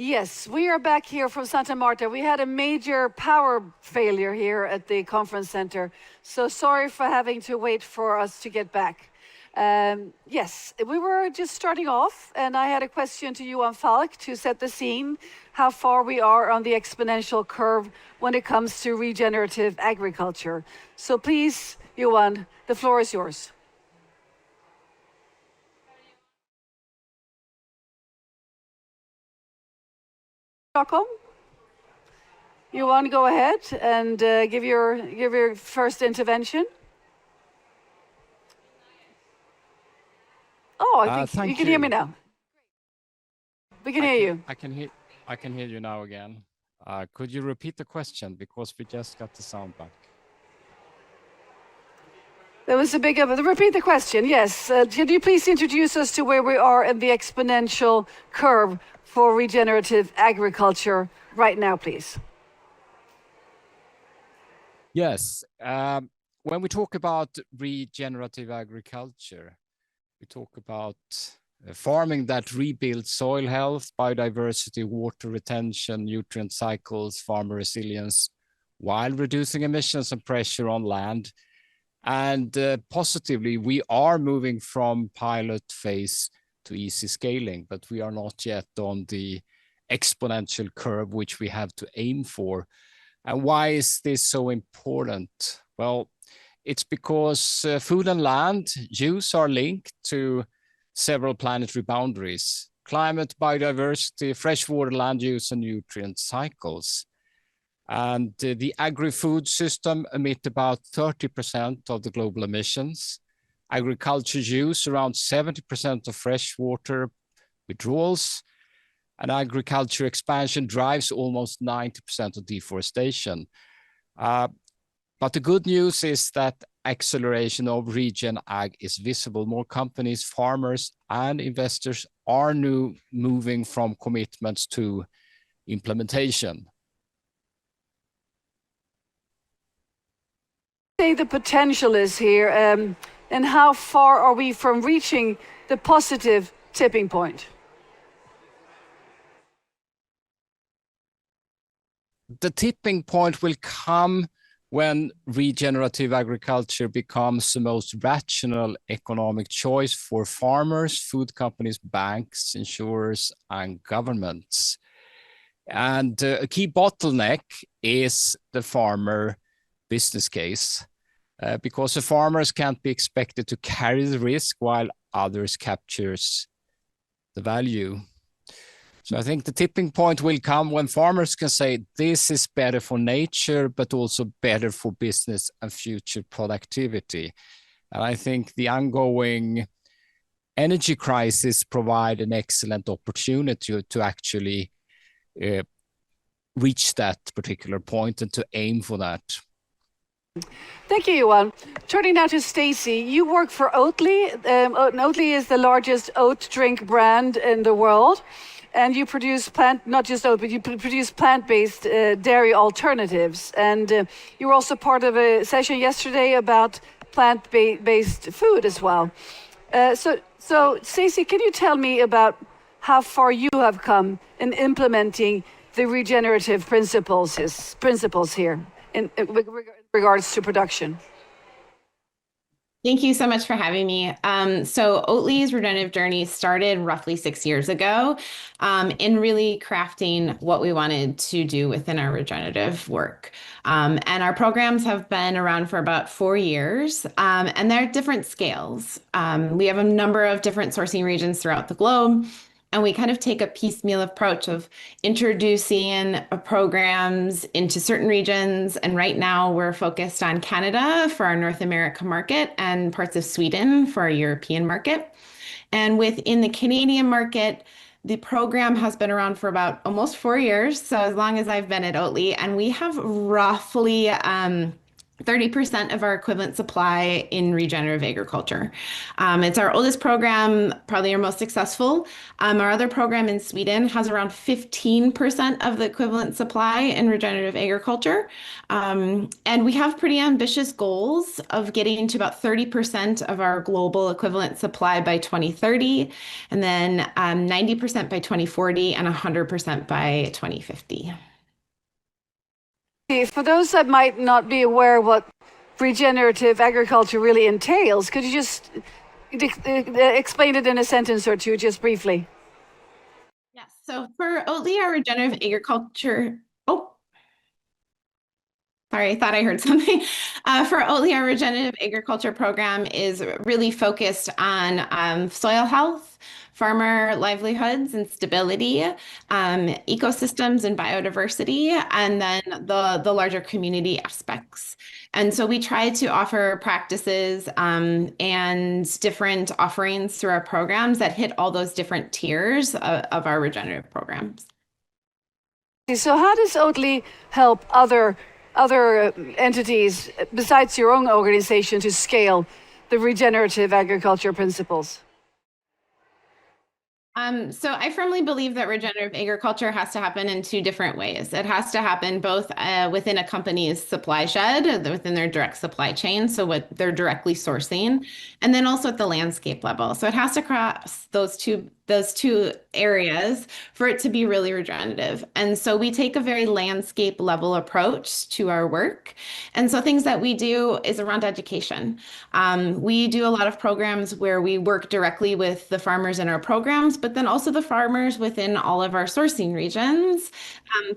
Yes, we are back here from Santa Marta. We had a major power failure here at the conference center, so sorry for having to wait for us to get back. Yes, we were just starting off, and I had a question to Johan Falk to set the scene, how far we are on the exponential curve when it comes to regenerative agriculture. So please, Johan, the floor is yours. Stockholm? You want to go ahead and give your first intervention? Oh, I think you can hear me now. We can hear you. I can hear you now again. Could you repeat the question, because we just got the sound back? There was a big repeat the question. Yes, could you please introduce us to where we are in the exponential curve for regenerative agriculture right now, please? Yes. When we talk about regenerative agriculture, we talk about farming that rebuilds soil health, biodiversity, water retention, nutrient cycles, farmer resilience, while reducing emissions and pressure on land. And positively, we are moving from pilot phase to easy scaling, but we are not yet on the exponential curve, which we have to aim for. And why is this so important? Well, it's because food and land use are linked to several planetary boundaries: climate, biodiversity, freshwater land use, and nutrient cycles. And the agri-food system emit about 30% of the global emissions. Agriculture use around 70% of freshwater withdrawals. And agriculture expansion drives almost 90% of deforestation. But the good news is that acceleration of regen ag is visible. More companies, farmers, and investors are now moving from commitments to implementation. Say the potential is here, and how far are we from reaching the positive tipping point? The tipping point will come when regenerative agriculture becomes the most rational economic choice for farmers, food companies, banks, insurers, and governments. And a key bottleneck is the farmer business case, because the farmers can't be expected to carry the risk while others captures the value. So I think the tipping point will come when farmers can say this is better for nature, but also better for business and future productivity. And I think the ongoing energy crisis provide an excellent opportunity to actually reach that particular point and to aim for that. Thank you, Johan. Turning now to Stacy, you work for Oatly. Oatly is the largest oat drink brand in the world. And you produce not just oat, but you produce plant-based dairy alternatives. And you were also part of a session yesterday about plant-based food as well. So Stacey, can you tell me about how far you have come in implementing the regenerative principles here in regards to production? Thank you so much for having me. So Oatly's regenerative journey started roughly 6 years ago in really crafting what we wanted to do within our regenerative work. And our programs have been around for about 4 years, and they're at different scales. We have a number of different sourcing regions throughout the globe. And we kind of take a piecemeal approach of introducing programs into certain regions. And right now we're focused on Canada for our North America market and parts of Sweden for our European market. And within the Canadian market, the program has been around for about almost 4 years, so as long as I've been at Oatly, and we have roughly 30% of our equivalent supply in regenerative agriculture. It's our oldest program, probably our most successful. Our other program in Sweden has around 15% of the equivalent supply in regenerative agriculture. And we have pretty ambitious goals of getting to about 30% of our global equivalent supply by 2030, and then 90% by 2040, and 100% by 2050. For those that might not be aware what regenerative agriculture really entails, could you just explain it in a sentence or two, just briefly? Yes. So for Oatly, our regenerative agriculture, oh, sorry, I thought I heard something. For Oatly, our regenerative agriculture program is really focused on soil health, farmer livelihoods and stability, ecosystems and biodiversity, and then the larger community aspects. And so we try to offer practices and different offerings through our programs that hit all those different tiers of our regenerative programs. So how does Oatly help other entities besides your own organization to scale the regenerative agriculture principles? So I firmly believe that regenerative agriculture has to happen in two different ways. It has to happen both within a company's supply shed, within their direct supply chain, so what they're directly sourcing, and then also at the landscape level. So it has to cross those two areas for it to be really regenerative. And so we take a very landscape level approach to our work. And so things that we do is around education. We do a lot of programs where we work directly with the farmers in our programs, but then also the farmers within all of our sourcing regions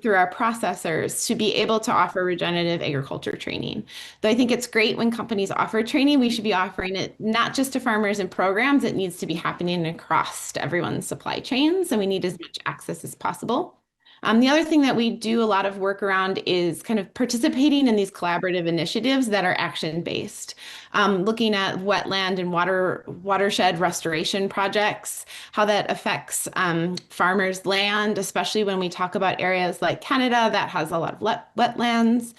through our processors to be able to offer regenerative agriculture training. Though I think it's great when companies offer training, we should be offering it not just to farmers and programs, it needs to be happening across everyone's supply chains, and we need as much access as possible. The other thing that we do a lot of work around is kind of participating in these collaborative initiatives that are action-based, looking at wetland and watershed restoration projects, how that affects farmers' land, especially when we talk about areas like Canada that has a lot of wetlands.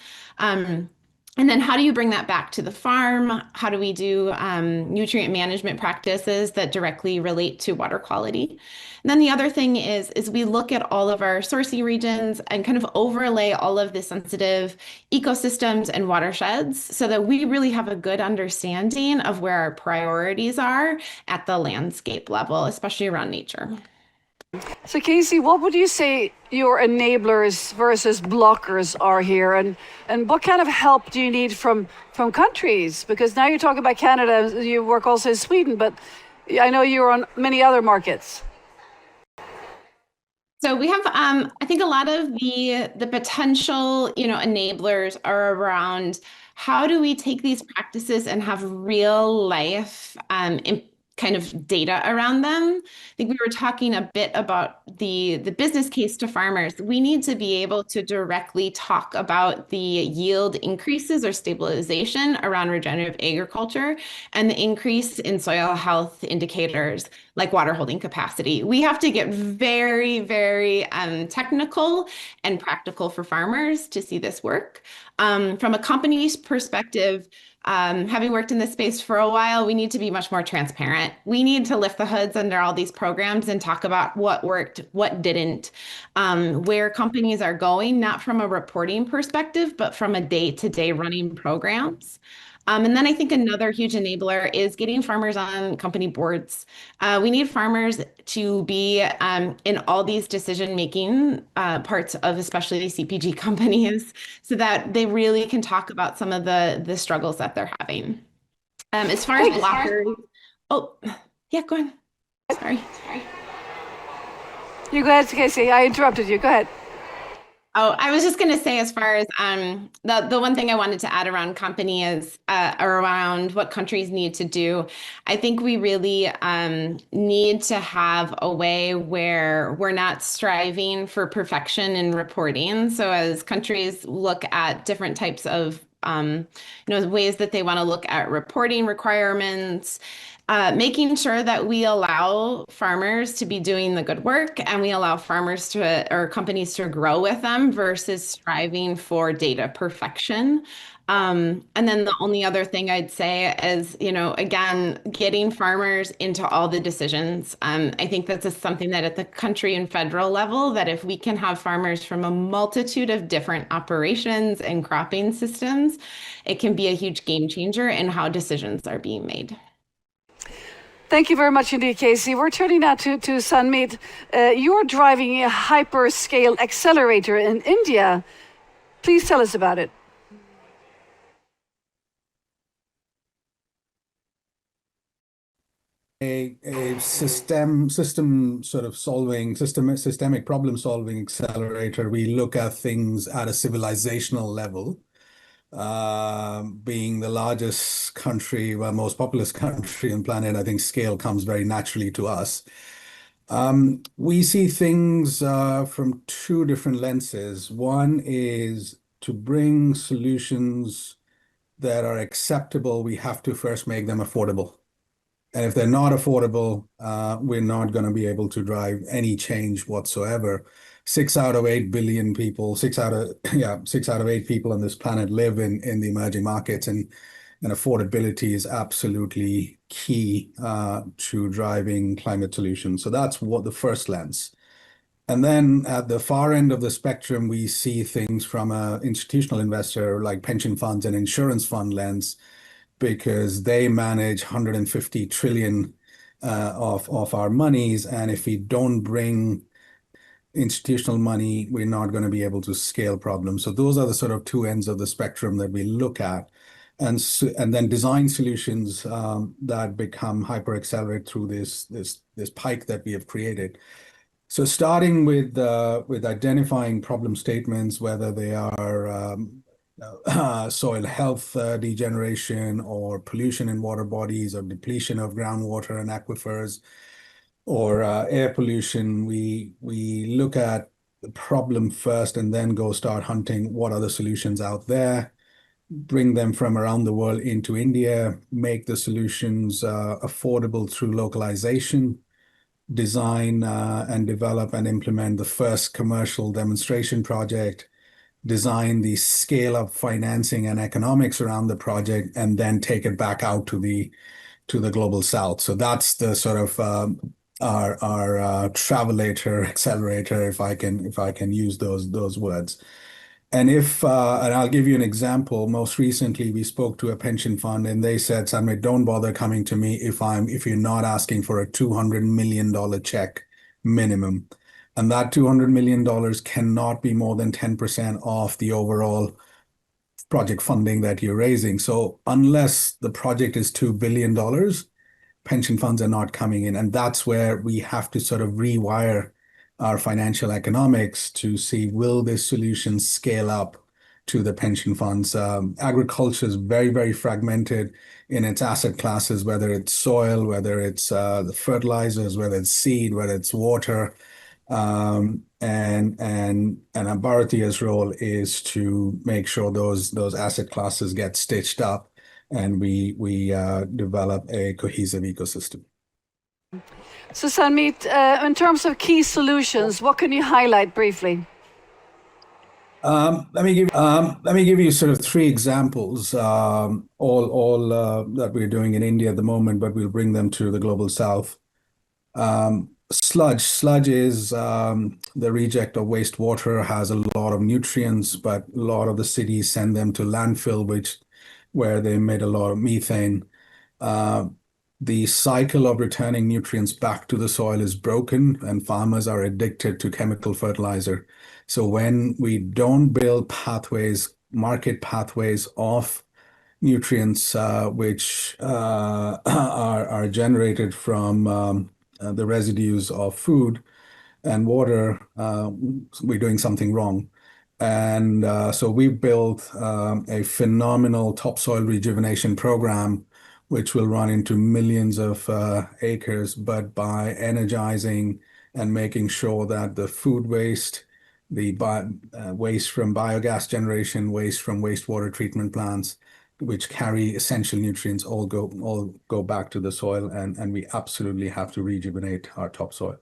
And then how do you bring that back to the farm? How do we do nutrient management practices that directly relate to water quality? And then the other thing is we look at all of our sourcing regions and kind of overlay all of the sensitive ecosystems and watersheds so that we really have a good understanding of where our priorities are at the landscape level, especially around nature. So Casey, what would you say your enablers versus blockers are here, and what kind of help do you need from countries? Because now you're talking about Canada, you work also in Sweden, but I know you're on many other markets. So we have, I think a lot of the potential, enablers are around how do we take these practices and have real life kind of data around them. I think we were talking a bit about the business case to farmers. We need to be able to directly talk about the yield increases or stabilization around regenerative agriculture and the increase in soil health indicators like water holding capacity. We have to get very, very technical and practical for farmers to see this work. From a company's perspective, having worked in this space for a while, we need to be much more transparent. We need to lift the hoods under all these programs and talk about what worked, what didn't, where companies are going, not from a reporting perspective, but from a day-to-day running programs. And then I think another huge enabler is getting farmers on company boards. We need farmers to be in all these decision-making parts of especially CPG companies so that they really can talk about some of the struggles that they're having. As far as blockers, oh, yeah, go on. Sorry. You go ahead, Casey. I interrupted you. Go ahead. Oh, I was just going to say, as far as the one thing I wanted to add around company is around what countries need to do. I think we really need to have a way where we're not striving for perfection in reporting. So as countries look at different types of ways that they want to look at reporting requirements, making sure that we allow farmers to be doing the good work and we allow farmers to or companies to grow with them versus striving for data perfection. And then the only other thing I'd say is, again, getting farmers into all the decisions. I think that's something that at the country and federal level, that if we can have farmers from a multitude of different operations and cropping systems, it can be a huge game changer in how decisions are being made. Thank you very much indeed, Casey. We're turning now to Sanmeet. You're driving a hyperscale accelerator in India. Please tell us about it. A systemic problem solving accelerator. We look at things at a civilizational level. Being the largest country, well, most populous country on the planet, I think scale comes very naturally to us. We see things from two different lenses. One is to bring solutions that are acceptable. We have to first make them affordable. And if they're not affordable, we're not going to be able to drive any change whatsoever. 6 out of 8 billion people, 6 out of 8 people on this planet live in the emerging markets, and affordability is absolutely key to driving climate solutions. So that's what the first lens. And then at the far end of the spectrum, we see things from an institutional investor like pension funds and insurance fund lens, because they manage 150 trillion of our monies. And if we don't bring institutional money, we're not going to be able to scale problems. So those are the sort of two ends of the spectrum that we look at. And then design solutions that become hyper accelerate through this pike that we have created. So starting with identifying problem statements, whether they are soil health degeneration or pollution in water bodies or depletion of groundwater and aquifers or air pollution, we look at the problem first and then go start hunting what are the solutions out there, bring them from around the world into India, make the solutions affordable through localization, design and develop and implement the first commercial demonstration project, design the scale-up financing and economics around the project, and then take it back out to the global south. So that's the sort of our travelator accelerator, if I can use those words. And I'll give you an example. Most recently, we spoke to a pension fund, and they said, "Sanmeet, don't bother coming to me if you're not asking for a $200 million check minimum." And that $200 million cannot be more than 10% of the overall project funding that you're raising. So unless the project is $2 billion, pension funds are not coming in. And that's where we have to sort of rewire our financial economics to see, will this solution scale up to the pension funds? Agriculture is very, very fragmented in its asset classes, whether it's soil, whether it's the fertilizers, whether it's seed, whether it's water. And Bharatiya's role is to make sure those asset classes get stitched up and we develop a cohesive ecosystem. So Sanmeet, in terms of key solutions, what can you highlight briefly? Let me give you sort of 3 examples, all that we're doing in India at the moment, but we'll bring them to the global south. Sludge is the reject of wastewater, has a lot of nutrients, but a lot of the cities send them to landfill, where they emit a lot of methane. The cycle of returning nutrients back to the soil is broken, and farmers are addicted to chemical fertilizer. So when we don't build market pathways of nutrients which are generated from the residues of food and water, we're doing something wrong. And so we've built a phenomenal topsoil rejuvenation program, which will run into millions of acres, but by energizing and making sure that the food waste, the waste from biogas generation, waste from wastewater treatment plants, which carry essential nutrients all go back to the soil, and we absolutely have to rejuvenate our topsoil.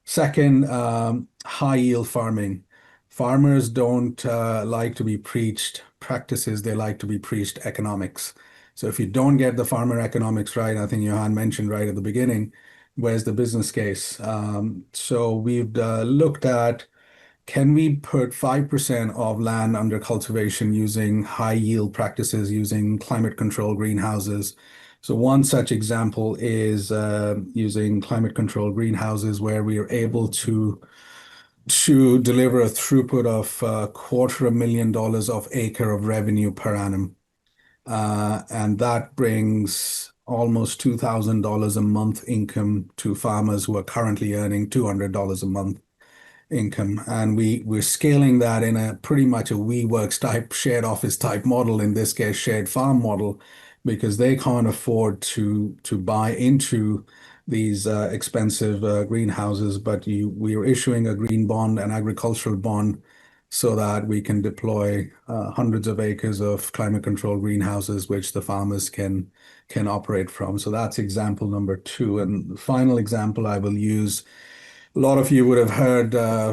Second, high yield farming. Farmers don't like to be preached practices, they like to be preached economics. So if you don't get the farmer economics right, I think Johan mentioned right at the beginning, where's the business case? So we've looked at, can we put 5% of land under cultivation using high yield practices, using climate control greenhouses? So one such example is using climate control greenhouses, where we are able to deliver a throughput of $250,000 of acre of revenue per annum. And that brings almost $2,000 a month income to farmers who are currently earning $200 a month income. And we're scaling that in a pretty much a WeWorks type, shared office type model, in this case, shared farm model, because they can't afford to buy into these expensive greenhouses. But we are issuing a green bond, an agricultural bond, so that we can deploy hundreds of acres of climate control greenhouses, which the farmers can operate from. So that's example number two. And the final example I will use, a lot of you would have heard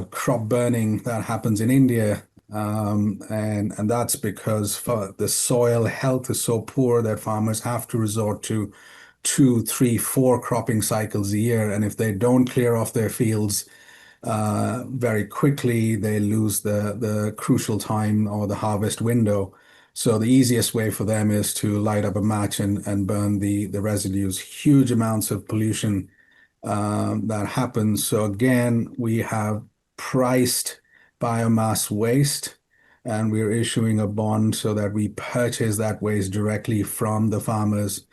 crop burning that happens in India. And that's because the soil health is so poor that farmers have to resort to 2, 3, 4 cropping cycles a year. And if they don't clear off their fields very quickly, they lose the crucial time or the harvest window. So the easiest way for them is to light up a match and burn the residues. Huge amounts of pollution that happens. So again, we have priced biomass waste, and we're issuing a bond so that we purchase that waste directly from the farmers,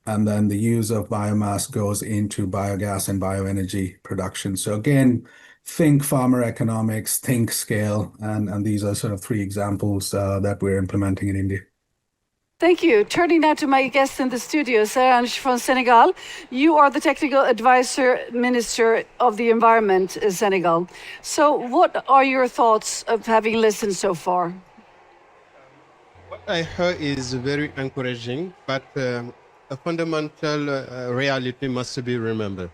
and then the use of biomass goes into biogas and bioenergy production. So again, think farmer economics, think scale, and these are sort of 3 examples that we're implementing in India. Thank you. Turning now to my guest in the studio, Saranj from Senegal. You are the Technical Advisor Minister of the Environment in Senegal. So what are your thoughts of having listened so far? What I heard is very encouraging, but a fundamental reality must be remembered.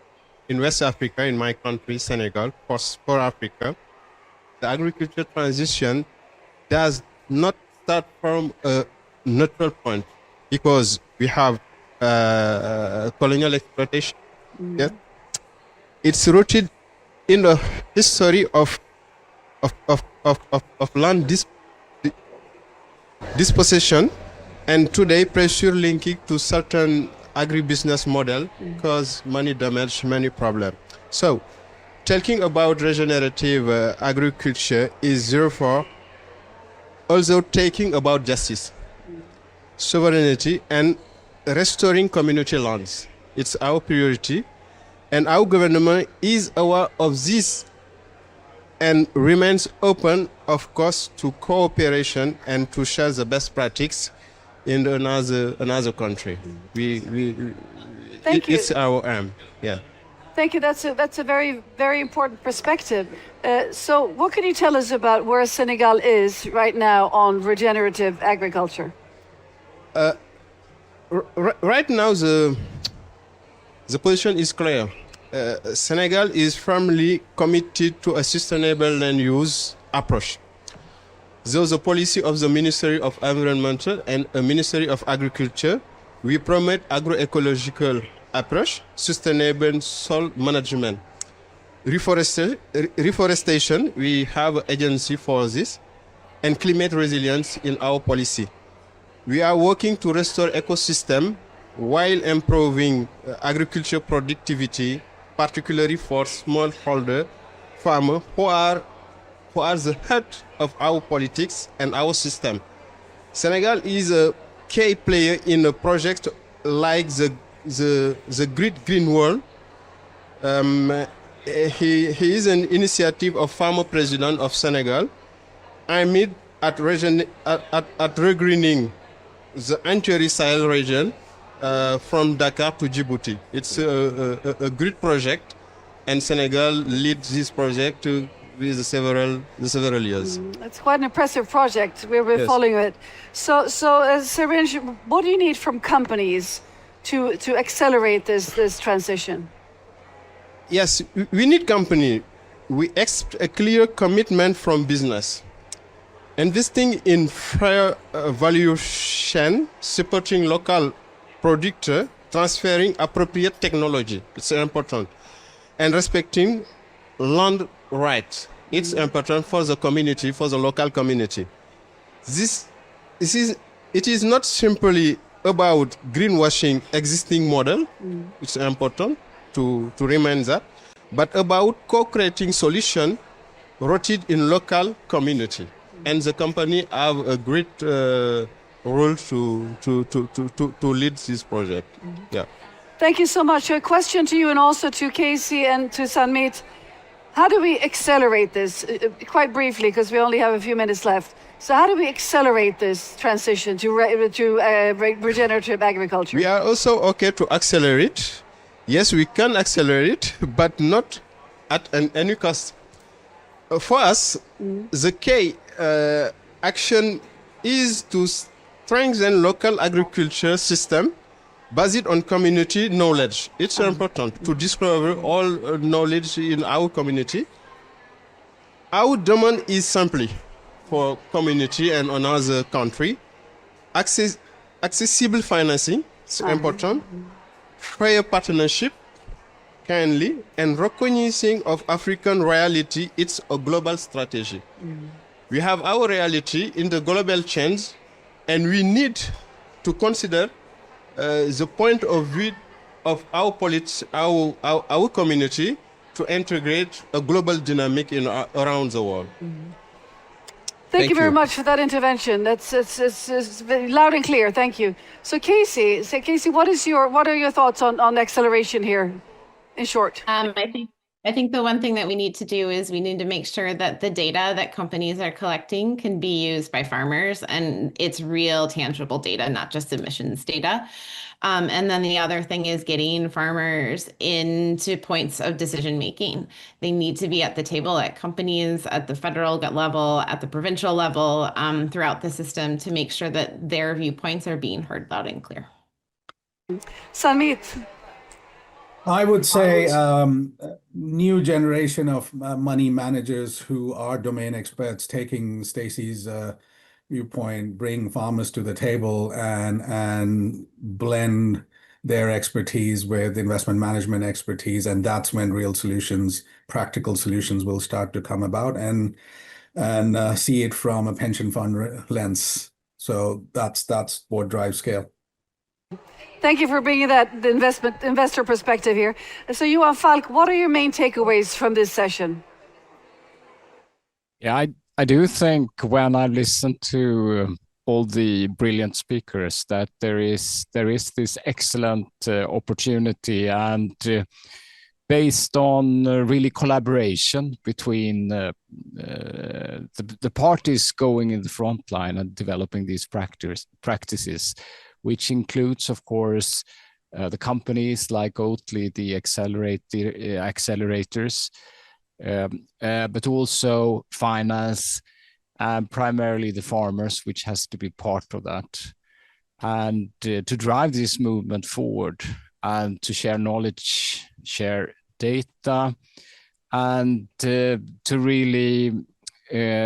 In West Africa, in my country, Senegal, for Africa, the agriculture transition does not start from a neutral point, because we have colonial exploitation. Yeah? It's rooted in the history of land dispossession, and today pressure linking to certain agribusiness model cause many damage, many problems. So talking about regenerative agriculture is therefore also taking about justice, sovereignty, and restoring community lands. It's our priority, and our government is aware of this and remains open, of course, to cooperation and to share the best practices in another country. Thank you. It's our aim. Yeah. Thank you. That's a very, very important perspective. So what can you tell us about where Senegal is right now on regenerative agriculture? Right now, the position is clear. Senegal is firmly committed to a sustainable land use approach. Though the policy of the Ministry of Environment and the Ministry of Agriculture, we promote agroecological approach, sustainable soil management, reforestation, we have an agency for this, and climate resilience in our policy. We are working to restore ecosystem while improving agriculture productivity, particularly for smallholder farmers who are the heart of our politics and our system. Senegal is a key player in a project like the Great Green Wall. He is an initiative of former president of Senegal, aimed at regreening the entire Sahel region from Dakar to Djibouti. It's a great project, and Senegal leads this project with the several years. It's quite an impressive project. We're Yes. following it. So Sarinj, what do you need from companies to accelerate this transition? Yes, we need company. We expect a clear commitment from business. Investing in fair value chain, supporting local producer, transferring appropriate technology. It's important. And respecting land rights. It's important for the community, for the local community. It is not simply about greenwashing existing model. It's important to remind that, but about co-creating solution rooted in local community. And the company have a great role to lead this project. Yeah. Thank you so much. A question to you and also to Casey and to Sanmeet. How do we accelerate this? Quite briefly, because we only have a few minutes left. So how do we accelerate this transition to regenerative agriculture? We are also okay to accelerate. Yes, we can accelerate, but not at any cost. For us, the key action is to strengthen local agriculture system based on community knowledge. It's important to discover all knowledge in our community. Our demand is simply for community and another country. Accessible financing, it's important. Fair partnership, kindly, and recognizing of African reality, it's a global strategy. We have our reality in the global change, and we need to consider the point of view of our community to integrate a global dynamic around the world. Thank you very much for that intervention. It's very loud and clear. Thank you. So Casey, what are your thoughts on acceleration here, in short? I think the one thing that we need to do is we need to make sure that the data that companies are collecting can be used by farmers, and it's real tangible data, not just emissions data. And then the other thing is getting farmers into points of decision making. They need to be at the table at companies, at the federal level, at the provincial level, throughout the system to make sure that their viewpoints are being heard loud and clear. Sanmeet. I would say new generation of money managers who are domain experts, taking Stacey's viewpoint, bring farmers to the table and blend their expertise with investment management expertise, and that's when real solutions, practical solutions, will start to come about, and see it from a pension fund lens. So that's what drives scale. Thank you for bringing the investor perspective here. So Johan Falk, what are your main takeaways from this session? Yeah, I do think when I listen to all the brilliant speakers that there is this excellent opportunity, and based on really collaboration between the parties going in the front line and developing these practices, which includes, of course, the companies like Oatly, the accelerators, but also finance, and primarily the farmers, which has to be part of that. And to drive this movement forward and to share knowledge, share data, and to really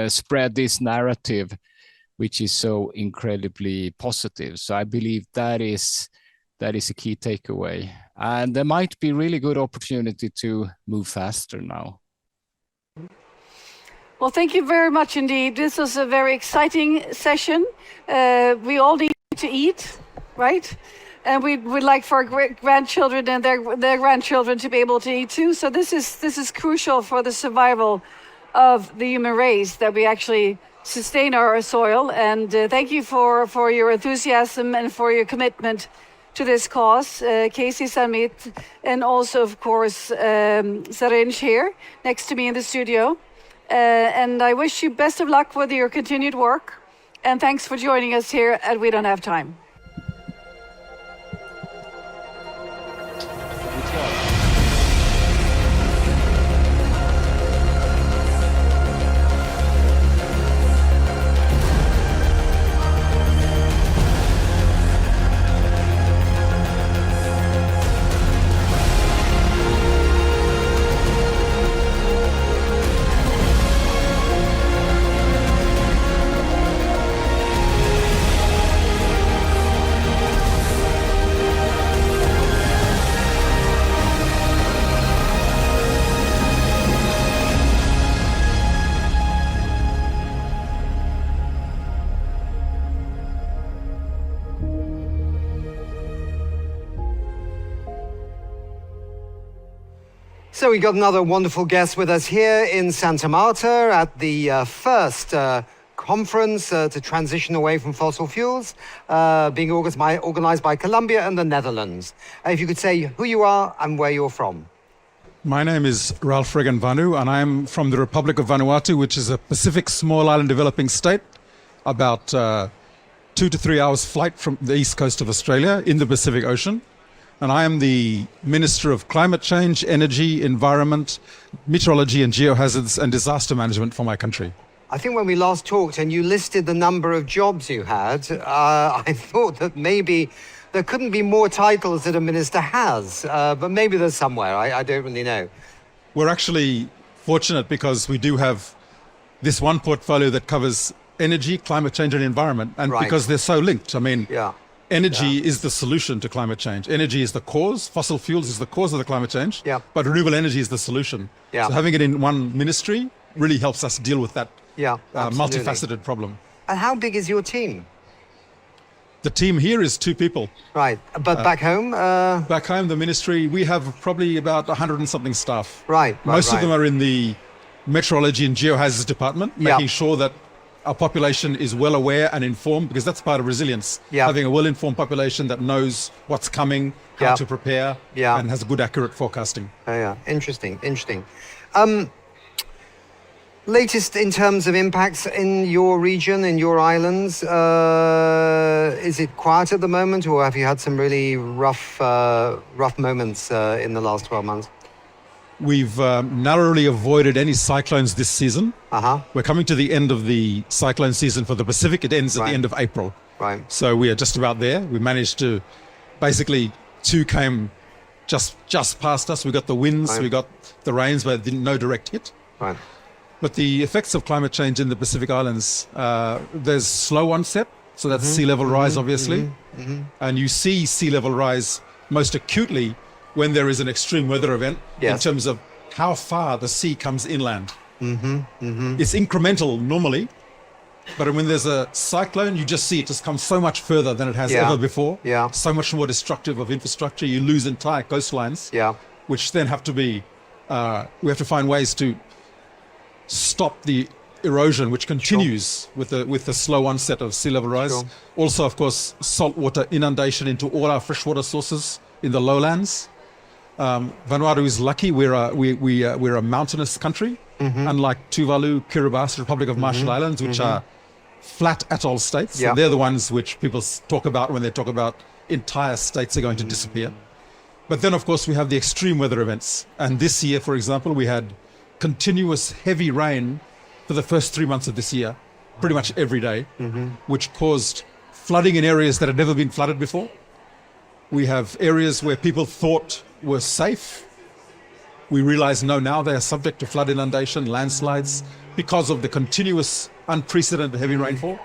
spread this narrative, which is so incredibly positive. So I believe that is a key takeaway. And there might be really good opportunity to move faster now. Well, thank you very much indeed. This was a very exciting session. We all need to eat, right? And we would like for our grandchildren and their grandchildren to be able to eat too. So this is crucial for the survival of the human race, that we actually sustain our soil. And thank you for your enthusiasm and for your commitment to this cause, Casey, Sanmeet, and also, of course, Sarinj here next to me in the studio. And I wish you best of luck with your continued work. And thanks for joining us here at We Don't Have Time. So we got another wonderful guest with us here in Santa Marta at the first conference to transition away from fossil fuels, being organized by Colombia and the Netherlands. If you could say who you are and where you're from. My name is Ralph Regan Vanu, and I'm from the Republic of Vanuatu, which is a Pacific small island developing state, about 2 to 3 hours flight from the east coast of Australia in the Pacific Ocean. And I am the Minister of Climate Change, Energy, Environment, Meteorology and Geohazards and Disaster Management for my country. I think when we last talked and you listed the number of jobs you had, I thought that maybe there couldn't be more titles that a minister has, but maybe there's somewhere, I don't really know. We're actually fortunate because we do have this one portfolio that covers energy, climate change and environment, and Right. because they're so linked. I mean, Yeah. energy is the solution to climate change. Energy is the cause. Fossil fuels is the cause of the climate change. Yeah. But renewable energy is the solution. Yeah. So having it in one ministry really helps us deal with that Yeah, absolutely. multifaceted problem. And how big is your team? The team here is 2 people. Right, but back home? Back home, the ministry, we have probably about 100 and something staff. Right, Most right. of them are in the meteorology and geohazards department, Yeah. making sure that our population is well aware and informed, because that's part of resilience. Yeah. Having a well-informed population that knows what's coming, how Yeah. to prepare, Yeah. and has good, accurate forecasting. Oh, yeah, interesting. Latest in terms of impacts in your region, in your islands, is it quiet at the moment, or have you had some really rough moments in the last 12 months? We've narrowly avoided any cyclones this season. Uh-huh, We're coming to the end of the cyclone season for the Pacific. It ends at Right. the end of April. right. So we are just about there. We managed to, basically, 2 came just past us. We got the winds, Right. we got the rains, but no direct hit. Right. But the effects of climate change in the Pacific Islands, there's slow onset. So that's sea level rise, obviously. And you see sea level rise most acutely when there is an extreme weather event in Yes. terms of how far the sea comes inland. It's incremental normally, but when there's a cyclone, you just see it just come so much further than it has Yeah. ever before. Yeah. So much more destructive of infrastructure. You lose entire coastlines, Yeah. which then have to be, we have to find ways to stop the erosion, which continues with the slow onset of sea level rise. Sure. Also, of course, saltwater inundation into all our freshwater sources in the lowlands. Vanuatu is lucky. We're a mountainous country, unlike Tuvalu, Kiribati, Republic of Marshall Islands, which are flat atoll states. Yeah. And they're the ones which people talk about when they talk about entire states are going to disappear. But then, of course, we have the extreme weather events. And this year, for example, we had continuous heavy rain for the first 3 months of this year, pretty much every day, which caused flooding in areas that had never been flooded before. We have areas where people thought were safe. We realize no, now they are subject to flood inundation, landslides, because of the continuous, unprecedented heavy rainfall.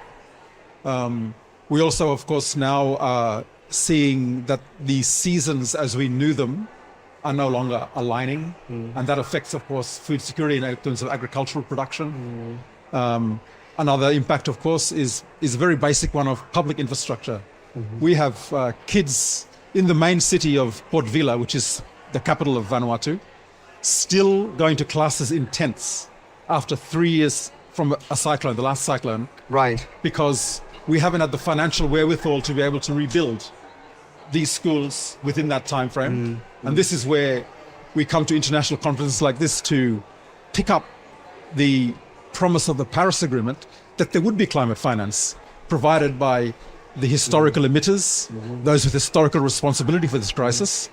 We also, of course, now are seeing that the seasons as we knew them are no longer aligning, and that affects, of course, food security in terms of agricultural production. Another impact, of course, is a very basic one of public infrastructure. We have kids in the main city of Port Vila, which is the capital of Vanuatu, still going to classes in tents after 3 years from a cyclone, the last cyclone, Right. because we haven't had the financial wherewithal to be able to rebuild these schools within that time frame. And this is where we come to international conferences like this to pick up the promise of the Paris Agreement that there would be climate finance provided by the historical emitters, those with historical responsibility for this crisis,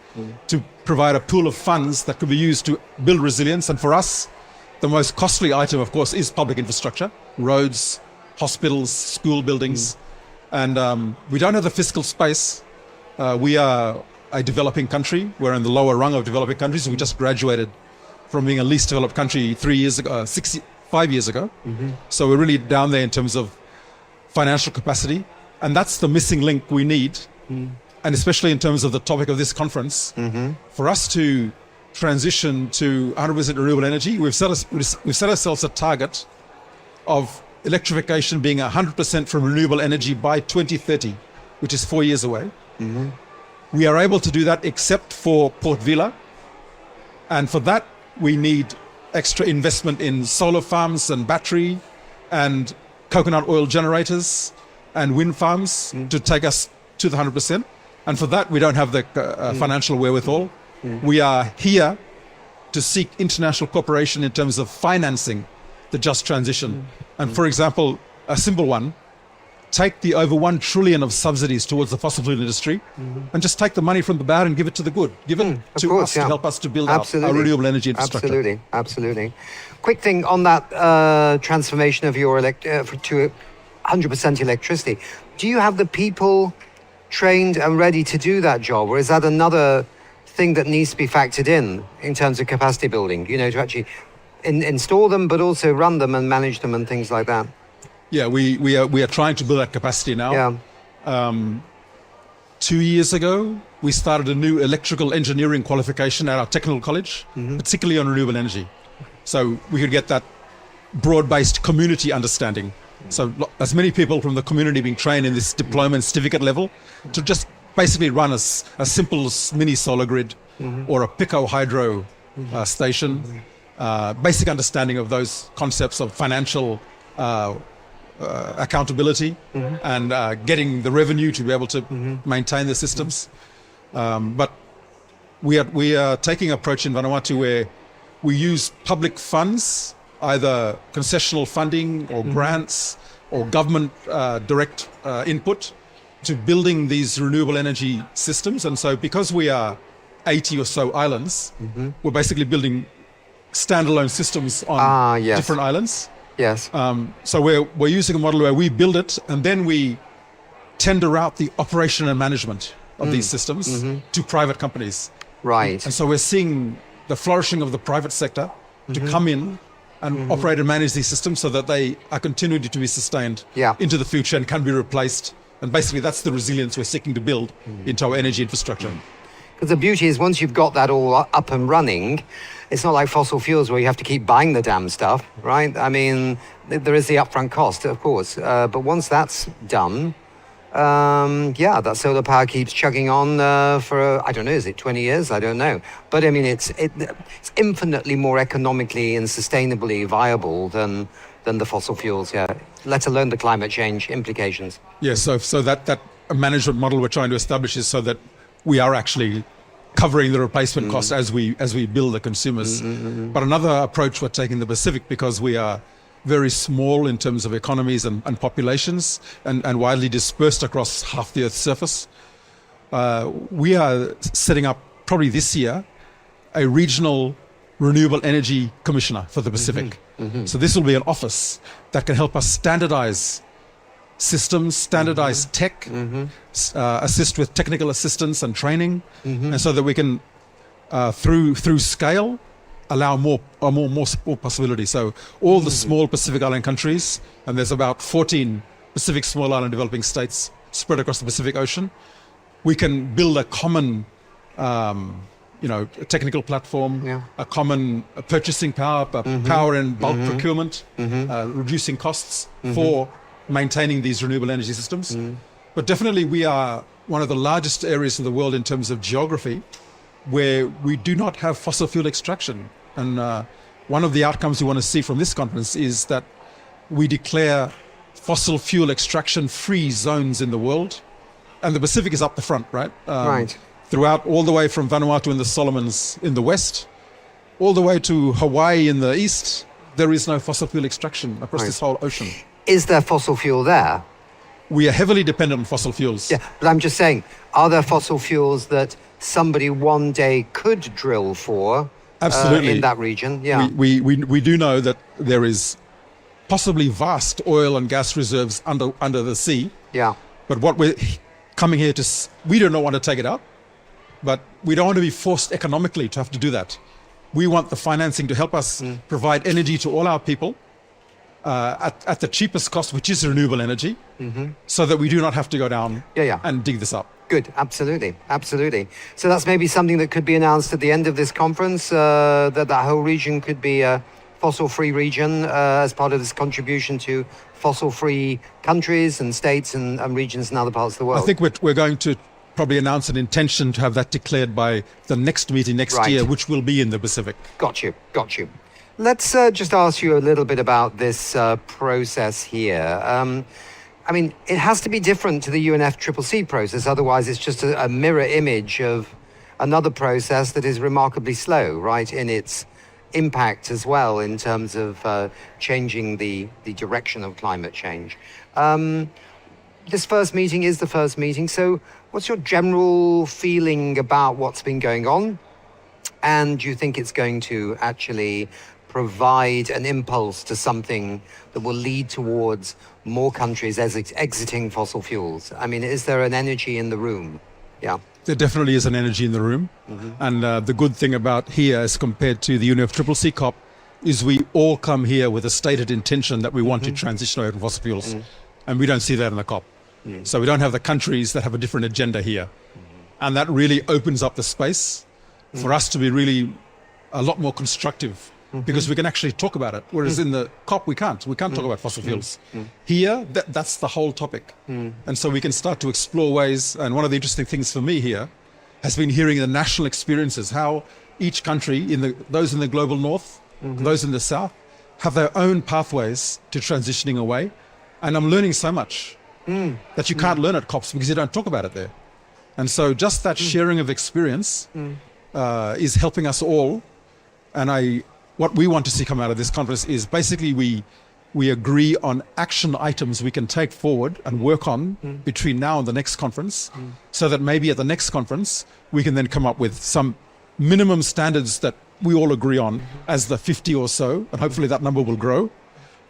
to provide a pool of funds that could be used to build resilience. And for us, the most costly item, of course, is public infrastructure, roads, hospitals, school buildings. And we don't have the fiscal space. We are a developing country. We're in the lower rung of developing countries. We just graduated from being a least developed country 5 years ago. So we're really down there in terms of financial capacity. And that's the missing link we need. And especially in terms of the topic of this conference, for us to transition to 100% renewable energy, we've set ourselves a target of electrification being 100% from renewable energy by 2030, which is 4 years away. We are able to do that except for Port Vila, And for that, we need extra investment in solar farms and battery and coconut oil generators and wind farms to take us to the 100%. And for that, we don't have the financial wherewithal. We are here to seek international cooperation in terms of financing the just transition. And for example, a simple one, take the over 1 trillion of subsidies towards the fossil fuel industry and just take the money from the bad and give it to the good. Give it to us to help us to build out our renewable energy infrastructure. Absolutely. Quick thing on that transformation of your to 100% electricity. Do you have the people trained and ready to do that job, or is that another thing that needs to be factored in terms of capacity building, to actually install them, but also run them and manage them and things like that? Yeah, we are trying to build that capacity now. Yeah. 2 years ago, we started a new electrical engineering qualification at our technical college, particularly on renewable energy. So we could get that broad-based community understanding. So as many people from the community being trained in this diploma and certificate level to just basically run a simple mini solar grid or a pico hydro station, basic understanding of those concepts of financial accountability and getting the revenue to be able to maintain the systems. But we are taking an approach in Vanuatu where we use public funds, either concessional funding or grants or government direct input to building these renewable energy systems. And so because we are 80 or so islands, we're basically building standalone systems on different islands. Yes. So we're using a model where we build it and then we tender out the operation and management of these systems to private companies. Right. And so we're seeing the flourishing of the private sector to come in and operate and manage these systems so that they are continuing to be sustained into the future and can be replaced. And basically that's the resilience we're seeking to build into our energy infrastructure. Because the beauty is once you've got that all up and running, it's not like fossil fuels where you have to keep buying the damn stuff, right? I mean, there is the upfront cost, of course. But once that's done, that solar power keeps chugging on for, I don't know, is it 20 years? I don't know. But I mean, it's infinitely more economically and sustainably viable than the fossil fuels, let alone the climate change implications. Yes, so that management model we're trying to establish is so that we are actually covering the replacement cost as we build the consumers. But another approach we're taking in the Pacific, because we are very small in terms of economies and populations and widely dispersed across half the Earth's surface, we are setting up probably this year a regional renewable energy commissioner for the Pacific. So this will be an office that can help us standardize systems, standardize tech, assist with technical assistance and training, and so that we can, through scale, allow more possibility. So all the small Pacific Island countries, and there's about 14 Pacific small island developing states spread across the Pacific Ocean, we can build a common a technical platform, a common purchasing power, power and bulk procurement, reducing costs for maintaining these renewable energy systems. But definitely we are one of the largest areas in the world in terms of geography where we do not have fossil fuel extraction. And one of the outcomes we want to see from this conference is that we declare fossil fuel extraction free zones in the world. And the Pacific is up the front, right? Right. Throughout, all the way from Vanuatu and the Solomons in the west, all the way to Hawaii in the east, there is no fossil fuel extraction across this whole ocean. Is there fossil fuel there? We are heavily dependent on fossil fuels. Yeah, but I'm just saying, are there fossil fuels that somebody one day could drill for? Absolutely. In that region? Yeah. We do know that there is possibly vast oil and gas reserves under the sea. Yeah. But what we're coming here we do not want to take it out, but we don't want to be forced economically to have to do that. We want the financing to help us provide energy to all our people at the cheapest cost, which is renewable energy, so that we do not have to go down and dig this up. Good, absolutely. So that's maybe something that could be announced at the end of this conference, that whole region could be a fossil-free region as part of this contribution to fossil-free countries and states and regions in other parts of the world. I think we're going to probably announce an intention to have that declared by the next meeting next Right. year, which will be in the Pacific. Got you. Let's just ask you a little bit about this process here. I mean, it has to be different to the UNFCCC process, otherwise it's just a mirror image of another process that is remarkably slow, right, in its impact as well in terms of changing the direction of climate change. This first meeting is the first meeting, so what's your general feeling about what's been going on? And do you think it's going to actually provide an impulse to something that will lead towards more countries exiting fossil fuels? I mean, is there an energy in the room? Yeah. There definitely is an energy in the room. And the good thing about here as compared to the UNFCCC COP is we all come here with a stated intention that we want to transition away from fossil fuels. And we don't see that in the COP. So we don't have the countries that have a different agenda here. And that really opens up the space for us to be really a lot more constructive, because we can actually talk about it. Whereas in the COP, we can't. We can't talk about fossil fuels. Here, that's the whole topic. And so we can start to explore ways. And one of the interesting things for me here has been hearing the national experiences, how each country, those in the global north, those in the south, have their own pathways to transitioning away. And I'm learning so much that you can't learn at COPs because you don't talk about it there. And so just that sharing of experience is helping us all. And what we want to see come out of this conference is basically we agree on action items we can take forward and work on between now and the next conference, so that maybe at the next conference we can then come up with some minimum standards that we all agree on as the 50 or so, and hopefully that number will grow.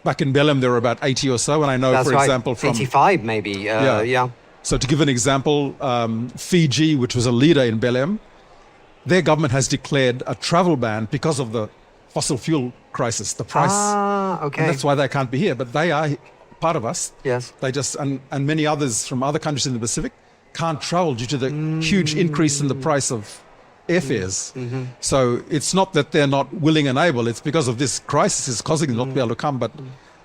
Back in Belém there were about 80 or so, and I know, That's for right. example, from 85 maybe. Yeah. So to give an example, Fiji, which was a leader in Belém, their government has declared a travel ban because of the fossil fuel crisis, the price. Okay. And that's why they can't be here. But they are part of us. Yes. They just, and many others from other countries in the Pacific can't travel due to the huge increase in the price of airfares. So it's not that they're not willing and able, it's because of this crisis is causing them not to be able to come. But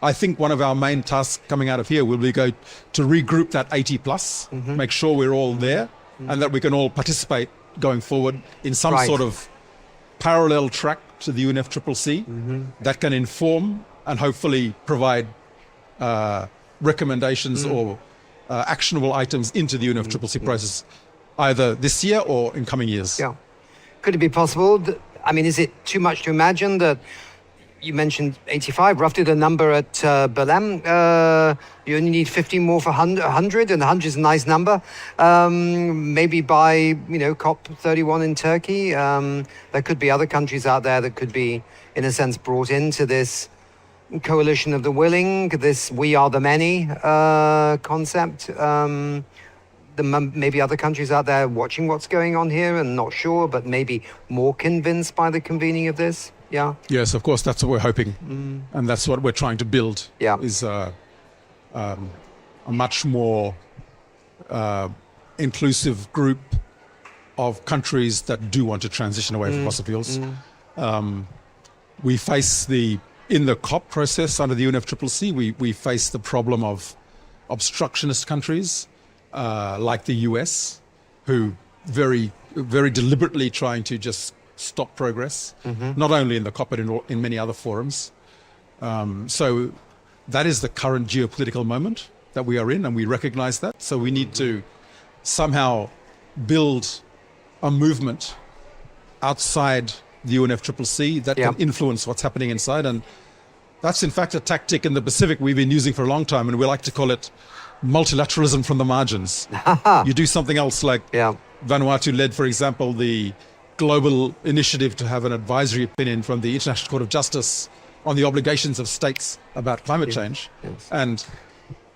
I think one of our main tasks coming out of here will be to regroup that 80 plus, make sure we're all there, and that we can all participate going forward in some Right. sort of parallel track to the UNFCCC that can inform and hopefully provide recommendations or actionable items into the UNFCCC process, either this year or in coming years. Yeah. Could it be possible? I mean, is it too much to imagine that you mentioned 85, roughly the number at Belém? You only need 50 more for 100, and 100 is a nice number. Maybe by, COP 31 in Turkey, there could be other countries out there that could be, in a sense, brought into this coalition of the willing, this we are the many concept. Maybe other countries out there watching what's going on here and not sure, but maybe more convinced by the convening of this. Yeah. Yes, of course, that's what we're hoping. And that's what we're trying to build, Yeah. is a much more inclusive group of countries that do want to transition away from fossil fuels. We face in the COP process under the UNFCCC, we face the problem of obstructionist countries like the US, who very, very deliberately trying to just stop progress, not only in the COP but in many other forums. So that is the current geopolitical moment that we are in, and we recognize that. So we need to somehow build a movement outside the UNFCCC that can influence what's happening inside. And that's in fact a tactic in the Pacific we've been using for a long time, and we like to call it multilateralism from the margins. You do something else, like Vanuatu led, for example, the global initiative to have an advisory opinion from the International Court of Justice on the obligations of states about climate change. Yes. And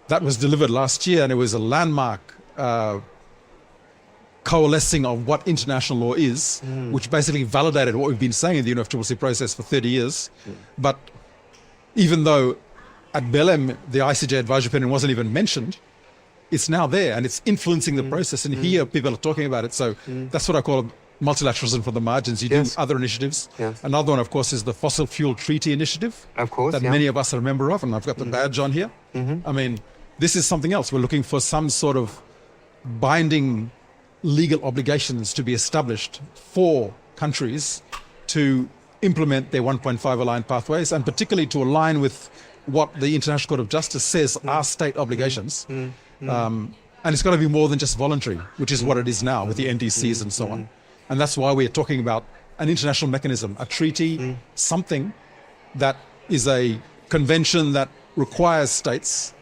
that was delivered last year, and it was a landmark coalescing of what international law is, which basically validated what we've been saying in the UNFCCC process for 30 years. But even though at Belém, the ICJ advisory opinion wasn't even mentioned, it's now there and it's influencing the process. And here people are talking about it. So that's what I call multilateralism from the margins. You do other initiatives. Yes. Another one, of course, is the Fossil Fuel Treaty Initiative. Of course, that many of us are a member of, and I've got the badge on here. I mean, this is something else. We're looking for some sort of binding legal obligations to be established for countries to implement their 1.5 aligned pathways, and particularly to align with what the International Court of Justice says are state obligations. And it's got to be more than just voluntary, which is what it is now with the NDCs and so on. And that's why we're talking about an international mechanism, a treaty, something that is a convention that requires states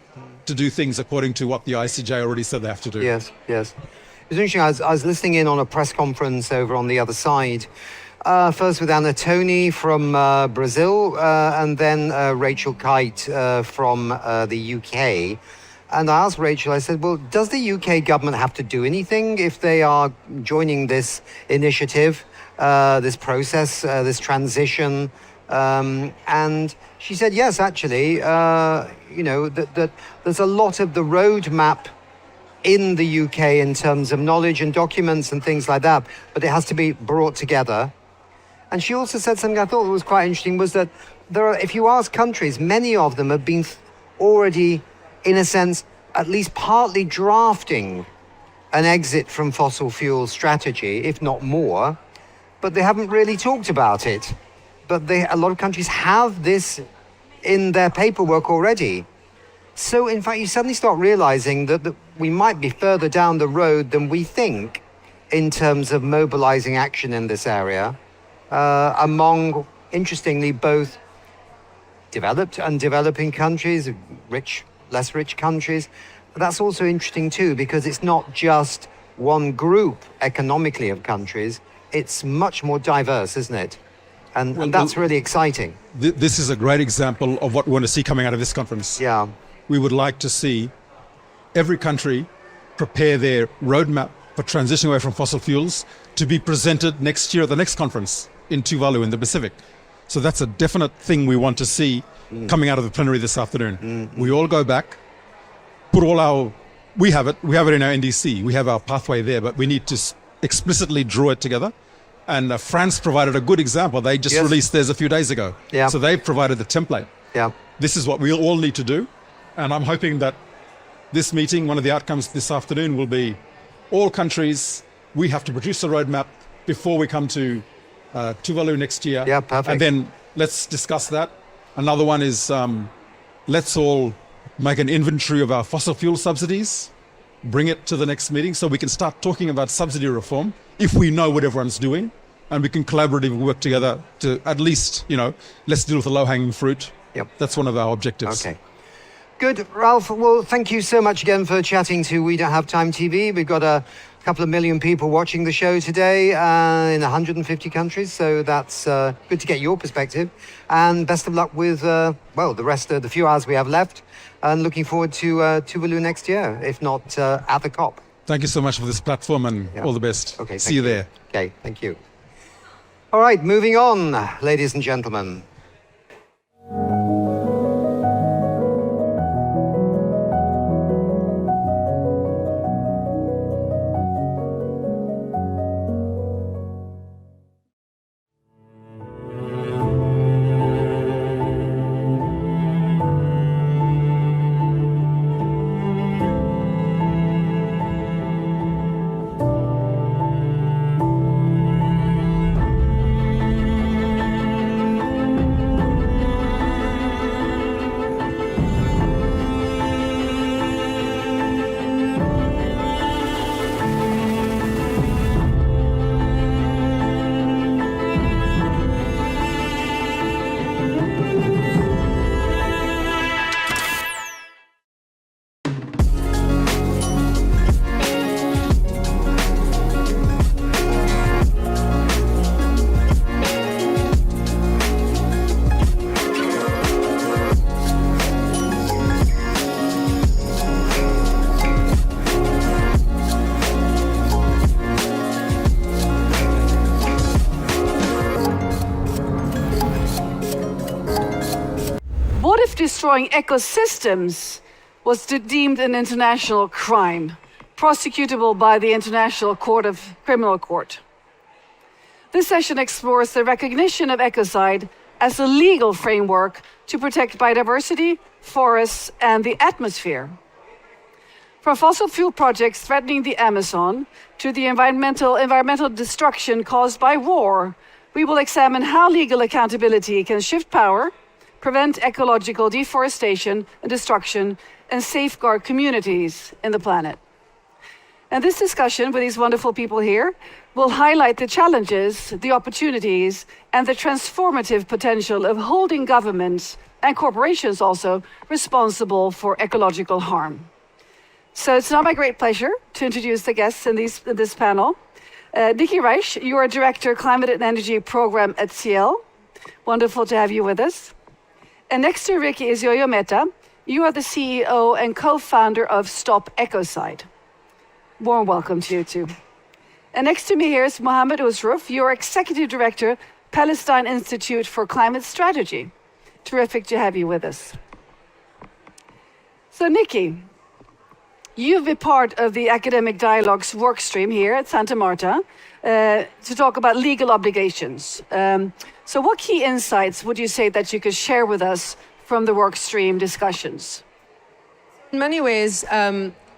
to do things according to what the ICJ already said they have to do. Yes, yes. It was interesting. I was listening in on a press conference over on the other side. First with Anna Tony from Brazil, and then Rachel Kite from the UK. And I asked Rachel, I said, well, does the UK government have to do anything if they are joining this initiative, this process, this transition? And she said, yes, actually, you know, that there's a lot of the roadmap in the UK in terms of knowledge and documents and things like that, but it has to be brought together. And she also said something I thought was quite interesting, was that there are, if you ask countries, many of them have been already, in a sense, at least partly drafting an exit from fossil fuel strategy, if not more, but they haven't really talked about it. But a lot of countries have this in their paperwork already. So, in fact, you suddenly start realizing that we might be further down the road than we think in terms of mobilizing action in this area, among, interestingly, both developed and developing countries, rich, less rich countries. But that's also interesting too, because it's not just one group economically of countries, it's much more diverse, isn't it? And that's really exciting. This is a great example of what we want to see coming out of this conference. Yeah. We would like to see every country prepare their roadmap for transitioning away from fossil fuels to be presented next year at the next conference in Tuvalu in the Pacific. So that's a definite thing we want to see coming out of the plenary this afternoon. We all go back, put all our, we have it in our NDC, we have our pathway there, but we need to explicitly draw it together. And France provided a good example. They just released theirs a few days ago. Yeah. So they've provided the template. Yeah. This is what we all need to do. And I'm hoping that this meeting, one of the outcomes this afternoon will be all countries, we have to produce a roadmap before we come to Tuvalu next year. Yeah, perfect. And then let's discuss that. Another one is let's all make an inventory of our fossil fuel subsidies, bring it to the next meeting so we can start talking about subsidy reform if we know what everyone's doing, and we can collaboratively work together to at least, you know, let's deal with the low-hanging fruit. Yep. That's one of our objectives. Okay. Good, Ralph. Well, thank you so much again for chatting to We Don't Have Time TV. We've got a couple of million people watching the show today in 150 countries, so that's good to get your perspective. And best of luck with, well, the rest of the few hours we have left, and looking forward to Tuvalu next year, if not at the COP. Thank you so much for this platform, and all the best. Okay, see you there. Okay, thank you. All right, moving on, ladies and gentlemen. Destroying ecosystems was deemed an international crime, prosecutable by the International Criminal Court. This session explores the recognition of ecocide as a legal framework to protect biodiversity, forests, and the atmosphere. From fossil fuel projects threatening the Amazon to the environmental destruction caused by war, we will examine how legal accountability can shift power, prevent ecological deforestation and destruction, and safeguard communities in the planet. And this discussion with these wonderful people here will highlight the challenges, the opportunities, and the transformative potential of holding governments and corporations also responsible for ecological harm. So it's now my great pleasure to introduce the guests in this panel. Nikki Reich, you are Director, Climate and Energy Program at Ciel. Wonderful to have you with us. And next to Ricky is Yo-Yo Mehta. You are the CEO and co-founder of Stop Ecocide. Warm welcome to you too. And next to me here is Mohammed Usruf. You're Executive Director, Palestine Institute for Climate Strategy. Terrific to have you with us. So Nikki, you've been part of the Academic Dialogue's workstream here at Santa Marta to talk about legal obligations. So what key insights would you say that you could share with us from the workstream discussions? In many ways,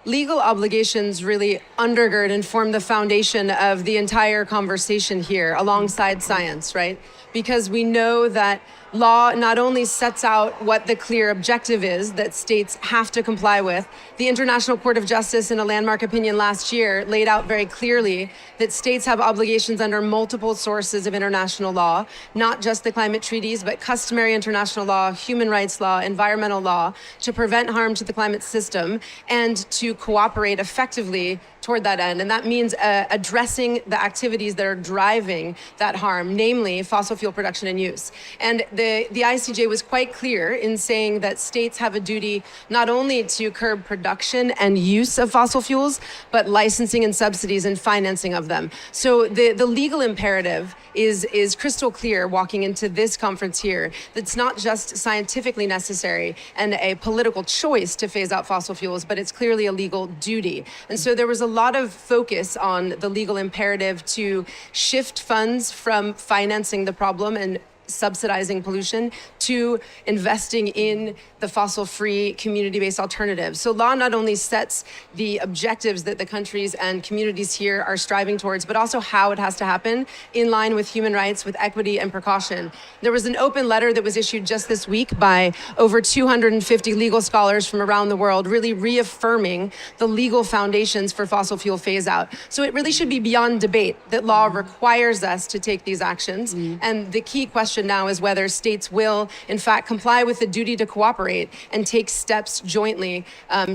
legal obligations really undergird and form the foundation of the entire conversation here alongside science, right? Because we know that law not only sets out what the clear objective is that states have to comply with. The International Court of Justice, in a landmark opinion last year, laid out very clearly that states have obligations under multiple sources of international law, not just the climate treaties, but customary international law, human rights law, environmental law, to prevent harm to the climate system and to cooperate effectively toward that end. And that means addressing the activities that are driving that harm, namely fossil fuel production and use. And the ICJ was quite clear in saying that states have a duty not only to curb production and use of fossil fuels, but licensing and subsidies and financing of them. So the legal imperative is crystal clear walking into this conference here. That's not just scientifically necessary and a political choice to phase out fossil fuels, but it's clearly a legal duty. And so there was a lot of focus on the legal imperative to shift funds from financing the problem and subsidizing pollution to investing in the fossil-free community-based alternatives. So law not only sets the objectives that the countries and communities here are striving towards, but also how it has to happen in line with human rights, with equity and precaution. There was an open letter that was issued just this week by over 250 legal scholars from around the world, really reaffirming the legal foundations for fossil fuel phase out. So it really should be beyond debate that law requires us to take these actions. And the key question now is whether states will, in fact, comply with the duty to cooperate and take steps jointly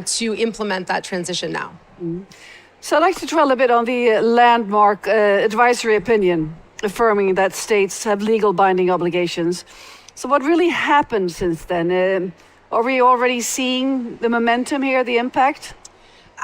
to implement that transition now. So I'd like to dwell a bit on the landmark advisory opinion affirming that states have legal binding obligations. So what really happened since then? Are we already seeing the momentum here, the impact?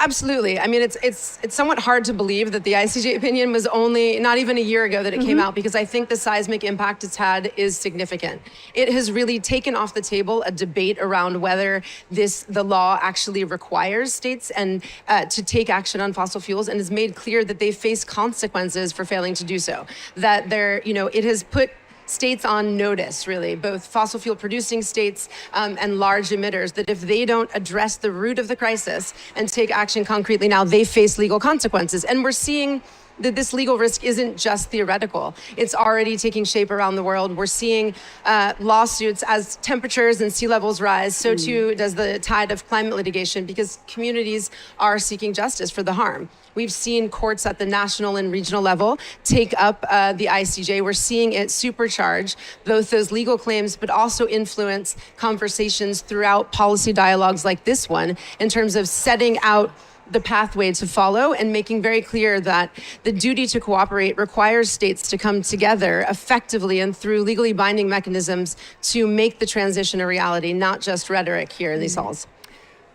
Absolutely. I mean, it's somewhat hard to believe that the ICJ opinion was only not even a year ago that it came out, because I think the seismic impact it's had is significant. It has really taken off the table a debate around whether the law actually requires states and to take action on fossil fuels, and has made clear that they face consequences for failing to do so. That it has put states on notice, really, both fossil fuel producing states and large emitters, that if they don't address the root of the crisis and take action concretely now, they face legal consequences. And we're seeing that this legal risk isn't just theoretical. It's already taking shape around the world. We're seeing lawsuits as temperatures and sea levels rise, so too does the tide of climate litigation, because communities are seeking justice for the harm. We've seen courts at the national and regional level take up the ICJ. We're seeing it supercharge both those legal claims, but also influence conversations throughout policy dialogues like this one, in terms of setting out the pathway to follow and making very clear that the duty to cooperate requires states to come together effectively and through legally binding mechanisms to make the transition a reality, not just rhetoric here in these halls.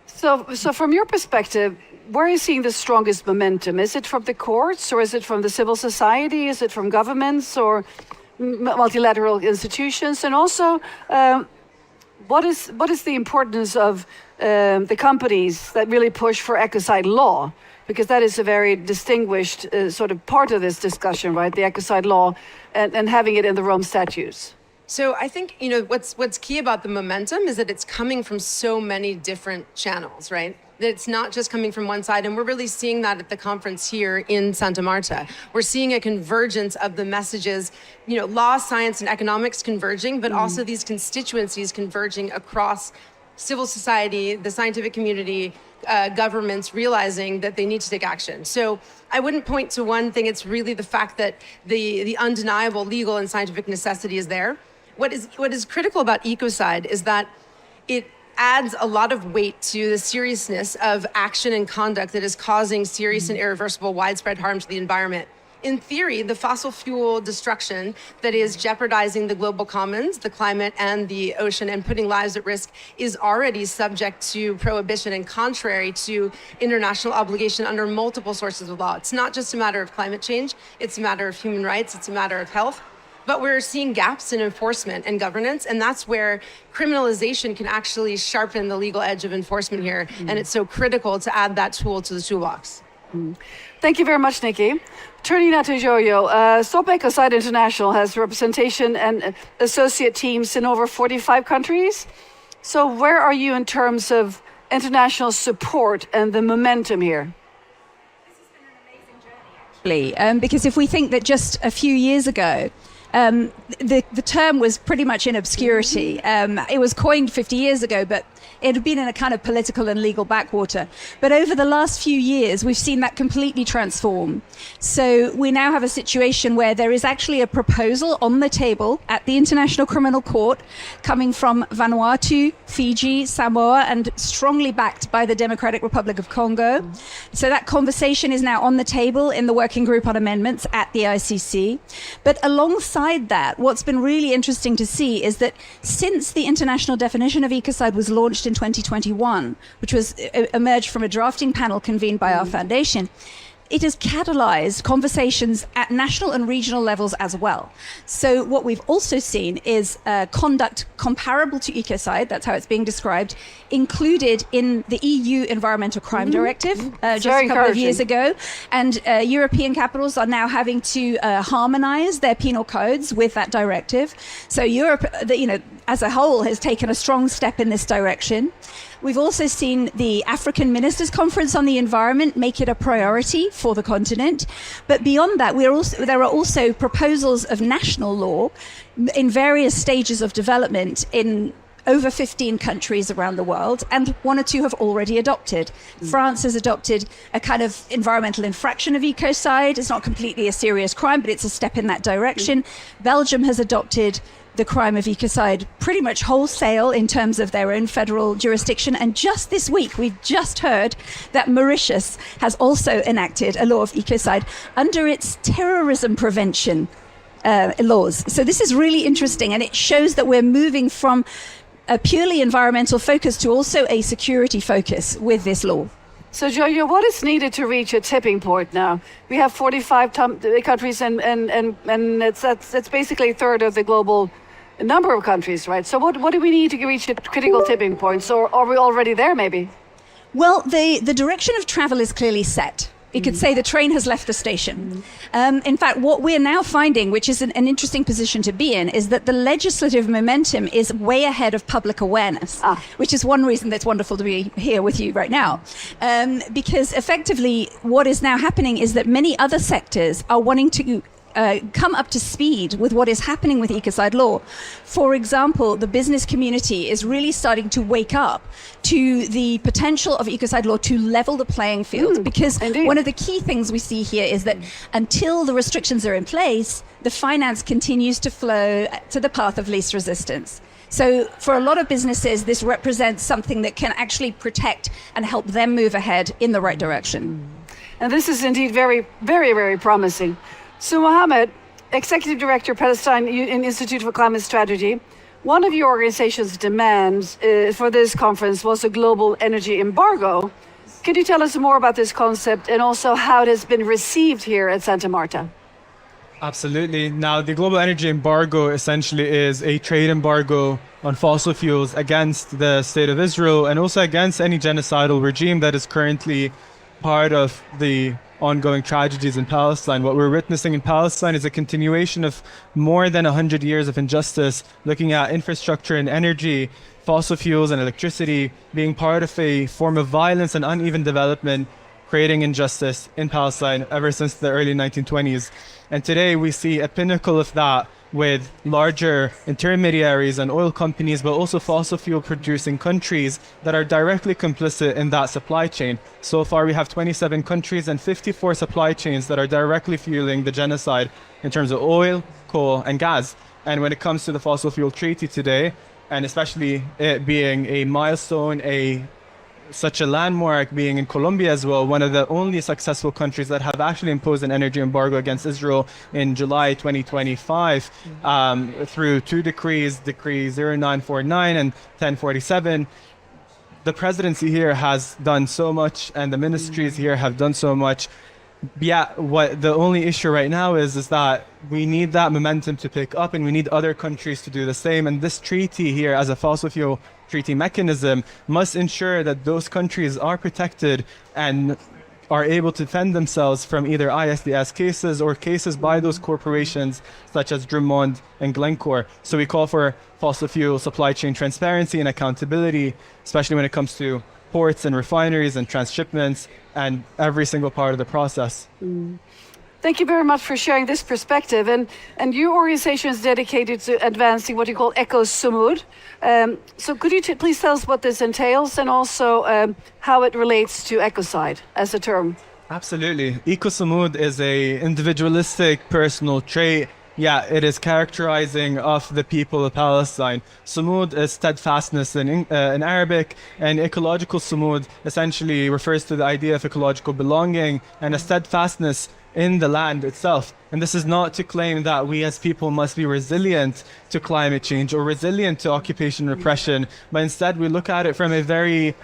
So from your perspective, where are you seeing the strongest momentum? Is it from the courts, or is it from the civil society? Is it from governments or multilateral institutions? And also, what is the importance of the companies that really push for ecocide law? Because that is a very distinguished sort of part of this discussion, right? The ecocide law and having it in the Rome statutes. So I think, what's key about the momentum is that it's coming from so many different channels, right? That it's not just coming from one side. And we're really seeing that at the conference here in Santa Marta. We're seeing a convergence of the messages, law, science, and economics converging, but also these constituencies converging across civil society, the scientific community, governments realizing that they need to take action. So I wouldn't point to one thing. It's really the fact that the undeniable legal and scientific necessity is there. What is critical about ecocide is that it adds a lot of weight to the seriousness of action and conduct that is causing serious and irreversible widespread harm to the environment. In theory, the fossil fuel destruction that is jeopardizing the global commons, the climate and the ocean, and putting lives at risk is already subject to prohibition and contrary to international obligation under multiple sources of law. It's not just a matter of climate change, it's a matter of human rights, it's a matter of health. But we're seeing gaps in enforcement and governance, and that's where criminalization can actually sharpen the legal edge of enforcement here. And it's so critical to add that tool to the toolbox. Thank you very much, Nikki. Turning now to Jojo. Stop Ecocide International has representation and associate teams in over 45 countries. So where are you in terms of international support and the momentum here? Because if we think that just a few years ago, the term was pretty much in obscurity. It was coined 50 years ago, but it had been in a kind of political and legal backwater. But over the last few years, we've seen that completely transform. So we now have a situation where there is actually a proposal on the table at the International Criminal Court coming from Vanuatu, Fiji, Samoa, and strongly backed by the Democratic Republic of Congo. So that conversation is now on the table in the Working Group on Amendments at the ICC. But alongside that, what's been really interesting to see is that since the international definition of ecocide was launched in 2021, which was emerged from a drafting panel convened by our foundation, it has catalyzed conversations at national and regional levels as well. So what we've also seen is conduct comparable to ecocide, that's how it's being described, included in the EU Environmental Crime Directive just a couple of years ago. And European capitals are now having to harmonize their penal codes with that directive. So Europe, as a whole, has taken a strong step in this direction. We've also seen the African Ministers' Conference on the Environment make it a priority for the continent. But beyond that, there are also proposals of national law in various stages of development in over 15 countries around the world, and one or two have already adopted. France has adopted a kind of environmental infraction of ecocide. It's not completely a serious crime, but it's a step in that direction. Belgium has adopted the crime of ecocide pretty much wholesale in terms of their own federal jurisdiction. And just this week, we've just heard that Mauritius has also enacted a law of ecocide under its terrorism prevention laws. So this is really interesting, and it shows that we're moving from a purely environmental focus to also a security focus with this law. So, Jojo, what is needed to reach a tipping point now? We have 45 countries, and it's basically a third of the global number of countries, right? So what do we need to reach a critical tipping point? So are we already there, maybe? Well, the direction of travel is clearly set. You could say the train has left the station. In fact, what we're now finding, which is an interesting position to be in, is that the legislative momentum is way ahead of public awareness, which is one reason that's wonderful to be here with you right now. Because effectively, what is now happening is that many other sectors are wanting to come up to speed with what is happening with ecocide law. For example, the business community is really starting to wake up to the potential of ecocide law to level the playing field, because one of the key things we see here is that until the restrictions are in place, the finance continues to flow to the path of least resistance. So for a lot of businesses, this represents something that can actually protect and help them move ahead in the right direction. And this is indeed very, very, very promising. So Mohammed, Executive Director, Palestine Institute for Climate Strategy, one of your organization's demands for this conference was a global energy embargo. Could you tell us more about this concept and also how it has been received here at Santa Marta? Absolutely. Now, the global energy embargo essentially is a trade embargo on fossil fuels against the State of Israel and also against any genocidal regime that is currently part of the ongoing tragedies in Palestine. What we're witnessing in Palestine is a continuation of more than 100 years of injustice, looking at infrastructure and energy, fossil fuels and electricity being part of a form of violence and uneven development, creating injustice in Palestine ever since the early 1920s. And today we see a pinnacle of that with larger intermediaries and oil companies, but also fossil fuel producing countries that are directly complicit in that supply chain. So far, we have 27 countries and 54 supply chains that are directly fueling the genocide in terms of oil, coal, and gas. And when it comes to the fossil fuel treaty today, and especially it being a milestone, such a landmark being in Colombia as well, one of the only successful countries that have actually imposed an energy embargo against Israel in July 2025 through two decrees, Decree 0949 and 1047. The presidency here has done so much and the ministries here have done so much. Yeah, what the only issue right now is that we need that momentum to pick up and we need other countries to do the same. And this treaty here, as a fossil fuel treaty mechanism, must ensure that those countries are protected and are able to defend themselves from either ISDS cases or cases by those corporations such as Drummond and Glencore. So we call for fossil fuel supply chain transparency and accountability, especially when it comes to ports and refineries and transshipments and every single part of the process. Thank you very much for sharing this perspective. And your organization is dedicated to advancing what you call Ecosumud. So could you please tell us what this entails and also how it relates to ecocide as a term? Absolutely. Ecosumud is a individualistic personal trait. Yeah, it is characterizing of the people of Palestine. Sumud is steadfastness in Arabic, and ecological sumud essentially refers to the idea of ecological belonging and a steadfastness in the land itself. And this is not to claim that we as people must be resilient to climate change or resilient to occupation repression, but instead we look at it from a very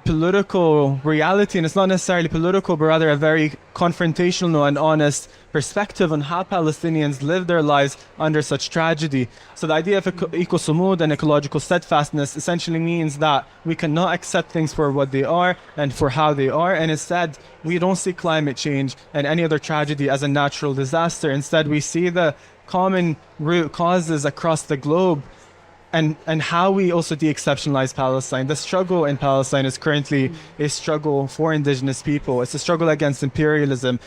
political reality, and it's not necessarily political, but rather a very confrontational and honest perspective on how Palestinians live their lives under such tragedy. So the idea of ecosumud and ecological steadfastness essentially means that we cannot accept things for what they are and for how they are, and instead we don't see climate change and any other tragedy as a natural disaster. Instead, we see the common root causes across the globe and how we also de-exceptionalize Palestine. The struggle in Palestine is currently a struggle for indigenous people. It's a struggle against imperialism,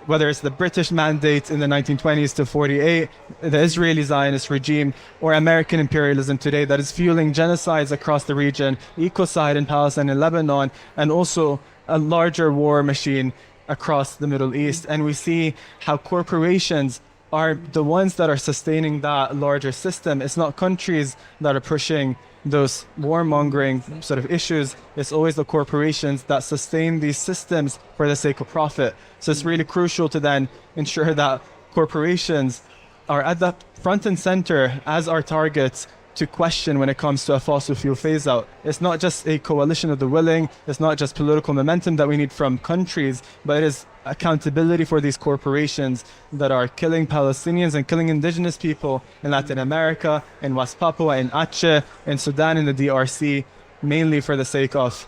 whether it's the British mandate in the 1920s to 48, the Israeli Zionist regime, or American imperialism today that is fueling genocides across the region, ecocide in Palestine and Lebanon, and also a larger war machine across the Middle East. And we see how corporations are the ones that are sustaining that larger system. It's not countries that are pushing those warmongering sort of issues. It's always the corporations that sustain these systems for the sake of profit. So it's really crucial to then ensure that corporations are at the front and center as our targets to question when it comes to a fossil fuel phase out. It's not just a coalition of the willing, it's not just political momentum that we need from countries, but it is accountability for these corporations that are killing Palestinians and killing indigenous people in Latin America, in West Papua, in Aceh, in Sudan, in the DRC, mainly for the sake of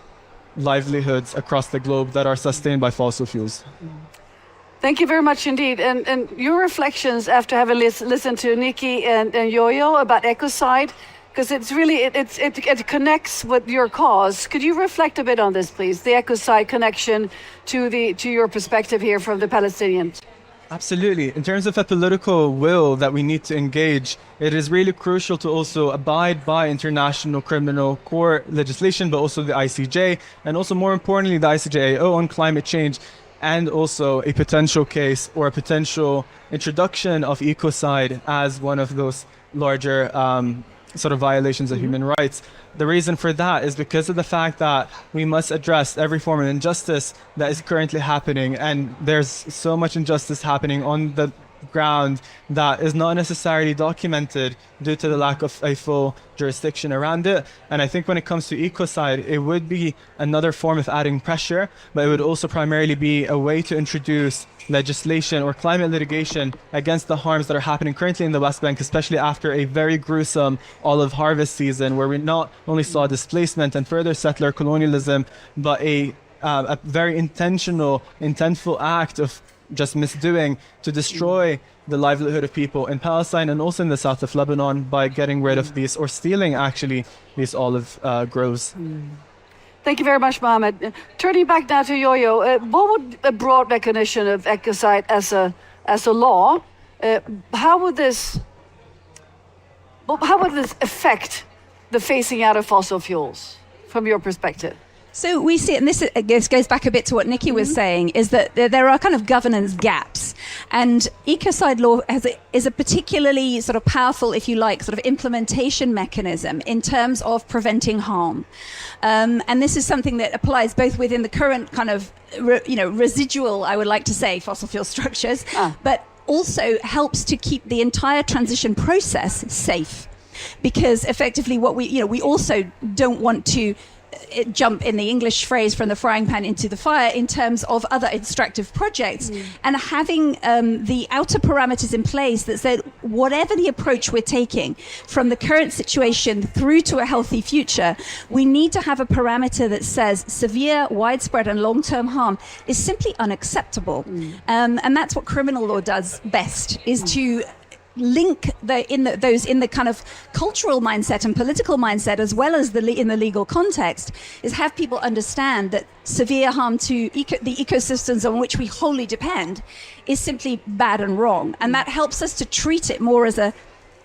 livelihoods across the globe that are sustained by fossil fuels. Thank you very much indeed. And your reflections after having listened to Nikki and Yo-Yo about ecocide, because it's really, it connects with your cause. Could you reflect a bit on this, please? The ecocide connection to your perspective here from the Palestinians. Absolutely. In terms of a political will that we need to engage, it is really crucial to also abide by international criminal court legislation, but also the ICJ, and also more importantly, the ICJAO on climate change, and also a potential case or a potential introduction of ecocide as one of those larger sort of violations of human rights. The reason for that is because of the fact that we must address every form of injustice that is currently happening, and there's so much injustice happening on the ground that is not necessarily documented due to the lack of a full jurisdiction around it. And I think when it comes to ecocide, it would be another form of adding pressure, but it would also primarily be a way to introduce legislation or climate litigation against the harms that are happening currently in the West Bank, especially after a very gruesome olive harvest season where we not only saw displacement and further settler colonialism, but a a very intentful act of just misdoing to destroy the livelihood of people in Palestine and also in the south of Lebanon by getting rid of these, or stealing actually, these olive groves. Thank you very much, Mohammed. Turning back now to Yo-Yo, what would a broad recognition of ecocide as a law, how would this affect the phasing out of fossil fuels from your perspective? So we see, and this goes back a bit to what Nikki was saying, is that there are kind of governance gaps. And ecocide law is a particularly sort of powerful, if you like, sort of implementation mechanism in terms of preventing harm. And this is something that applies both within the current kind of, residual, I would like to say, fossil fuel structures, but also helps to keep the entire transition process safe. Because effectively what we also don't want to jump, in the English phrase, from the frying pan into the fire in terms of other extractive projects, and having the outer parameters in place that said whatever the approach we're taking from the current situation through to a healthy future, we need to have a parameter that says severe, widespread and long-term harm is simply unacceptable. And that's what criminal law does best, is to link those in the kind of cultural mindset and political mindset, as well as in the legal context, is have people understand that severe harm to the ecosystems on which we wholly depend is simply bad and wrong. And that helps us to treat it more as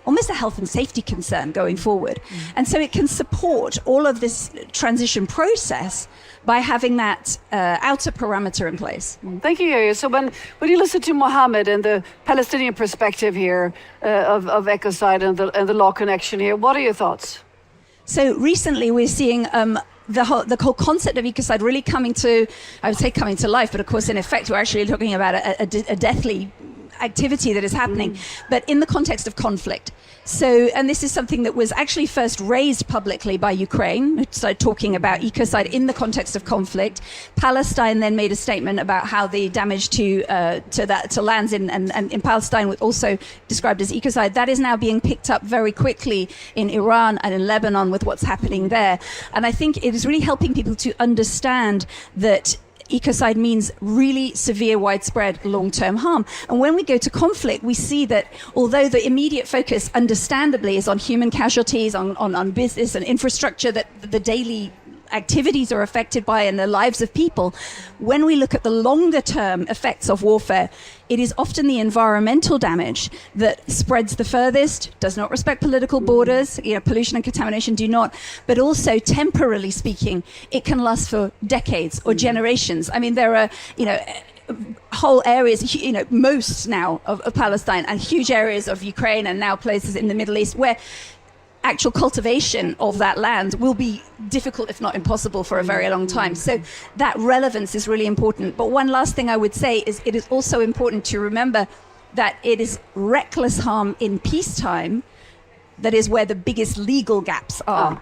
almost a health and safety concern going forward. And so it can support all of this transition process by having that outer parameter in place. Thank you, Yo-Yo. So when you listen to Mohammed and the Palestinian perspective here of ecocide and the law connection here, what are your thoughts? So recently we're seeing the whole concept of ecocide really coming to life, but of course in effect we're actually talking about a deathly activity that is happening, but in the context of conflict. So, and this is something that was actually first raised publicly by Ukraine, who started talking about ecocide in the context of conflict. Palestine then made a statement about how the damage to lands in Palestine was also described as ecocide. That is now being picked up very quickly in Iran and in Lebanon with what's happening there. And I think it is really helping people to understand that ecocide means really severe, widespread, long-term harm. And when we go to conflict, we see that although the immediate focus, understandably, is on human casualties, on business and infrastructure that the daily activities are affected by in the lives of people, when we look at the longer term effects of warfare, it is often the environmental damage that spreads the furthest, does not respect political borders, pollution and contamination do not, but also temporarily speaking, it can last for decades or generations. I mean, there are, whole areas, most now of Palestine and huge areas of Ukraine and now places in the Middle East where actual cultivation of that land will be difficult, if not impossible, for a very long time. So that relevance is really important. But one last thing I would say is it is also important to remember that it is reckless harm in peacetime that is where the biggest legal gaps are.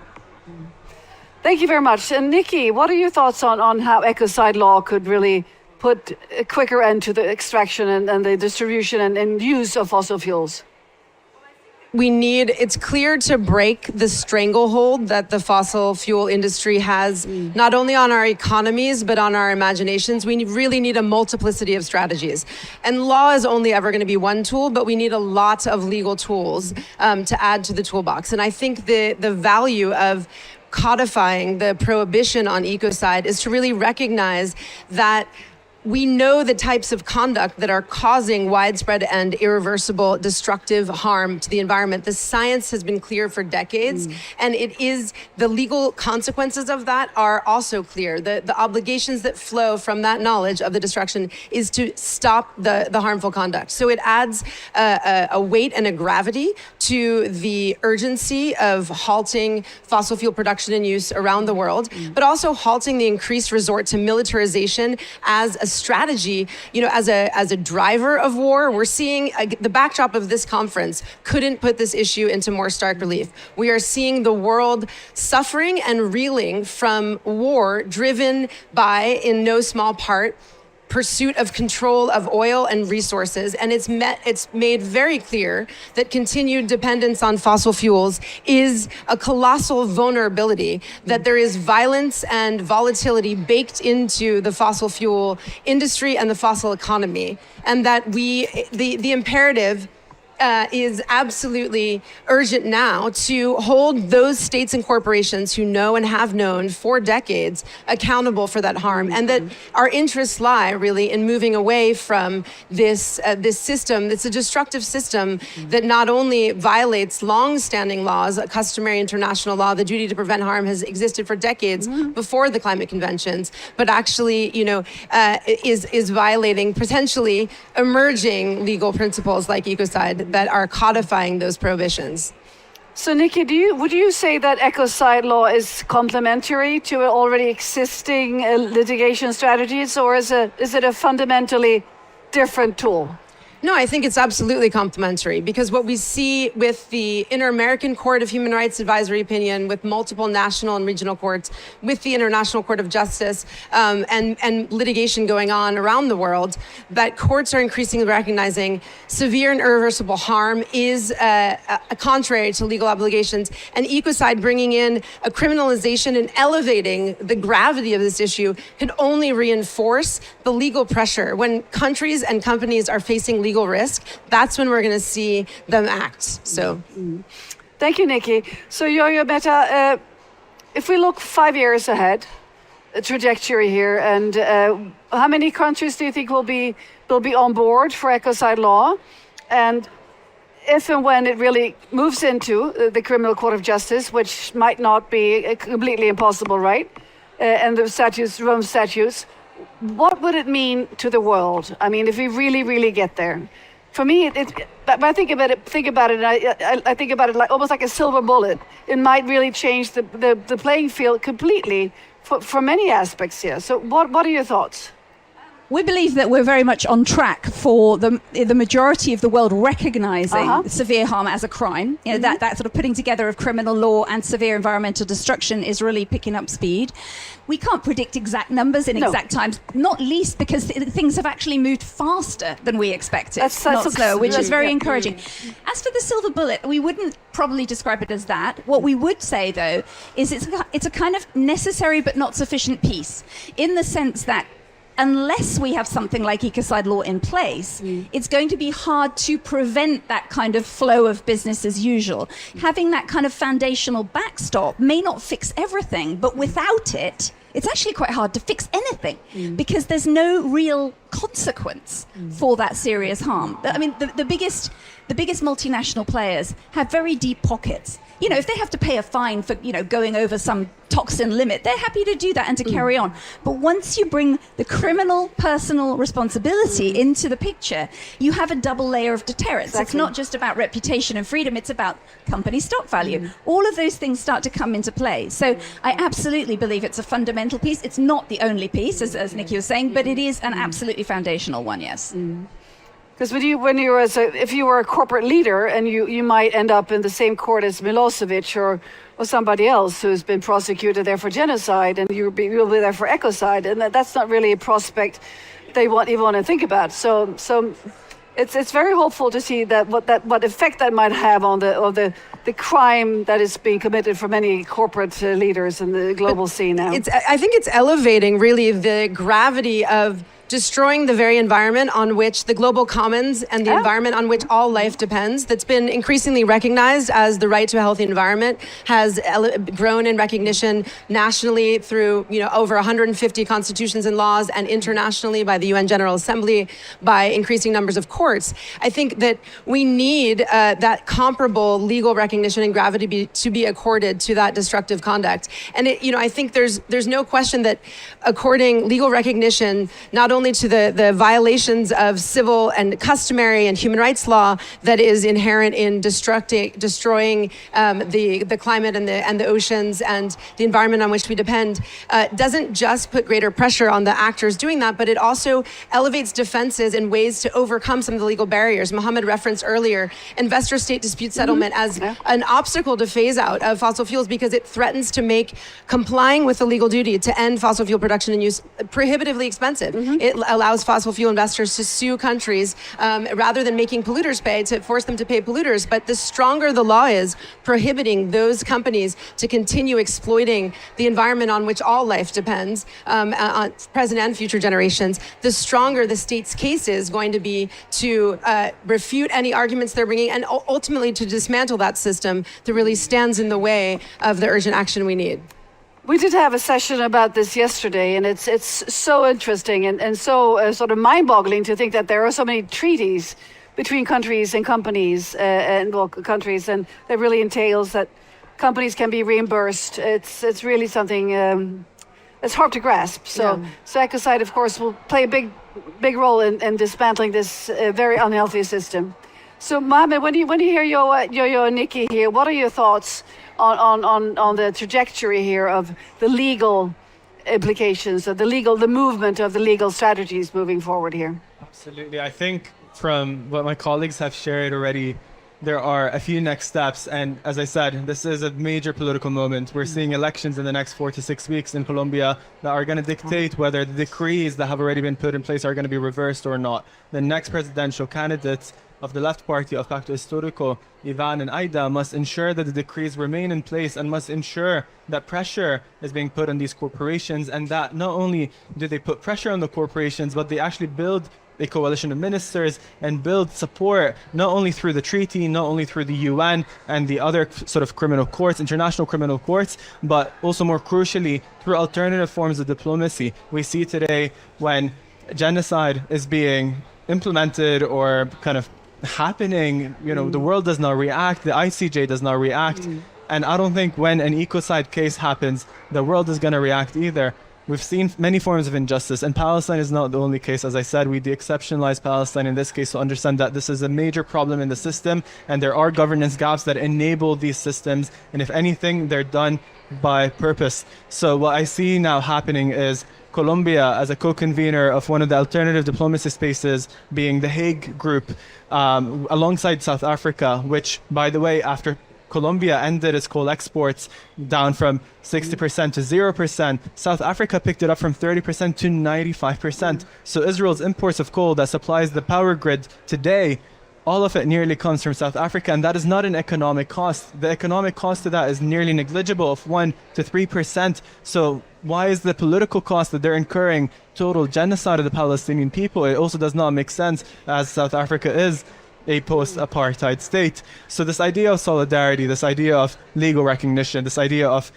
Thank you very much. And Nikki, what are your thoughts on how ecocide law could really put a quicker end to the extraction and the distribution and use of fossil fuels? It's clear to break the stranglehold that the fossil fuel industry has, not only on our economies, but on our imaginations. We really need a multiplicity of strategies. And law is only ever going to be one tool, but we need a lot of legal tools to add to the toolbox. And I think the value of codifying the prohibition on ecocide is to really recognize that we know the types of conduct that are causing widespread and irreversible destructive harm to the environment. The science has been clear for decades, and the legal consequences of that are also clear. The obligations that flow from that knowledge of the destruction is to stop the harmful conduct. So it adds a weight and a gravity to the urgency of halting fossil fuel production and use around the world, but also halting the increased resort to militarization as a strategy, as a driver of war. We're seeing the backdrop of this conference couldn't put this issue into more stark relief. We are seeing the world suffering and reeling from war driven by, in no small part, pursuit of control of oil and resources. And it's made very clear that continued dependence on fossil fuels is a colossal vulnerability, that there is violence and volatility baked into the fossil fuel industry and the fossil economy, and that the imperative is absolutely urgent now to hold those states and corporations who know and have known for decades accountable for that harm, and that our interests lie really in moving away from this system that's a destructive system that not only violates long-standing laws, a customary international law. The duty to prevent harm has existed for decades before the climate conventions, but actually, is violating potentially emerging legal principles like ecocide that are codifying those prohibitions. So, Nikki, would you say that ecocide law is complementary to already existing litigation strategies, or is it a fundamentally different tool? No, I think it's absolutely complementary, because what we see with the Inter-American Court of Human Rights advisory opinion, with multiple national and regional courts, with the International Court of Justice, and litigation going on around the world, that courts are increasingly recognizing severe and irreversible harm is contrary to legal obligations, and ecocide bringing in a criminalization and elevating the gravity of this issue could only reinforce the legal pressure. When countries and companies are facing legal risk, that's when we're going to see them act. So, thank you, Nikki. So, Yo-Yo Mehta, if we look 5 years ahead, a trajectory here, and how many countries do you think will be on board for ecocide law? And if and when it really moves into the Criminal Court of Justice, which might not be completely impossible, right? And the Rome statutes. What would it mean to the world? I mean, if we really, really get there. For me, but I think about it, and I think about it like almost like a silver bullet. It might really change the playing field completely for many aspects here. So what are your thoughts? We believe that we're very much on track for the majority of the world recognizing severe harm as a crime. That sort of putting together of criminal law and severe environmental destruction is really picking up speed. We can't predict exact numbers in exact times, not least because things have actually moved faster than we expected, not slower, which is very encouraging. As for the silver bullet, we wouldn't probably describe it as that. What we would say, though, is it's a kind of necessary but not sufficient piece, in the sense that unless we have something like ecocide law in place, it's going to be hard to prevent that kind of flow of business as usual. Having that kind of foundational backstop may not fix everything, but without it, it's actually quite hard to fix anything because there's no real consequence for that serious harm. I mean, the biggest multinational players have very deep pockets. You know, if they have to pay a fine for, going over some toxin limit, they're happy to do that and to carry on. But once you bring the criminal personal responsibility into the picture, you have a double layer of deterrence. Exactly. It's not just about reputation and freedom, it's about company stock value. All of those things start to come into play. So I absolutely believe it's a fundamental piece. It's not the only piece, as Nikki was saying, but it is an absolutely foundational one, yes. Because if you were a corporate leader, and you might end up in the same court as Milosevic or somebody else who's been prosecuted there for genocide, and you'll be there for ecocide, and that's not really a prospect they want to think about. So it's very hopeful to see that what effect that might have on the crime that is being committed for many corporate leaders in the global scene now. I think it's elevating really the gravity of destroying the very environment on which the global commons and the environment on which all life depends, that's been increasingly recognized as the right to a healthy environment, has grown in recognition nationally through over 150 constitutions and laws, and internationally by the UN General Assembly, by increasing numbers of courts. I think that we need that comparable legal recognition and gravity to be accorded to that destructive conduct. And I think there's no question that according legal recognition not only to the violations of civil and customary and human rights law that is inherent in destroying the climate and the oceans and the environment on which we depend, doesn't just put greater pressure on the actors doing that, but it also elevates defenses and ways to overcome some of the legal barriers. Mohammed referenced earlier investor-state dispute settlement as an obstacle to phase out of fossil fuels because it threatens to make complying with the legal duty to end fossil fuel production and use prohibitively expensive. it allows fossil fuel investors to sue countries rather than making polluters pay, to force them to pay polluters. But the stronger the law is prohibiting those companies to continue exploiting the environment on which all life depends, on present and future generations, the stronger the state's case is going to be to refute any arguments they're bringing, and ultimately to dismantle that system that really stands in the way of the urgent action we need. We did have a session about this yesterday, and it's so interesting and so sort of mind-boggling to think that there are so many treaties between countries and companies and countries, and that really entails that companies can be reimbursed. It's really something it's hard to grasp. So ecocide, of course, will play a big role in dismantling this very unhealthy system. So Mohammed, when you hear Yo-Yo and Nikki here, what are your thoughts on the trajectory here of the legal implications of the movement of the legal strategies moving forward here? Absolutely. I think from what my colleagues have shared already, there are a few next steps. And as I said, this is a major political moment. We're seeing elections in the next 4 to 6 weeks in Colombia that are going to dictate whether the decrees that have already been put in place are going to be reversed or not. The next presidential candidates of the left party of Pacto Histórico, Ivan and Aida, must ensure that the decrees remain in place and must ensure that pressure is being put on these corporations, and that not only do they put pressure on the corporations, but they actually build a coalition of ministers and build support not only through the treaty, not only through the UN and the other sort of criminal courts, international criminal courts, but also more crucially through alternative forms of diplomacy. We see today when genocide is being implemented or kind of happening, the world does not react, the ICJ does not react, and I don't think when an ecocide case happens, the world is going to react either. We've seen many forms of injustice, and Palestine is not the only case. As I said, we de-exceptionalize Palestine in this case to understand that this is a major problem in the system, and there are governance gaps that enable these systems, and if anything, they're done by purpose. So what I see now happening is Colombia as a co-convener of one of the alternative diplomacy spaces, being the Hague Group, alongside South Africa, which, by the way, after Colombia ended its coal exports down from 60% to 0%, South Africa picked it up from 30% to 95%. So Israel's imports of coal that supplies the power grid today, all of it nearly comes from South Africa, and that is not an economic cost. The economic cost of that is nearly negligible, of 1 to 3%. So why is the political cost that they're incurring total genocide of the Palestinian people? It also does not make sense, as South Africa is a post-apartheid state. So this idea of solidarity, this idea of legal recognition, this idea of,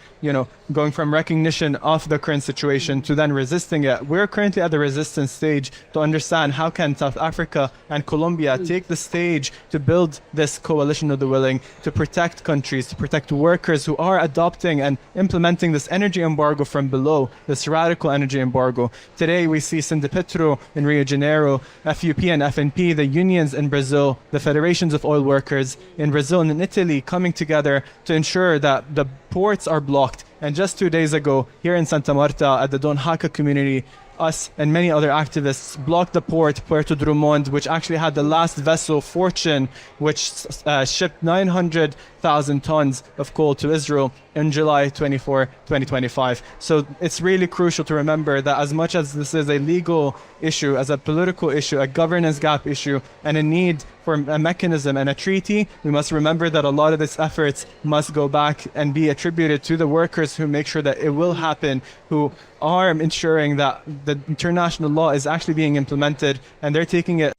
going from recognition of the current situation to then resisting it, we're currently at the resistance stage to understand how can South Africa and Colombia take the stage to build this coalition of the willing, to protect countries, to protect workers who are adopting and implementing this energy embargo from below, this radical energy embargo. Today we see Sindipetro in Rio de Janeiro, FUP and FNP, the unions in Brazil, the federations of oil workers in Brazil and in Italy coming together to ensure that the ports are blocked. And just 2 days ago, here in Santa Marta at the Don Jaca community, us and many other activists blocked the port, Puerto Drummond, which actually had the last vessel, Fortune, which shipped 900,000 tons of coal to Israel in July 24, 2025. So it's really crucial to remember that as much as this is a legal issue, as a political issue, a governance gap issue, and a need for a mechanism and a treaty, we must remember that a lot of these efforts must go back and be attributed to the workers who make sure that it will happen, who are ensuring that the international law is actually being implemented, and they're taking it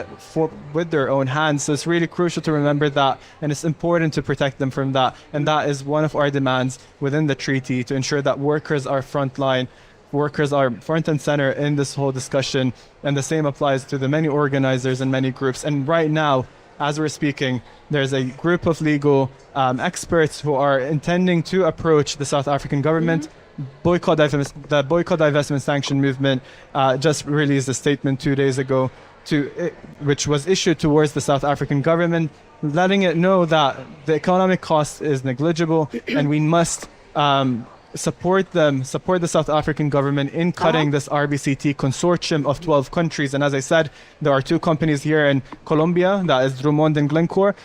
with their own hands. So it's really crucial to remember that, and it's important to protect them from that. And that is one of our demands within the treaty, to ensure that workers are frontline, workers are front and center in this whole discussion. And the same applies to the many organizers and many groups. And right now, as we're speaking, there's a group of legal experts who are intending to approach the South African government. The boycott divestment sanction movement just released a statement 2 days ago which was issued towards the South African government, letting it know that the economic cost is negligible and we must support the South African government in cutting this RBCT consortium of 12 countries. And as I said, there are 2 companies here in Colombia, that is Drummond and Glencore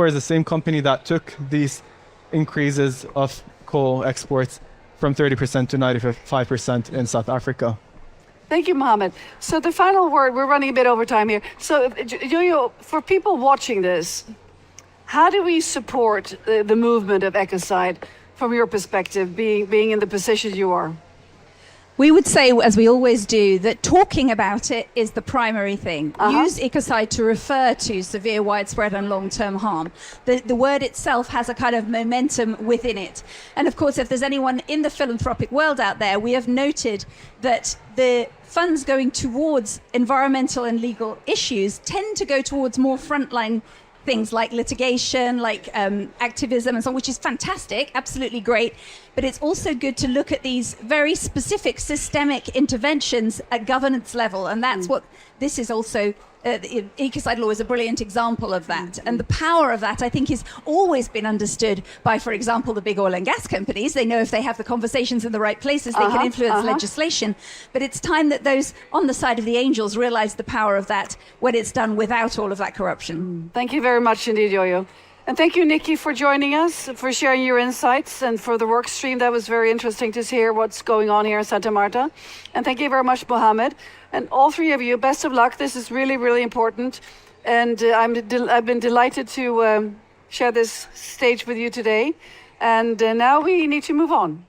is the same company that took these increases of coal exports from 30% to 95% in South Africa. Thank you, Mohammed. So the final word, we're running a bit over time here. So, Jojo, for people watching this, how do we support the movement of ecocide from your perspective, being in the position you are? We would say, as we always do, that talking about it is the primary thing. Use ecocide to refer to severe, widespread and long-term harm. The word itself has a kind of momentum within it. And of course, if there's anyone in the philanthropic world out there, we have noted that the funds going towards environmental and legal issues tend to go towards more frontline things like litigation, like activism and so on, which is fantastic, absolutely great. But it's also good to look at these very specific systemic interventions at governance level. And that's what this is also, ecocide law is a brilliant example of that. And the power of that, I think, has always been understood by, for example, the big oil and gas companies. They know if they have the conversations in the right places, they can influence legislation. But it's time that those on the side of the angels realize the power of that when it's done without all of that corruption. Thank you very much indeed, Jojo. And thank you, Nikki, for joining us, for sharing your insights, and for the work stream. That was very interesting to hear what's going on here in Santa Marta. And thank you very much, Mohammed. And all three of you, best of luck. This is really, really important. And I've been delighted to share this stage with you today. And now we need to move on.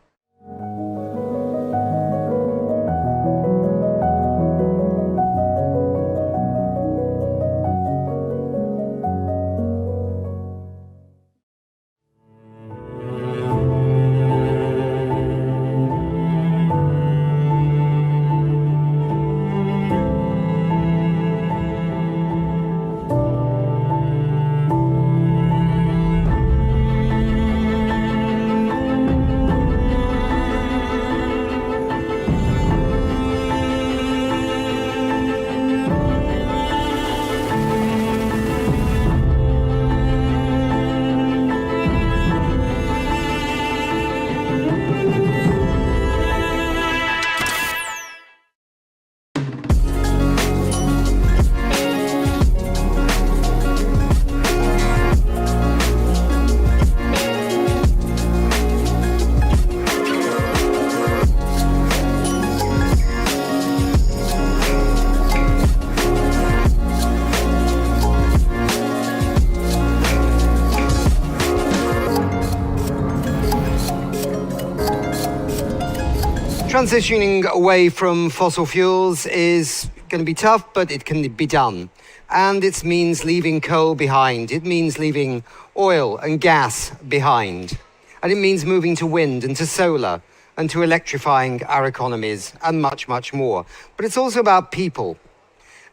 Transitioning away from fossil fuels is going to be tough, but it can be done. And it means leaving coal behind. It means leaving oil and gas behind. And it means moving to wind and to solar and to electrifying our economies and much, much more. But it's also about people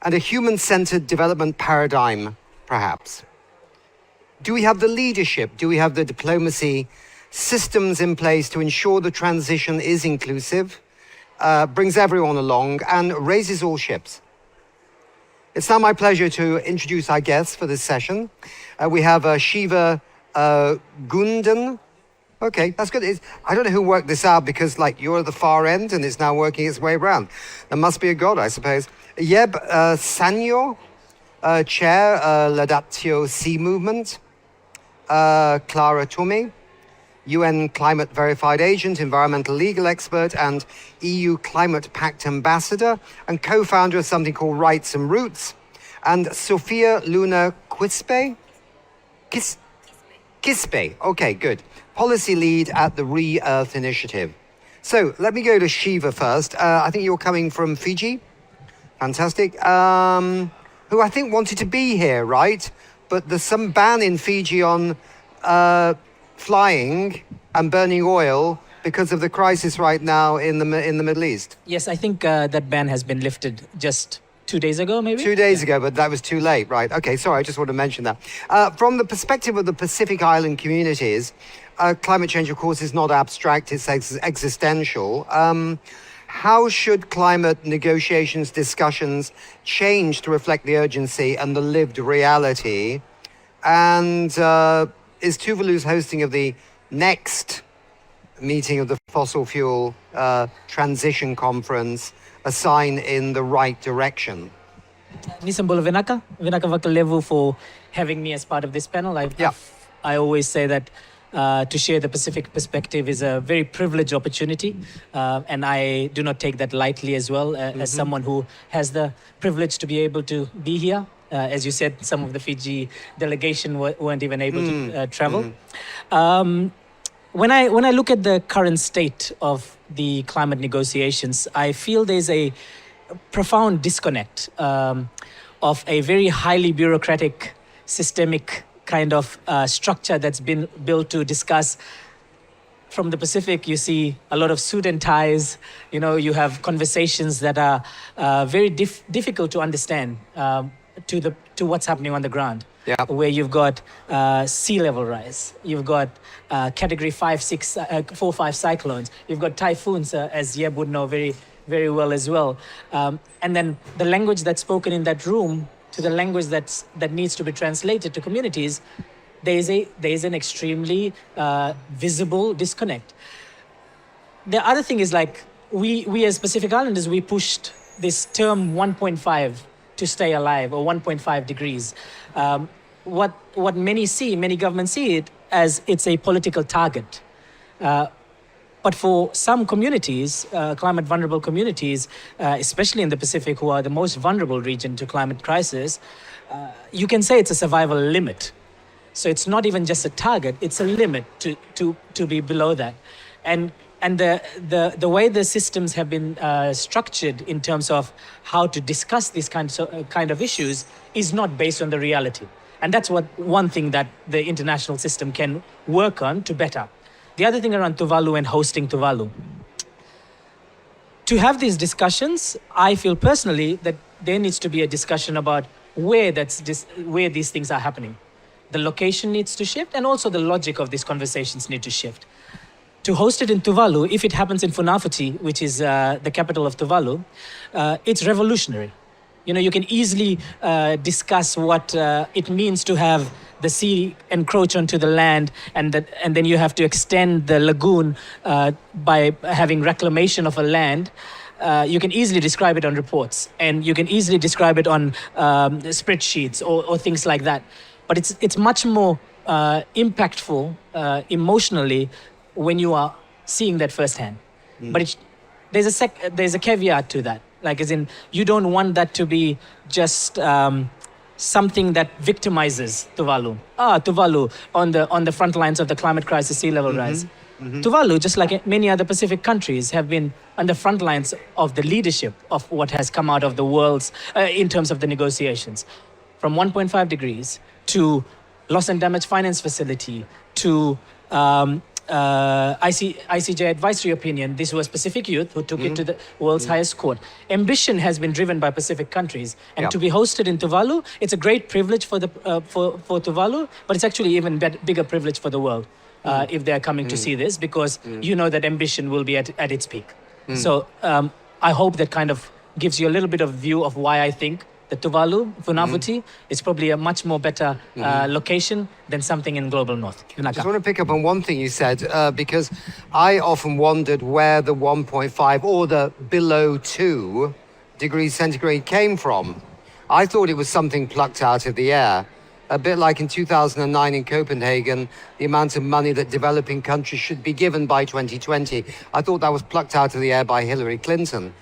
and a human-centered development paradigm, perhaps. Do we have the leadership? Do we have the diplomacy, systems in place to ensure the transition is inclusive, brings everyone along, and raises all ships? It's now my pleasure to introduce our guests for this session. We have Shiva Gundan. Okay, that's good. I don't know who worked this out because, like, you're at the far end and it's now working its way around. There must be a god, I suppose. Yeb Sanyo, Chair, L'Adaptio Sea Movement. Clara Toomey, UN Climate Verified Agent, Environmental Legal Expert, and EU Climate Pact Ambassador, and co-founder of something called Rights and Roots. And Sophia Luna Quispe? Quispe, okay, good. Policy lead at the Re-Earth Initiative. So let me go to Shiva first. I think you're coming from Fiji. Fantastic. Who I think wanted to be here, right? But there's some ban in Fiji on flying and burning oil because of the crisis right now in the Middle East. Yes, I think that ban has been lifted just 2 days ago, maybe? 2 days ago, but that was too late, right? Okay, sorry, I just want to mention that. From the perspective of the Pacific Island communities, climate change, of course, is not abstract, it's existential. How should climate negotiations, discussions change to reflect the urgency and the lived reality? And is Tuvalu's hosting of the next meeting of the Fossil Fuel Transition Conference a sign in the right direction? Nisambula Vinaka Vakalevu for having me as part of this panel. I always say that to share the Pacific perspective is a very privileged opportunity, and I do not take that lightly as well, as someone who has the privilege to be able to be here. As you said, some of the Fiji delegation weren't even able to travel. When I look at the current state of the climate negotiations, I feel there's a profound disconnect of a very highly bureaucratic, systemic kind of structure that's been built to discuss. From the Pacific, you see a lot of suit and ties. You know, you have conversations that are very difficult to understand to what's happening on the ground. Yeah. Where you've got sea level rise, you've got category 5, 6, 4, 5 cyclones, you've got typhoons, as Yeb would know very, very well as well. And then the language that's spoken in that room to the language that needs to be translated to communities, there is an extremely visible disconnect. The other thing is, like, we as Pacific Islanders, we pushed this term 1.5 to stay alive, or 1.5 degrees. What many governments see it as it's a political target. But for some communities, climate vulnerable communities, especially in the Pacific, who are the most vulnerable region to climate crisis, you can say it's a survival limit. So it's not even just a target, it's a limit to be below that. And the way the systems have been structured in terms of how to discuss these kind of issues is not based on the reality. And that's one thing that the international system can work on to better. The other thing around Tuvalu and hosting Tuvalu. To have these discussions, I feel personally that there needs to be a discussion about where these things are happening. The location needs to shift, and also the logic of these conversations need to shift. To host it in Tuvalu, if it happens in Funafuti, which is the capital of Tuvalu, it's revolutionary. You know, you can easily discuss what it means to have the sea encroach onto the land, and then you have to extend the lagoon by having reclamation of a land. You can easily describe it on reports, and you can easily describe it on spreadsheets or things like that. But it's much more impactful emotionally when you are seeing that firsthand. But there's a caveat to that. Like, as in, you don't want that to be just something that victimizes Tuvalu. Tuvalu on the front lines of the climate crisis, sea level rise. Tuvalu, just like many other Pacific countries, have been on the front lines of the leadership of what has come out of the world's, in terms of the negotiations. From 1.5 degrees to loss and damage finance facility to ICJ advisory opinion. This was Pacific youth who took it to the world's highest court. Ambition has been driven by Pacific countries, and to be hosted in Tuvalu, it's a great privilege for Tuvalu, but it's actually even bigger privilege for the world if they're coming to see this, because you know that ambition will be at its peak. So I hope that kind of gives you a little bit of view of why I think that Tuvalu, Funafuti, is probably a much more better location than something in global north. I just want to pick up on one thing you said, because I often wondered where the 1.5 or the below 2 degrees centigrade came from. I thought it was something plucked out of the air. A bit like in 2009 in Copenhagen, the amount of money that developing countries should be given by 2020. I thought that was plucked out of the air by Hillary Clinton.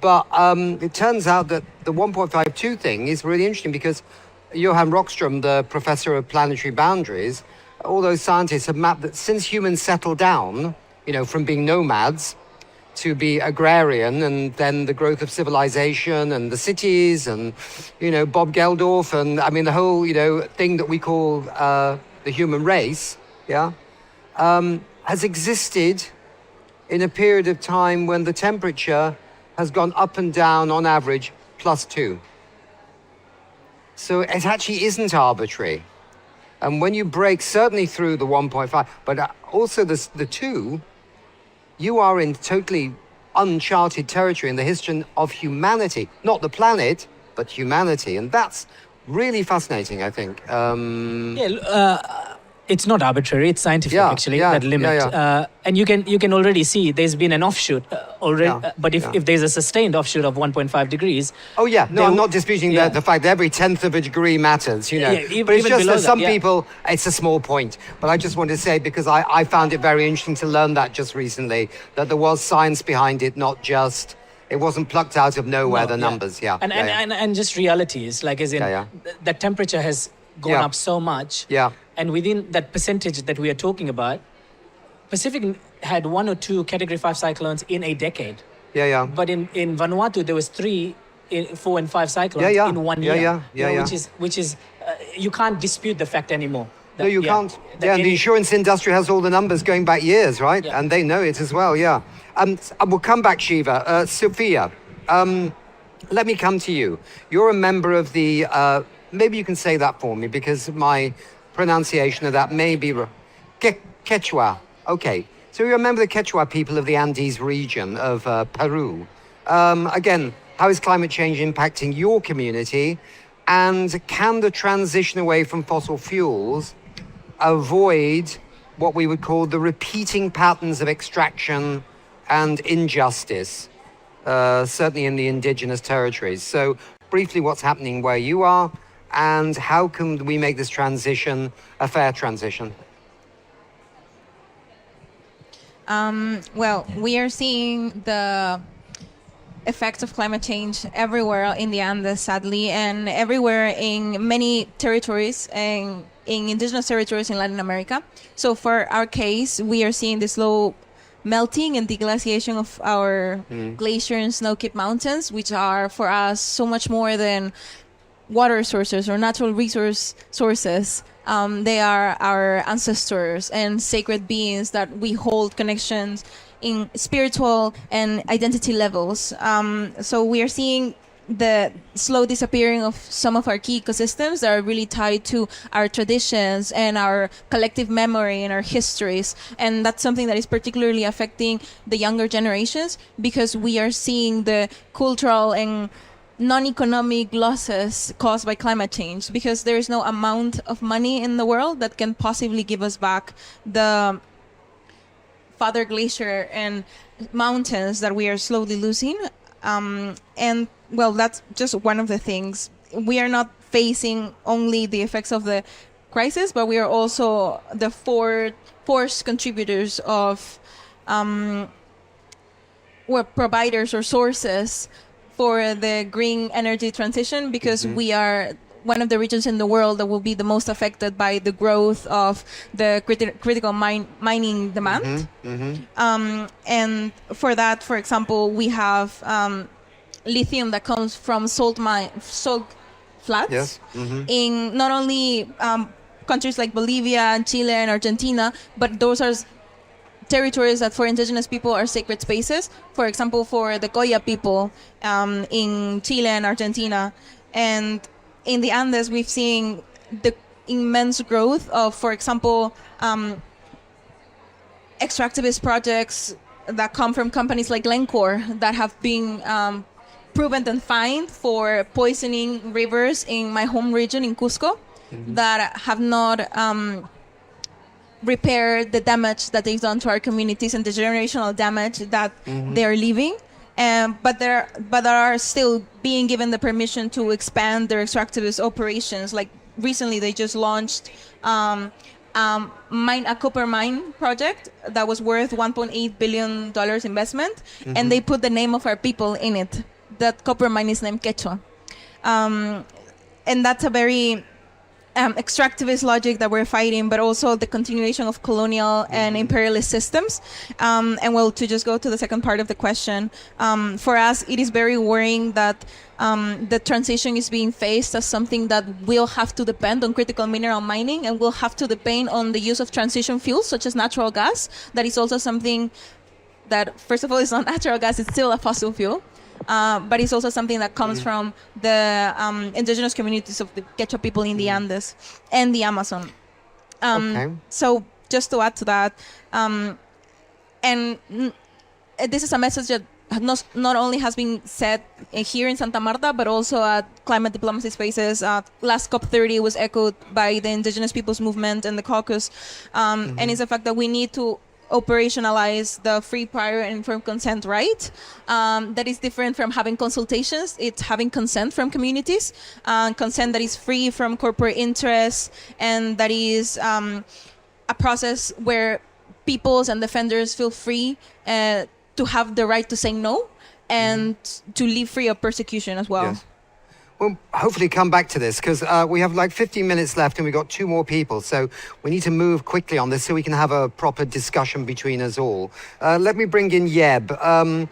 But it turns out that the 1.52 thing is really interesting, because Johan Rockström, the professor of planetary boundaries, all those scientists have mapped that since humans settled down, you know, from being nomads to be agrarian, and then the growth of civilization and the cities and, you know, Bob Geldof and, I mean, the whole, you know, thing that we call the human race, has existed in a period of time when the temperature has gone up and down on average +2. So it actually isn't arbitrary. And when you break certainly through the 1.5, but also the 2, you are in totally uncharted territory in the history of humanity. Not the planet, but humanity. And that's really fascinating, I think. It's not arbitrary. It's scientific, actually, that limit. And you can already see there's been an offshoot already. But if there's a sustained offshoot of 1.5 degrees. Oh, yeah. No, I'm not disputing the fact that every 1/10 of a degree matters, you know. But it's just that some people, it's a small point. But I just want to say, because I found it very interesting to learn that just recently, that there was science behind it, not just, it wasn't plucked out of nowhere, the numbers. And just realities, like as in the temperature has gone up so much. And within that percentage that we are talking about, Pacific had 1 or 2 Category 5 cyclones in a decade. But in Vanuatu, there was 3, 4 and 5 cyclones in 1 year. Which is you can't dispute the fact anymore. No, you can't. And the insurance industry has all the numbers going back years, right? And they know it as well, we'll come back, Shiva. Sophia, let me come to you. You're a member of the, maybe you can say that for me, because my pronunciation of that may be Quechua. Okay, so you're a member of the Quechua people of the Andes region of Peru. Again, how is climate change impacting your community? And can the transition away from fossil fuels avoid what we would call the repeating patterns of extraction and injustice, certainly in the indigenous territories? So briefly, what's happening where you are, and how can we make this transition a fair transition? Well, we are seeing the effects of climate change everywhere in the Andes, sadly, and everywhere in many territories and in indigenous territories in Latin America. So for our case, we are seeing the slow melting and deglaciation of our glacier and snow-capped mountains, which are for us so much more than water sources or natural resource sources. They are our ancestors and sacred beings that we hold connections in spiritual and identity levels. So we are seeing the slow disappearing of some of our key ecosystems that are really tied to our traditions and our collective memory and our histories. And that's something that is particularly affecting the younger generations, because we are seeing the cultural and non-economic losses caused by climate change, because there is no amount of money in the world that can possibly give us back the Father Glacier and mountains that we are slowly losing. And well, that's just one of the things. We are not facing only the effects of the crisis, but we are also the forced contributors of providers or sources for the green energy transition, because we are one of the regions in the world that will be the most affected by the growth of the critical mining demand. And for that, for example, we have lithium that comes from salt flats in not only countries like Bolivia, Chile, and Argentina, but those are territories that for indigenous people are sacred spaces. For example, for the Coya people in Chile and Argentina. And in the Andes, we've seen the immense growth of, for example, extractivist projects that come from companies like Glencore that have been proven and fined for poisoning rivers in my home region in Cusco, that have not repaired the damage that they've done to our communities and the generational damage that they're leaving. But that are still being given the permission to expand their extractivist operations. Like recently, they just launched a copper mine project that was worth $1.8 billion investment, and they put the name of our people in it. That copper mine is named Quechua, and that's a very extractivist logic that we're fighting, but also the continuation of colonial and imperialist systems. And well, to just go to the second part of the question, for us, it is very worrying that the transition is being faced as something that will have to depend on critical mineral mining and will have to depend on the use of transition fuels, such as natural gas. That is also something that, first of all, is not natural gas, it's still a fossil fuel. But it's also something that comes from the indigenous communities of the Quechua people in the Andes and the Amazon. So just to add to that, and this is a message that not only has been said here in Santa Marta, but also at climate diplomacy spaces. Last COP30 was echoed by the Indigenous Peoples Movement and the caucus. And it's the fact that we need to operationalize the free, prior, and informed consent right. That is different from having consultations. It's having consent from communities, consent that is free from corporate interests, and that is a process where peoples and defenders feel free to have the right to say no and to live free of persecution as well. Yes. We'll hopefully come back to this because we have like 15 minutes left and we've got 2 more people. So we need to move quickly on this so we can have a proper discussion between us all. Let me bring in Yeb.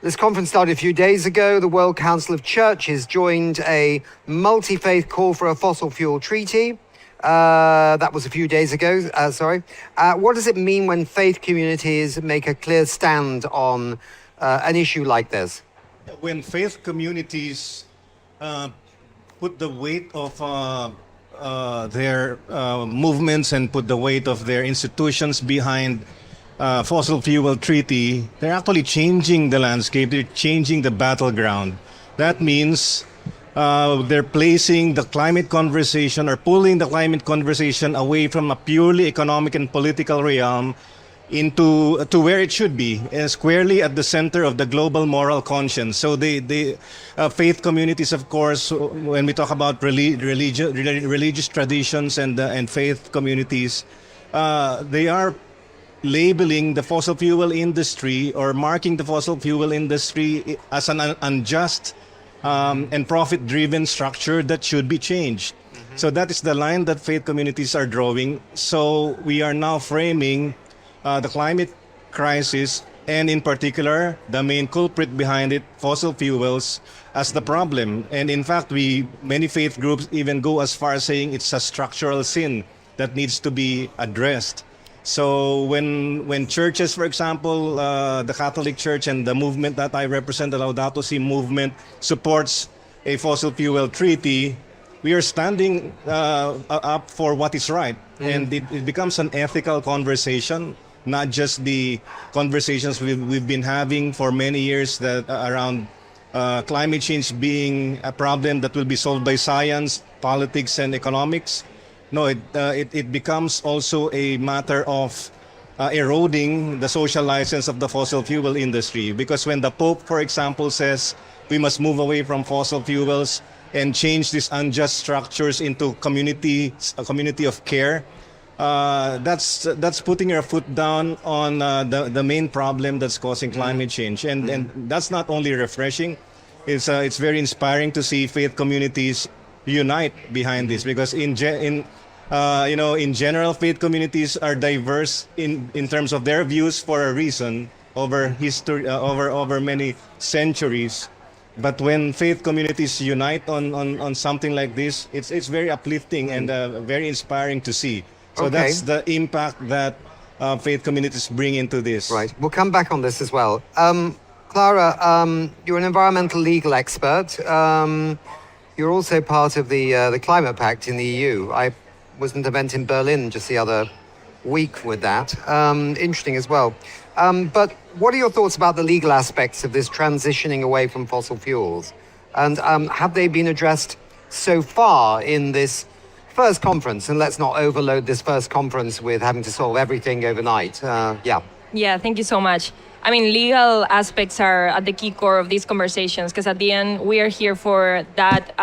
This conference started a few days ago. The World Council of Churches joined a multi-faith call for a fossil fuel treaty. That was a few days ago, What does it mean when faith communities make a clear stand on an issue like this? When faith communities put the weight of their movements and put the weight of their institutions behind fossil fuel treaty, they're actually changing the landscape, they're changing the battleground. That means they're placing the climate conversation or pulling the climate conversation away from a purely economic and political realm into where it should be, squarely at the center of the global moral conscience. So the faith communities, of course, when we talk about religious traditions and faith communities, they are labeling the fossil fuel industry or marking the fossil fuel industry as an unjust and profit-driven structure that should be changed. So that is the line that faith communities are drawing. So we are now framing the climate crisis, and in particular, the main culprit behind it, fossil fuels, as the problem. And in fact, many faith groups even go as far as saying it's a structural sin that needs to be addressed. So when churches, for example, the Catholic Church and the movement that I represent, the Laudato Si movement, supports a fossil fuel treaty, we are standing up for what is right. And it becomes an ethical conversation, not just the conversations we've been having for many years that around climate change being a problem that will be solved by science, politics, and economics. No, it becomes also a matter of eroding the social license of the fossil fuel industry. Because when the Pope, for example, says we must move away from fossil fuels and change these unjust structures into a community of care, that's putting your foot down on the main problem that's causing climate change. And that's not only refreshing, it's very inspiring to see faith communities unite behind this, because in general, faith communities are diverse in terms of their views for a reason over history, over many centuries. But when faith communities unite on something like this, it's very uplifting and very inspiring to see. So that's the impact that faith communities bring into this. Right. We'll come back on this as well. Clara, you're an environmental legal expert. You're also part of the Climate Pact in the EU. I was at an event in Berlin just the other week with that. Interesting as well. But what are your thoughts about the legal aspects of this transitioning away from fossil fuels? And have they been addressed so far in this first conference? And let's not overload this first conference with having to solve everything overnight. Yeah, thank you so much. I mean, legal aspects are at the key core of these conversations, because at the end, we are here for that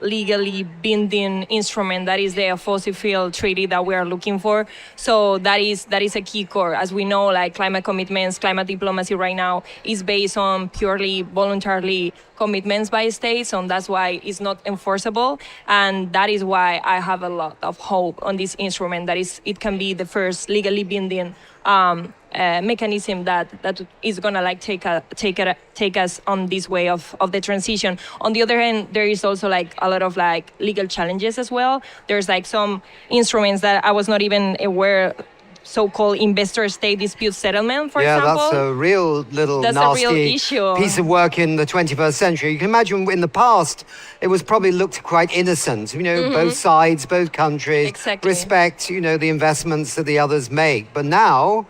legally binding instrument that is the fossil fuel treaty that we are looking for. So that is a key core. As we know, like climate commitments, climate diplomacy right now is based on purely voluntarily commitments by states, and that's why it's not enforceable. And that is why I have a lot of hope on this instrument, that it can be the first legally binding mechanism that is gonna like take us on this way of the transition. On the other hand, there is also like a lot of like legal challenges as well. There's like some instruments that I was not even aware, so-called investor-state dispute settlement, for example. Yeah, that's a real little nasty piece of work in the 21st century. You can imagine in the past, it was probably looked quite innocent. Both sides, both countries respect, the investments that the others make. But now,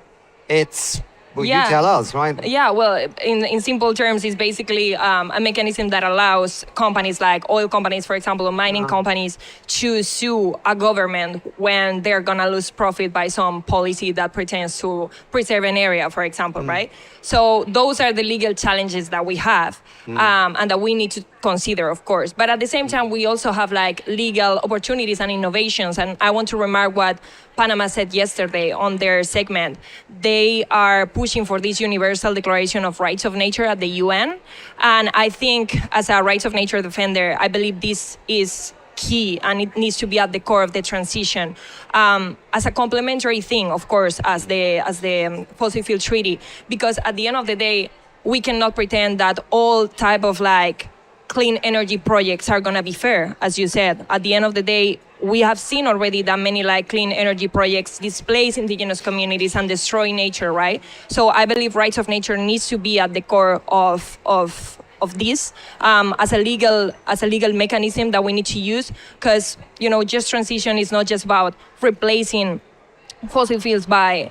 it's Well, you tell us, right? Yeah, well, in simple terms, it's basically a mechanism that allows companies like oil companies, for example, or mining companies to sue a government when they're going to lose profit by some policy that pretends to preserve an area, for example, right? So those are the legal challenges that we have and that we need to consider, of course. But at the same time, we also have like legal opportunities and innovations. And I want to remark what Panama said yesterday on their segment. They are pushing for this universal declaration of rights of nature at the UN. And I think as a rights of nature defender, I believe this is key and it needs to be at the core of the transition. As a complementary thing, of course, as the fossil fuel treaty, because at the end of the day, we cannot pretend that all type of like clean energy projects are going to be fair, as you said. At the end of the day, we have seen already that many like clean energy projects displace indigenous communities and destroy nature, right? So I believe rights of nature needs to be at the core of this as a legal mechanism that we need to use, because just transition is not just about replacing fossil fuels by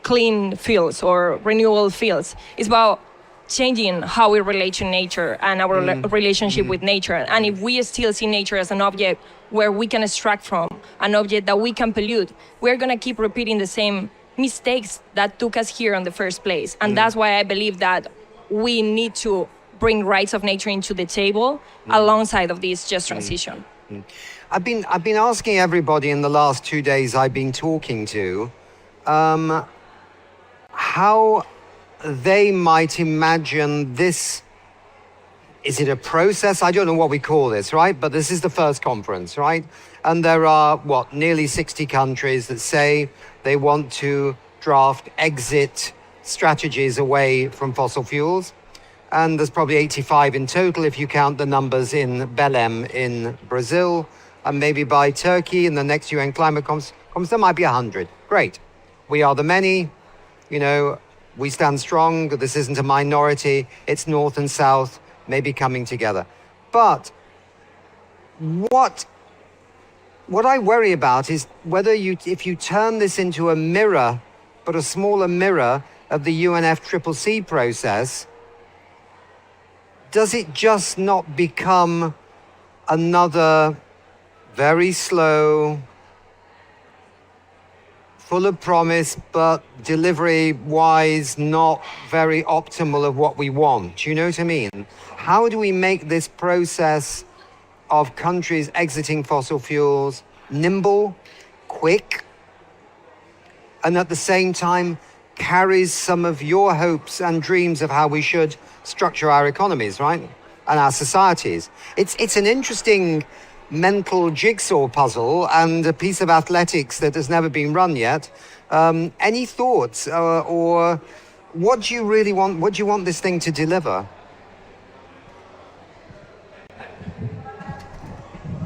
clean fuels or renewable fuels. It's about changing how we relate to nature and our relationship with nature. And if we still see nature as an object where we can extract from, an object that we can pollute, we're going to keep repeating the same mistakes that took us here in the first place. And that's why I believe that we need to bring rights of nature into the table alongside of this just transition. I've been asking everybody in the last 2 days I've been talking to how they might imagine this. Is it a process? I don't know what we call this, right? But this is the first conference, right? And there are, nearly 60 countries that say they want to draft exit strategies away from fossil fuels. And there's probably 85 in total if you count the numbers in Belém in Brazil, and maybe by Turkey in the next UN climate conference, there might be 100. Great. We are the many, we stand strong. This isn't a minority. It's North and South maybe coming together. But what I worry about is whether if you turn this into a mirror, but a smaller mirror of the UNFCCC process, does it just not become another very slow, full of promise, but delivery-wise not very optimal of what we want? Do you know what I mean? How do we make this process of countries exiting fossil fuels nimble, quick, and at the same time carries some of your hopes and dreams of how we should structure our economies, right? And our societies. It's an interesting mental jigsaw puzzle and a piece of athletics that has never been run yet. Any thoughts or what do you really want? What do you want this thing to deliver?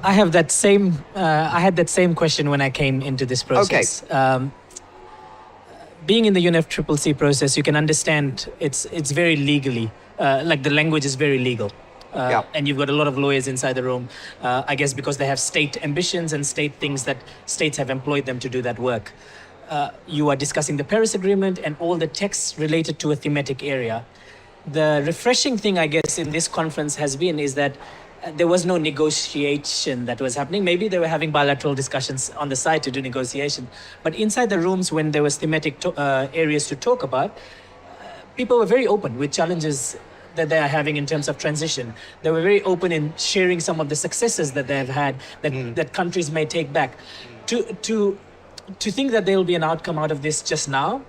I have that same. I had that same question when I came into this process. Okay. Being in the UNFCCC process, you can understand it's very legally, like the language is very legal. And you've got a lot of lawyers inside the room, I guess because they have state ambitions and state things that states have employed them to do that work. You are discussing the Paris Agreement and all the texts related to a thematic area. The refreshing thing, I guess, in this conference has been is that there was no negotiation that was happening. Maybe they were having bilateral discussions on the side to do negotiation. But inside the rooms, when there was thematic areas to talk about, people were very open with challenges that they are having in terms of transition. They were very open in sharing some of the successes that they have had that countries may take back. To think that there will be an outcome out of this just now,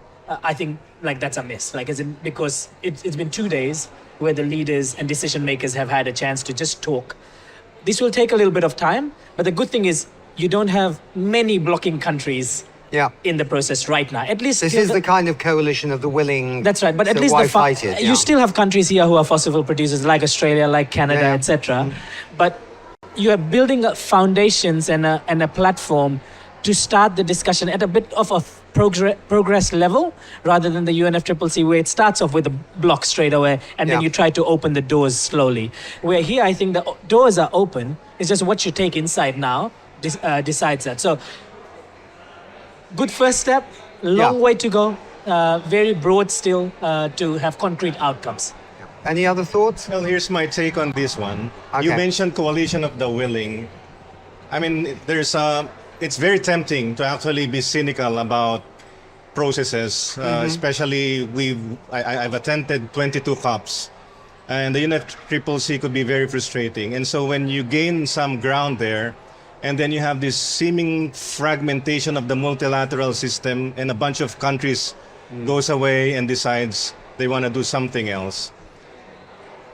I think like that's a miss. Because it's been 2 days where the leaders and decision makers have had a chance to just talk. This will take a little bit of time, but the good thing is you don't have many blocking countries in the process right now. At least this is the kind of coalition of the willing. That's right, but at least fight it. You still have countries here who are fossil fuel producers, like Australia, like Canada, etc. But you are building foundations and a platform to start the discussion at a bit of a progress level, rather than the UNFCCC where it starts off with a block straight away and then you try to open the doors slowly. Where here, I think the doors are open. It's just what you take inside now decides that. So, good first step, long way to go, very broad still to have concrete outcomes. Any other thoughts? Well, here's my take on this one. Okay. You mentioned coalition of the willing. I mean, it's very tempting to actually be cynical about processes, especially I've attended 22 COPs, and the UNFCCC could be very frustrating. And so when you gain some ground there, and then you have this seeming fragmentation of the multilateral system, and a bunch of countries goes away and decides they want to do something else,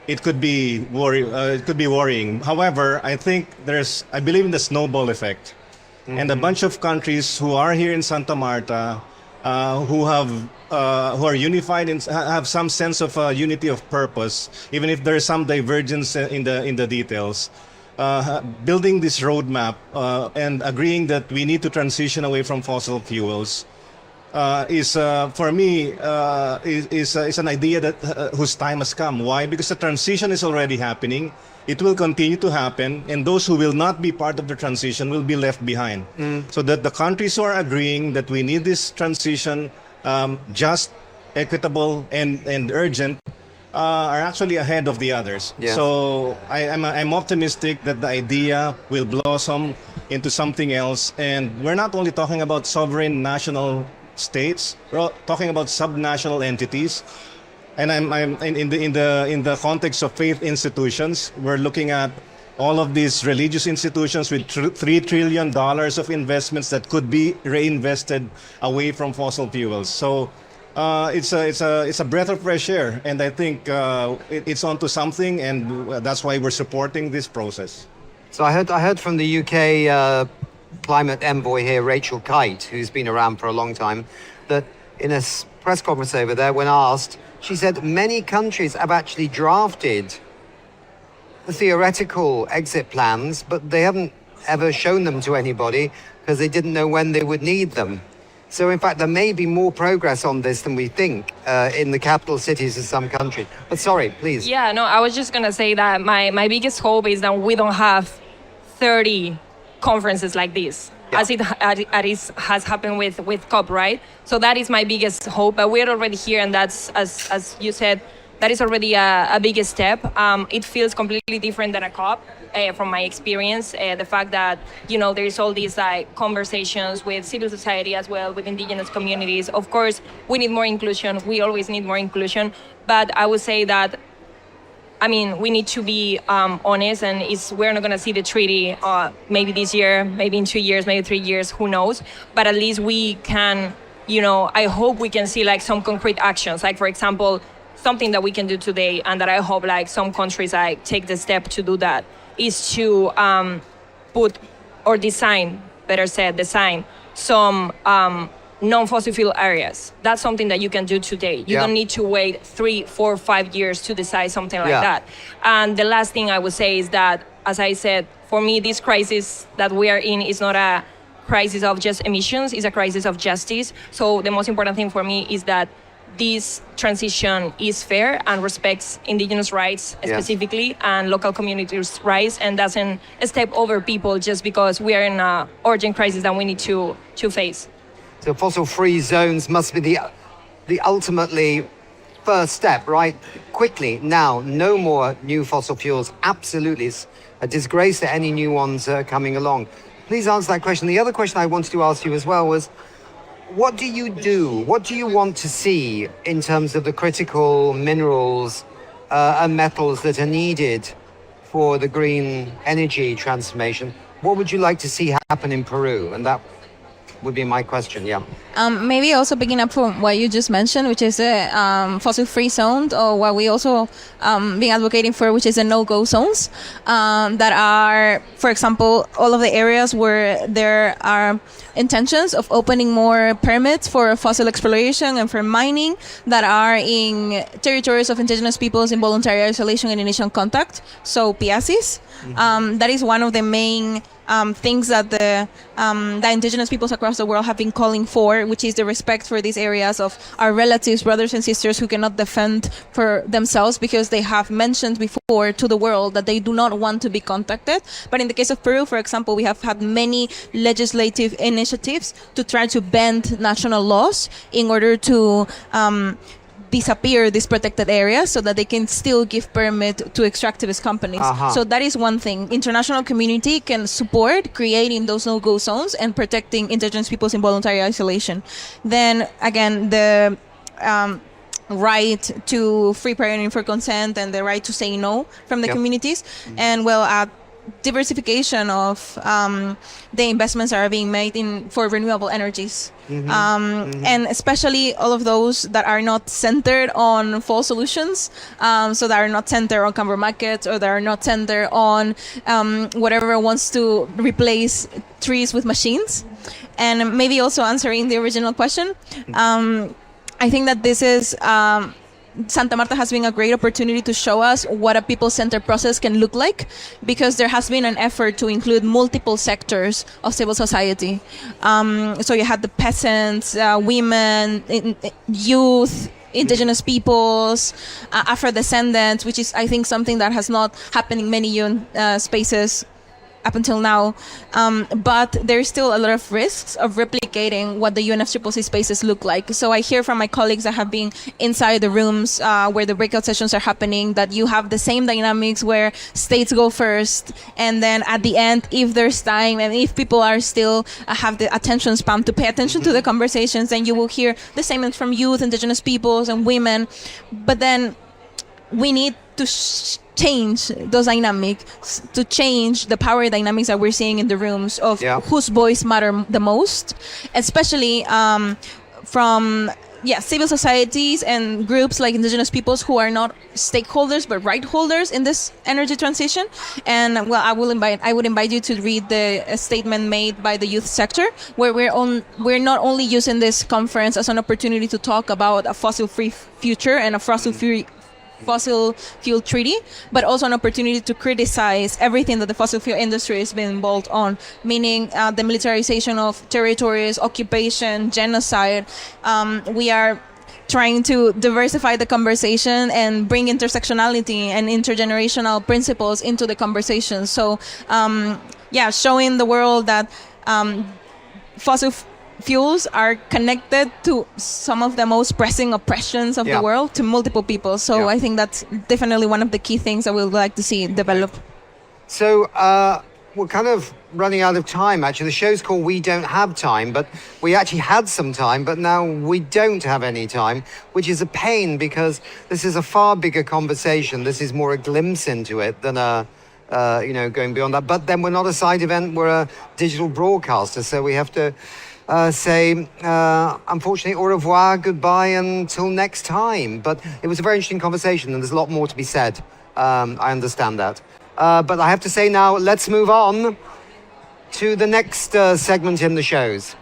it could be worrying. However, I believe in the snowball effect, and a bunch of countries who are here in Santa Marta, who are unified and have some sense of unity of purpose, even if there is some divergence in the details. Building this roadmap and agreeing that we need to transition away from fossil fuels is for me is an idea that whose time has come. Why? Because the transition is already happening. It will continue to happen, and those who will not be part of the transition will be left behind. So that the countries who are agreeing that we need this transition just, equitable, and urgent are actually ahead of the others. Yes. So I'm optimistic that the idea will blossom into something else, and we're not only talking about sovereign national states, we're talking about subnational entities. And I'm in the context of faith institutions, we're looking at all of these religious institutions with $3 trillion of investments that could be reinvested away from fossil fuels. So it's a breath of fresh air, and I think it's onto something, and that's why we're supporting this process. So I heard from the UK climate envoy here, Rachel Kite, who's been around for a long time, that in a press conference over there, when asked, she said many countries have actually drafted theoretical exit plans, but they haven't ever shown them to anybody because they didn't know when they would need them. So in fact, there may be more progress on this than we think in the capital cities of some countries. But sorry, please. Yeah, no, I was just going to say that my biggest hope is that we don't have 30 conferences like this, as it has happened with COP, right? So that is my biggest hope. But we're already here, and that's, as you said, that is already a big step. It feels completely different than a COP from my experience. The fact that, there is all these conversations with civil society as well, with indigenous communities. Of course, we need more inclusion. We always need more inclusion. But I would say that, we need to be honest, and we're not going to see the treaty maybe this year, maybe in 2 years, maybe 3 years, who knows. But at least we can, I hope we can see some concrete actions. Like, for example, something that we can do today, and that I hope some countries take the step to do that, is to design some non-fossil fuel areas. That's something that you can do today. You don't need to wait 3, 4, 5 years to decide something like that. And the last thing I would say is that, as I said, for me, this crisis that we are in is not a crisis of just emissions, it's a crisis of justice. So the most important thing for me is that this transition is fair and respects indigenous rights specifically and local communities' rights, and doesn't step over people just because we are in an urgent crisis that we need to face. So fossil-free zones must be the ultimately first step, right? Quickly, now, no more new fossil fuels. Absolutely. It's a disgrace that any new ones are coming along. Please answer that question. The other question I wanted to ask you as well was, what do you do? What do you want to see in terms of the critical minerals and metals that are needed for the green energy transformation? What would you like to see happen in Peru? And that would be my question, Maybe also picking up from what you just mentioned, which is a fossil-free zone, or what we also been advocating for, which is a no-go zones that are, for example, all of the areas where there are intentions of opening more permits for fossil exploration and for mining that are in territories of indigenous peoples in voluntary isolation and initial contact, so PIACs. That is one of the main things that the indigenous peoples across the world have been calling for, which is the respect for these areas of our relatives, brothers and sisters who cannot defend for themselves because they have mentioned before to the world that they do not want to be contacted. But in the case of Peru, for example, we have had many legislative initiatives to try to bend national laws in order to disappear these protected areas so that they can still give permit to extractivist companies. So that is one thing. International community can support creating those no-go zones and protecting indigenous peoples in voluntary isolation. Then again, the right to free prior and informed consent and the right to say no from the communities, and diversification of the investments that are being made for renewable energies. And especially all of those that are not centered on fall solutions, so that are not centered on carbon markets or that are not centered on whatever wants to replace trees with machines. And maybe also answering the original question, I think that this is Santa Marta has been a great opportunity to show us what a people-centered process can look like, because there has been an effort to include multiple sectors of civil society. So you had the peasants, women, youth, indigenous peoples, Afro-descendants, which is, I think, something that has not happened in many spaces up until now, but there's still a lot of risks of replicating what the UNFCCC spaces look like. So I hear from my colleagues that have been inside the rooms where the breakout sessions are happening that you have the same dynamics where states go first, and then at the end, if there's time and if people are still have the attention span to pay attention to the conversations, then you will hear the same from youth, indigenous peoples, and women. But then we need to change those dynamics, to change the power dynamics that we're seeing in the rooms of whose voice matter the most, especially from civil societies and groups like indigenous peoples who are not stakeholders but right holders in this energy transition. And I would invite you to read the statement made by the youth sector, where we're not only using this conference as an opportunity to talk about a fossil-free future and a fossil fuel treaty, but also an opportunity to criticize everything that the fossil fuel industry has been involved on, meaning the militarization of territories, occupation, genocide. We are trying to diversify the conversation and bring intersectionality and intergenerational principles into the conversation. So showing the world that fossil fuels are connected to some of the most pressing oppressions of the world, to multiple people. So I think that's definitely one of the key things that we would like to see develop. So we're kind of running out of time, actually. The show's called We Don't Have Time, but we actually had some time, but now we don't have any time, which is a pain because this is a far bigger conversation. This is more a glimpse into it than going beyond that. But then we're not a side event, we're a digital broadcaster, so we have to say, unfortunately, au revoir, goodbye, until next time. But it was a very interesting conversation, and there's a lot more to be said. I understand that. But I have to say now, let's move on to the next segment in the shows.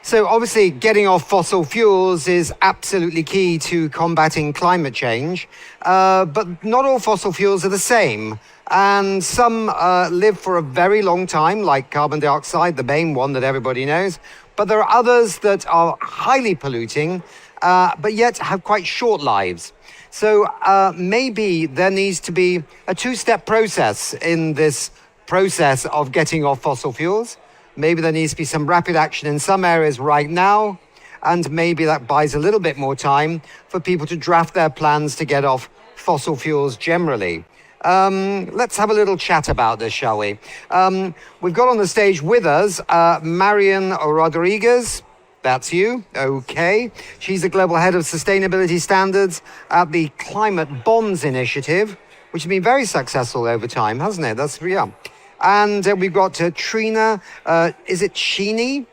So obviously getting off fossil fuels is absolutely key to combating climate change, but not all fossil fuels are the same. And some live for a very long time, like carbon dioxide, the main one that everybody knows. But there are others that are highly polluting, but yet have quite short lives. So maybe there needs to be a two-step process in this process of getting off fossil fuels. Maybe there needs to be some rapid action in some areas right now, and maybe that buys a little bit more time for people to draft their plans to get off fossil fuels generally. Let's have a little chat about this, shall we? We've got on the stage with us Marian Rodriguez. That's you. Okay. She's the global head of sustainability standards at the Climate Bonds Initiative, which has been very successful over time, hasn't it? That's, yeah. And we've got Trina, is it Sheeny?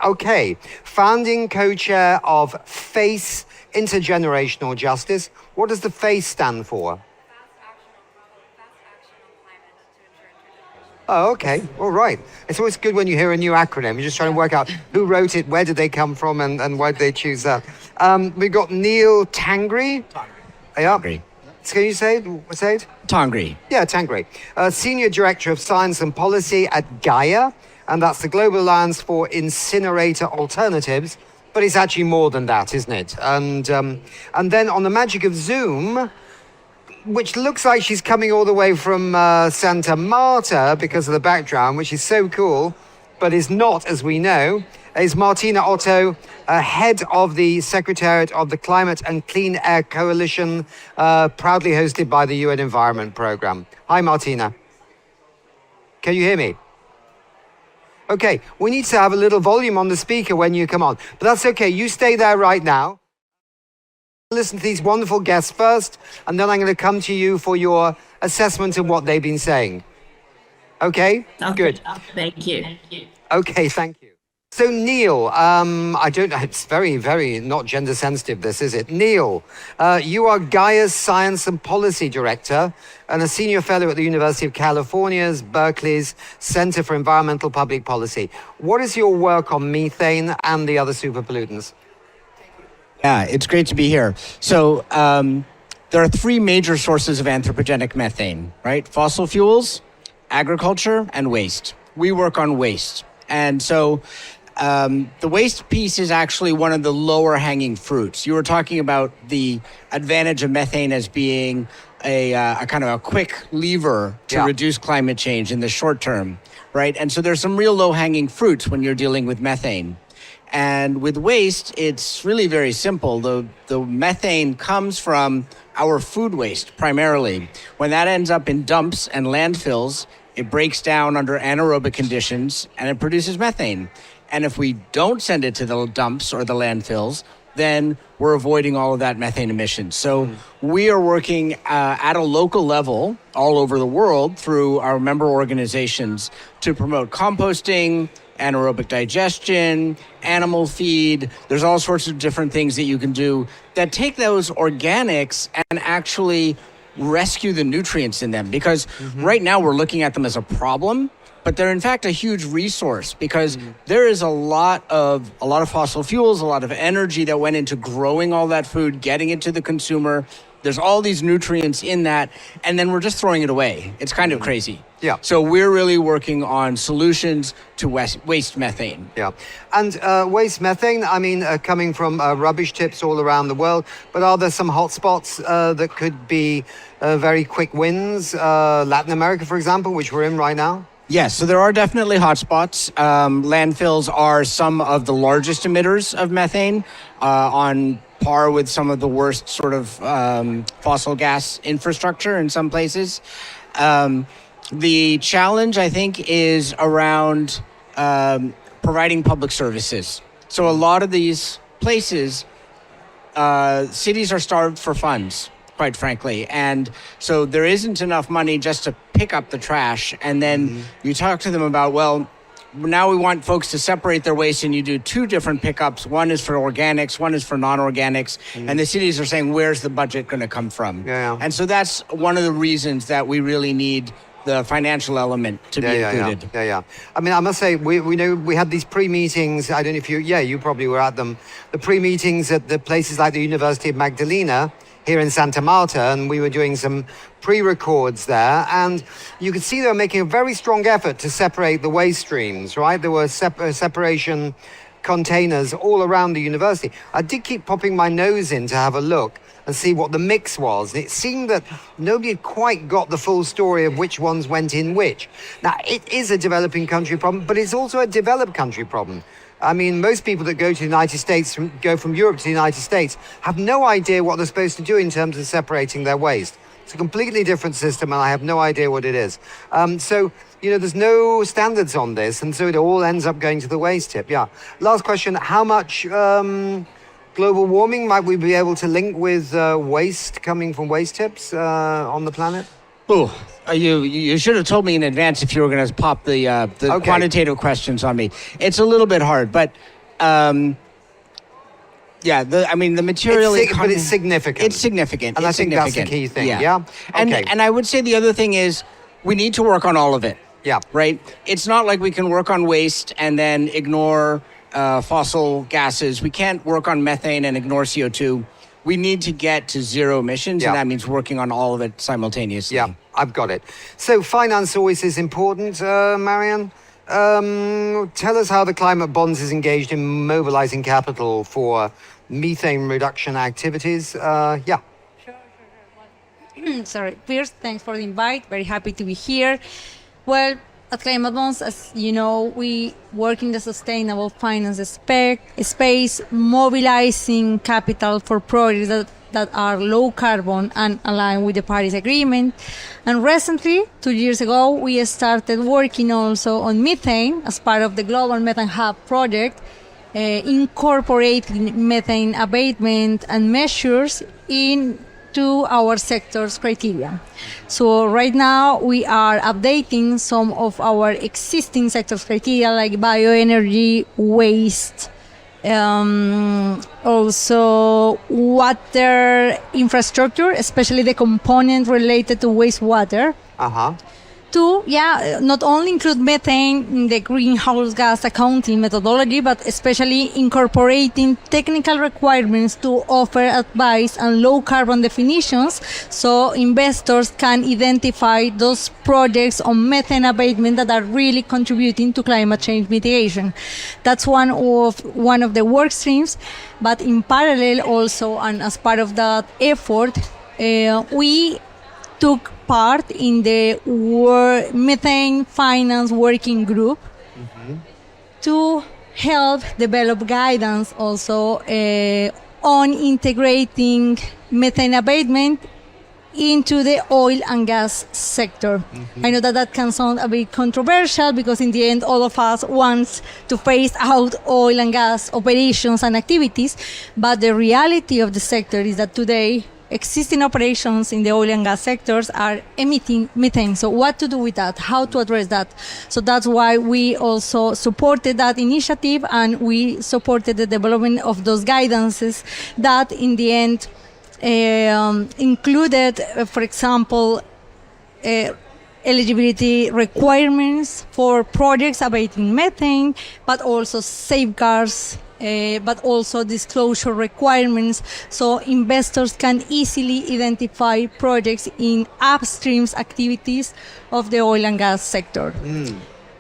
Okay. Founding co-chair of FACE, Intergenerational Justice. What does the FACE stand for? Oh, okay. All right. It's always good when you hear a new acronym. You're just trying to work out who wrote it, where did they come from, and why did they choose that. We've got Neil Tangri. Yeah. Can you say it? Tangri. Yeah, Tangri. Senior Director of Science and Policy at Gaia, and that's the Global Alliance for Incinerator Alternatives. But it's actually more than that, isn't it? And then on the magic of Zoom, which looks like she's coming all the way from Santa Marta because of the background, which is so cool, but is not, as we know, is Martina Otto, head of the Secretariat of the Climate and Clean Air Coalition, proudly hosted by the UN Environment Programme. Hi, Martina. Can you hear me? Okay, we need to have a little volume on the speaker when you come on, but that's okay. You stay there right now. Listen to these wonderful guests first, and then I'm going to come to you for your assessment of what they've been saying. Okay? Good. Thank you. Okay, thank you. So Neil, I don't know, it's very, very not gender sensitive, this, is it? Neil, you are Gaia's Science and Policy Director and a Senior Fellow at the University of California's Berkeley's Center for Environmental Public Policy. What is your work on methane and the other super pollutants? Yeah, it's great to be here. So there are three major sources of anthropogenic methane, right? Fossil fuels, agriculture, and waste. We work on waste. And so the waste piece is actually one of the lower hanging fruits. You were talking about the advantage of methane as being a kind of a quick lever to reduce climate change in the short term, right? And so there's some real low hanging fruits when you're dealing with methane. And with waste, it's really very simple. The methane comes from our food waste primarily. When that ends up in dumps and landfills, it breaks down under anaerobic conditions and it produces methane. And if we don't send it to the dumps or the landfills, then we're avoiding all of that methane emissions. So we are working at a local level all over the world through our member organizations to promote composting, anaerobic digestion, animal feed. There's all sorts of different things that you can do that take those organics and actually rescue the nutrients in them. Because right now we're looking at them as a problem, but they're in fact a huge resource because there is a lot of fossil fuels, a lot of energy that went into growing all that food, getting it to the consumer. There's all these nutrients in that, and then we're just throwing it away. It's kind of crazy. Yeah. So we're really working on solutions to waste methane. Yeah. And waste methane, I mean, coming from rubbish tips all around the world, but are there some hotspots that could be very quick wins? Latin America, for example, which we're in right now? Yes, so there are definitely hotspots. Landfills are some of the largest emitters of methane, on par with some of the worst sort of fossil gas infrastructure in some places. The challenge, I think, is around providing public services. So a lot of these places, cities are starved for funds, quite frankly. And so there isn't enough money just to pick up the trash. And then you talk to them about, well, now we want folks to separate their waste, and you do two different pickups. One is for organics, one is for non-organics. And the cities are saying, where's the budget going to come from? And so that's one of the reasons that we really need the financial element to be included. I mean, I must say, we know we had these pre-meetings. I don't know if you probably were at them. The pre-meetings at the places like the University of Magdalena here in Santa Marta, and we were doing some pre-records there, and you could see they were making a very strong effort to separate the waste streams, right? There were separation containers all around the university. I did keep popping my nose in to have a look and see what the mix was. It seemed that nobody had quite got the full story of which ones went in which. Now, it is a developing country problem, but it's also a developed country problem. I mean, most people that go to the United States, go from Europe to the United States, have no idea what they're supposed to do in terms of separating their waste. It's a completely different system, and I have no idea what it is. So, there's no standards on this, and so it all ends up going to the waste tip. Yeah. Last question, how much global warming might we be able to link with waste coming from waste tips on the planet? Oh, you should have told me in advance if you were going to pop the Okay. quantitative questions on me. It's a little bit hard, but the material But it's significant. It's significant. And It's I think that's the significant. key thing, yeah? Okay. And I would say the other thing is we need to work on all of it. Yeah. Right? It's not like we can work on waste and then ignore fossil gases. We can't work on methane and ignore CO2. We need to get to zero emissions, and that means working on all of it simultaneously. Yeah, I've got it. So finance always is important, Marianne. Tell us how the climate bonds is engaged in mobilizing capital for methane reduction activities. Sorry. First, thanks for the invite. Very happy to be here. Well, at Climate Bonds, as you know, we work in the sustainable finance space, mobilizing capital for projects that are low carbon and aligned with the Paris Agreement. And recently, 2 years ago, we started working also on methane as part of the Global Methane Hub project, incorporating methane abatement and measures into our sector's criteria. So right now we are updating some of our existing sectors criteria like bioenergy, waste, also water infrastructure, especially the component related to wastewater. To not only include methane in the greenhouse gas accounting methodology, but especially incorporating technical requirements to offer advice and low carbon definitions so investors can identify those projects on methane abatement that are really contributing to climate change mitigation. That's one of the work streams, but in parallel also, and as part of that effort, we took part in the methane finance working group to help develop guidance also on integrating methane abatement into the oil and gas sector. I know that can sound a bit controversial because in the end all of us want to phase out oil and gas operations and activities, but the reality of the sector is that today existing operations in the oil and gas sectors are emitting methane. So what to do with that? How to address that? So that's why we also supported that initiative, and we supported the development of those guidances that in the end included, for example, eligibility requirements for projects abating methane, but also safeguards, but also disclosure requirements so investors can easily identify projects in upstreams activities of the oil and gas sector.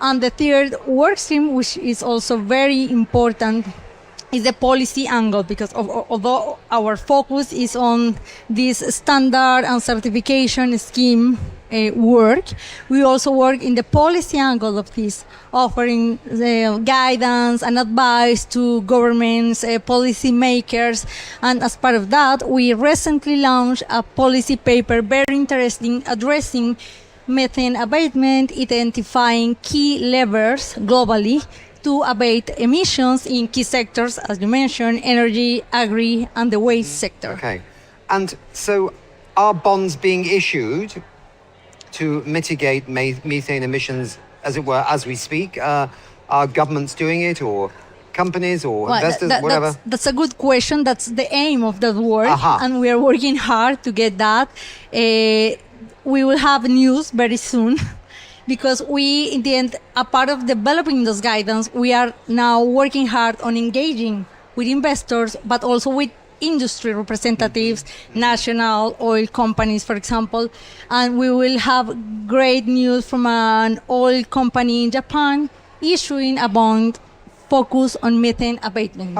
And the third work stream, which is also very important, is the policy angle, because although our focus is on this standard and certification scheme work, we also work in the policy angle of this, offering guidance and advice to governments, policy makers. And as part of that, we recently launched a policy paper, very interesting, addressing methane abatement, identifying key levers globally to abate emissions in key sectors, as you mentioned, energy, agri, and the waste sector. Okay. And so are bonds being issued to mitigate methane emissions, as it were, as we speak? Are governments doing it, or companies, or investors, whatever? That's a good question. That's the aim of that work, and we are working hard to get that. We will have news very soon. Because we, in the end, a part of developing those guidance, we are now working hard on engaging with investors, but also with industry representatives, national oil companies, for example. And we will have great news from an oil company in Japan issuing a bond focused on methane abatement.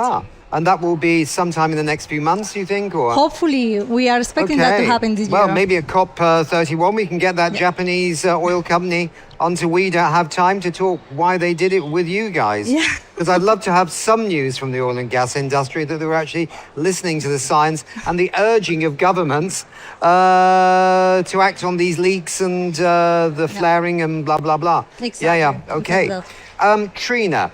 And that will be sometime in the next few months, you think? Or Hopefully, we are expecting that to happen this year. Well, maybe at COP31, we can get that Japanese oil company onto We Don't Have Time to talk why they did it with you guys. Yeah. Because I'd love to have some news from the oil and gas industry that they were actually listening to the science and the urging of governments to act on these leaks and the flaring and blah, blah, blah. Exactly. Yeah, okay. Trina,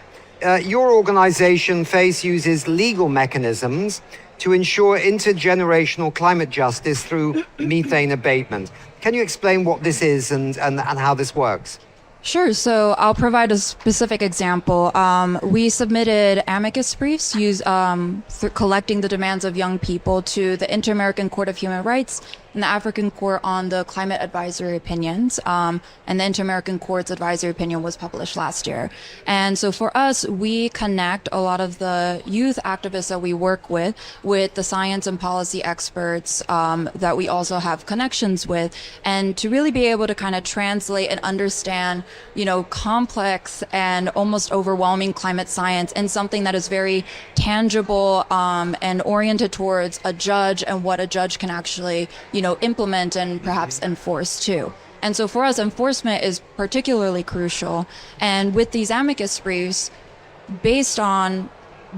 your organization, FACE, uses legal mechanisms to ensure intergenerational climate justice through methane abatement. Can you explain what this is and how this works? Sure. So I'll provide a specific example. We submitted amicus briefs collecting the demands of young people to the Inter-American Court of Human Rights and the African Court on the climate advisory opinions. And the Inter-American Court's advisory opinion was published last year. And so for us, we connect a lot of the youth activists that we work with the science and policy experts that we also have connections with, and to really be able to kind of translate and understand, complex and almost overwhelming climate science and something that is very tangible and oriented towards a judge and what a judge can actually, implement and perhaps enforce too. And so for us, enforcement is particularly crucial. And with these amicus briefs, based on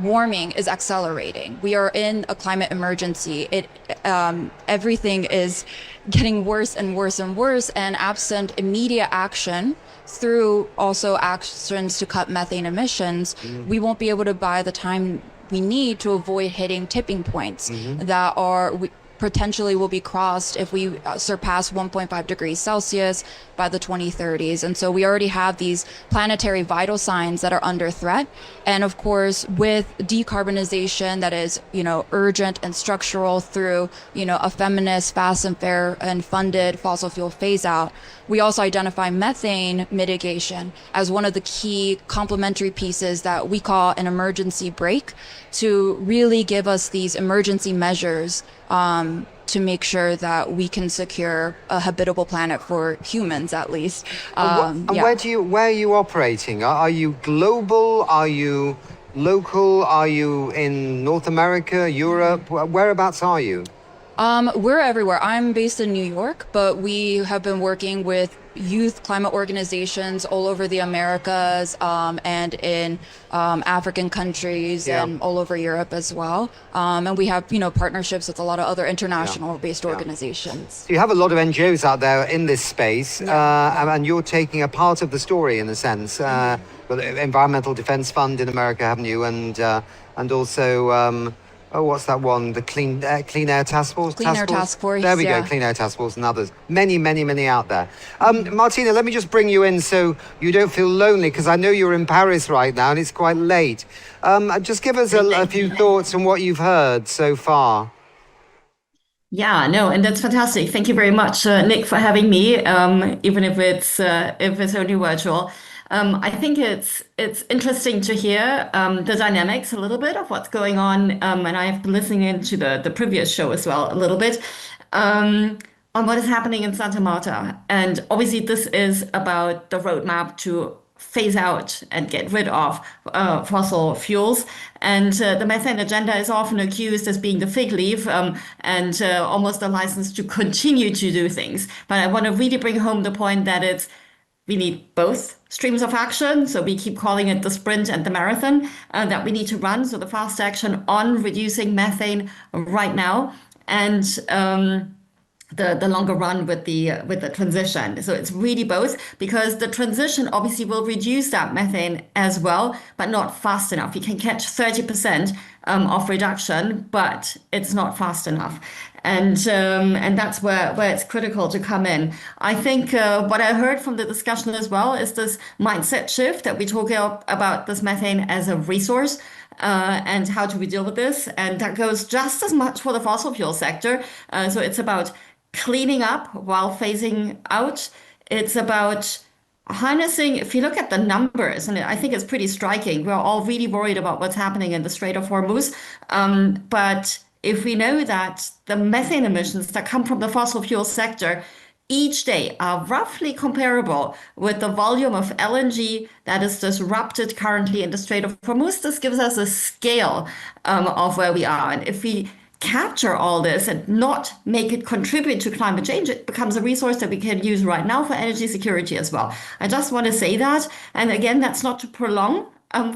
warming is accelerating. We are in a climate emergency. Everything is getting worse and worse and worse, and absent immediate action through also actions to cut methane emissions, we won't be able to buy the time we need to avoid hitting tipping points that potentially will be crossed if we surpass 1.5 degrees Celsius by the 2030s. And so we already have these planetary vital signs that are under threat. And of course, with decarbonization that is, urgent and structural through, a feminist, fast and fair and funded fossil fuel phase out, we also identify methane mitigation as one of the key complementary pieces that we call an emergency brake to really give us these emergency measures to make sure that we can secure a habitable planet for humans, at least. Where are you operating? Are you global? Are you local? Are you in North America, Europe? Whereabouts are you? We're everywhere. I'm based in New York, but we have been working with youth climate organizations all over the Americas and in African countries and all over Europe as well. And we have, partnerships with a lot of other international-based organizations. So you have a lot of NGOs out there in this space, and you're taking a part of the story in a sense. The Environmental Defense Fund in America, haven't you? And also... what's that one? The Clean Air Task Force? Clean Air Task Force, There we go, Clean Air Task Force and others. Many, many, many out there. Martina, let me just bring you in so you don't feel lonely, because I know you're in Paris right now and it's quite late. Just give us a few thoughts on what you've heard so far. Yeah, no, and that's fantastic. Thank you very much, Nick, for having me, even if it's only virtual. I think it's interesting to hear the dynamics a little bit of what's going on, and I've been listening into the previous show as well a little bit on what is happening in Santa Marta. And obviously this is about the roadmap to phase out and get rid of fossil fuels. And the methane agenda is often accused as being the fig leaf and almost a license to continue to do things. But I want to really bring home the point that we need both streams of action. So we keep calling it the sprint and the marathon that we need to run. So the fast action on reducing methane right now, and the longer run with the transition. So it's really both, because the transition obviously will reduce that methane as well, but not fast enough. You can catch 30% of reduction, but it's not fast enough. And that's where it's critical to come in. I think what I heard from the discussion as well is this mindset shift that we talk about this methane as a resource and how do we deal with this. And that goes just as much for the fossil fuel sector. So it's about cleaning up while phasing out. It's about harnessing. If you look at the numbers, and I think it's pretty striking, we're all really worried about what's happening in the Strait of Hormuz. But if we know that the methane emissions that come from the fossil fuel sector each day are roughly comparable with the volume of LNG that is disrupted currently in the Strait of Hormuz. This gives us a scale of where we are. And if we capture all this and not make it contribute to climate change, it becomes a resource that we can use right now for energy security as well. I just want to say that. And again, that's not to prolong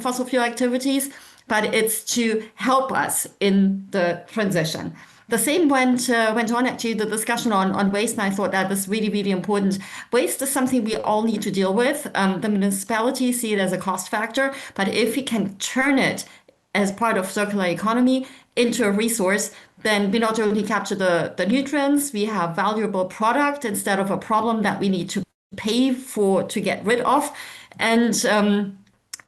fossil fuel activities, but it's to help us in the transition. The same went on, actually, the discussion on waste, and I thought that was really, really important. Waste is something we all need to deal with. The municipalities see it as a cost factor, but if we can turn it as part of circular economy into a resource, then we not only capture the nutrients, we have valuable product instead of a problem that we need to pay for to get rid of. And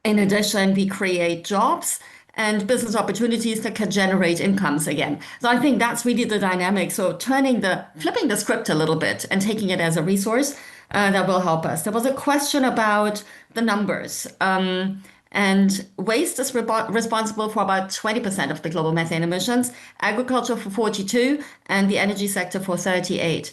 in addition, we create jobs and business opportunities that can generate incomes again. So I think that's really the dynamic. So flipping the script a little bit and taking it as a resource that will help us. There was a question about the numbers. And waste is responsible for about 20% of the global methane emissions, agriculture for 42%, and the energy sector for 38%.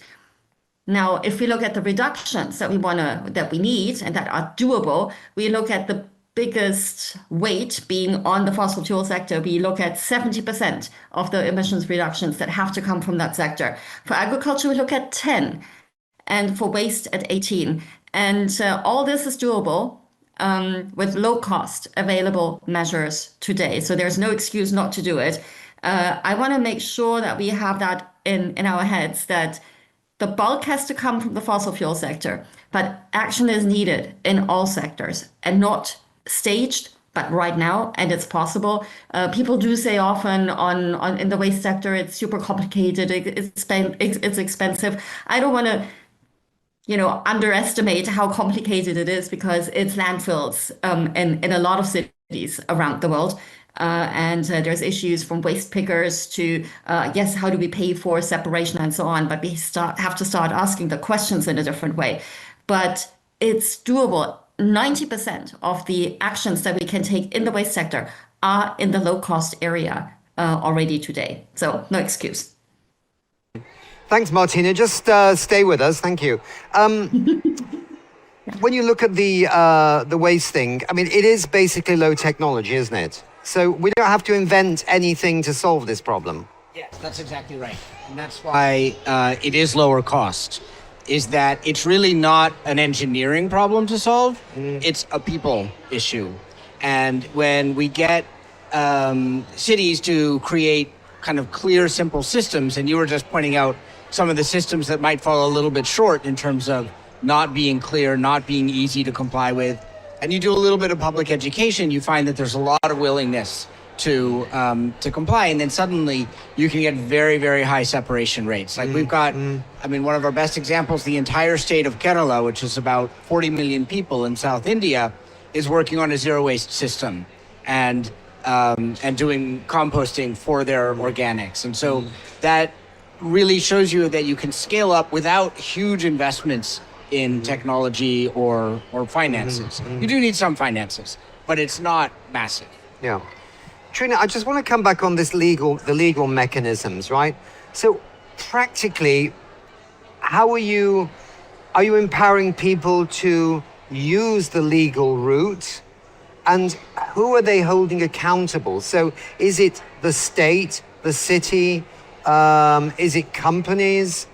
Now, if we look at the reductions that we need and that are doable, we look at the biggest weight being on the fossil fuel sector. We look at 70% of the emissions reductions that have to come from that sector. For agriculture, we look at 10%, and for waste at 18%. And all this is doable with low cost available measures today. So there's no excuse not to do it. I want to make sure that we have that in our heads, that the bulk has to come from the fossil fuel sector, but action is needed in all sectors and not staged, but right now, and it's possible. People do say often in the waste sector, it's super complicated, it's expensive. I don't want to underestimate how complicated it is, because it's landfills in a lot of cities around the world. And there's issues from waste pickers to, yes, how do we pay for separation and so on? But we have to start asking the questions in a different way. But it's doable. 90% of the actions that we can take in the waste sector are in the low-cost area already today. So no excuse. Thanks, Martina. Just stay with us. Thank you. When you look at the waste thing, I mean, it is basically low technology, isn't it? So we don't have to invent anything to solve this problem. Yes, that's exactly right. And that's why it is lower cost, is that it's really not an engineering problem to solve. It's a people issue. And when we get cities to create kind of clear, simple systems, and you were just pointing out some of the systems that might fall a little bit short in terms of not being clear, not being easy to comply with, and you do a little bit of public education, you find that there's a lot of willingness to comply, and then suddenly you can get very, very high separation rates. Like we've got, I mean, one of our best examples, the entire state of Kerala, which is about 40 million people in South India, is working on a zero waste system and doing composting for their organics. And so that really shows you that you can scale up without huge investments in technology or finances. You do need some finances, but it's not massive. Yeah. Trina, I just want to come back on the legal mechanisms, right? So practically, how are you empowering people to use the legal route, and who are they holding accountable? So is it the state, the city, is it companies?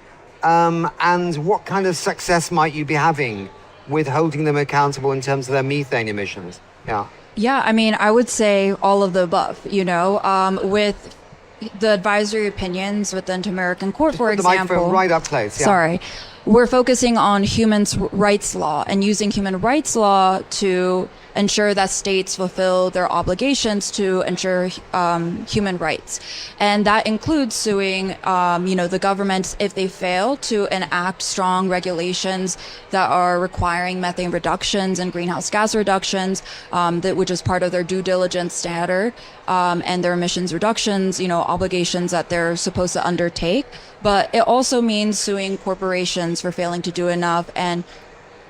And what kind of success might you be having with holding them accountable in terms of their methane emissions? Yeah, I mean, I would say all of the above, with the advisory opinions with the Inter-American Court, for example. The microphone right up close. Yeah. Sorry. We're focusing on human rights law and using human rights law to ensure that states fulfill their obligations to ensure human rights. And that includes suing, the governments if they fail to enact strong regulations that are requiring methane reductions and greenhouse gas reductions, which is part of their due diligence standard, and their emissions reductions, obligations that they're supposed to undertake. But it also means suing corporations for failing to do enough, and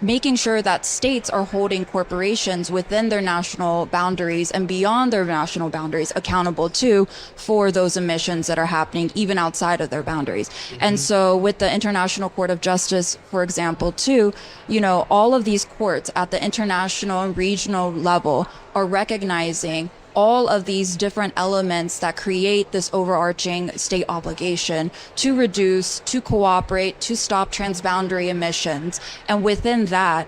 making sure that states are holding corporations within their national boundaries and beyond their national boundaries accountable too for those emissions that are happening even outside of their boundaries. And so with the International Court of Justice, for example, too, you know, all of these courts at the international and regional level are recognizing all of these different elements that create this overarching state obligation to reduce, to cooperate, to stop transboundary emissions. And within that,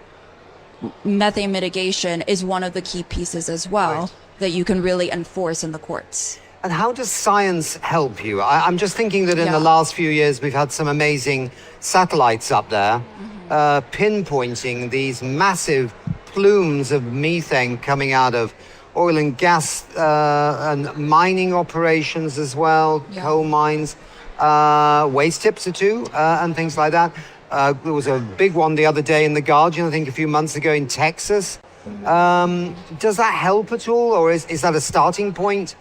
methane mitigation is one of the key pieces as well that you can really enforce in the courts. And how does science help you? I'm just thinking that in the last few years, we've had some amazing satellites up there pinpointing these massive plumes of methane coming out of oil and gas and mining operations as well, coal mines, waste tips too, and things like that. There was a big one the other day in The Guardian, I think a few months ago in Texas. Does that help at all, or is that a starting point?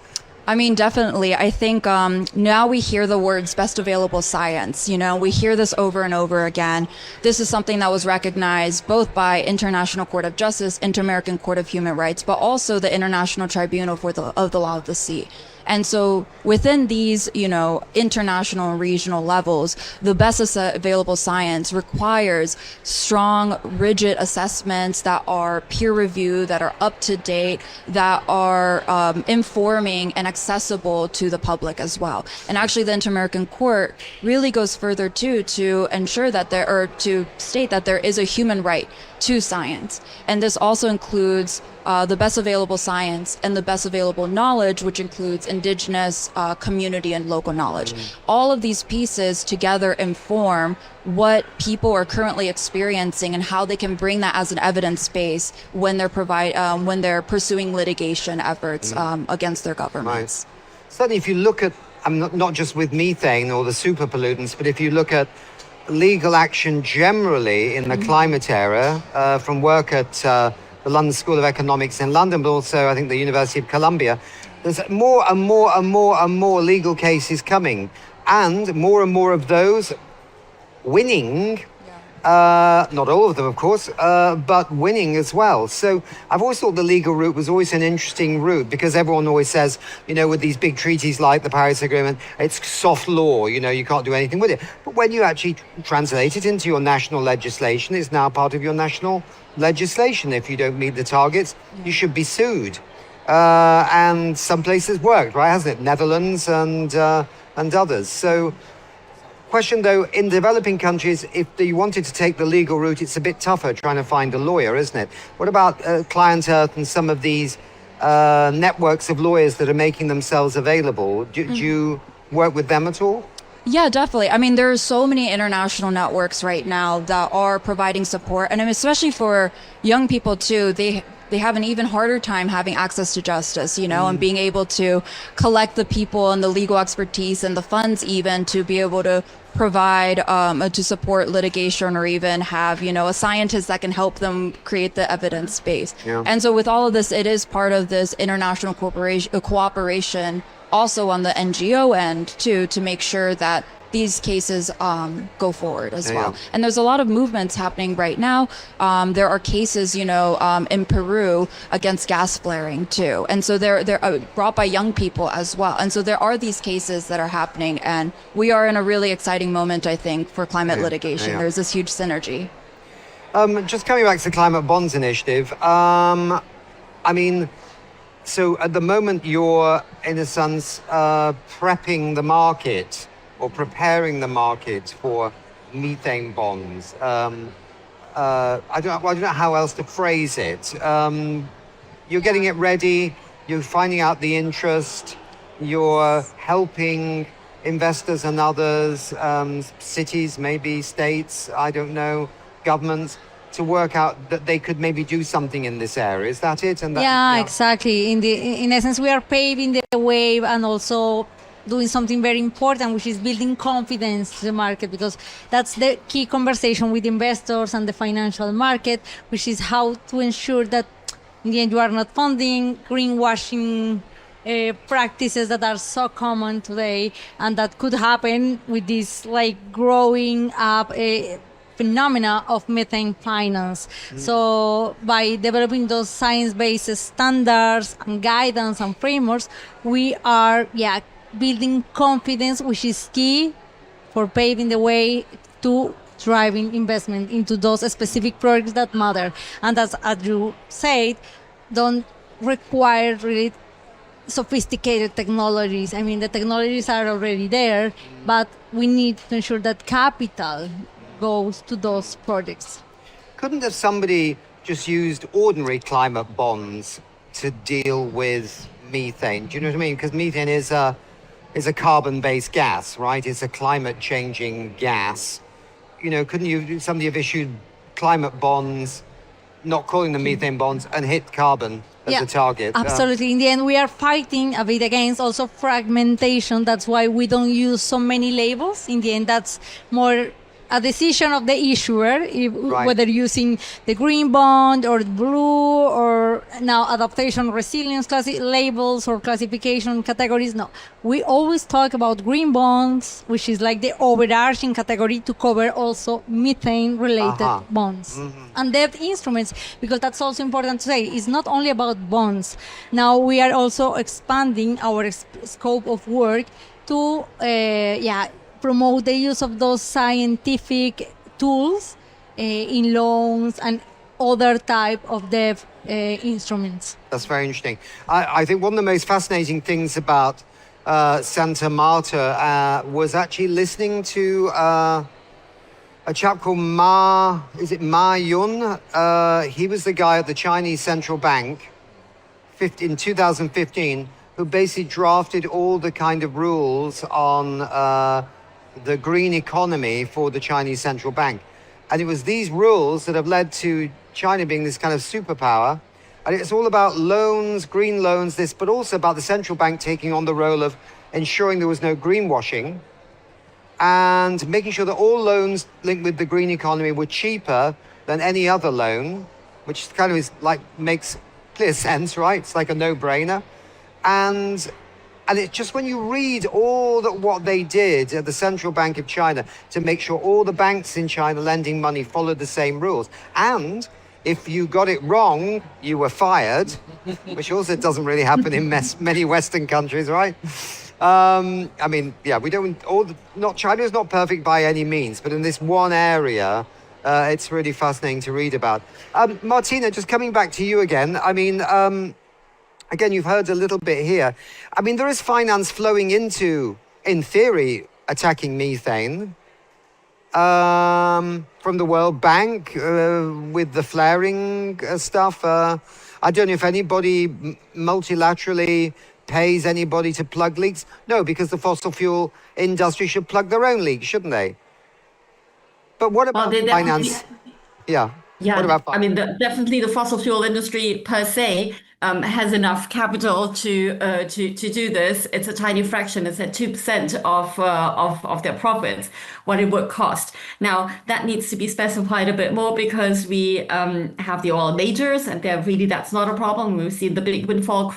I mean, definitely. I think now we hear the words best available science. You know, we hear this over and over again. This is something that was recognized both by International Court of Justice, Inter-American Court of Human Rights, but also the International Tribunal of the Law of the Sea. And so within these, you know, international and regional levels, the best available science requires strong, rigid assessments that are peer reviewed, that are up to date, that are informing and accessible to the public as well. And actually the Inter-American Court really goes further too to ensure that to state that there is a human right to science. And this also includes the best available science and the best available knowledge, which includes indigenous, community, and local knowledge. All of these pieces together inform what people are currently experiencing and how they can bring that as an evidence base when they're pursuing litigation efforts against their governments. Right. Certainly, if you look at, not just with methane or the super pollutants, but if you look at legal action generally in the climate area, from work at the London School of Economics in London, but also I think the University of Columbia, there's more and more and more and more legal cases coming, and more of those winning. Not all of them, of course, but winning as well. So I've always thought the legal route was always an interesting route, because everyone always says, you know, with these big treaties like the Paris Agreement, it's soft law, you know, you can't do anything with it. But when you actually translate it into your national legislation, it's now part of your national legislation. If you don't meet the targets, you should be sued. And some places worked, right, hasn't it? Netherlands and others. So question though, in developing countries, if you wanted to take the legal route, it's a bit tougher trying to find a lawyer, isn't it? What about Client Earth and some of these networks of lawyers that are making themselves available? Do you work with them at all? Yeah, definitely. I mean, there are so many international networks right now that are providing support, and especially for young people too. They have an even harder time having access to justice, you know, and being able to collect the people and the legal expertise and the funds even to be able to provide to support litigation, or even have, you know, a scientist that can help them create the evidence base. And so with all of this, it is part of this international cooperation also on the NGO end too, to make sure that these cases go forward as well. And there's a lot of movements happening right now. There are cases, you know, in Peru against gas flaring too. And so they're brought by young people as well. And so there are these cases that are happening, and we are in a really exciting moment, I think, for climate litigation. There's this huge synergy. Just coming back to the Climate Bonds Initiative, I mean, so at the moment you're, in a sense, prepping the market or preparing the market for methane bonds. I don't know how else to phrase it. You're getting it ready, you're finding out the interest, you're helping investors and others, cities, maybe states, I don't know, governments, to work out that they could maybe do something in this area. Is that it? And that, exactly. In essence, we are paving the way and also doing something very important, which is building confidence to the market, because that's the key conversation with investors and the financial market, which is how to ensure that in the end you are not funding greenwashing practices that are so common today, and that could happen with this like growing up phenomena of methane finance. So by developing those science-based standards and guidance and frameworks, we are building confidence, which is key for paving the way to driving investment into those specific projects that matter. And as you said, don't require really sophisticated technologies. I mean, the technologies are already there, but we need to ensure that capital goes to those projects. Couldn't have somebody just used ordinary climate bonds to deal with methane? Do you know what I mean? Because methane is a carbon-based gas, right? It's a climate-changing gas. You know, couldn't somebody have issued climate bonds, not calling them methane bonds, and hit carbon as a target? Absolutely. In the end, we are fighting a bit against also fragmentation. That's why we don't use so many labels. In the end, that's more a decision of the issuer, whether using the green bond or blue or now adaptation resilience labels or classification categories. No, we always talk about green bonds, which is like the overarching category to cover also methane related bonds and debt instruments, because that's also important to say. It's not only about bonds. Now we are also expanding our scope of work to promote the use of those scientific tools in loans and other type of debt instruments. That's very interesting. I think one of the most fascinating things about Santa Marta was actually listening to a chap called Ma Yun? He was the guy at the Chinese Central Bank in 2015 who basically drafted all the kind of rules on the green economy for the Chinese Central Bank. And it was these rules that have led to China being this kind of superpower. And it's all about loans, green loans, but also about the central bank taking on the role of ensuring there was no greenwashing and making sure that all loans linked with the green economy were cheaper than any other loan, which kind of makes clear sense, right? It's like a no-brainer. And it's just when you read what they did at the Central Bank of China to make sure all the banks in China lending money followed the same rules. And if you got it wrong, you were fired, which also doesn't really happen in many Western countries, right? I mean, China is not perfect by any means, but in this one area, it's really fascinating to read about. Martina, just coming back to you again. I mean, again, you've heard a little bit here. I mean, there is finance flowing into, in theory, attacking methane from the World Bank with the flaring stuff. I don't know if anybody multilaterally pays anybody to plug leaks. No, because the fossil fuel industry should plug their own leaks, shouldn't they? But what about finance? Yeah. What about finance? I mean, definitely the fossil fuel industry per se has enough capital to do this. It's a tiny fraction. It's at 2% of their profits, what it would cost. Now that needs to be specified a bit more because we have the oil majors, and that's not a problem. We've seen the big windfall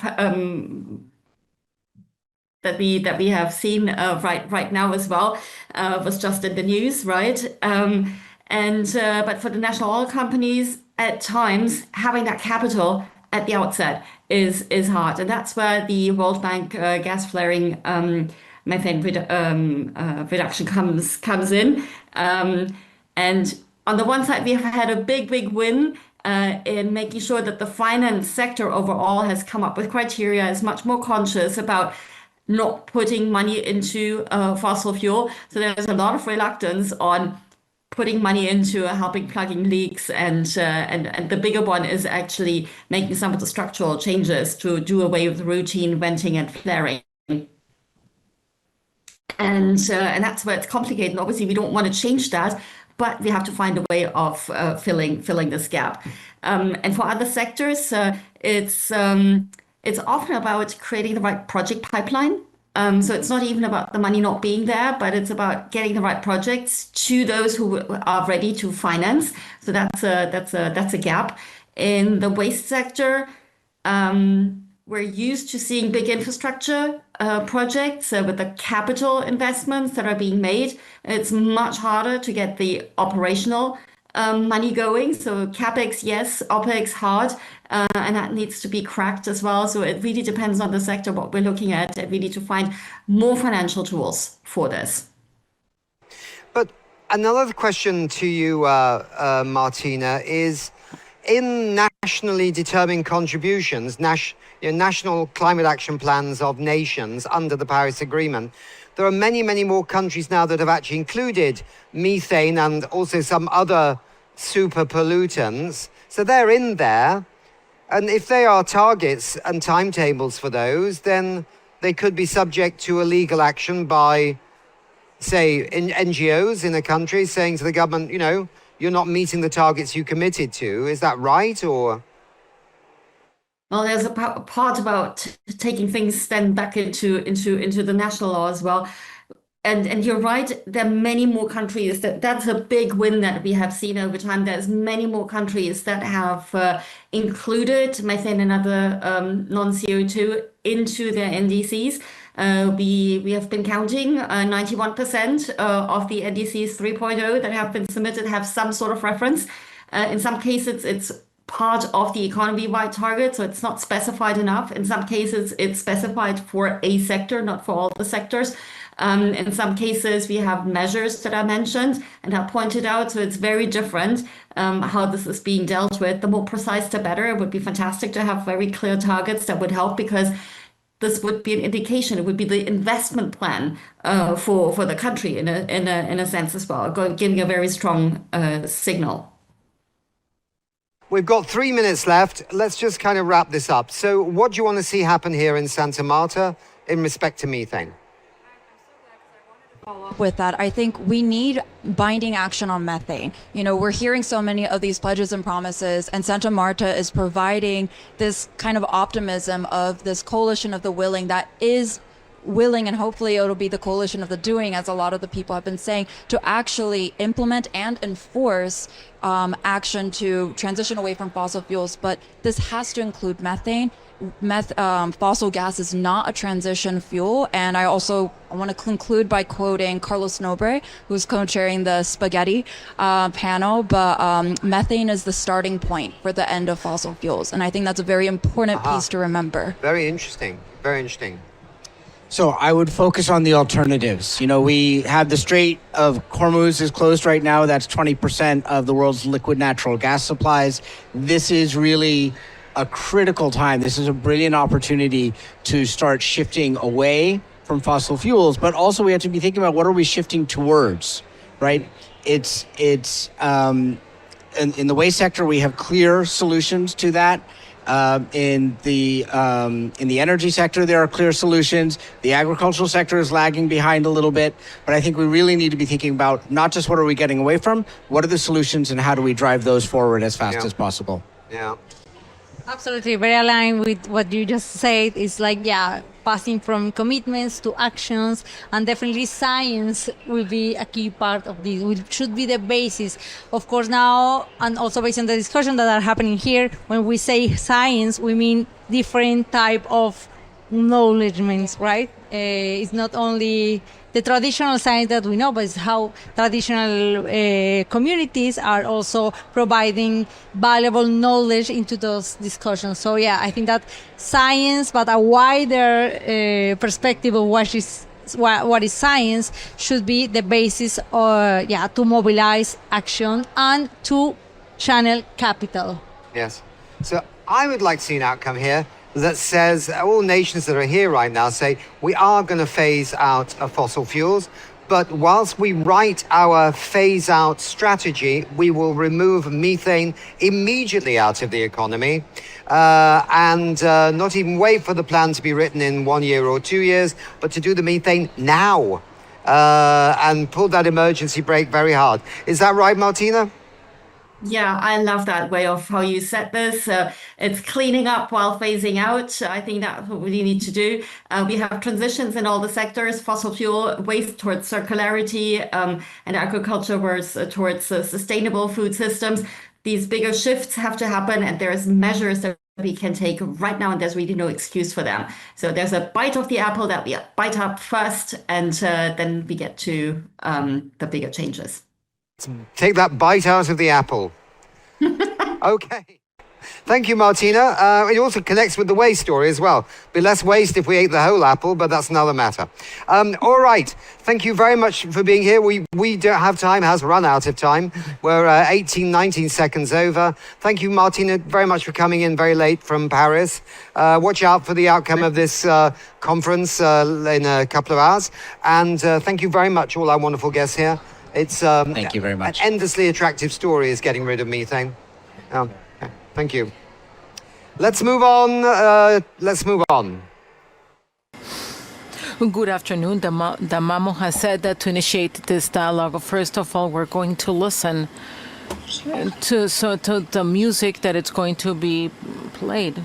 that we have seen right now as well was just in the news, right? But for the national oil companies, at times having that capital at the outset is hard, and that's where the World Bank gas flaring methane reduction comes in. And on the one side, we have had a big win in making sure that the finance sector overall has come up with criteria, is much more conscious about not putting money into fossil fuel. So there's a lot of reluctance on putting money into helping plugging leaks, and the bigger one is actually making some of the structural changes to do away with routine venting and flaring. And that's where it's complicated. And obviously, we don't want to change that, but we have to find a way of filling this gap. And for other sectors, it's often about creating the right project pipeline. So it's not even about the money not being there, but it's about getting the right projects to those who are ready to finance. So that's a gap. In the waste sector, we're used to seeing big infrastructure projects with the capital investments that are being made. It's much harder to get the operational money going. So CapEx, yes, OpEx hard, and that needs to be cracked as well. So it really depends on the sector, what we're looking at, and we need to find more financial tools for this. But another question to you, Martina, is in nationally determined contributions, national climate action plans of nations under the Paris Agreement, there are many, many more countries now that have actually included methane and also some other super pollutants. So they're in there. And if they are targets and timetables for those, then they could be subject to a legal action by, say, NGOs in a country saying to the government, you know, you're not meeting the targets you committed to. Is that right? Or? Well, there's a part about taking things then back into the national law as well. And you're right, there are many more countries that's a big win that we have seen over time. There's many more countries that have included methane and other non-CO2 into their NDCs. We have been counting 91% of the NDCs 3.0 that have been submitted have some sort of reference. In some cases, it's part of the economy-wide target, so it's not specified enough. In some cases, it's specified for a sector, not for all the sectors. In some cases, we have measures that are mentioned and are pointed out, so it's very different how this is being dealt with. The more precise, the better. It would be fantastic to have very clear targets that would help, because this would be an indication. It would be the investment plan for the country in a sense as well, giving a very strong signal. We've got 3 minutes left. Let's just kind of wrap this up. So what do you want to see happen here in Santa Marta in respect to methane? With that, I think we need binding action on methane. You know, we're hearing so many of these pledges and promises, and Santa Marta is providing this kind of optimism of this coalition of the willing that is willing, and hopefully it'll be the coalition of the doing, as a lot of the people have been saying, to actually implement and enforce action to transition away from fossil fuels. But this has to include methane. Fossil gas is not a transition fuel. And I want to conclude by quoting Carlos Nobre, who's co-chairing the spaghetti panel. But methane is the starting point for the end of fossil fuels. And I think that's a very important piece to remember. Very interesting. Very interesting. So I would focus on the alternatives. You know, we have the Strait of Hormuz is closed right now. That's 20% of the world's liquid natural gas supplies. This is really a critical time. This is a brilliant opportunity to start shifting away from fossil fuels, but also we have to be thinking about what are we shifting towards, right? It's in the waste sector, we have clear solutions to that. In the energy sector, there are clear solutions. The agricultural sector is lagging behind a little bit, but I think we really need to be thinking about not just what are we getting away from, what are the solutions and how do we drive those forward as fast as possible. Yeah. Absolutely, very aligned with what you just said. It's like, yeah, passing from commitments to actions, and definitely science will be a key part of this. It should be the basis. Of course, now, and also based on the discussion that are happening here, when we say science, we mean different type of knowledgements, right? It's not only the traditional science that we know, but it's how traditional communities are also providing valuable knowledge into those discussions. So yeah, I think that science, but a wider perspective of what is science, should be the basis to mobilize action and to channel capital. Yes. So I would like to see an outcome here that says all nations that are here right now say we are going to phase out fossil fuels, but whilst we write our phase out strategy, we will remove methane immediately out of the economy and not even wait for the plan to be written in 1 year or 2 years, but to do the methane now and pull that emergency brake very hard. Is that right, Martina? Yeah, I love that way of how you set this. It's cleaning up while phasing out. I think that's what we need to do. We have transitions in all the sectors, fossil fuel, waste towards circularity, and agriculture towards sustainable food systems. These bigger shifts have to happen, and there's measures that we can take right now, and there's really no excuse for them. So there's a bite of the apple that we bite up first, and then we get to the bigger changes. Take that bite out of the apple. Okay. Thank you, Martina. It also connects with the waste story as well. Be less waste if we ate the whole apple, but that's another matter. All right. Thank you very much for being here. We don't have time, has run out of time. We're 18, 19 seconds over. Thank you, Martina, very much for coming in very late from Paris. Watch out for the outcome of this conference in a couple of hours. And thank you very much, all our wonderful guests here. It's Thank you very much. An endlessly attractive story is getting rid of methane. Thank you. Let's move on. Good afternoon. The Mamo has said that to initiate this dialogue, first of all, we're going to listen to the music that it's going to be played.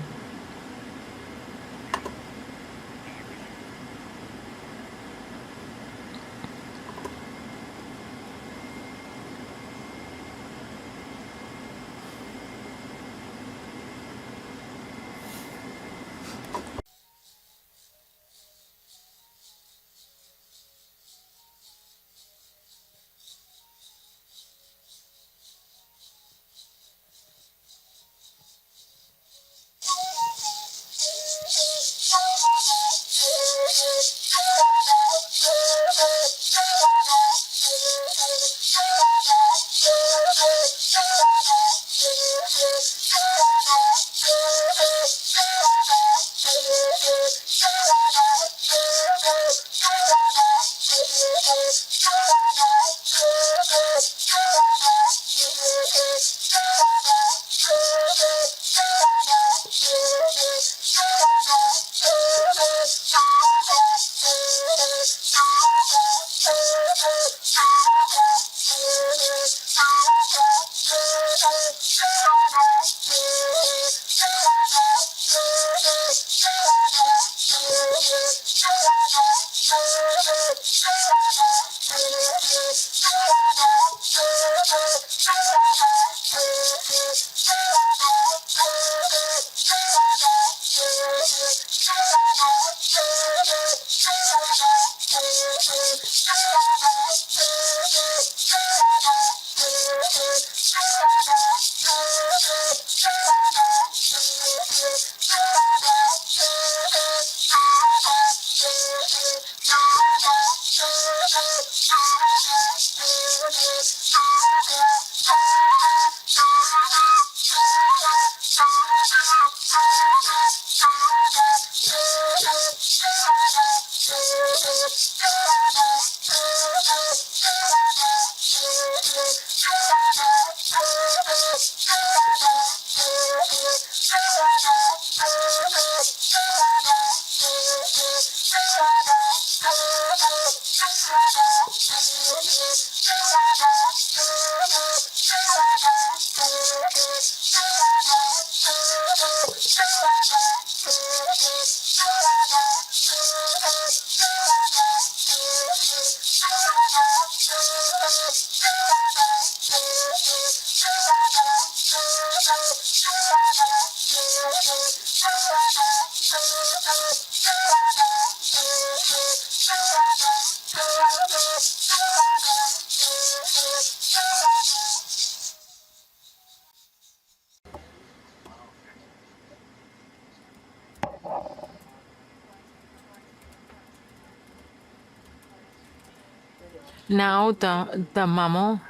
Now the Mamo,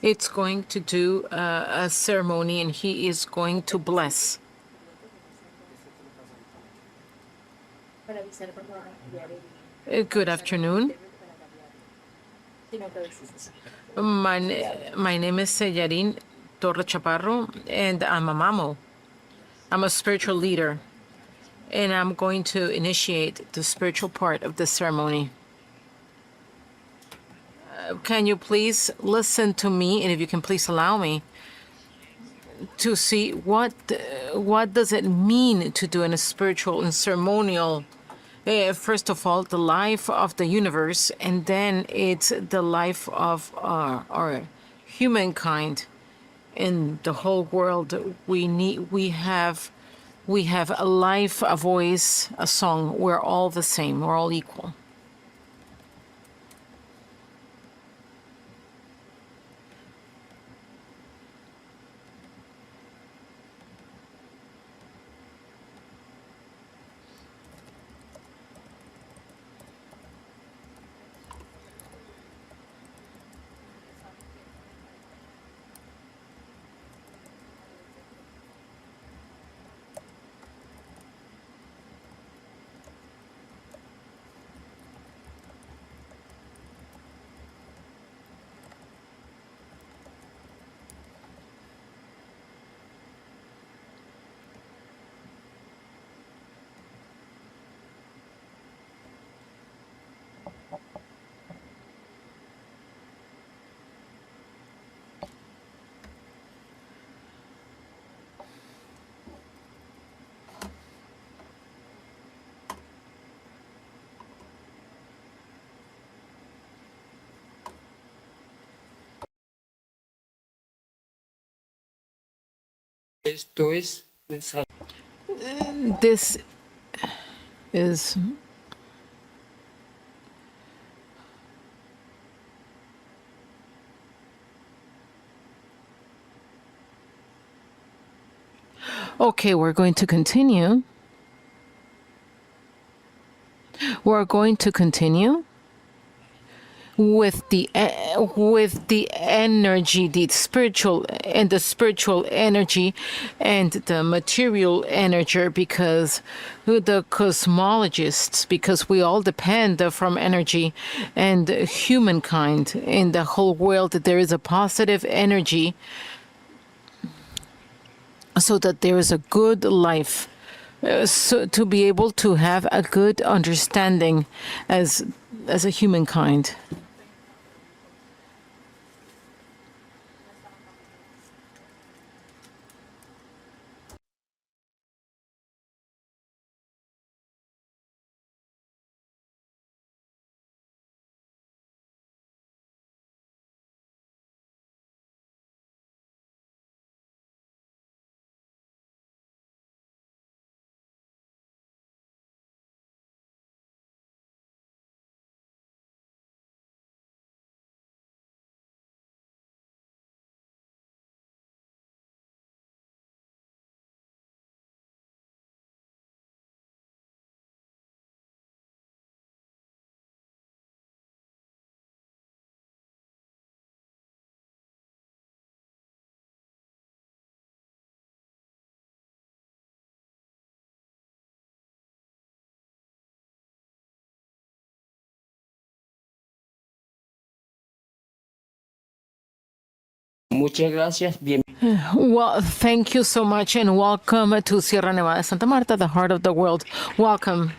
it's going to do a ceremony, and he is going to bless. Good afternoon. My name is Yarin Torre Chaparro, and I'm a Mamo. I'm a spiritual leader, and I'm going to initiate the spiritual part of the ceremony. Can you please listen to me, and if you can please allow me to see what does it mean to do in a spiritual and ceremonial, first of all, the life of the universe, and then it's the life of our humankind. in the whole world. We have a life, a voice, a song. We're all the same. We're all equal. This is okay. We're going to continue. We're going to continue with the energy, the spiritual energy and the material energy, because the cosmologists, because we all depend from energy, and humankind in the whole world, there is a positive energy so that there is a good life, so to be able to have a good understanding as a humankind. Muchas gracias. Well, thank you so much, and welcome to Sierra Nevada, Santa Marta, the heart of the world. Welcome.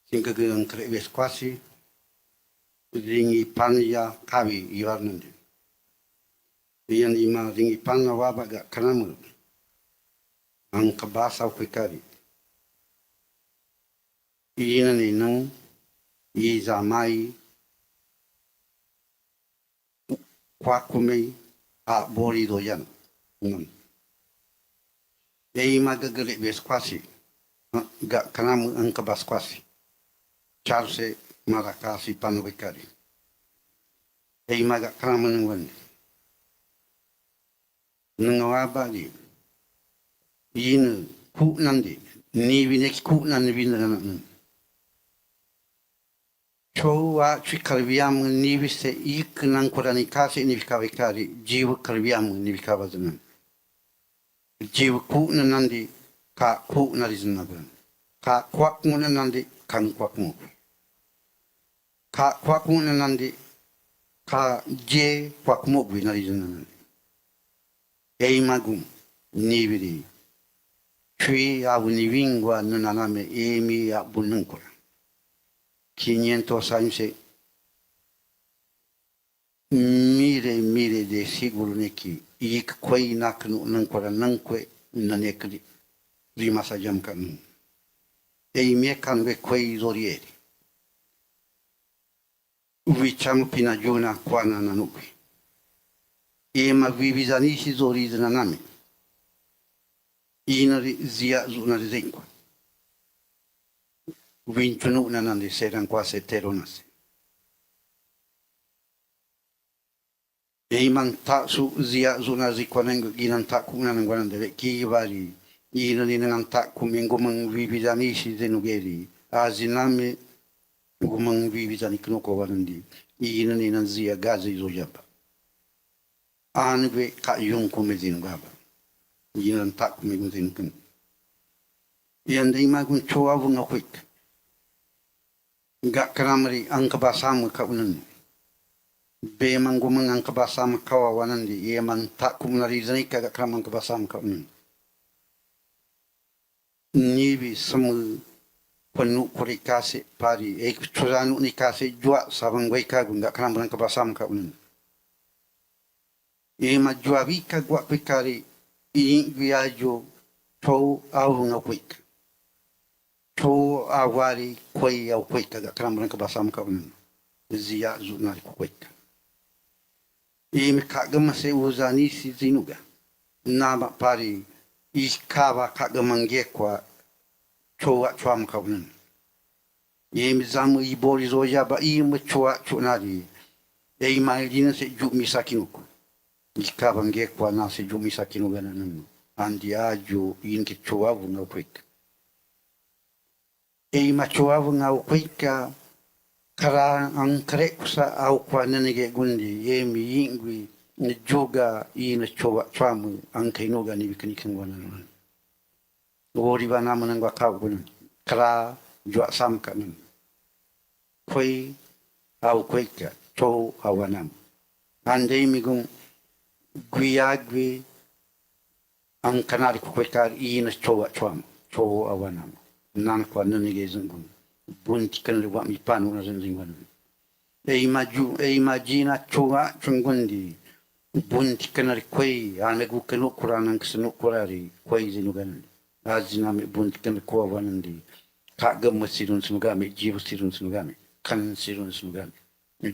Singkageun kreves kwasi ringi panya kawi iwarnende. Iyan ima ringi panya wabaga kanamu ang kabasa kwekari. Iyan ni nang izamai kwakume a bori doyan. Ima gagreves kwasi ga kanamu ang kabas kwasi. Charse marakasi panwekari. Maga karaman wani. Nangawabali. Yin ku nandi. Ni winek ku nandi winana. Chowa chikarviam ni wise ik nang kurani kasi ni vikavekari. Jiva karviam ni vikavazanan. Jiva ku nandi ka ku narizanagan. Ka kwak nandi kan kwak mo. Ka kwakuna nandi ka je kwakmogwi na rizana. Ei magum, niviri. Chui au nivingua nunaname emi a bununkura. 500 años mire de siguro neki ik kwai naknu nankura nankwe nanekri rimasa jamkan. Ei me kanwe kwai zorieri. Uvicham pinajuna kwana nanukwi. Ema vivizanisi zori naname. Inari zia zunari zengwa. Vinchunu nanandi seran kwase teronase. Eiman taksu zia zunazi kwanengo ginan taku nanangwanande kivari inani nantak kumengo mang vivizanisi zenugeri aziname gumang vivizani knoko wanandi inani nan zia gazi zojaba. Anwe ka yung kumezin gaba. Inan tak kumezin kun. Yanda imagun choavu nga kwik. Gak kramari ang kabasama ka unan. Be mangumang ang kabasama kawawanan di. Yeman tak kumnarizani ka gak kramang kabasama ka unan. Nibi samu panu kuri kasi pari. Ek churanu ni kasi jua sabang way ka gak kramang kabasama ka unan. Ema juavika gua kwikari in viaggio to au nga kwik. To awari kwai au kwika ga kramran ka basam ka un. Zia zunari kwika. Ema kagama se uzani si zinuga. Nama pari iskawa kagama ngekwa choa chwam ka un. Ema zamu ibori zoja ba ema choa chunari. Ema ilina se jumi sakinuku. Ikawa ngekwa nasi jumi sakinugana nanu. Andi ajo inke choavu nga ukwika. Eima choavu nga ukwika kara ang karekusa au kwa nanige gundi yemi ingwi njoga ina choamu ang kainuga ni wikanikangwana nanu. Uriba nama nangwa kawgunan. Kara jua samka nanu. Kwei au kwika cho awanam. Ande imigung guiagwi ang kanari kukwekar ina chowa chwam chowa awanam nan kwa nanige zungun bunti kan liwa mi panu na zungun e imagina chowa chungundi bunti kanari kwei anegu kanu kuranan ksanu kurari kwei zinugan azina me bunti kan kwa wanandi ka gamma sirun sunugami jibu sirun sunugami kan sirun sunugami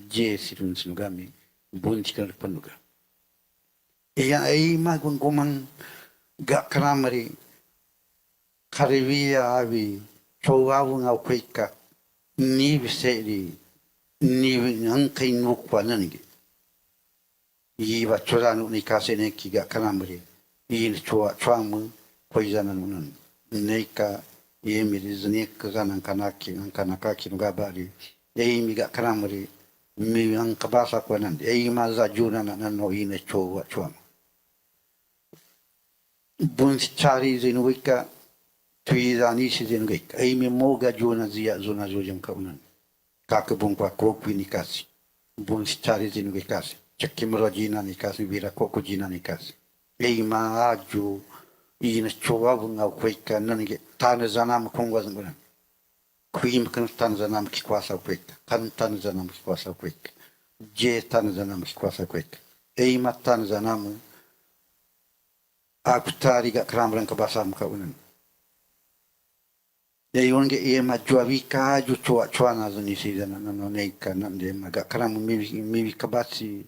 je sirun sunugami bunti kan panuga. Iya ai magungumang gak kramari karivia avi chowawu nga kwika ni viseri ni angkai nukwa nangi. Iwa choranu ni kasene ki gak kramari in chowamu poizanan unan. Neika yemiri znik zanan kanakaki ngabari. Eimi gak kramari mi ang kabasa kwa nandi. Eima za juna na nano ina chowa chwama. Bunsi chari zinuika tuizani si zinuika. Eimi moga juna zia zona zojam kaunan. Kakabung kwa kokwi nikasi. Bunsi chari zinuikasi. Chakimro jina nikasi. Vira koko jina nikasi. Eima aju ina chowa vunga kweka nanige. Tana zanam kongwa zangunan. Kuim kan tan zanam kikwasa kweka. Kan tan zanam kikwasa kweka. Je tan zanam kikwasa kweka. Eima tan zanam akutari gak kramran ka basam ka unan. Yonge ema juavika ju chua chuana zani si zana no neika nande ma gak kram mi kabasi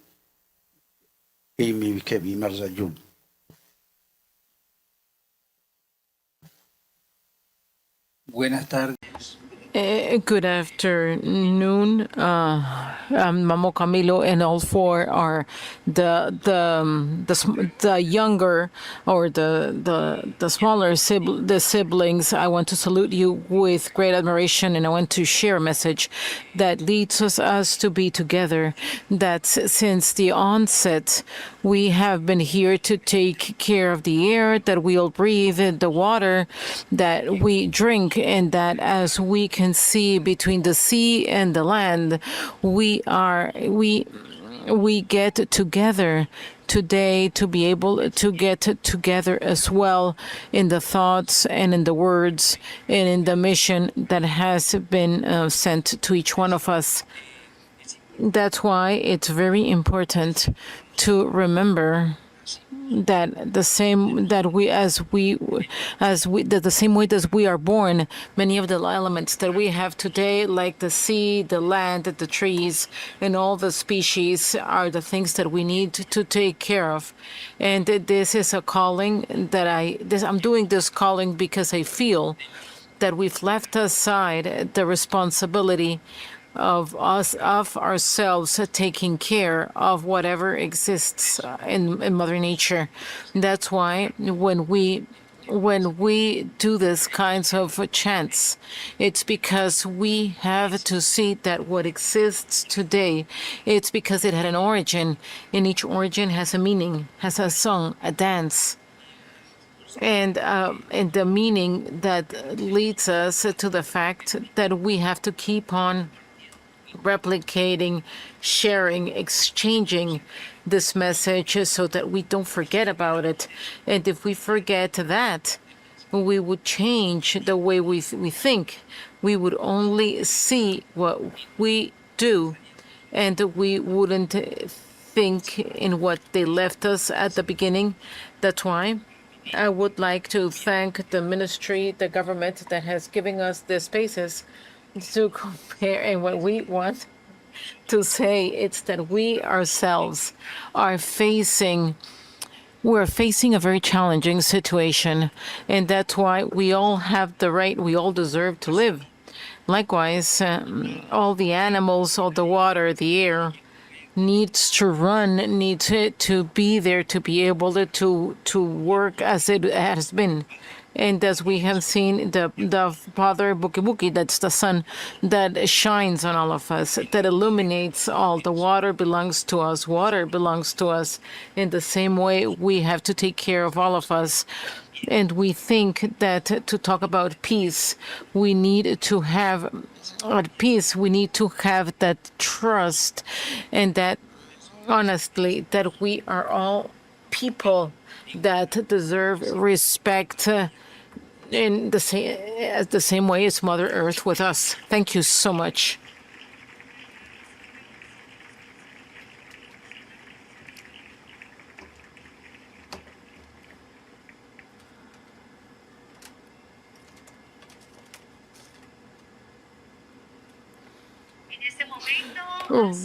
e mi kebi marza jun. Buenas tardes. Good afternoon. I'm Mamo Camilo, and all four are the younger or the smaller siblings. I want to salute you with great admiration, and I want to share a message that leads us to be together. That since the onset, we have been here to take care of the air that we all breathe, the water that we drink, and that as we can see between the sea and the land, we we get together today to be able to get together as well in the thoughts and in the words and in the mission that has been sent to each one of us. That's why it's very important to remember that the same that we as that the same way as we are born, many of the elements that we have today, like the sea, the land, the trees, and all the species, are the things that we need to take care of. And this is a calling that I'm doing this calling because I feel that we've left aside the responsibility of ourselves taking care of whatever exists in Mother Nature. That's why when we do this kinds of chants, it's because we have to see that what exists today, it's because it had an origin, and each origin has a meaning, has a song, a dance. And the meaning that leads us to the fact that we have to keep on replicating, sharing, exchanging this message so that we don't forget about it. And if we forget that, we would change the way we think. We would only see what we do, and we wouldn't think in what they left us at the beginning. That's why I would like to thank the ministry, the government that has given us the spaces to compare. And what we want to say, it's that we ourselves are we're facing a very challenging situation, and that's why we all have the right, we all deserve to live. Likewise, all the animals, all the water, the air needs to run, needs to be there to be able to work as it has been. And as we have seen, the Father Buki Buki, that's the sun that shines on all of us, that illuminates all. The water belongs to us. Water belongs to us. In the same way, we have to take care of all of us. And we think that to talk about peace, we need to have peace. We need to have that trust, and that honestly, that we are all people that deserve respect in the same way as Mother Earth with us. Thank you so much.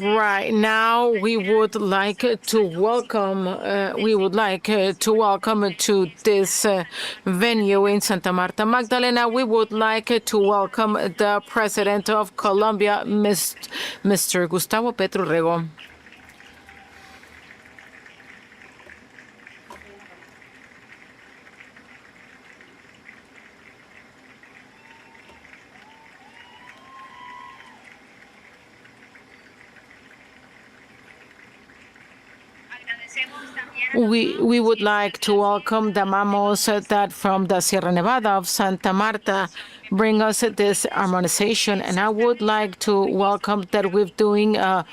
Right now, we would like to welcome. To this venue in Santa Marta, Magdalena. We would like to welcome the President of Colombia, Mr. Gustavo Petro Rego. We would like to welcome the mamos that from the Sierra Nevada of Santa Marta bring us this harmonization. And I would like to welcome that we're doing a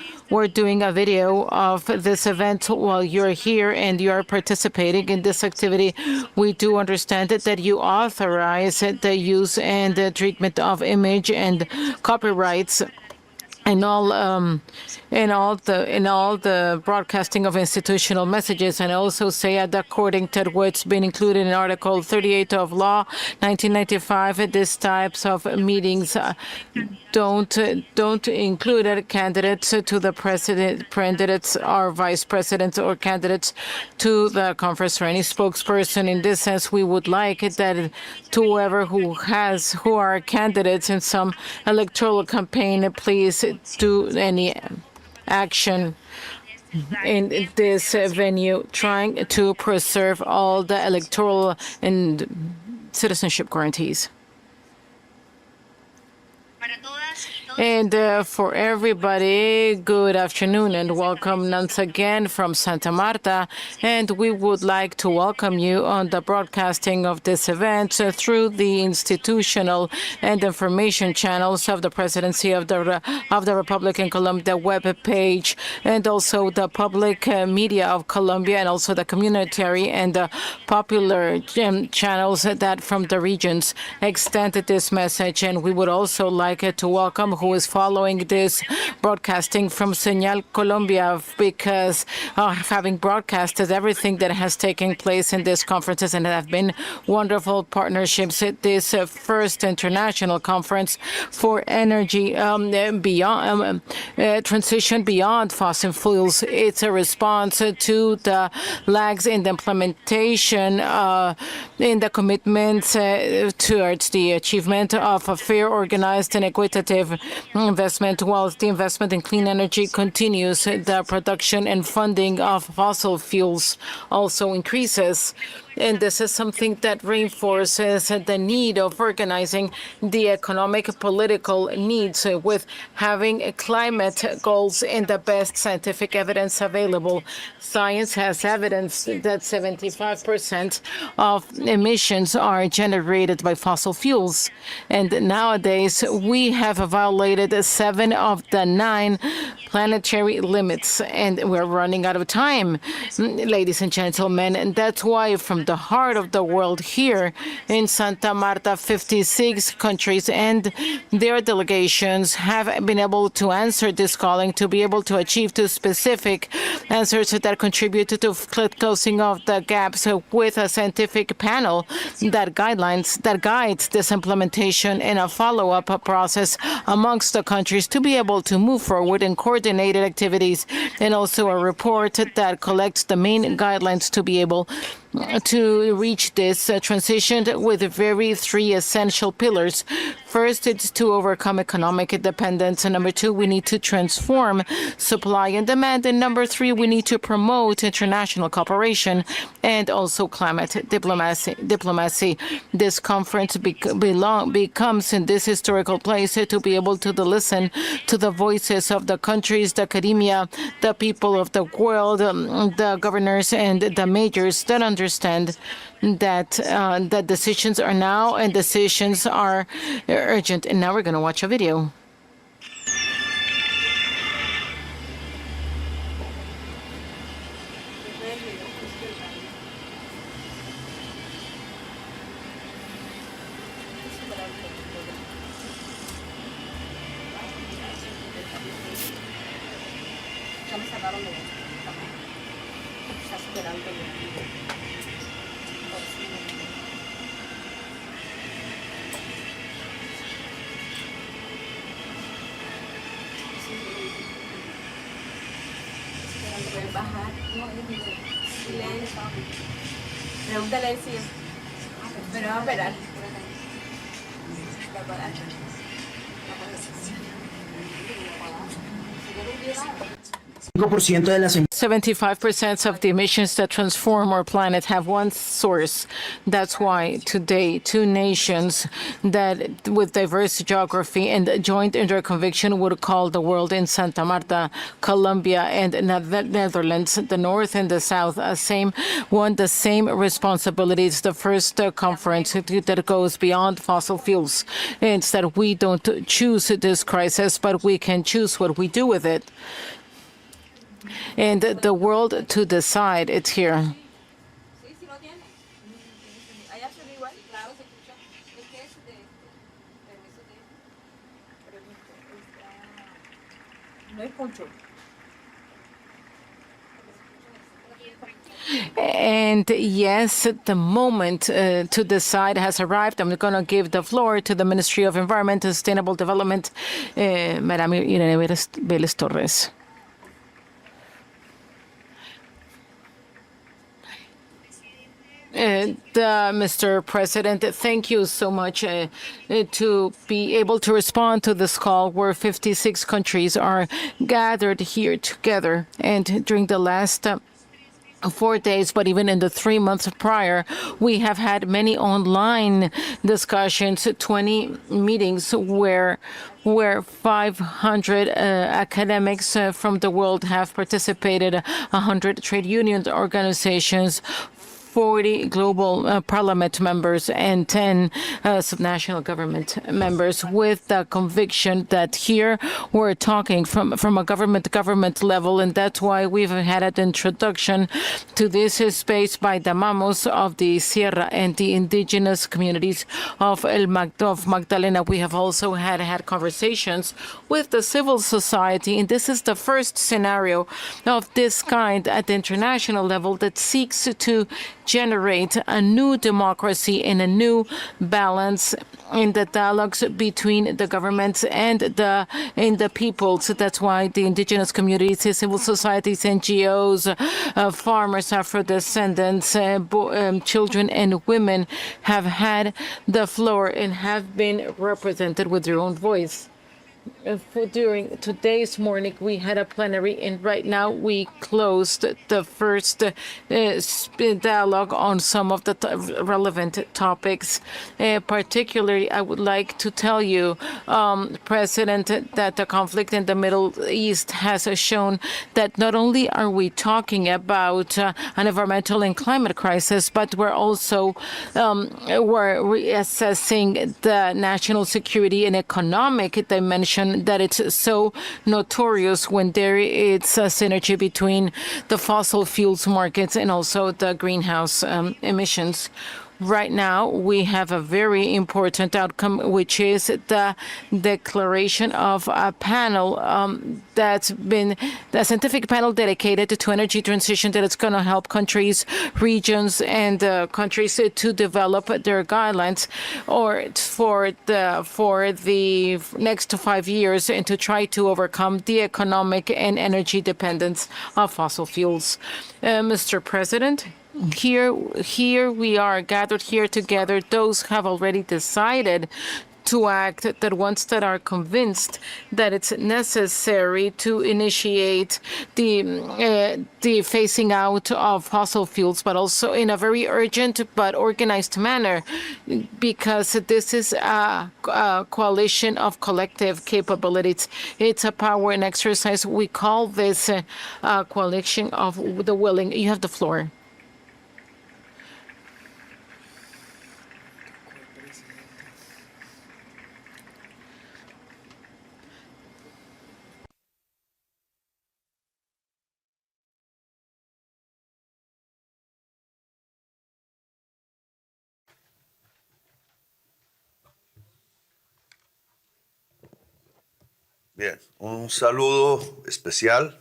video of this event while you're here and you are participating in this activity. We do understand that you authorize the use and the treatment of image and copyrights in all the broadcasting of institutional messages, and also say that according to what's been included in Article 38 of Law 1995, these types of meetings don't include candidates to the president, candidates or vice presidents, or candidates to the conference, or any spokesperson. In this sense, we would like that to whoever who are candidates in some electoral campaign, please do any action in this venue, trying to preserve all the electoral and citizenship guarantees. And for everybody, good afternoon and welcome once again from Santa Marta. And we would like to welcome you on the broadcasting of this event through the institutional and information channels of the Presidency of the Republic in Colombia web page, and also the public media of Colombia, and also the communitary and the popular channels that from the regions extended this message. And we would also like to welcome who is following this broadcasting from Señal Colombia, because having broadcasted everything that has taken place in these conferences, and have been wonderful partnerships at this first international conference for energy beyond transition beyond fossil fuels. It's a response to the lags in the implementation in the commitments towards the achievement of a fair, organized, and equitable investment. While the investment in clean energy continues, the production and funding of fossil fuels also increases. And this is something that reinforces the need of organizing the economic political needs with having climate goals and the best scientific evidence available. Science has evidence that 75% of emissions are generated by fossil fuels. And nowadays, we have violated 7 of the 9 planetary limits, and we're running out of time, ladies and gentlemen. And that's why from the heart of the world here in Santa Marta, 56 countries and their delegations have been able to answer this calling, to be able to achieve 2 specific answers that contribute to closing of the gaps with a scientific panel that guides this implementation and a follow-up process amongst the countries to be able to move forward in coordinated activities, and also a report that collects the main guidelines to be able to reach this transition with 3 essential pillars. First, it's to overcome economic independence. And number 2, we need to transform supply and demand. And number 3, we need to promote international cooperation and also climate diplomacy. This conference becomes in this historical place to be able to listen to the voices of the countries, the academia, the people of the world, the governors and the majors that understand that decisions are now and decisions are urgent. And now we're going to watch a video. Pregúntale si pero va a esperar. 75% of the emissions that transform our planet have one source. That's why today 2 nations that with diverse geography and joint interconviction would call the world in Santa Marta, Colombia, and the Netherlands, the North and the South, the same responsibilities. The first conference that goes beyond fossil fuels. It's that we don't choose this crisis, but we can choose what we do with it. And the world to decide, it's here. And yes, the moment to decide has arrived. I'm going to give the floor to the Ministry of Environment and Sustainable Development, Madame Irene Vélez Torres. Mr. President, thank you so much to be able to respond to this call where 56 countries are gathered here together. And during the last 4 days, but even in the 3 months prior, we have had many online discussions, 20 meetings where 500 academics from the world have participated, 100 trade union organizations, 40 global parliament members and 10 subnational government members, with the conviction that here we're talking from a government level, and that's why we've had an introduction to this space by the Mamos of the Sierra and the indigenous communities of Magdalena. We have also had conversations with the civil society, and this is the first scenario of this kind at the international level that seeks to generate a new democracy and a new balance in the dialogues between the governments and the people. So that's why the indigenous communities, civil societies, NGOs, farmers, Afro-descendants, children and women have had the floor and have been represented with their own voice. During today's morning, we had a plenary, and right now we closed the first dialogue on some of the relevant topics. Particularly, I would like to tell you, President, that the conflict in the Middle East has shown that not only are we talking about an environmental and climate crisis, but we're also we're reassessing the national security and economic dimension that it's so notorious when there is a synergy between the fossil fuels markets and also the greenhouse emissions. Right now, we have a very important outcome, which is the declaration of a panel that's been the scientific panel dedicated to energy transition that is going to help countries, regions, and countries to develop their guidelines or for the next 5 years and to try to overcome the economic and energy dependence of fossil fuels. Mr. President, here we are gathered here together. Those have already decided to act, that ones that are convinced that it's necessary to initiate the phasing out of fossil fuels, but also in a very urgent but organized manner, because this is a coalition of collective capabilities. It's a power and exercise. We call this a coalition of the willing. You have the floor. Bien, un saludo especial.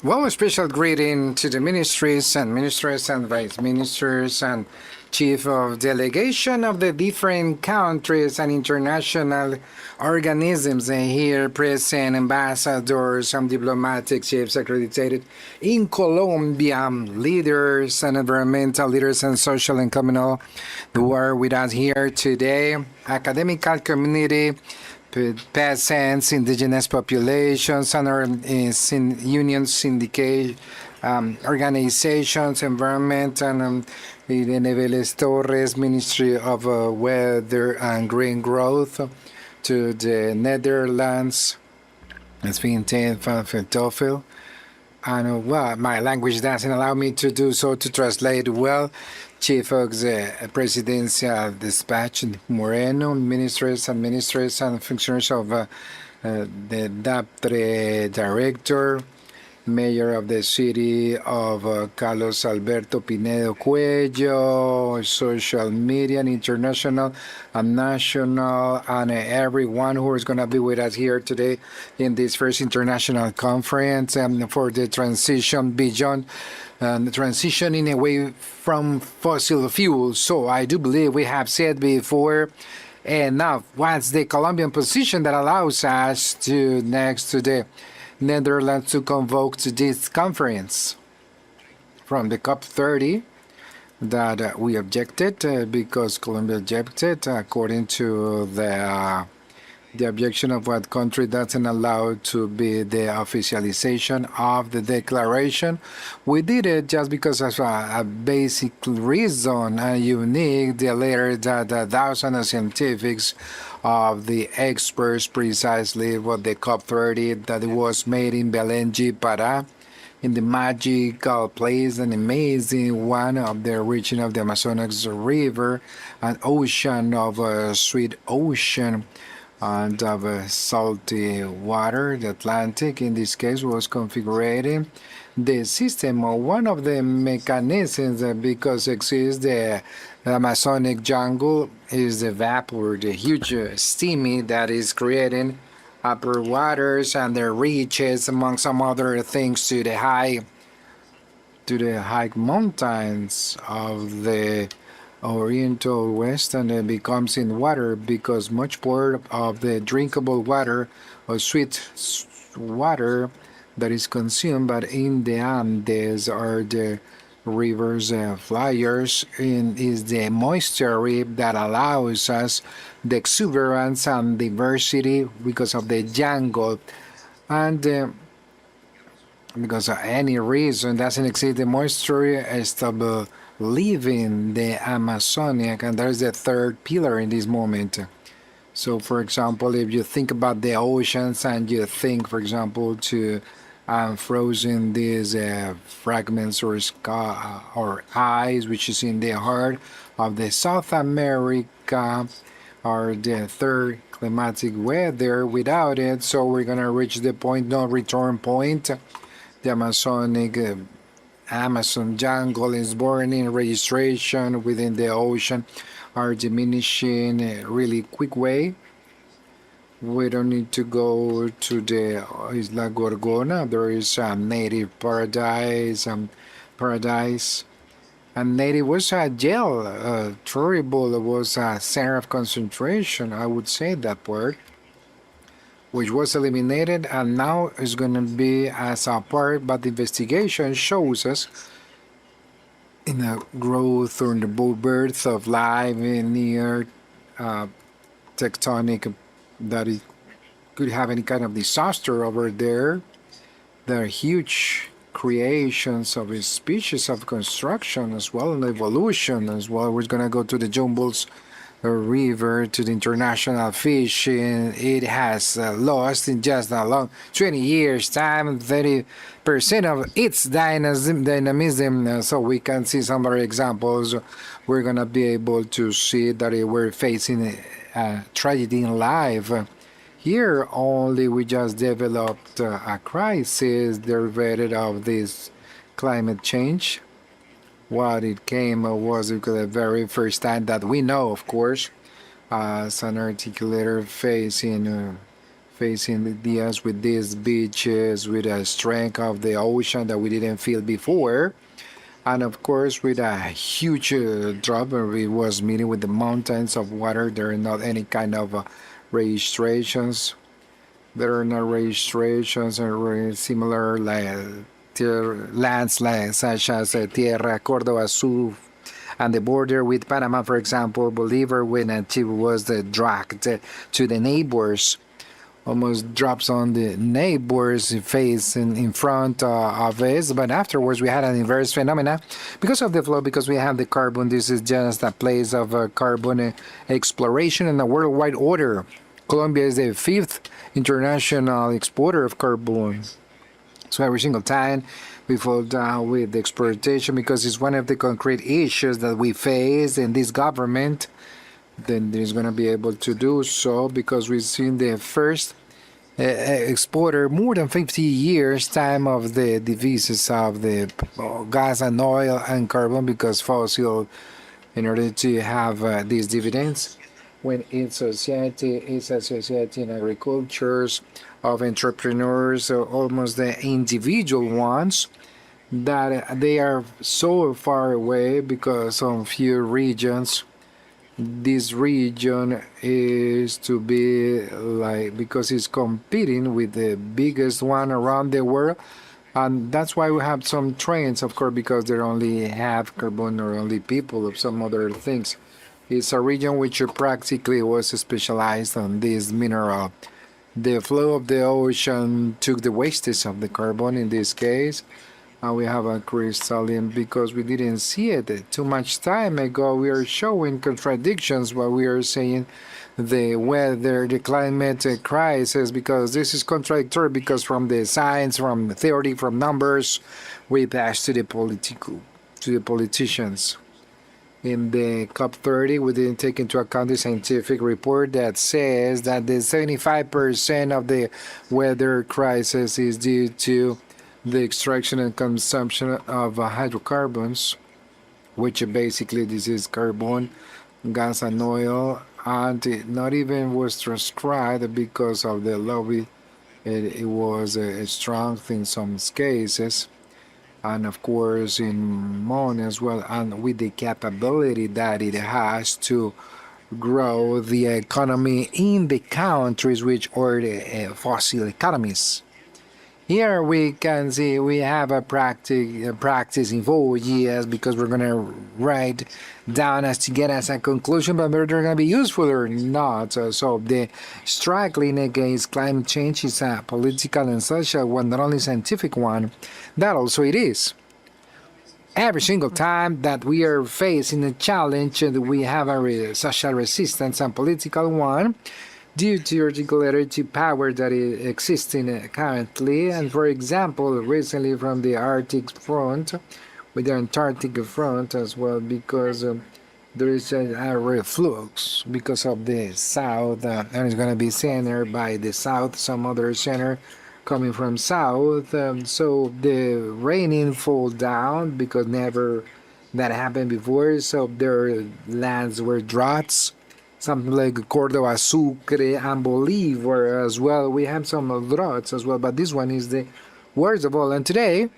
Well, a special greeting to the ministries and vice ministers and chief of delegation of the different countries and international organisms here present, ambassadors and diplomatic chiefs accredited in Colombia, leaders and environmental leaders and social and communal who are with us here today, academical community, peasants, indigenous populations, and our union syndicate organizations, environment, and Irene Vélez Torres, Ministry of Weather and Green Growth, to the Netherlands, it's been TOEFL. And well, my language doesn't allow me to do so, to translate well. Chief of the Presidential Dispatch, Moreno, ministers and functionaries of the DAPTRE director, mayor of the city of Carlos Alberto Pinedo Cuello, social media and international and national, and everyone who is going to be with us here today in this first international conference for the transition beyond transitioning away from fossil fuels. So I do believe we have said before enough. What's the Colombian position that allows us to next to the Netherlands to convoke to this conference from the COP30 that we objected because Colombia objected according to the the objection of what country doesn't allow to be the officialization of the declaration. We did it just because of a basic reason, a unique, the letter that thousands of scientifics of the experts precisely what the COP30 that was made in Belenji, Pará, in the magical place, an amazing one of the region of the Amazonas River, an ocean of a sweet ocean and of salty water. The Atlantic, in this case, was configuring the system or one of the mechanisms because exists the Amazonic jungle is the vapor, the huge steamy that is creating upper waters and the reaches among some other things to the high mountains of the Oriental West, and it becomes in water because much part of the drinkable water or sweet water that is consumed, but in the Andes are the rivers flyers and is the moisture that allows us the exuberance and diversity because of the jungle, and because of any reason doesn't exist the moisture stable living the Amazonic, and there's the third pillar in this moment. So for example, if you think about the oceans and you think, for example, to frozen these fragments or ice, which is in the heart of the South America, or the third climatic weather. Without it, so we're gonna reach the point, no return point. The Amazonic Amazon jungle is burning, registration within the ocean are diminishing in a really quick way. We don't need to go to the Isla Gorgona. There is a native paradise, and native was a jail, terrible. It was a center of concentration, I would say that word, which was eliminated, and now is going to be as a part, but the investigation shows us in the growth or in the birth of life in near tectonic that it could have any kind of disaster over there. There are huge creations of a species of construction as well, and evolution as well. We're going to go to the Jumbles River, to the international fishing. It has lost in just a long 20 years time 30% of its dynamism. So we can see some other examples. We're going to be able to see that we're facing a tragedy in life. Here only we just developed a crisis derivative of this climate change. What it came was the very first time that we know, of course, as an articulator facing the ideas with these beaches, with a strength of the ocean that we didn't feel before. And of course, with a huge drop, we was meeting with the mountains of water. There are not any kind of registrations. There are no registrations or similar lands such as Tierra Córdoba Sur and the border with Panama, for example. Bolivar, when it was dragged to the neighbors, almost drops on the neighbors' face in front of us. But afterwards, we had an inverse phenomena because of the flow, because we have the carbon. This is just a place of carbon exploration in a worldwide order. Colombia is the 5th international exporter of carbon. So every single time we fall down with the exploitation, because it's one of the concrete issues that we face in this government, then there's going to be able to do so, because we've seen the first exporter more than 50 years time of the divisas of the gas and oil and carbon, because fossil, in order to have these dividends, when it's a society in agricultures of entrepreneurs, almost the individual ones, that they are so far away because on few regions. This region is to be because it's competing with the biggest one around the world, and that's why we have some trains, of course, because they only have carbon or only people of some other things. It's a region which practically was specialized on this mineral. The flow of the ocean took the wastage of the carbon in this case, and we have a crystalline because we didn't see it too much time ago. We are showing contradictions while we are saying the weather, the climate crisis, because this is contradictory, because from the science, from theory, from numbers, we pass to the politicians. In the COP30, we didn't take into account the scientific report that says that the 75% of the weather crisis is due to the extraction and consumption of hydrocarbons, which basically this is carbon, gas, and oil, and it not even was transcribed because of the lobby. It was a strong in some cases, and of course in MON as well, and with the capability that it has to grow the economy in the countries which are the fossil economies. Here we can see we have a practice in 4 years, because we're going to write down as to get as a conclusion, but whether they're going to be useful or not. So the struggling against climate change is a political and social one, not only scientific one. That also it is. Every single time that we are facing a challenge, we have a social resistance and political one, due to particularity power that is existing currently. And for example, recently from the Arctic front, with the Antarctic front as well, because there is a reflux because of the south, and it's going to be centered by the south, some other center coming from south. So the raining fall down because never that happened before. So their lands were droughts. Something like Córdoba, Sucre, and Bolívar as well. We have some droughts as well, but this one is the worst of all. And today,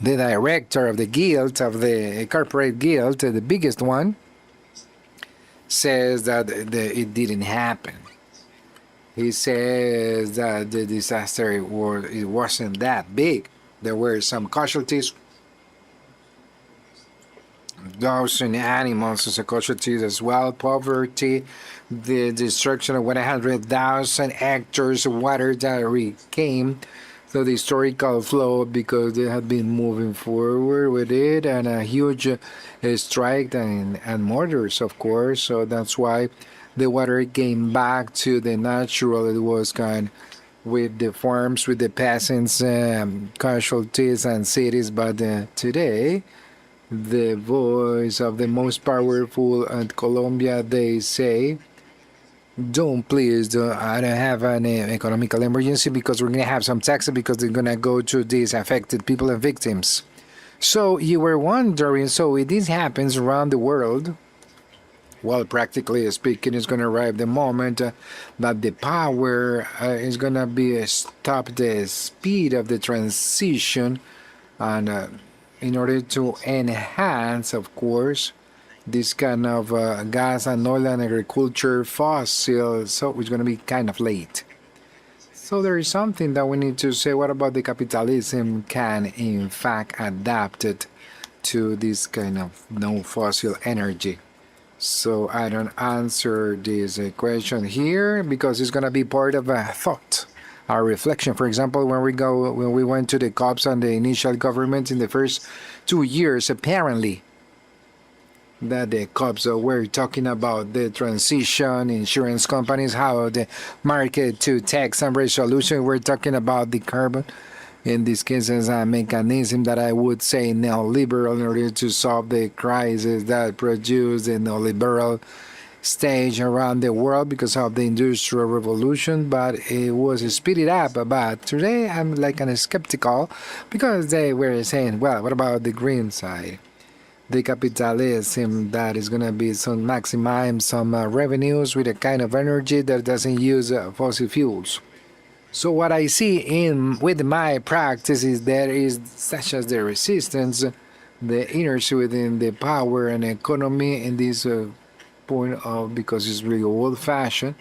the director of the guild, of the corporate guild, the biggest one, says that it didn't happen. He says that the disaster, it wasn't that big. There were some casualties, thousand animals as a casualties as well, poverty, the destruction of 100,000 hectares of water that came to the historical flow because they had been moving forward with it, and a huge strike and murders, of course. So that's why the water came back to the natural. It was kind with the farms, with the peasants, casualties and cities. But today, the voice of the most powerful at Colombia, they say, I don't have an economical emergency because we're going to have some taxes because they're going to go to these affected people and victims. So you were wondering, so this happens around the world. Well, practically speaking, it's going to arrive the moment that the power is going to be stop the speed of the transition, and in order to enhance, of course, this kind of gas and oil and agriculture fossil, so it's going to be kind of late. So there is something that we need to say. What about the capitalism can in fact adapt it to this kind of no fossil energy? So I don't answer this question here because it's going to be part of a thought, our reflection. For example, when we went to the COPs and the initial government in the first 2 years, apparently that the COPs were talking about the transition, insurance companies, how the market to tax and resolution. We're talking about the carbon. In this case, as a mechanism that I would say neoliberal in order to solve the crisis that produced the neoliberal stage around the world because of the Industrial Revolution, but it was speeded up. But today I'm like skeptical because they were saying, well, what about the green side? The capitalism that is going to be some maximize some revenues with a kind of energy that doesn't use fossil fuels. So what I see with my practice is there is such as the resistance, the inertia within the power and economy in this point of, because it's really old-fashioned,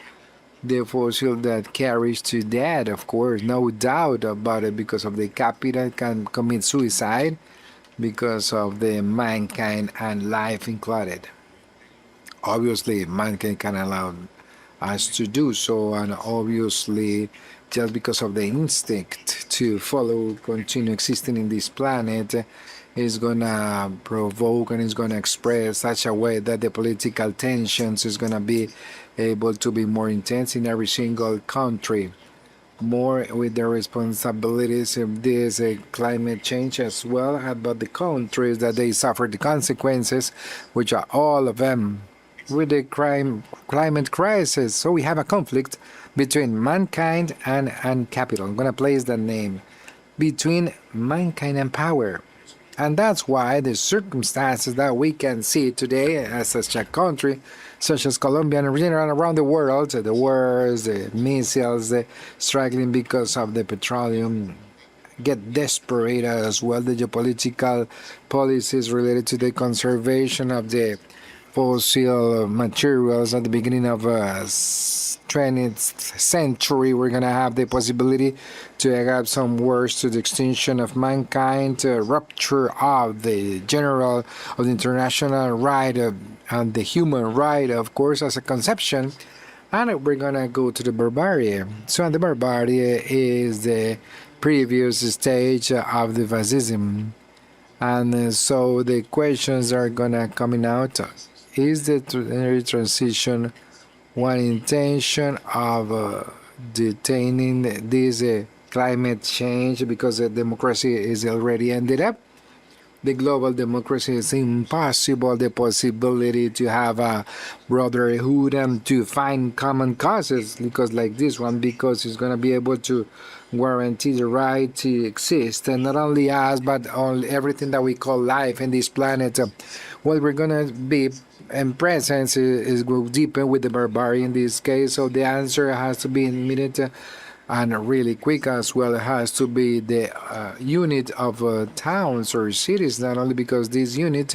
the fossil that carries to that, of course, no doubt about it, because of the capital can commit suicide because of the mankind and life included. obviously mankind can allow us to do so, and obviously just because of the instinct to follow, continue existing in this planet, is gonna provoke and is gonna express such a way that the political tensions is gonna be able to be more intense in every single country, more with the responsibilities of this climate change as well, about the countries that they suffer the consequences, which are all of them with the climate crisis. So we have a conflict between mankind and capital. I'm going to place that name between mankind and power. And that's why the circumstances that we can see today as such a country, such as Colombia and around the world, the wars, the missiles, struggling because of the petroleum, get desperate as well, the geopolitical policies related to the conservation of the fossil materials at the beginning of 20th century. We're going to have the possibility to have some wars to the extinction of mankind, rupture of the international right and the human right, of course, as a conception. And we're going to go to the barbarie. So the barbarie is the previous stage of the fascism. And so the questions are going to coming out. Is the transition one intention of detaining this climate change because the democracy is already ended up? The global democracy is impossible. The possibility to have a brotherhood and to find common causes, because like this one, because it's going to be able to guarantee the right to exist, and not only us, but all everything that we call life in this planet. Well, we're going to be in presence is go deeper with the barbarie in this case. So the answer has to be immediate and really quick as well. It has to be the unit of towns or cities, not only because this unit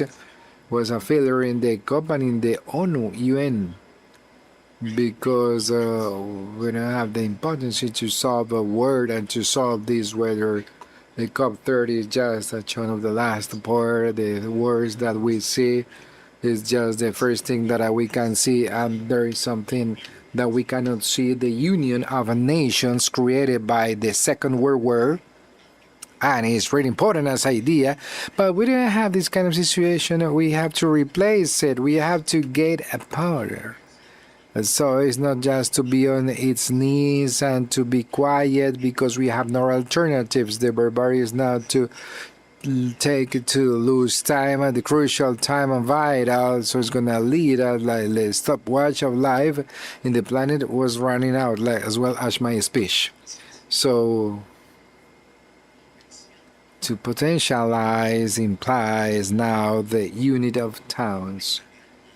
was a failure in the company in the ONU, UN, because we don't have the importance to solve a word and to solve this, whether the COP30 is just one of the last part, the words that we see is just the first thing that we can see, and there is something that we cannot see, the union of nations created by the Second World War, and it's really important as idea, but we don't have this kind of situation. We have to replace it. We have to get a powder. So it's not just to be on its knees and to be quiet because we have no alternatives. The barbarie is not to lose time at the crucial time of vital, so it's gonna lead us like the stopwatch of life in the planet was running out, like as well as my speech. So to potentialize implies now the unit of towns.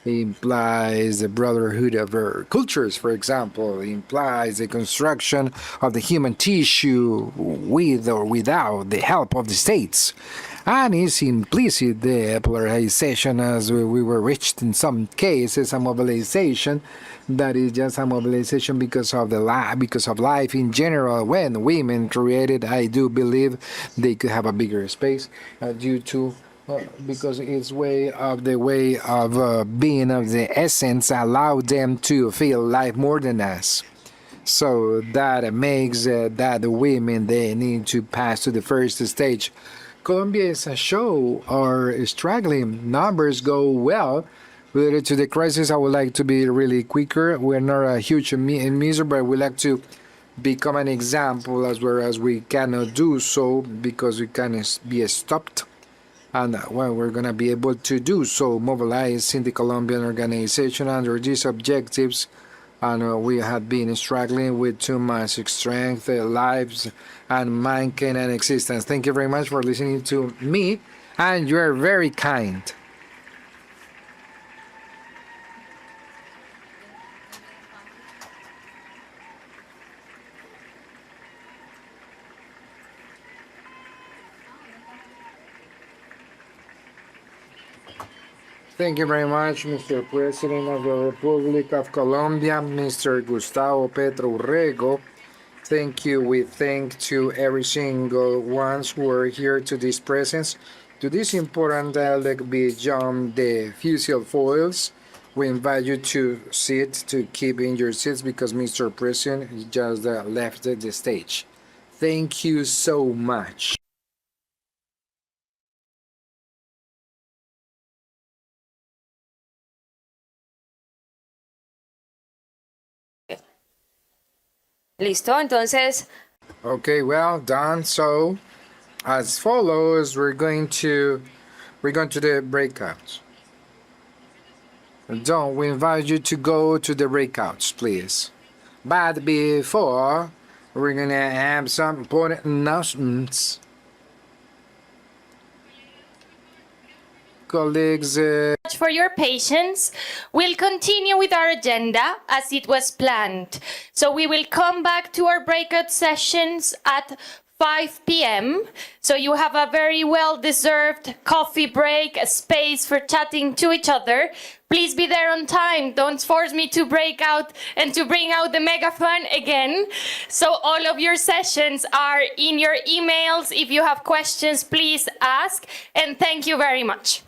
It implies the brotherhood of our cultures, for example. It implies the construction of the human tissue with or without the help of the states. And it's implicit the polarization, as we were reached in some cases, a mobilization that is just a mobilization because of life in general. When women created, I do believe they could have a bigger space due to because it's way of being of the essence allow them to feel life more than us. So that makes that the women, they need to pass to the first stage. Colombia is a show or struggling. Numbers go well. Related to the crisis, I would like to be really quicker. We're not a huge miser, but we like to become an example as well as we cannot do so because we can be stopped. And well, we're going to be able to do so, mobilizing the Colombian organization under these objectives. And we have been struggling with too much strength, lives, and mankind and existence. Thank you very much for listening to me, and you are very kind. Thank you very much, Mr. President of the Republic of Colombia, Mr. Gustavo Petro Urrego. Thank you. We thank to every single ones who are here to this presence, to this important dialogue beyond the fossil fuels, We invite you to keep in your seats because Mr. President just left the stage. Thank you so much. Listo, entonces. Okay, well done. So, as follows, we're going to the breakouts. Don't we invite you to go to the breakouts, please. But before, we're gonna have some important announcements. Colleagues, For your patience, we'll continue with our agenda as it was planned. So we will come back to our breakout sessions at 5 p.m. So you have a very well-deserved coffee break, a space for chatting to each other. Please be there on time. Don't force me to break out and to bring out the megaphone again. So all of your sessions are in your emails. If you have questions, please ask. And thank you very much.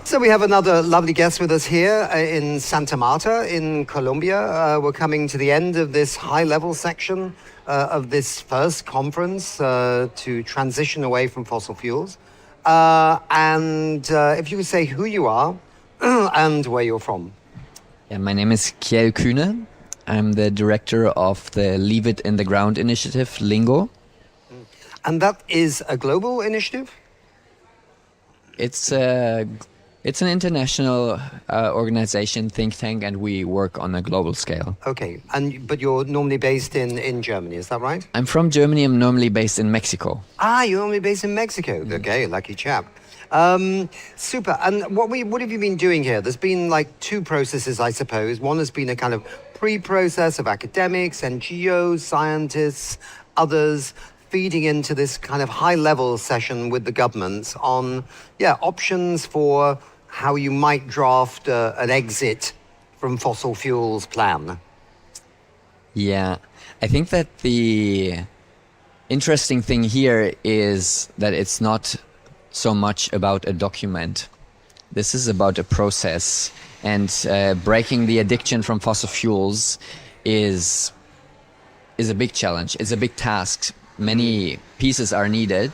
So we have another lovely guest with us here in Santa Marta in Colombia. We're coming to the end of this high-level section of this first conference to transition away from fossil fuels. And if you would say who you are and where you're from. Yeah, my name is Kjell Kühne. I'm the director of the Leave It in the Ground initiative, LINGO. And that is a global initiative? It's an international organization, think tank, and we work on a global scale. Okay, but you're normally based in Germany, is that right? I'm from Germany. I'm normally based in Mexico. Ah, you're normally based in Mexico. Okay, lucky chap. Super. And what have you been doing here? There's been like two processes, I suppose. One has been a kind of pre-process of academics, NGOs, scientists, others feeding into this kind of high-level session with the governments on, options for how you might draft an exit from fossil fuels plan. Yeah, I think that the interesting thing here is that it's not so much about a document. This is about a process, and breaking the addiction from fossil fuels is a big challenge. It's a big task. Many pieces are needed,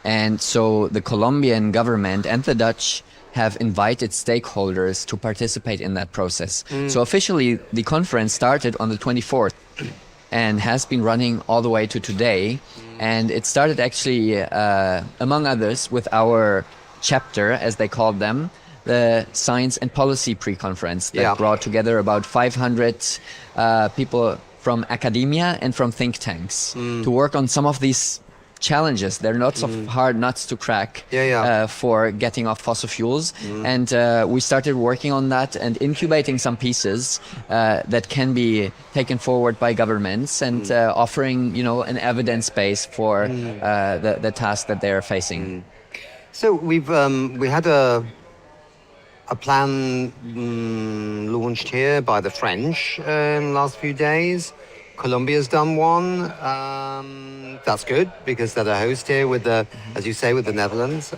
and so the Colombian government and the Dutch have invited stakeholders to participate in that process. So officially, the conference started on the 24th and has been running all the way to today. And it started actually, among others, with our chapter, as they called them, the Science and Policy Pre-Conference that brought together about 500 people from academia and from think tanks to work on some of these challenges. They're not so hard nuts to crack for getting off fossil fuels. And we started working on that and incubating some pieces that can be taken forward by governments and offering, an evidence base for the task that they're facing. So we had a plan launched here by the French in the last few days. Colombia's done one. That's good because they're the host here with as you say, with the Netherlands.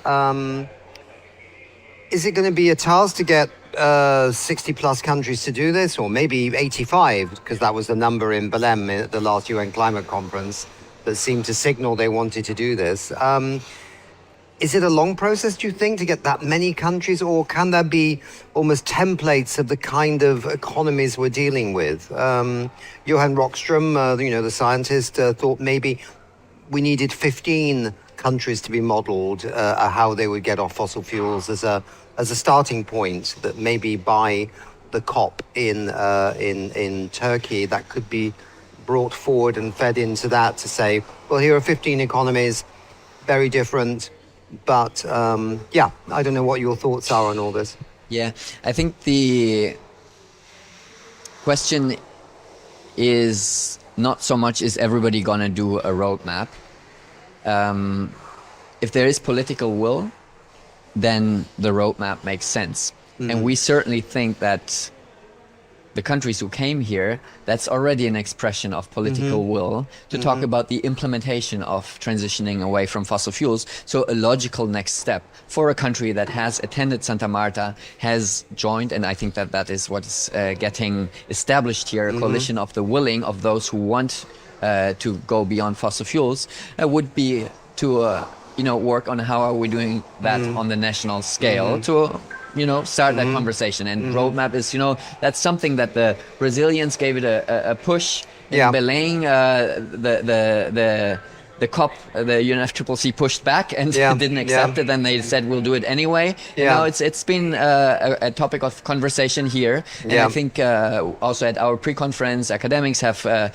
Is it going to be a task to get 60 plus countries to do this, or maybe 85, because that was the number in Belém at the last UN climate conference that seemed to signal they wanted to do this. Is it a long process, do you think, to get that many countries, or can there be almost templates of the kind of economies we're dealing with? Johan Rockström, the scientist, thought maybe we needed 15 countries to be modeled how they would get off fossil fuels as a starting point, that maybe by the COP in Turkey, that could be brought forward and fed into that to say, well, here are 15 economies, very different. But I don't know what your thoughts are on all this. Yeah, I think the question is not so much is everybody gonna do a roadmap. If there is political will, then the roadmap makes sense. And we certainly think that the countries who came here, that's already an expression of political will to talk about the implementation of transitioning away from fossil fuels. So a logical next step for a country that has attended Santa Marta, has joined, and I think that is what is getting established here, a coalition of the willing, of those who want to go beyond fossil fuels, would be to work on how are we doing that on the national scale to start that conversation. And roadmap is, that's something that the Brazilians gave it a push in Belém. The COP, the UNFCCC pushed back and didn't accept it. Then they said, we'll do it anyway. It's been a topic of conversation here. And I think also at our pre-conference, academics have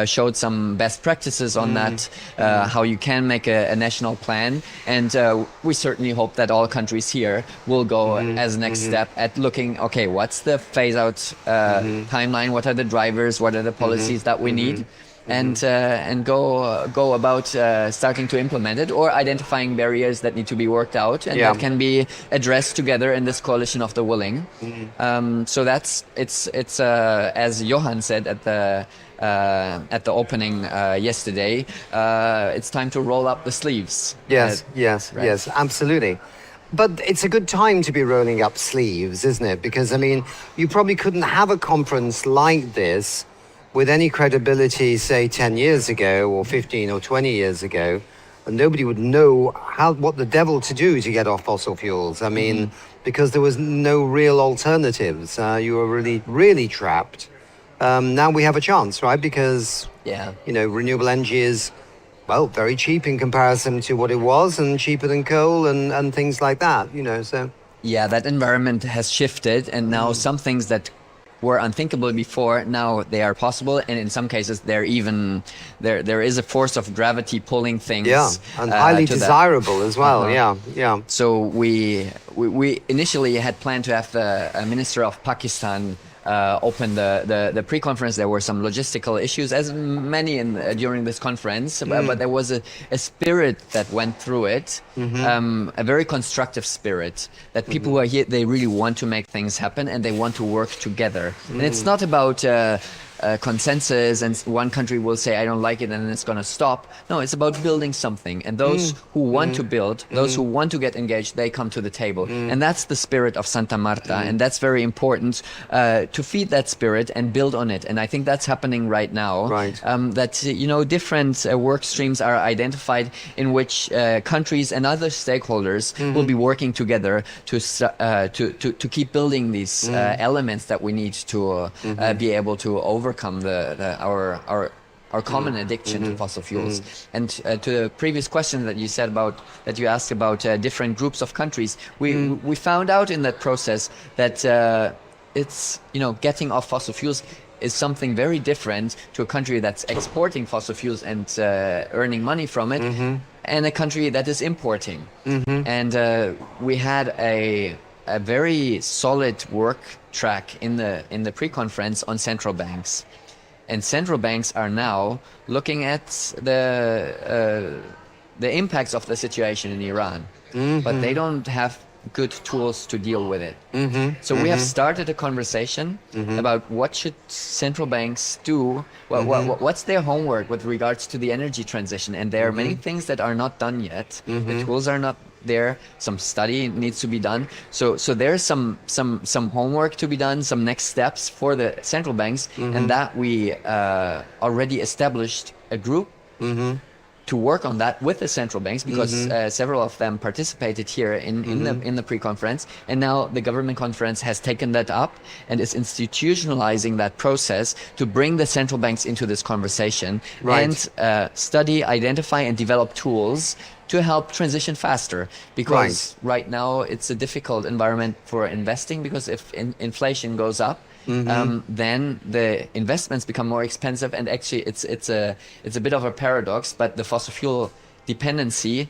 showed some best practices on that, how you can make a national plan. And we certainly hope that all countries here will go as next step at looking, okay, what's the phase out timeline? What are the drivers? What are the policies that we need? And go about starting to implement it, or identifying barriers that need to be worked out and that can be addressed together in this coalition of the willing. So it's as Johan said at the opening yesterday, it's time to roll up the sleeves. Yes, absolutely. But it's a good time to be rolling up sleeves, isn't it? Because, I mean, you probably couldn't have a conference like this with any credibility, say, 10 years ago or 15 or 20 years ago, and nobody would know what the devil to do to get off fossil fuels. I mean, because there was no real alternatives. You were really, really trapped. Now we have a chance, right? Because, renewable energy is, well, very cheap in comparison to what it was, and cheaper than coal and things like that, so. Yeah, that environment has shifted, and now some things that were unthinkable before, now they are possible, and in some cases there is a force of gravity pulling things. Yeah, and highly desirable as well. Yeah. So we initially had planned to have a minister of Pakistan open the pre-conference. There were some logistical issues, as many during this conference, but there was a spirit that went through it, a very constructive spirit, that people who are here, they really want to make things happen and they want to work together. And it's not about consensus and one country will say, I don't like it, and then it's going to stop. No, it's about building something. And those who want to build, those who want to get engaged, they come to the table. And that's the spirit of Santa Marta. And that's very important to feed that spirit and build on it. And I think that's happening right now. Right. That, different work streams are identified in which countries and other stakeholders will be working together to keep building these elements that we need to be able to overcome our common addiction to fossil fuels. And to the previous question that you asked about different groups of countries, we found out in that process that it's getting off fossil fuels is something very different to a country that's exporting fossil fuels and earning money from it, and a country that is importing. And we had a very solid work track in the pre-conference on central banks. And central banks are now looking at the impacts of the situation in Iran, but they don't have good tools to deal with it. So we have started a conversation about what should central banks do, what's their homework with regards to the energy transition. And there are many things that are not done yet. The tools are not there. Some study needs to be done. So there's some homework to be done, some next steps for the central banks, and that we already established a group to work on that with the central banks, because several of them participated here in the pre-conference, and now the government conference has taken that up and is institutionalizing that process to bring the central banks into this conversation and study, identify, and develop tools to help transition faster, because right now it's a difficult environment for investing, because if inflation goes up, then the investments become more expensive, and actually it's a bit of a paradox, but the fossil fuel dependency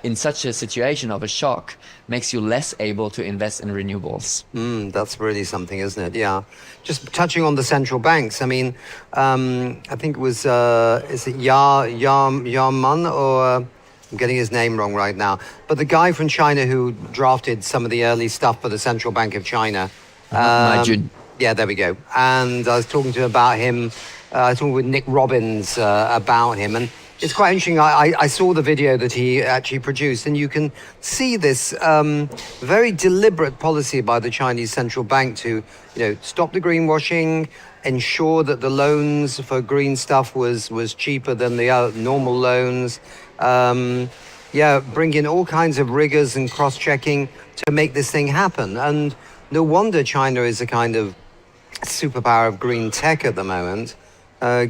in such a situation of a shock makes you less able to invest in renewables. That's really something, isn't it? Yeah. Just touching on the central banks, I mean, I think it was, is it Yarman, or I'm getting his name wrong right now, but the guy from China who drafted some of the early stuff for the Central Bank of China. Yeah, there we go. And I was talking to him about him, talking with Nick Robbins about him. And it's quite interesting. I saw the video that he actually produced, and you can see this very deliberate policy by the Chinese Central Bank to, stop the greenwashing, ensure that the loans for green stuff was cheaper than the normal loans. Bring in all kinds of rigors and cross-checking to make this thing happen. And no wonder China is a kind of superpower of green tech at the moment,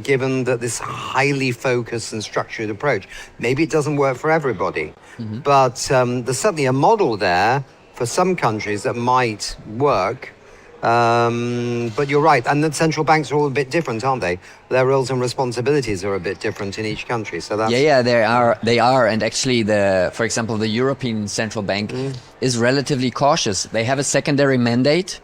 given that this highly focused and structured approach. Maybe it doesn't work for everybody, but there's certainly a model there for some countries that might work. But you're right, and the central banks are all a bit different, aren't they? Their roles and responsibilities are a bit different in each country. So that's they are, and actually, for example, the European Central Bank is relatively cautious. They have a secondary mandate,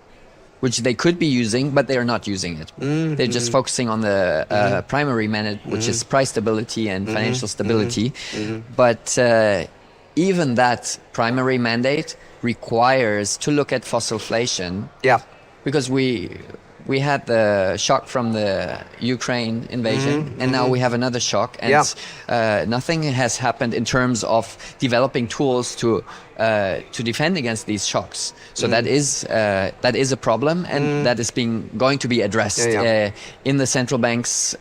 which they could be using, but they are not using it. They're just focusing on the primary mandate, which is price stability and financial stability. But even that primary mandate requires to look at fossilflation. Yeah. Because we had the shock from the Ukraine invasion, and now we have another shock, and nothing has happened in terms of developing tools to defend against these shocks. So that is a problem, and that is going to be addressed in the central bank's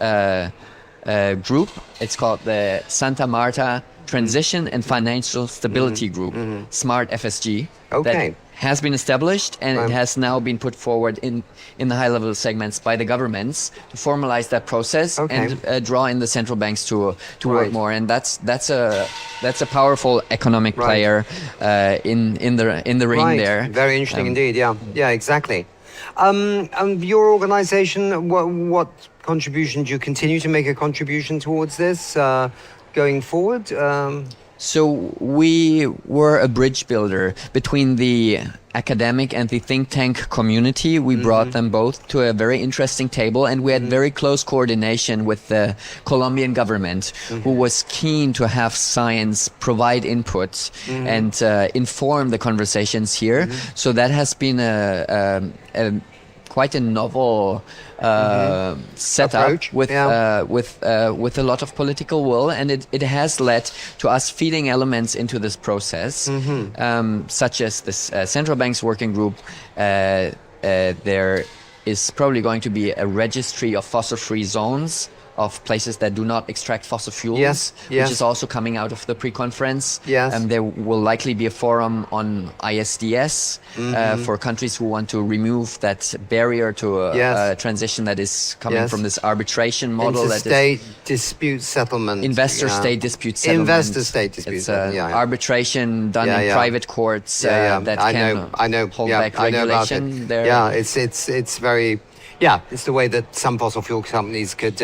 group. It's called the Santa Marta Transition and Financial Stability Group, SMART FSG. That has been established, and it has now been put forward in the high-level segments by the governments to formalize that process and draw in the central banks to work more. And that's a powerful economic player in the ring there. Very interesting indeed. Yeah, exactly. And your organization, what contribution do you continue to make a contribution towards this going forward? So we were a bridge builder between the academic and the think tank community. We brought them both to a very interesting table, and we had very close coordination with the Colombian government, who was keen to have science provide input and inform the conversations here. So that has been quite a novel setup with a lot of political will, and it has led to us feeding elements into this process, such as this central bank's working group. There is probably going to be a registry of fossil-free zones of places that do not extract fossil fuels, which is also coming out of the pre-conference. There will likely be a forum on ISDS for countries who want to remove that barrier to a transition that is coming from this arbitration model. Interstate dispute settlement. Investor-state dispute settlement. Investor-state dispute settlement, arbitration done in private courts that I know, hold back regulation. It's very... Yeah, it's the way that some fossil fuel companies could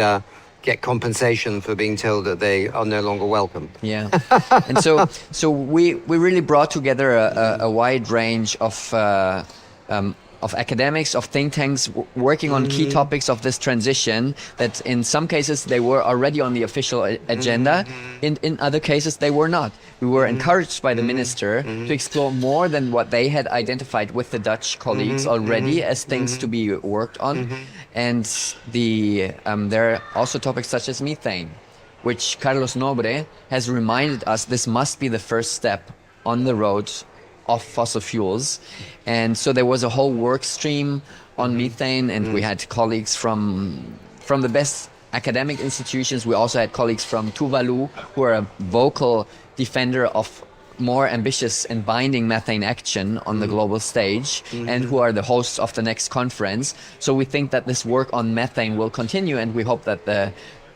get compensation for being told that they are no longer welcome. Yeah, and so we really brought together a wide range of academics, of think tanks working on key topics of this transition, that in some cases they were already on the official agenda, in other cases they were not. We were encouraged by the minister to explore more than what they had identified with the Dutch colleagues already as things to be worked on. And there are also topics such as methane, which Carlos Nobre has reminded us this must be the first step on the road of fossil fuels. And so there was a whole work stream on methane, and we had colleagues from the best academic institutions. We also had colleagues from Tuvalu, who are a vocal defender of more ambitious and binding methane action on the global stage, and who are the hosts of the next conference. So we think that this work on methane will continue, and we hope that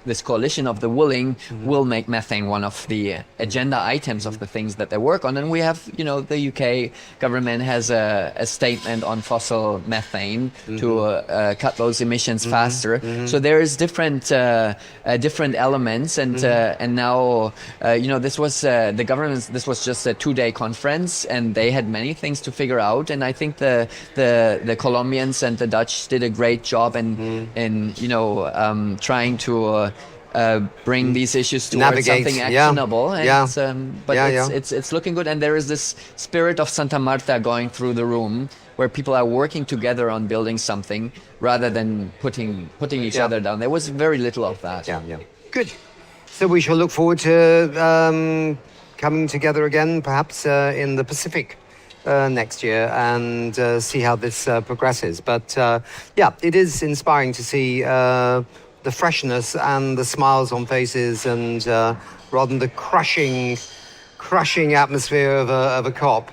this coalition of the willing will make methane one of the agenda items of the things that they work on. And we have, the UK government has a statement on fossil methane to cut those emissions faster. So there is different elements, and now this was the government. This was just a 2-day conference, and they had many things to figure out. And I think the Colombians and the Dutch did a great job in trying to bring these issues towards something actionable. It's looking good, and there is this spirit of Santa Marta going through the room, where people are working together on building something rather than putting each other down. There was very little of that. Good. So we shall look forward to coming together again, perhaps in the Pacific next year, and see how this progresses. But it is inspiring to see the freshness and the smiles on faces, and rather than the crushing atmosphere of a COP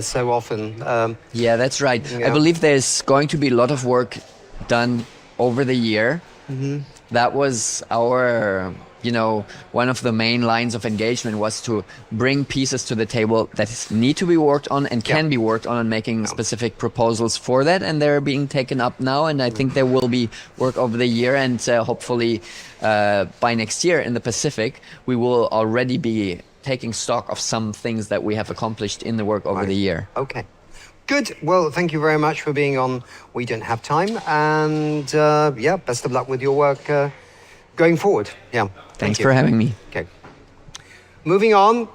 so often. Yeah, that's right. I believe there's going to be a lot of work done over the year. That was our, one of the main lines of engagement, was to bring pieces to the table that need to be worked on and can be worked on, and making specific proposals for that. And they're being taken up now, and I think there will be work over the year, and hopefully by next year in the Pacific, we will already be taking stock of some things that we have accomplished in the work over the year. Okay. Good. Well, thank you very much for being on We Don't Have Time. And best of luck with your work going forward. Yeah. Thanks for having me. Okay. Moving on.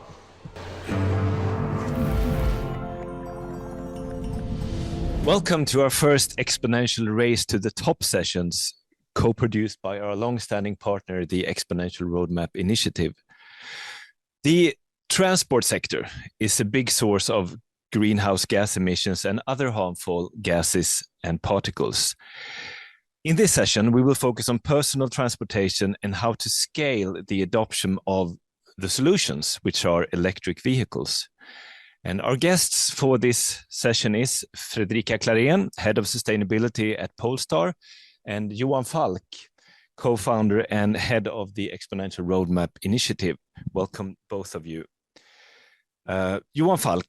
Welcome to our first Exponential Race to the Top sessions, co-produced by our long-standing partner, the Exponential Roadmap Initiative. The transport sector is a big source of greenhouse gas emissions and other harmful gases and particles. In this session, we will focus on personal transportation and how to scale the adoption of the solutions, which are electric vehicles. And our guests for this session is Fredrika Klarén, Head of Sustainability at Polestar, and Johan Falk, co-founder and head of the Exponential Roadmap Initiative. Welcome, both of you. Johan Falk,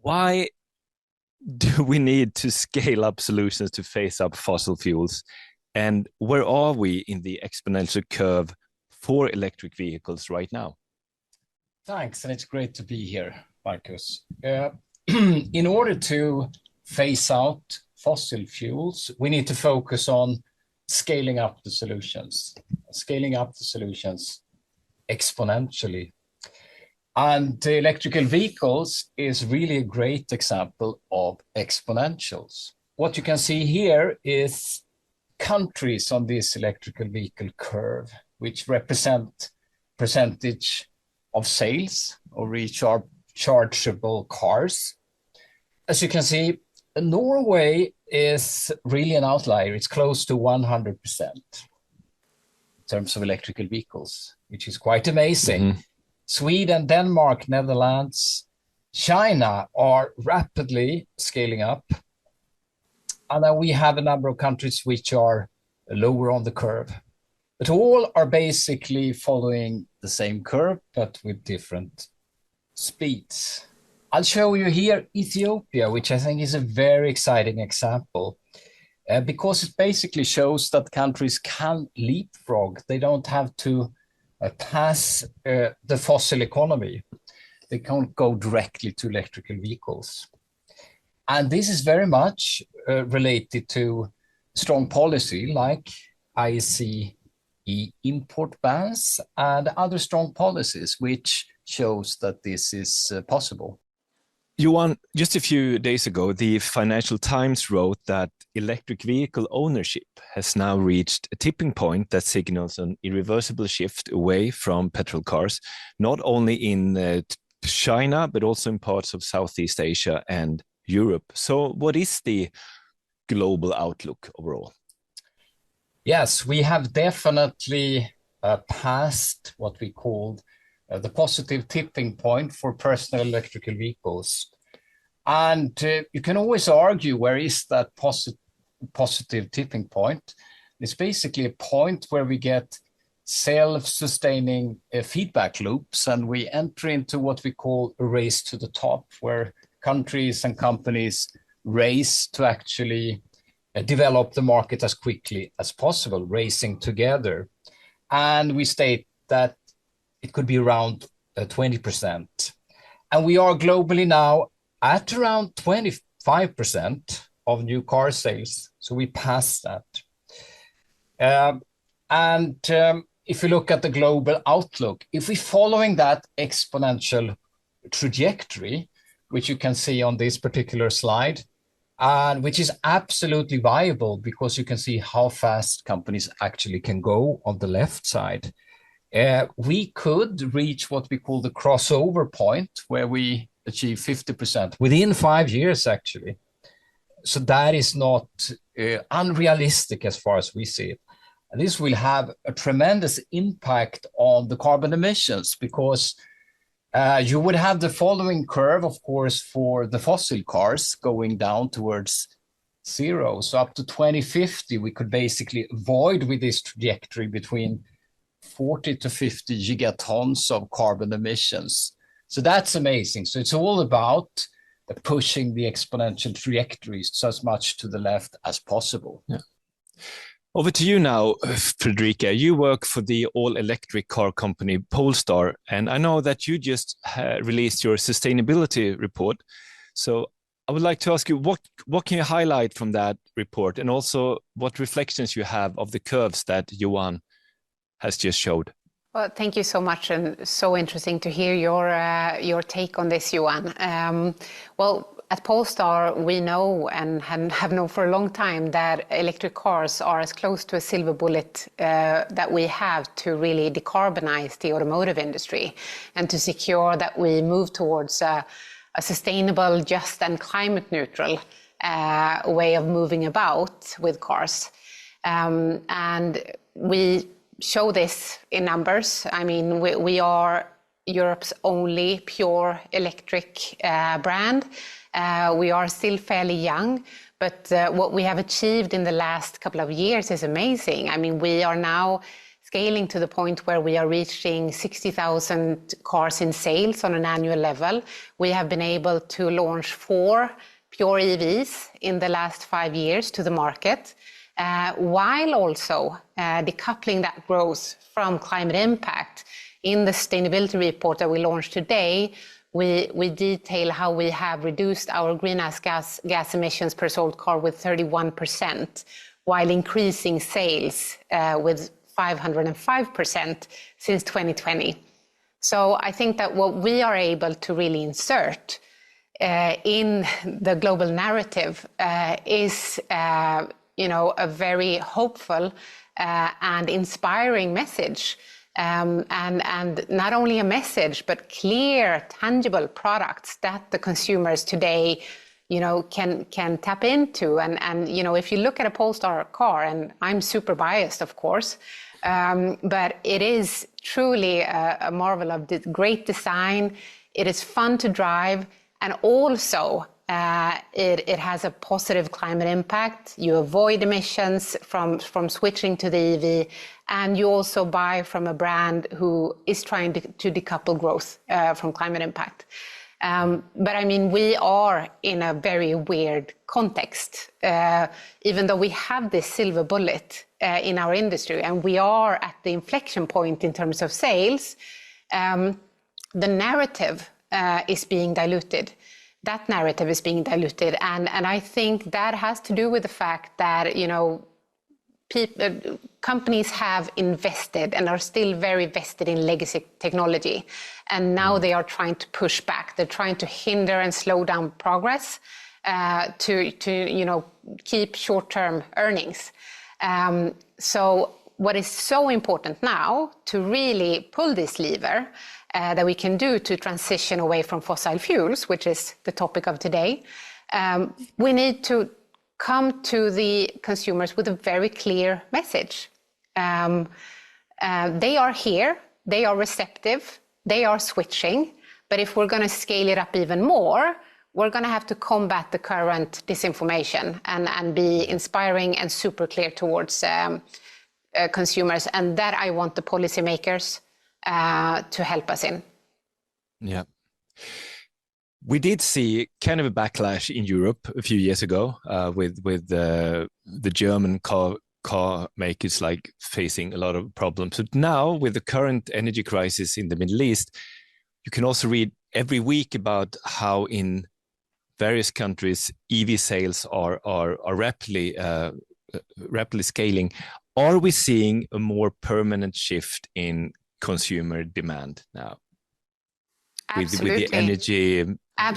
why do we need to scale up solutions to phase up fossil fuels? And where are we in the exponential curve for electric vehicles right now? Thanks, and it's great to be here, Marcus. In order to phase out fossil fuels, we need to focus on scaling up the solutions exponentially. And the electrical vehicles is really a great example of exponentials. What you can see here is countries on this electrical vehicle curve, which represent percentage of sales of rechargeable cars. As you can see, Norway is really an outlier. It's close to 100% in terms of electrical vehicles, which is quite amazing. Mm-hmm. Sweden, Denmark, Netherlands, China are rapidly scaling up. And then we have a number of countries which are lower on the curve. But all are basically following the same curve, but with different speeds. I'll show you here Ethiopia, which I think is a very exciting example, because it basically shows that countries can leapfrog. They don't have to pass the fossil economy. They can't go directly to electrical vehicles. And this is very much related to strong policy like IEC import bans and other strong policies, which shows that this is possible. Johan, just a few days ago, the Financial Times wrote that electric vehicle ownership has now reached a tipping point that signals an irreversible shift away from petrol cars, not only in China, but also in parts of Southeast Asia and Europe. So what is the global outlook overall? Yes, we have definitely passed what we called the positive tipping point for personal electrical vehicles. And you can always argue, where is that positive tipping point? It's basically a point where we get self-sustaining feedback loops, and we enter into what we call a race to the top, where countries and companies race to actually develop the market as quickly as possible, racing together. And we state that it could be around 20%. And we are globally now at around 25% of new car sales. So we passed that. If you look at the global outlook, if we're following that exponential trajectory, which you can see on this particular slide, and which is absolutely viable because you can see how fast companies actually can go on the left side. We could reach what we call the crossover point, where we achieve 50% within 5 years, actually. So that is not unrealistic as far as we see it. And this will have a tremendous impact on the carbon emissions, because you would have the following curve, of course, for the fossil cars going down towards zero. So up to 2050, we could basically avoid with this trajectory between 40 to 50 gigatons of carbon emissions. So that's amazing. So it's all about pushing the exponential trajectories so as much to the left as possible. Yeah. Over to you now, Fredrika. You work for the all-electric car company Polestar, and I know that you just released your sustainability report. So I would like to ask you, what can you highlight from that report, and also what reflections you have of the curves that Johan has just showed? Well, thank you so much, and so interesting to hear your take on this, Johan. at Polestar, we know and have known for a long time that electric cars are as close to a silver bullet that we have to really decarbonize the automotive industry and to secure that we move towards a sustainable, just and climate neutral way of moving about with cars. And we show this in numbers. I mean, we are Europe's only pure electric brand. We are still fairly young, but what we have achieved in the last couple of years is amazing. I mean, we are now scaling to the point where we are reaching 60,000 cars in sales on an annual level. We have been able to launch 4 pure EVs in the last 5 years to the market, while also decoupling that growth from climate impact. In the sustainability report that we launched today, we detail how we have reduced our greenhouse gas emissions per sold car with 31%, while increasing sales with 505% since 2020. So I think that what we are able to really insert in the global narrative is, a very hopeful and inspiring message. And not only a message, but clear, tangible products that the consumers today, can tap into. And if you look at a Polestar car, and I'm super biased, of course, but it is truly a marvel of great design. It is fun to drive, and also it has a positive climate impact. You avoid emissions from switching to the EV, and you also buy from a brand who is trying to decouple growth from climate impact. But I mean, we are in a very weird context, even though we have this silver bullet in our industry, and we are at the inflection point in terms of sales. The narrative is being diluted. That narrative is being diluted, and I think that has to do with the fact that companies have invested and are still very vested in legacy technology, and now they are trying to push back. They're trying to hinder and slow down progress to keep short-term earnings. So what is so important now to really pull this lever that we can do to transition away from fossil fuels, which is the topic of today, we need to come to the consumers with a very clear message. They are here, they are receptive, they are switching, but if we're going to scale it up even more, we're going to have to combat the current disinformation and be inspiring and super clear towards consumers. And that I want the policymakers to help us in. Yeah. We did see kind of a backlash in Europe a few years ago with the German car makers facing a lot of problems. But now with the current energy crisis in the Middle East, you can also read every week about how in various countries EV sales are rapidly scaling. Are we seeing a more permanent shift in consumer demand now? With the energy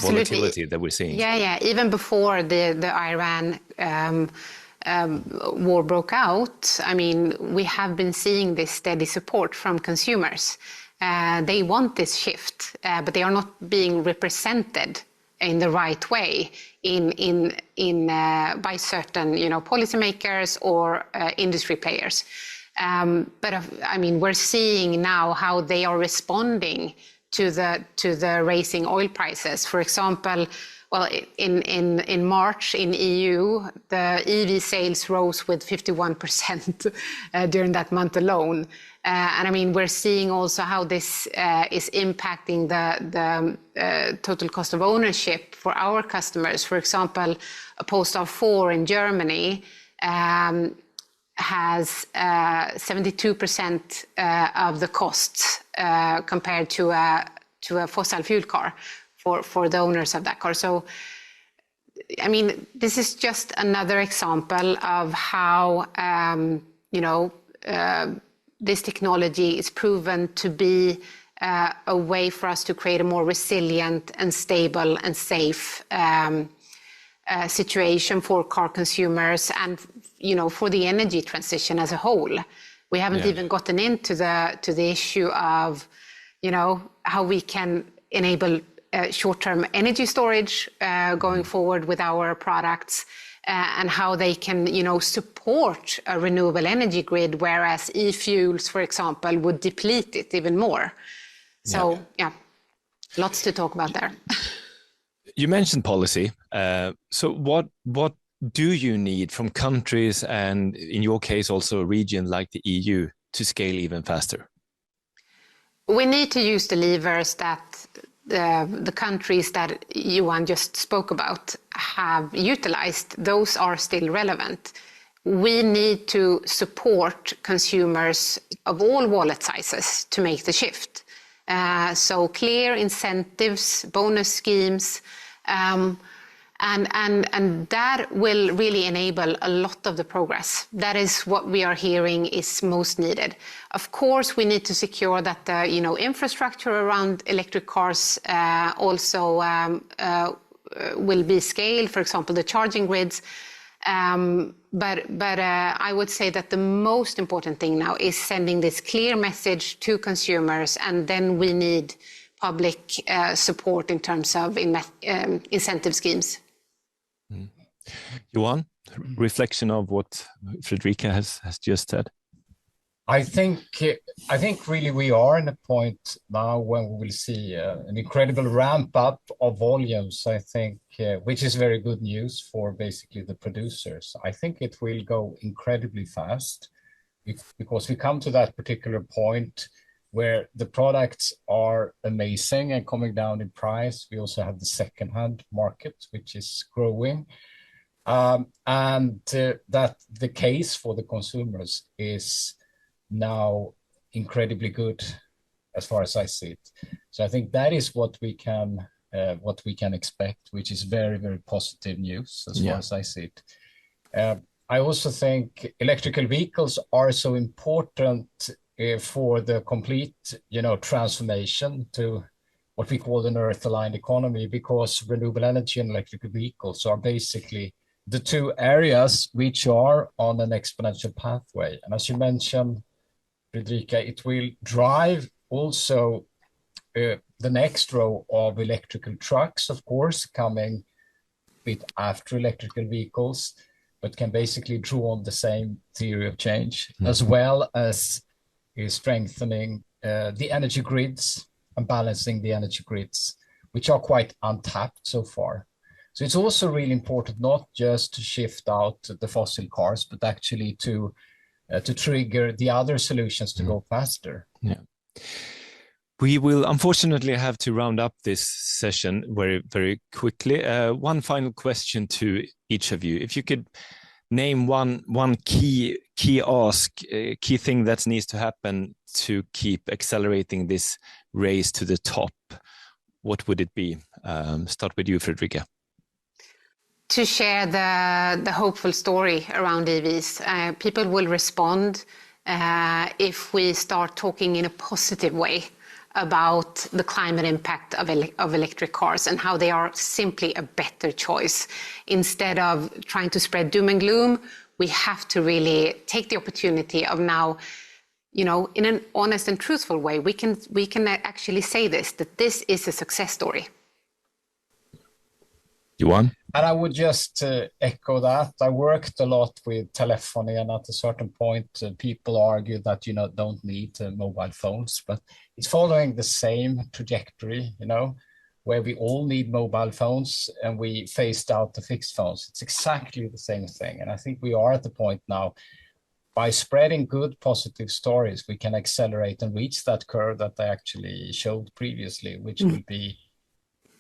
volatility that we're seeing? Yeah. Even before the Iran war broke out, I mean, we have been seeing this steady support from consumers. They want this shift, but they are not being represented in the right way by certain policymakers or industry players. But I mean, we're seeing now how they are responding to the rising oil prices. For example, well, in March in EU, the EV sales rose with 51% during that month alone. And I mean, we're seeing also how this is impacting the total cost of ownership for our customers. For example, a Polestar 4 in Germany has 72% of the costs compared to a fossil fuel car for the owners of that car. So, I mean, this is just another example of how, this technology is proven to be a way for us to create a more resilient and stable and safe situation for car consumers and, for the energy transition as a whole. We haven't even gotten into the issue of, how we can enable short-term energy storage going forward with our products and how they can, support a renewable energy grid, whereas e-fuels, for example, would deplete it even more. So, lots to talk about there. You mentioned policy. So what do you need from countries and, in your case, also a region like the EU to scale even faster? We need to use the levers that the countries that Johan just spoke about have utilized. Those are still relevant. We need to support consumers of all wallet sizes to make the shift. So clear incentives, bonus schemes, and that will really enable a lot of the progress. That is what we are hearing is most needed. Of course, we need to secure that the infrastructure around electric cars also will be scaled. For example, the charging grids. But I would say that the most important thing now is sending this clear message to consumers, and then we need public support in terms of incentive schemes. Johan, reflection of what Fredrika has just said. I think really we are in a point now when we will see an incredible ramp up of volumes, I think, which is very good news for basically the producers. I think it will go incredibly fast because we come to that particular point where the products are amazing and coming down in price. We also have the second-hand market, which is growing. And that the case for the consumers is now incredibly good as far as I see it. So I think that is what we can expect, which is very, very positive news as far as I see it. I also think electrical vehicles are so important for the complete, transformation to what we call an earth-aligned economy, because renewable energy and electrical vehicles are basically the two areas which are on an exponential pathway. And as you mentioned, Fredrika, it will drive also the next row of electrical trucks, of course, coming a bit after electrical vehicles, but can basically draw on the same theory of change, as well as strengthening the energy grids and balancing the energy grids, which are quite untapped so far. So it's also really important not just to shift out the fossil cars, but actually to trigger the other solutions to go faster. Yeah. We will unfortunately have to round up this session very, very quickly. One final question to each of you. If you could name one key ask, key thing that needs to happen to keep accelerating this race to the top, what would it be? Start with you, Fredrika. To share the hopeful story around EVs. People will respond if we start talking in a positive way about the climate impact of electric cars and how they are simply a better choice. Instead of trying to spread doom and gloom, we have to really take the opportunity of now, in an honest and truthful way, we can actually say that this is a success story. Johan? And I would just echo that. I worked a lot with telephony, and at a certain point, people argue that you don't need mobile phones, but it's following the same trajectory, where we all need mobile phones and we phased out the fixed phones. It's exactly the same thing. And I think we are at the point now, by spreading good, positive stories, we can accelerate and reach that curve that I actually showed previously, which will be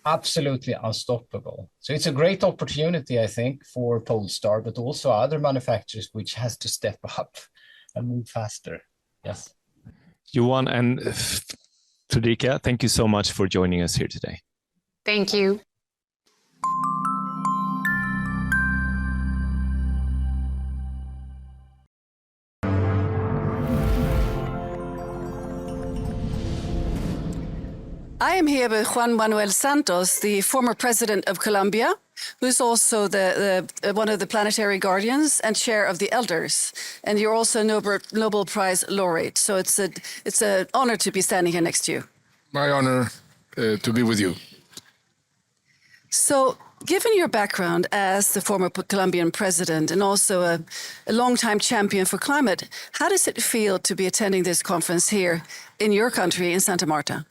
absolutely unstoppable. So it's a great opportunity, I think, for Polestar, but also other manufacturers which has to step up and move faster. Yes. Johan and Fredrika, thank you so much for joining us here today. Thank you. I am here with Juan Manuel Santos, the former president of Colombia, who's also one of the planetary guardians and chair of the elders. And you're also a Nobel Prize laureate. So it's an honor to be standing here next to you. My honor to be with you. So, given your background as the former Colombian president and also a longtime champion for climate, how does it feel to be attending this conference here in your country, in Santa Marta?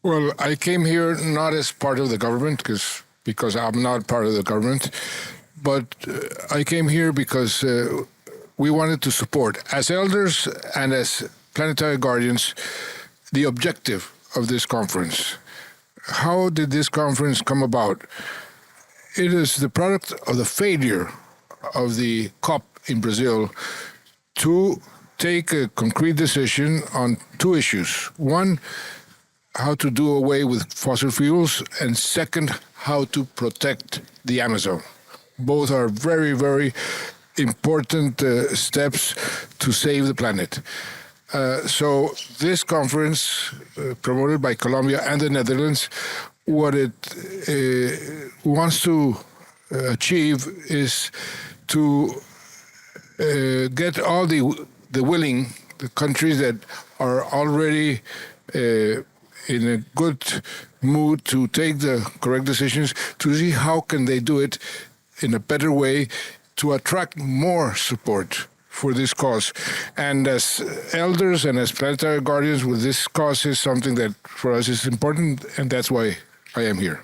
Well, I came here not as part of the government, because I'm not part of the government, but I came here because we wanted to support, as elders and as planetary guardians, the objective of this conference. How did this conference come about? It is the product of the failure of the COP in Brazil to take a concrete decision on two issues. One, how to do away with fossil fuels, and second, how to protect the Amazon. Both are very, very important steps to save the planet. So this conference, promoted by Colombia and the Netherlands, what it wants to achieve is to get all the countries that are already in a good mood to take the correct decisions, to see how can they do it in a better way to attract more support for this cause. And as elders and as planetary guardians, with this cause is something that for us is important, and that's why I am here.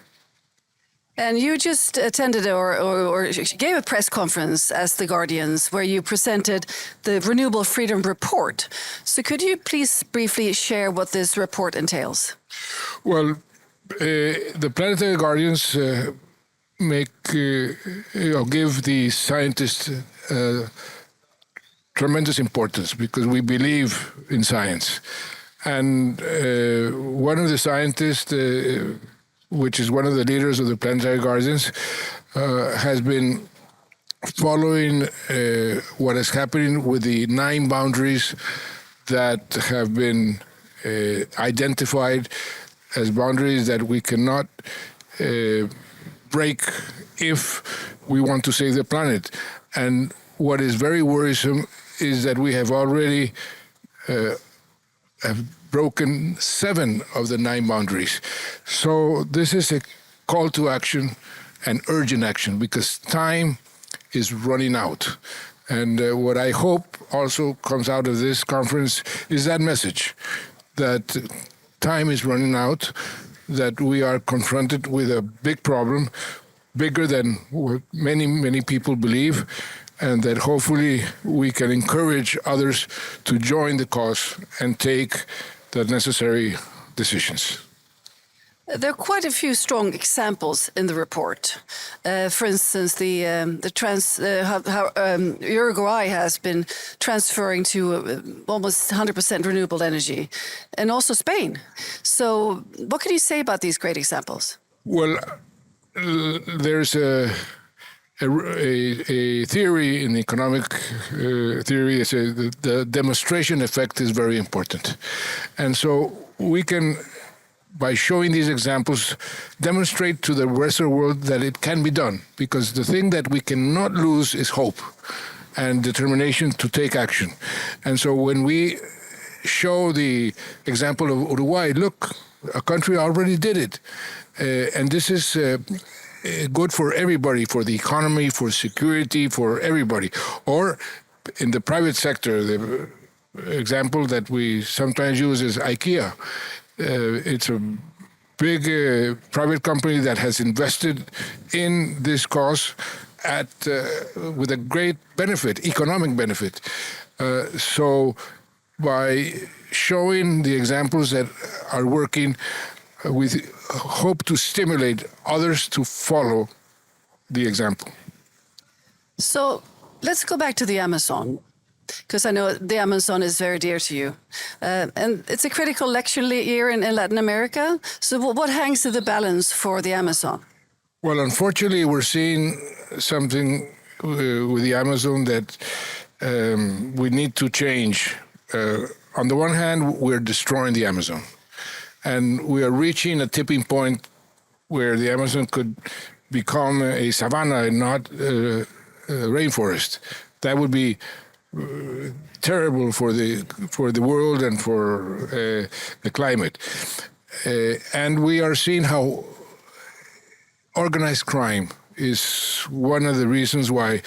And you just attended or gave a press conference as the Guardians where you presented the Renewable Freedom Report. So could you please briefly share what this report entails? Well, the planetary guardians give the scientists tremendous importance because we believe in science. And one of the scientists, which is one of the leaders of the planetary guardians, has been following what is happening with the 9 boundaries that have been identified as boundaries that we cannot break if we want to save the planet. And what is very worrisome is that we have already have broken 7 of the 9 boundaries. So this is a call to action and urgent action because time is running out. And what I hope also comes out of this conference is that message, that time is running out, that we are confronted with a big problem, bigger than what many, many people believe, and that hopefully we can encourage others to join the cause and take the necessary decisions. There are quite a few strong examples in the report. For instance, how Uruguay has been transferring to almost 100% renewable energy, and also Spain. So, what can you say about these great examples? Well, there's a theory in economic theory that says that the demonstration effect is very important, and so we can, by showing these examples, demonstrate to the rest of the world that it can be done. Because the thing that we cannot lose is hope and determination to take action. And so when we show the example of Uruguay, look, a country already did it. And this is good for everybody, for the economy, for security, for everybody. Or in the private sector, the example that we sometimes use is IKEA. It's a big private company that has invested in this cause with a great benefit, economic benefit. So by showing the examples that are working, we hope to stimulate others to follow the example. So let's go back to the Amazon, because I know the Amazon is very dear to you. And it's a critical election year in Latin America. So what hangs in the balance for the Amazon? Well, unfortunately, we're seeing something with the Amazon that we need to change. On the one hand, we're destroying the Amazon. and we are reaching a tipping point where the Amazon could become a savanna and not a rainforest. That would be terrible for the world and for the climate. And we are seeing how organized crime is one of the reasons why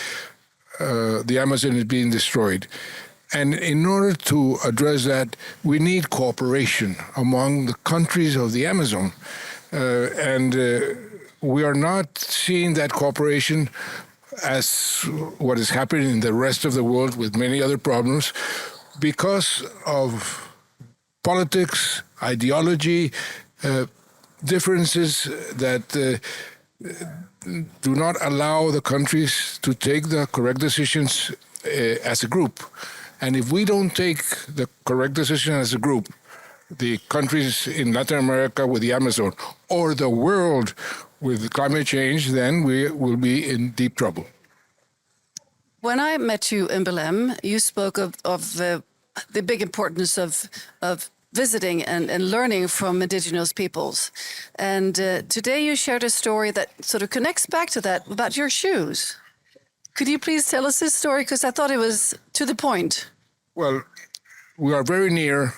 the Amazon is being destroyed. And in order to address that, we need cooperation among the countries of the Amazon. And we are not seeing that cooperation as what is happening in the rest of the world with many other problems because of politics, ideology, differences that do not allow the countries to take the correct decisions as a group. And if we don't take the correct decision as a group, the countries in Latin America with the Amazon or the world with climate change, then we will be in deep trouble. When I met you in Belém, you spoke of the big importance of visiting and learning from indigenous peoples. And today you shared a story that sort of connects back to that, about your shoes. Could you please tell us this story? Because I thought it was to the point. Well, we are very near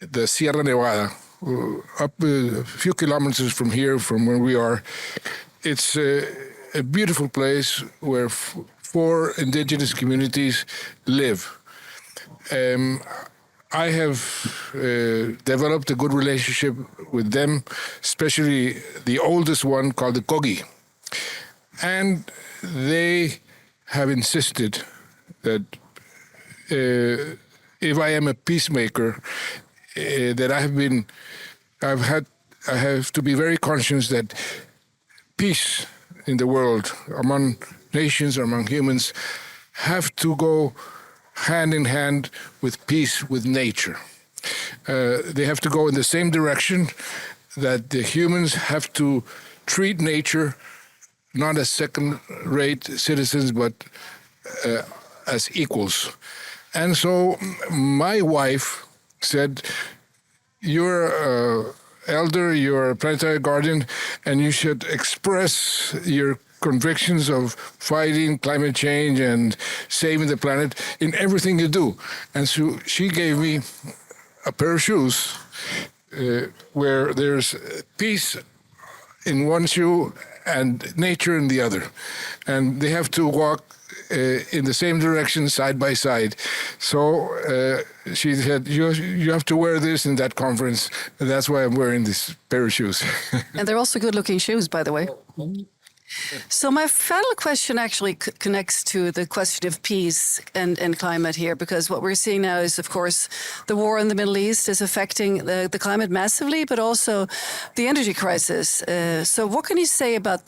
the Sierra Nevada, up a few kilometers from here, from where we are. It's a beautiful place where 4 indigenous communities live. I have developed a good relationship with them, especially the oldest one called the Kogi. And they have insisted that if I am a peacemaker, that I have to be very conscious that peace in the world, among nations, among humans, have to go hand in hand with peace with nature. They have to go in the same direction, that the humans have to treat nature not as second-rate citizens, but as equals. And so my wife said, you're elder, you're a planetary guardian, and you should express your convictions of fighting climate change and saving the planet in everything you do. And so she gave me a pair of shoes where there's peace in one shoe and nature in the other. And they have to walk in the same direction, side by side. So she said, you have to wear this in that conference. And that's why I'm wearing this pair of shoes. And they're also good-looking shoes, by the way. So my final question actually connects to the question of peace and climate here, because what we're seeing now is, of course, the war in the Middle East is affecting the climate massively, but also the energy crisis. So what can you say about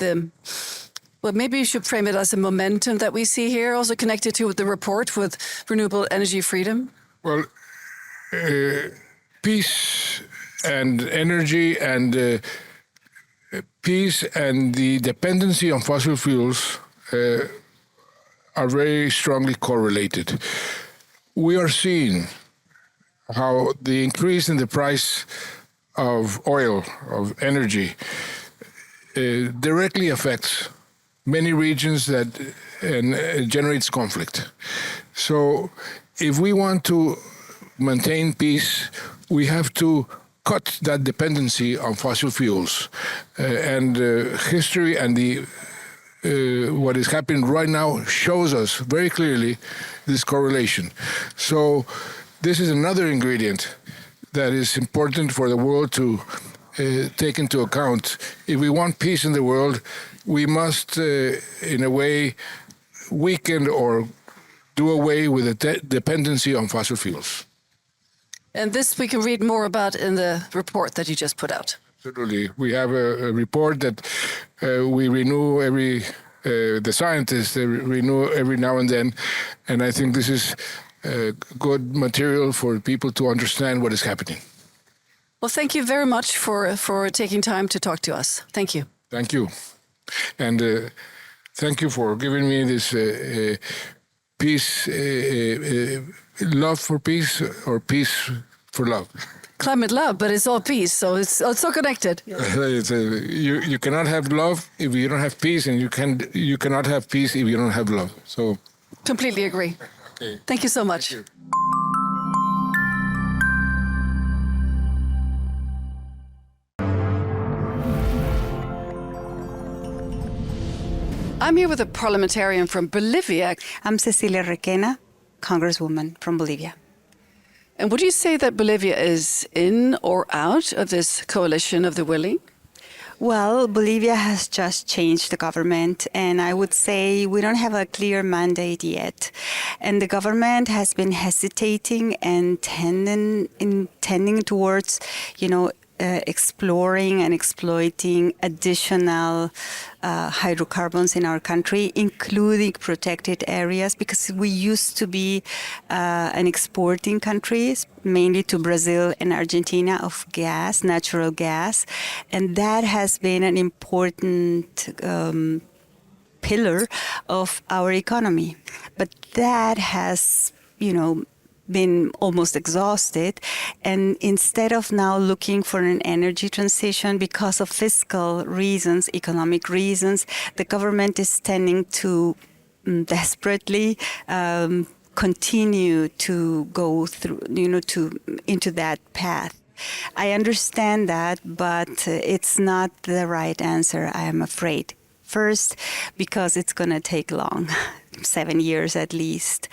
well, maybe you should frame it as a momentum that we see here, also connected to the report with renewable energy freedom? Well, peace and energy and peace and the dependency on fossil fuels are very strongly correlated. We are seeing how the increase in the price of oil, of energy, directly affects many regions that generates conflict. So if we want to maintain peace, we have to cut that dependency on fossil fuels. And history and what is happening right now shows us very clearly this correlation. So this is another ingredient that is important for the world to take into account. If we want peace in the world, we must, in a way, weaken or do away with the dependency on fossil fuels. And this we can read more about in the report that you just put out. Absolutely. We have a report that we renew the scientists they renew every now and then. And I think this is good material for people to understand what is happening. Well, thank you very much for taking time to talk to us. Thank you. Thank you. And thank you for giving me this peace, love for peace, or peace for love. climate love, but it's all peace, so it's all connected. You cannot have love if you don't have peace, and you cannot have peace if you don't have love. So Completely agree. okay. Thank you so much. I'm here with a parliamentarian from Bolivia. I'm Cecilia Requena, Congresswoman from Bolivia. And would you say that Bolivia is in or out of this coalition of the willing? Well, Bolivia has just changed the government, and I would say we don't have a clear mandate yet. And the government has been hesitating and tending towards, exploring and exploiting additional hydrocarbons in our country, including protected areas, because we used to be an exporting country, mainly to Brazil and Argentina, of gas, natural gas. And that has been an important pillar of our economy. But that has, been almost exhausted, and instead of now looking for an energy transition because of fiscal reasons, economic reasons, the government is tending to desperately continue to go through, into that path. I understand that, but it's not the right answer, I am afraid. First, because it's going to take long, 7 years at least.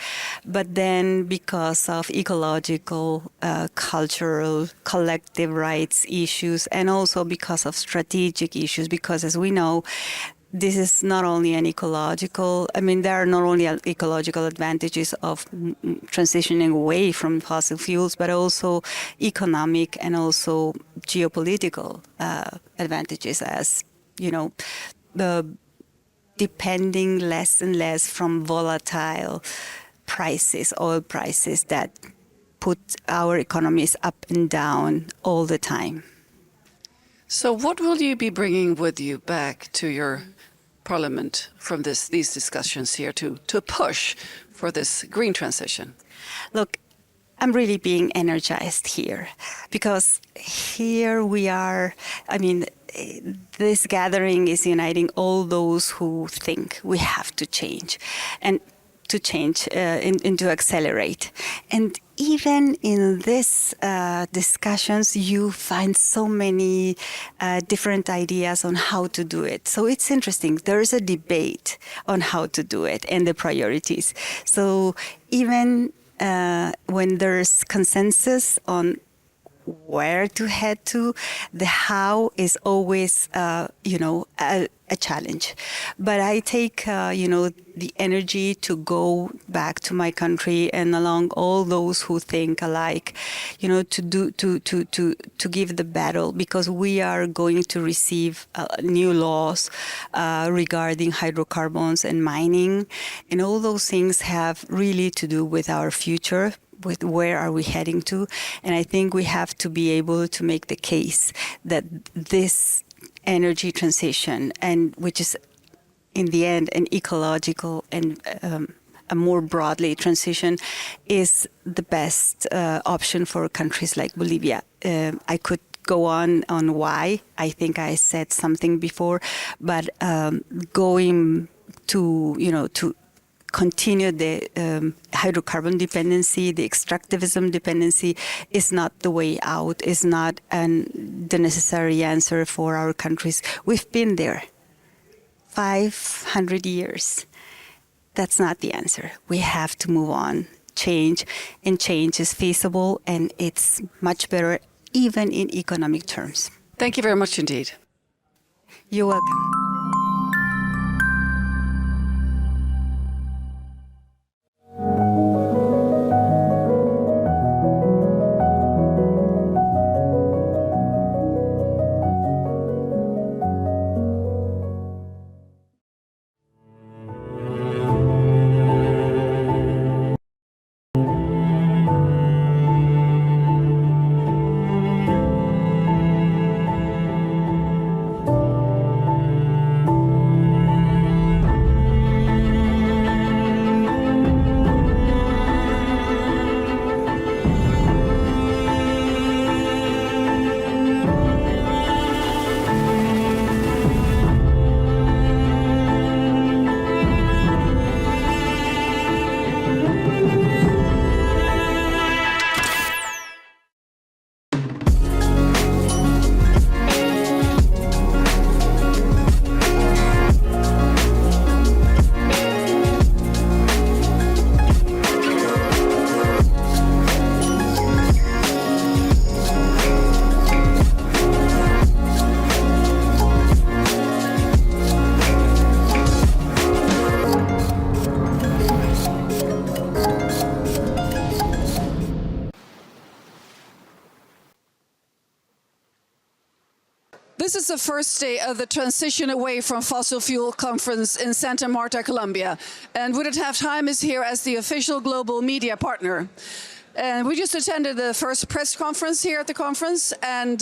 But then because of ecological, cultural, collective rights issues, and also because of strategic issues, because as we know, this is not only an ecological, there are not only ecological advantages of transitioning away from fossil fuels, but also economic and also geopolitical advantages, as, the depending less and less from volatile prices, oil prices that put our economies up and down all the time. So what will you be bringing with you back to your parliament from these discussions here to push for this green transition? Look, I'm really being energized here because here we are, this gathering is uniting all those who think we have to change and to change and to accelerate. And even in these discussions, you find so many different ideas on how to do it. So it's interesting. There is a debate on how to do it and the priorities. So even when there's consensus on where to head to, the how is always, a challenge. But I take, the energy to go back to my country and along all those who think alike, to give the battle, because we are going to receive new laws regarding hydrocarbons and mining, and all those things have really to do with our future, with where are we heading to. And I think we have to be able to make the case that this energy transition, and which is in the end an ecological and a more broadly transition, is the best option for countries like Bolivia. I could go on why. I think I said something before, but going to continue the hydrocarbon dependency, the extractivism dependency is not the way out, is not the necessary answer for our countries. We've been there 500 years. That's not the answer. We have to move on, change, and change is feasible, and it's much better even in economic terms. Thank you very much indeed. You're welcome. This is the first day of the Transition Away from Fossil Fuel Conference in Santa Marta, Colombia. And Would It Have Time is here as the official global media partner. And we just attended the first press conference here at the conference, and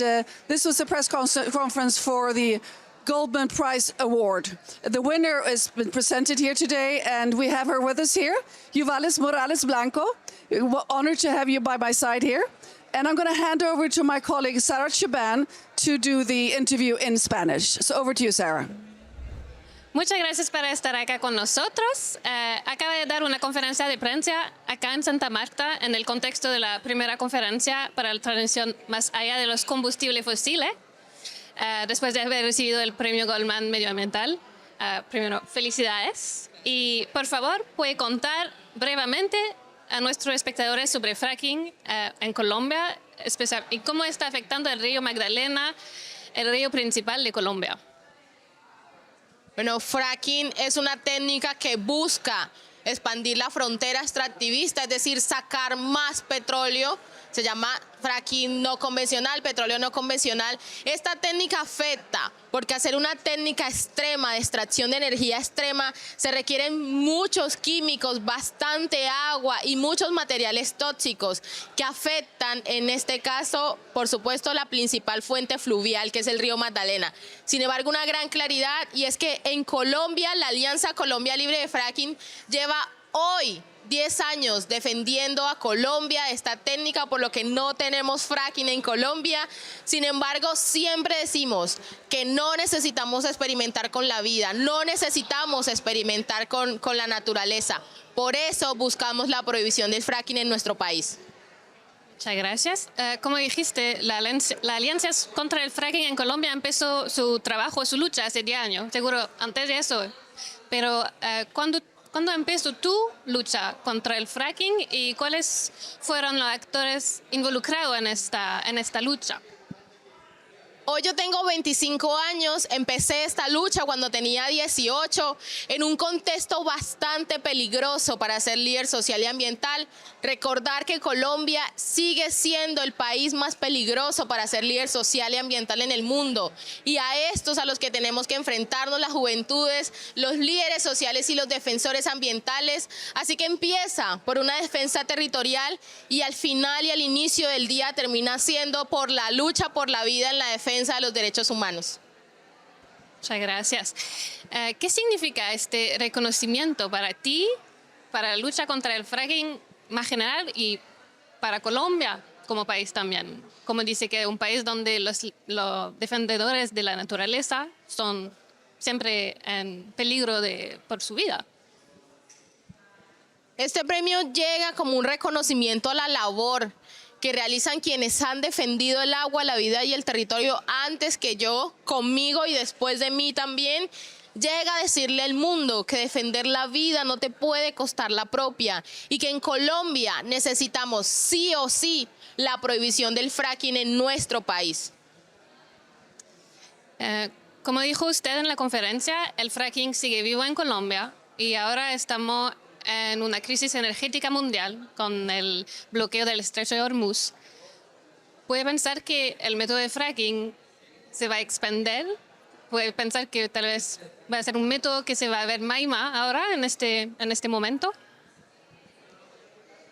this was a press conference for the Goldman Prize Award. The winner has been presented here today, and we have her with us here, Yuvales Morales Blanco. Honored to have you by my side here. And I'm going to hand over to my colleague Sarah Chaban to do the interview in Spanish. So over to you, Sarah. Muchas gracias por estar acá con nosotros. Acaba de dar una conferencia de prensa acá en Santa Marta en el contexto de la primera conferencia para la transición más allá de los combustibles fósiles, después de haber recibido el premio Goldman medioambiental. Primero, felicidades. Y por favor, puede contar brevemente a nuestros espectadores sobre fracking en Colombia y cómo está afectando el río Magdalena, el río principal de Colombia. Bueno, fracking es una técnica que busca expandir la frontera extractivista, es decir, sacar más petróleo. Se llama fracking no convencional, petróleo no convencional. Esta técnica afecta porque hacer una técnica extrema de extracción de energía extrema se requieren muchos químicos, bastante agua y muchos materiales tóxicos que afectan, en este caso, por supuesto, la principal fuente fluvial, que es el río Magdalena. Sin embargo, una gran claridad, y es que en Colombia, la Alianza Colombia Libre de Fracking lleva hoy 10 años defendiendo a Colombia esta técnica, por lo que no tenemos fracking en Colombia. Sin embargo, siempre decimos que no necesitamos experimentar con la vida, no necesitamos experimentar con la naturaleza. Por eso buscamos la prohibición del fracking en nuestro país. Muchas gracias. Como dijiste, la Alianza contra el Fracking en Colombia empezó su trabajo, su lucha hace 10 años, seguro antes de eso. Pero ¿cuándo empezó tu lucha contra el fracking y cuáles fueron los actores involucrados en esta lucha? Hoy yo tengo 25 años, empecé esta lucha cuando tenía 18, en un contexto bastante peligroso para ser líder social y ambiental. Recordar que Colombia sigue siendo el país más peligroso para ser líder social y ambiental en el mundo. Y a estos a los que tenemos que enfrentarnos las juventudes, los líderes sociales y los defensores ambientales. Así que empieza por una defensa territorial y al final y al inicio del día termina siendo por la lucha por la vida en la defensa de los derechos humanos. Muchas gracias. ¿Qué significa este reconocimiento para ti, para la lucha contra el fracking más general y para Colombia como país también? Como dice que es un país donde los defensores de la naturaleza son siempre en peligro por su vida. Este premio llega como un reconocimiento a la labor que realizan quienes han defendido el agua, la vida y el territorio antes que yo, conmigo y después de mí también. Llega a decirle al mundo que defender la vida no te puede costar la propia y que en Colombia necesitamos sí o sí la prohibición del fracking en nuestro país. Como dijo usted en la conferencia, el fracking sigue vivo en Colombia y ahora estamos en una crisis energética mundial con el bloqueo del estrecho de Hormuz. ¿Puede pensar que el método de fracking se va a expandir? ¿Puede pensar que tal vez va a ser un método que se va a ver más y más ahora en este momento?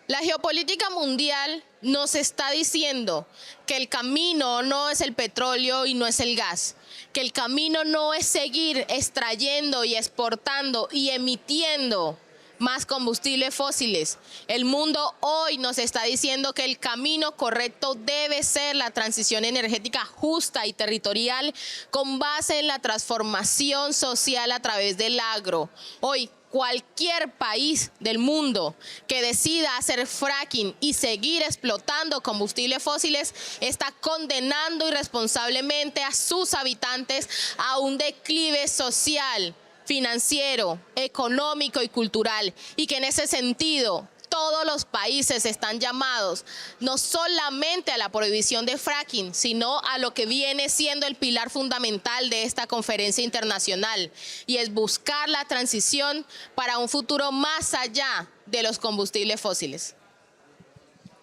La geopolítica mundial nos está diciendo que el camino no es el petróleo y no es el gas, que el camino no es seguir extrayendo y exportando y emitiendo más combustibles fósiles. El mundo hoy nos está diciendo que el camino correcto debe ser la transición energética justa y territorial con base en la transformación social a través del agro. Hoy, cualquier país del mundo que decida hacer fracking y seguir explotando combustibles fósiles está condenando irresponsablemente a sus habitantes a un declive social, financiero, económico y cultural, y que en ese sentido todos los países están llamados no solamente a la prohibición de fracking, sino a lo que viene siendo el pilar fundamental de esta conferencia internacional, y es buscar la transición para un futuro más allá de los combustibles fósiles.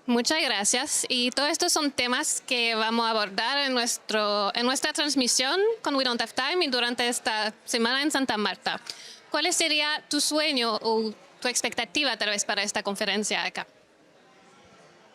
Muchas gracias. Y todos estos son temas que vamos a abordar en nuestra transmisión con We Don't Have Time y durante esta semana en Santa Marta. ¿Cuál sería tu sueño o tu expectativa tal vez para esta conferencia acá?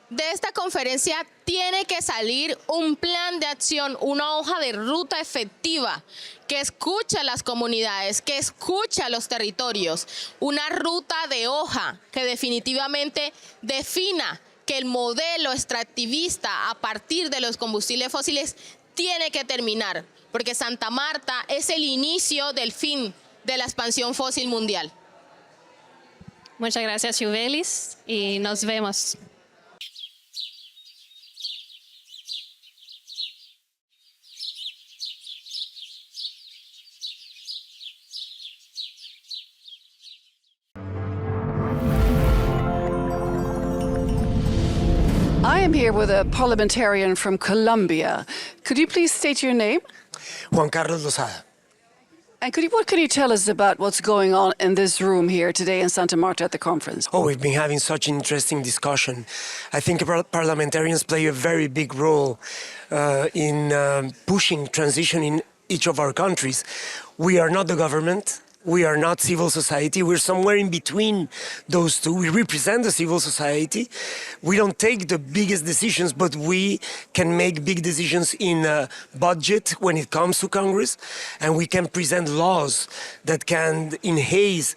De esta conferencia tiene que salir un plan de acción, una hoja de ruta efectiva que escuche a las comunidades, que escuche a los territorios, una ruta de hoja que definitivamente defina que el modelo extractivista a partir de los combustibles fósiles tiene que terminar, porque Santa Marta es el inicio del fin de la expansión fósil mundial. Muchas gracias, Juvelis, y nos vemos. I am here with a parliamentarian from Colombia. Could you please state your name? Juan Carlos Lozada. And what can you tell us about what's going on in this room here today in Santa Marta at the conference? Oh, we've been having such an interesting discussion. I think parliamentarians play a very big role in pushing transition in each of our countries. We are not the government. We are not civil society. We're somewhere in between those two. We represent the civil society. We don't take the biggest decisions, but we can make big decisions in budget when it comes to Congress, and we can present laws that can enhance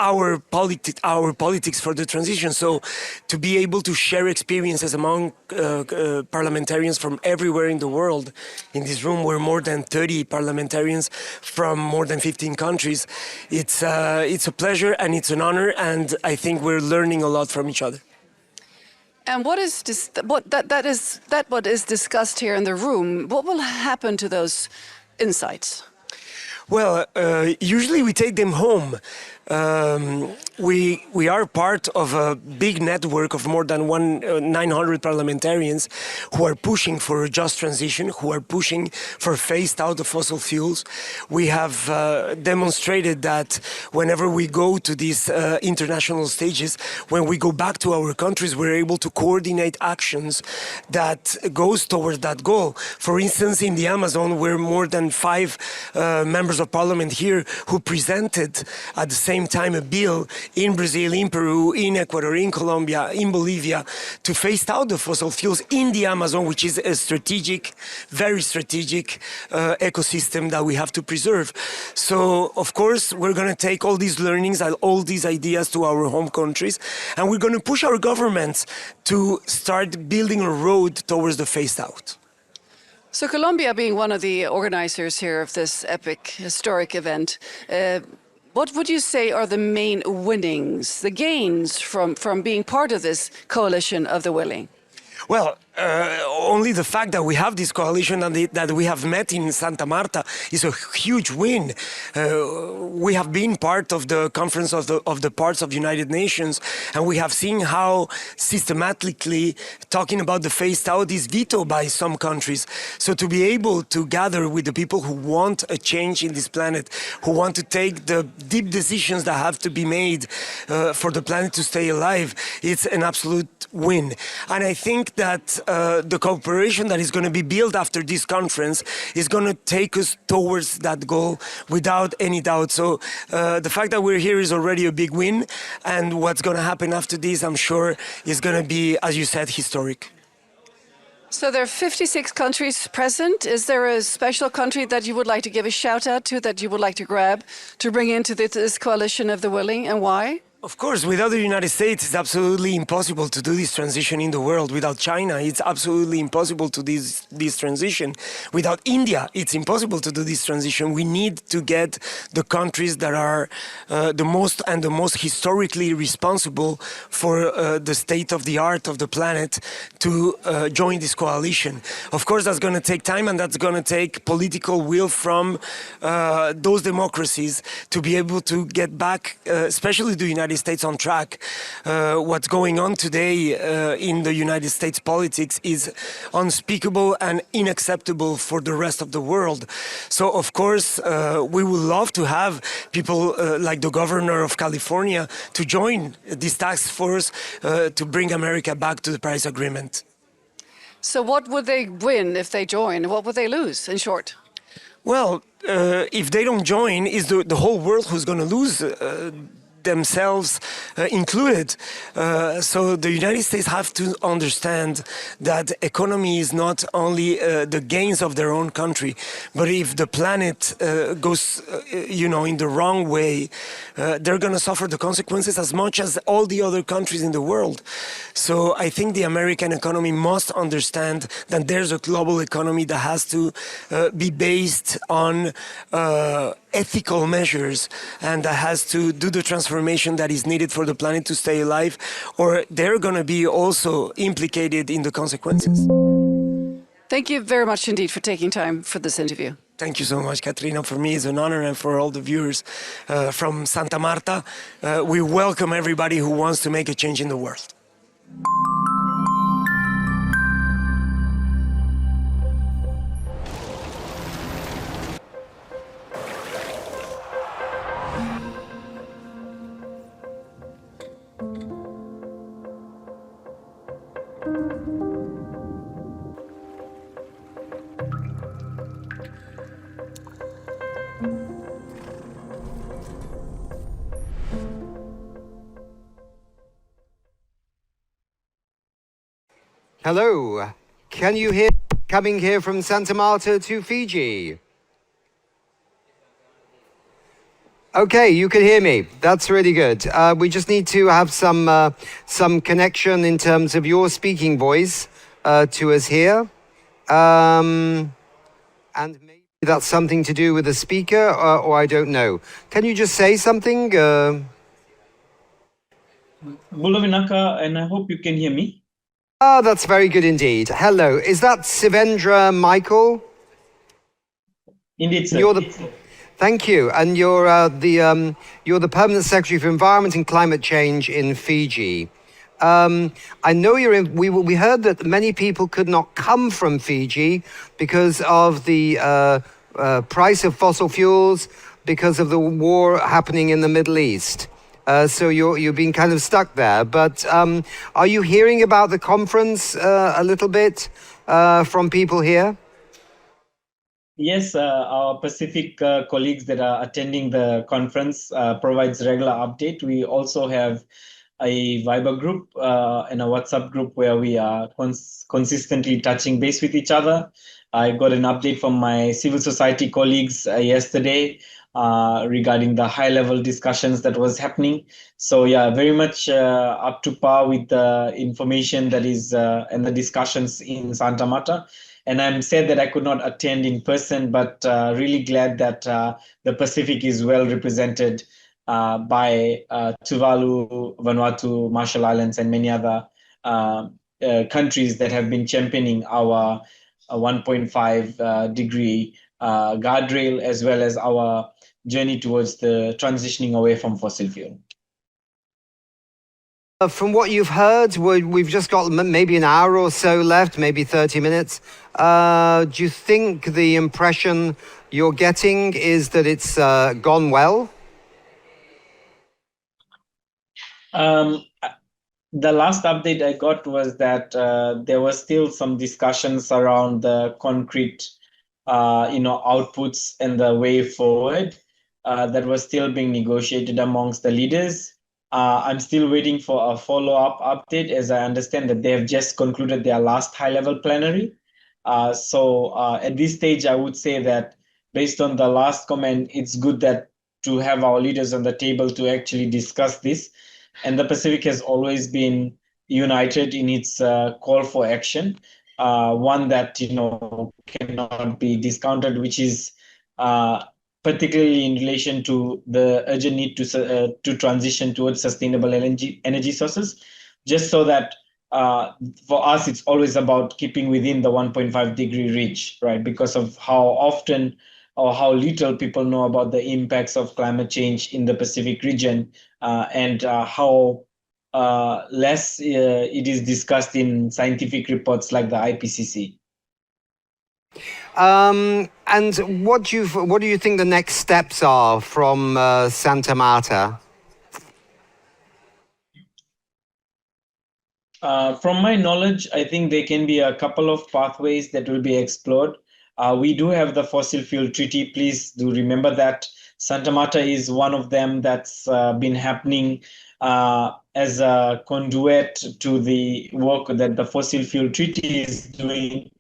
our politics for the transition. So to be able to share experiences among parliamentarians from everywhere in the world, in this room we're more than 30 parliamentarians from more than 15 countries. It's a pleasure and it's an honor, and I think we're learning a lot from each other. And what is discussed here in the room? What will happen to those insights? Well, usually we take them home. We are part of a big network of more than 900 parliamentarians who are pushing for a just transition, who are pushing for phased out of fossil fuels. We have demonstrated that whenever we go to these international stages, when we go back to our countries, we're able to coordinate actions that goes towards that goal. For instance, in the Amazon, we're more than 5 members of parliament here who presented at the same time a bill in Brazil, in Peru, in Ecuador, in Colombia, in Bolivia to phase out the fossil fuels in the Amazon, which is a strategic, very strategic ecosystem that we have to preserve. So, of course, we're going to take all these learnings and all these ideas to our home countries, and we're going to push our governments to start building a road towards the phased out. So Colombia being one of the organizers here of this epic, historic event, what would you say are the main winnings, the gains from being part of this coalition of the willing? Well, only the fact that we have this coalition and that we have met in Santa Marta is a huge win. We have been part of the Conference of the Parts of the United Nations, and we have seen how systematically talking about the phased out is vetoed by some countries. So to be able to gather with the people who want a change in this planet, who want to take the deep decisions that have to be made for the planet to stay alive, it's an absolute win. And I think that the cooperation that is going to be built after this conference is going to take us towards that goal without any doubt. So the fact that we're here is already a big win, and what's going to happen after this, I'm sure, is going to be, as you said, historic. So there are 56 countries present. Is there a special country that you would like to give a shout out to, that you would like to grab to bring into this coalition of the willing, and why? Of course, without the United States, it's absolutely impossible to do this transition in the world. Without China, it's absolutely impossible to do this transition. Without India, it's impossible to do this transition. We need to get the countries that are the most historically responsible for the state of the art of the planet to join this coalition. Of course, that's going to take time, and that's going to take political will from those democracies to be able to get back, especially the United States on track. What's going on today in the United States politics is unspeakable and unacceptable for the rest of the world. So, of course, we would love to have people like the governor of California to join this task force to bring America back to the Paris Agreement. So what would they win if they join? What would they lose, in short? Well, if they don't join, is the whole world who's going to lose, themselves included. So the United States have to understand that economy is not only the gains of their own country, but if the planet goes, in the wrong way, they're going to suffer the consequences as much as all the other countries in the world. So I think the American economy must understand that there's a global economy that has to be based on ethical measures, and that has to do the transformation that is needed for the planet to stay alive, or they're going to be also implicated in the consequences. Thank you very much indeed for taking time for this interview. Thank you so much, Katrina. For me, it's an honor, and for all the viewers from Santa Marta, we welcome everybody who wants to make a change in the world. Hello. Can you hear coming here from Santa Marta to Fiji? Okay, you can hear me. That's really good. We just need to have some connection in terms of your speaking voice to us here. And maybe that's something to do with the speaker, or I don't know. Can you just say something? Bulavinaka, and I hope you can hear me. Oh, that's very good indeed. Hello. Is that Sivendra Michael? Indeed, sir. Thank you. And you're the Permanent Secretary for Environment and Climate Change in Fiji. I know we heard that many people could not come from Fiji because of the price of fossil fuels, because of the war happening in the Middle East. So you're being kind of stuck there. But are you hearing about the conference a little bit from people here? Yes, our Pacific colleagues that are attending the conference provides regular update. We also have a Viber group and a WhatsApp group where we are consistently touching base with each other. I got an update from my civil society colleagues yesterday regarding the high-level discussions that was happening. So yeah, very much up to par with the information that is and the discussions in Santa Marta. And I'm sad that I could not attend in person, but really glad that the Pacific is well represented by Tuvalu, Vanuatu, Marshall Islands, and many other countries that have been championing our 1.5 degree guardrail, as well as our journey towards the transitioning away from fossil fuel. From what you've heard, we've just got maybe an hour or so left, maybe 30 minutes. Do you think the impression you're getting is that it's gone well? The last update I got was that there was still some discussions around the concrete, outputs and the way forward that was still being negotiated amongst the leaders. I'm still waiting for a follow-up update, as I understand that they have just concluded their last high-level plenary. So at this stage, I would say that based on the last comment, it's good that to have our leaders on the table to actually discuss this. And the Pacific has always been united in its call for action, one that cannot be discounted, which is particularly in relation to the urgent need to transition towards sustainable energy sources, just so that for us, it's always about keeping within the 1.5 degree reach, right? Because of how often or how little people know about the impacts of climate change in the Pacific region, and how less it is discussed in scientific reports like the IPCC. And what do you think the next steps are from Santa Marta? From my knowledge, I think there can be a couple of pathways that will be explored. We do have the fossil fuel treaty. Please do remember that. Santa Marta is one of them that's been happening as a conduit to the work that the fossil fuel treaty is doing.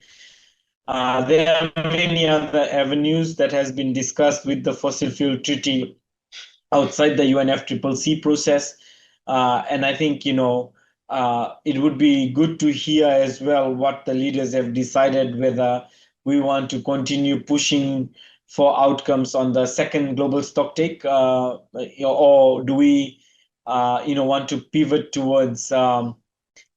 There are many other avenues that has been discussed with the fossil fuel treaty outside the UNFCCC process. And I think, it would be good to hear as well what the leaders have decided, whether we want to continue pushing for outcomes on the second global stocktake, or do we, want to pivot towards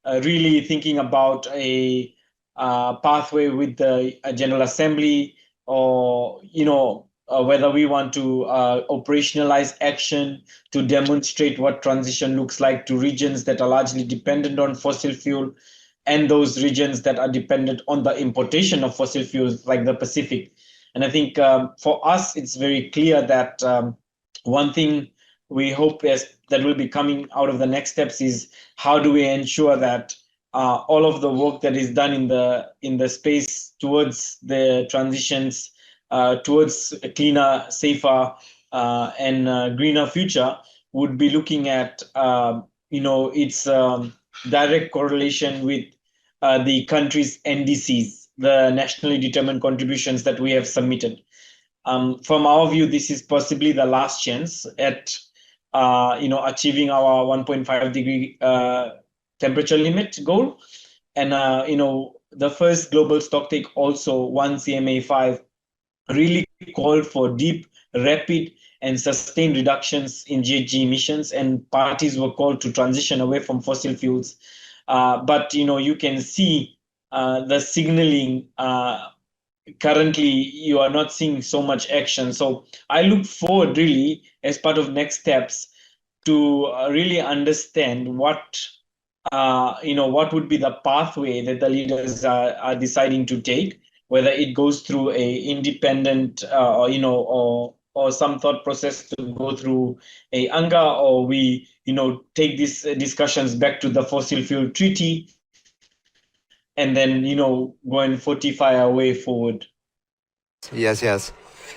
really thinking about a pathway with the General Assembly, or whether we want to operationalize action to demonstrate what transition looks like to regions that are largely dependent on fossil fuel, and those regions that are dependent on the importation of fossil fuels like the Pacific. And I think for us, it's very clear that one thing we hope that will be coming out of the next steps is how do we ensure that all of the work that is done in the space towards the transitions towards a cleaner, safer, and greener future would be looking at its direct correlation with the country's NDCs, the nationally determined contributions that we have submitted. From our view, this is possibly the last chance at achieving our 1.5 degree temperature limit goal. And the first global stocktake, also 1 CMA5, really called for deep, rapid, and sustained reductions in GHG emissions, and parties were called to transition away from fossil fuels. But you can see the signaling. Currently, you are not seeing so much action. So I look forward, really, as part of next steps, to really understand what would be the pathway that the leaders are deciding to take, whether it goes through a independent or some thought process to go through a UNGA, or we take these discussions back to the fossil fuel treaty, and then go and fortify our way forward. Yes.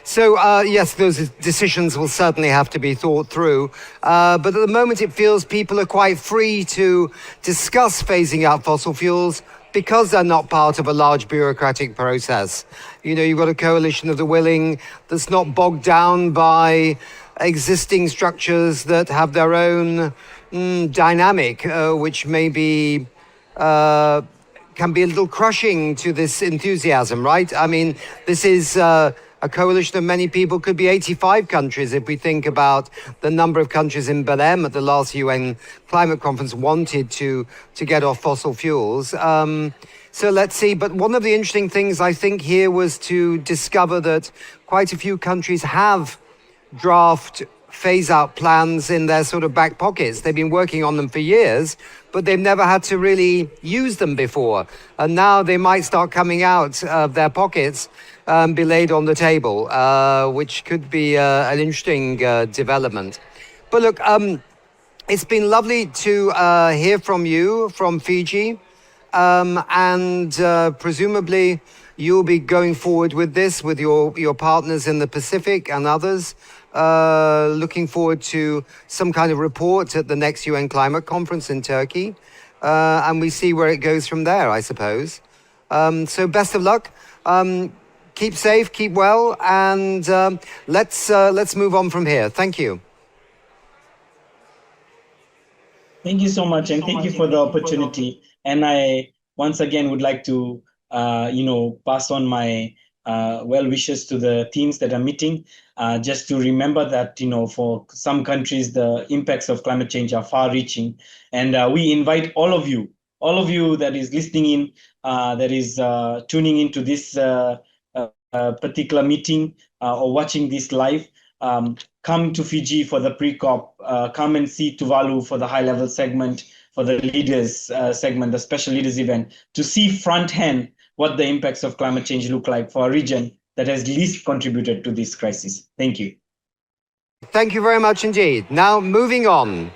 So, yes, those decisions will certainly have to be thought through. But at the moment, it feels people are quite free to discuss phasing out fossil fuels because they're not part of a large bureaucratic process. You've got a coalition of the willing that's not bogged down by existing structures that have their own dynamic, which maybe can be a little crushing to this enthusiasm, right? I mean, this is a coalition of many people, could be 85 countries if we think about the number of countries in Belém at the last UN climate conference wanted to get off fossil fuels. So let's see. But one of the interesting things I think here was to discover that quite a few countries have draft phase-out plans in their sort of back pockets. They've been working on them for years, but they've never had to really use them before. And now they might start coming out of their pockets and be laid on the table, which could be an interesting development. But look, it's been lovely to hear from you from Fiji, and presumably you'll be going forward with this with your partners in the Pacific and others. Looking forward to some kind of report at the next UN climate conference in Turkey. And we see where it goes from there, I suppose. So best of luck. Keep safe, keep well, and let's move on from here. Thank you. Thank you so much, and thank you for the opportunity. And I once again would like to pass on my well wishes to the teams that are meeting, just to remember that for some countries the impacts of climate change are far-reaching, and we invite all of you that is listening in, that is tuning into this particular meeting or watching this live, come to Fiji for the pre-COP, come and see Tuvalu for the high-level segment, for the leaders segment, the special leaders event, to see firsthand what the impacts of climate change look like for a region that has least contributed to this crisis. Thank you. Thank you very much indeed. Now, moving on.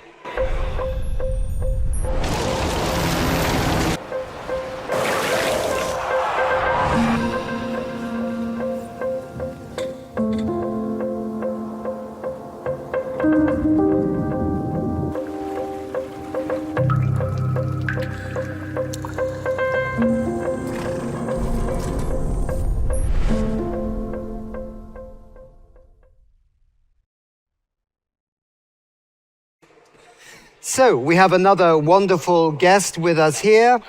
So, we have another wonderful guest with us here.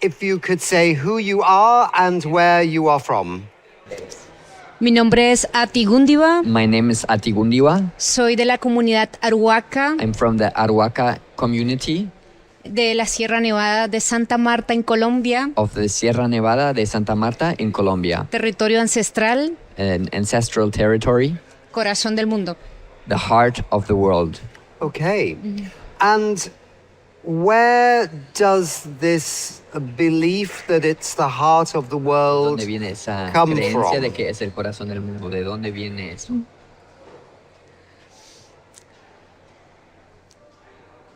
If you could say who you are and where you are from. Mi nombre es Ati Gundiwa. My name is Ati Gundiwa. Soy de la comunidad Arhuaca, I'm from the Arhuaca community de la Sierra Nevada de Santa Marta en Colombia, of the Sierra Nevada de Santa Marta in Colombia, territorio ancestral, an ancestral territory, corazón del mundo. the heart of the world. Okay. And where does this belief that it's the heart of the world ¿Dónde viene esa come creencia from? de que es el corazón del mundo? ¿De dónde viene eso?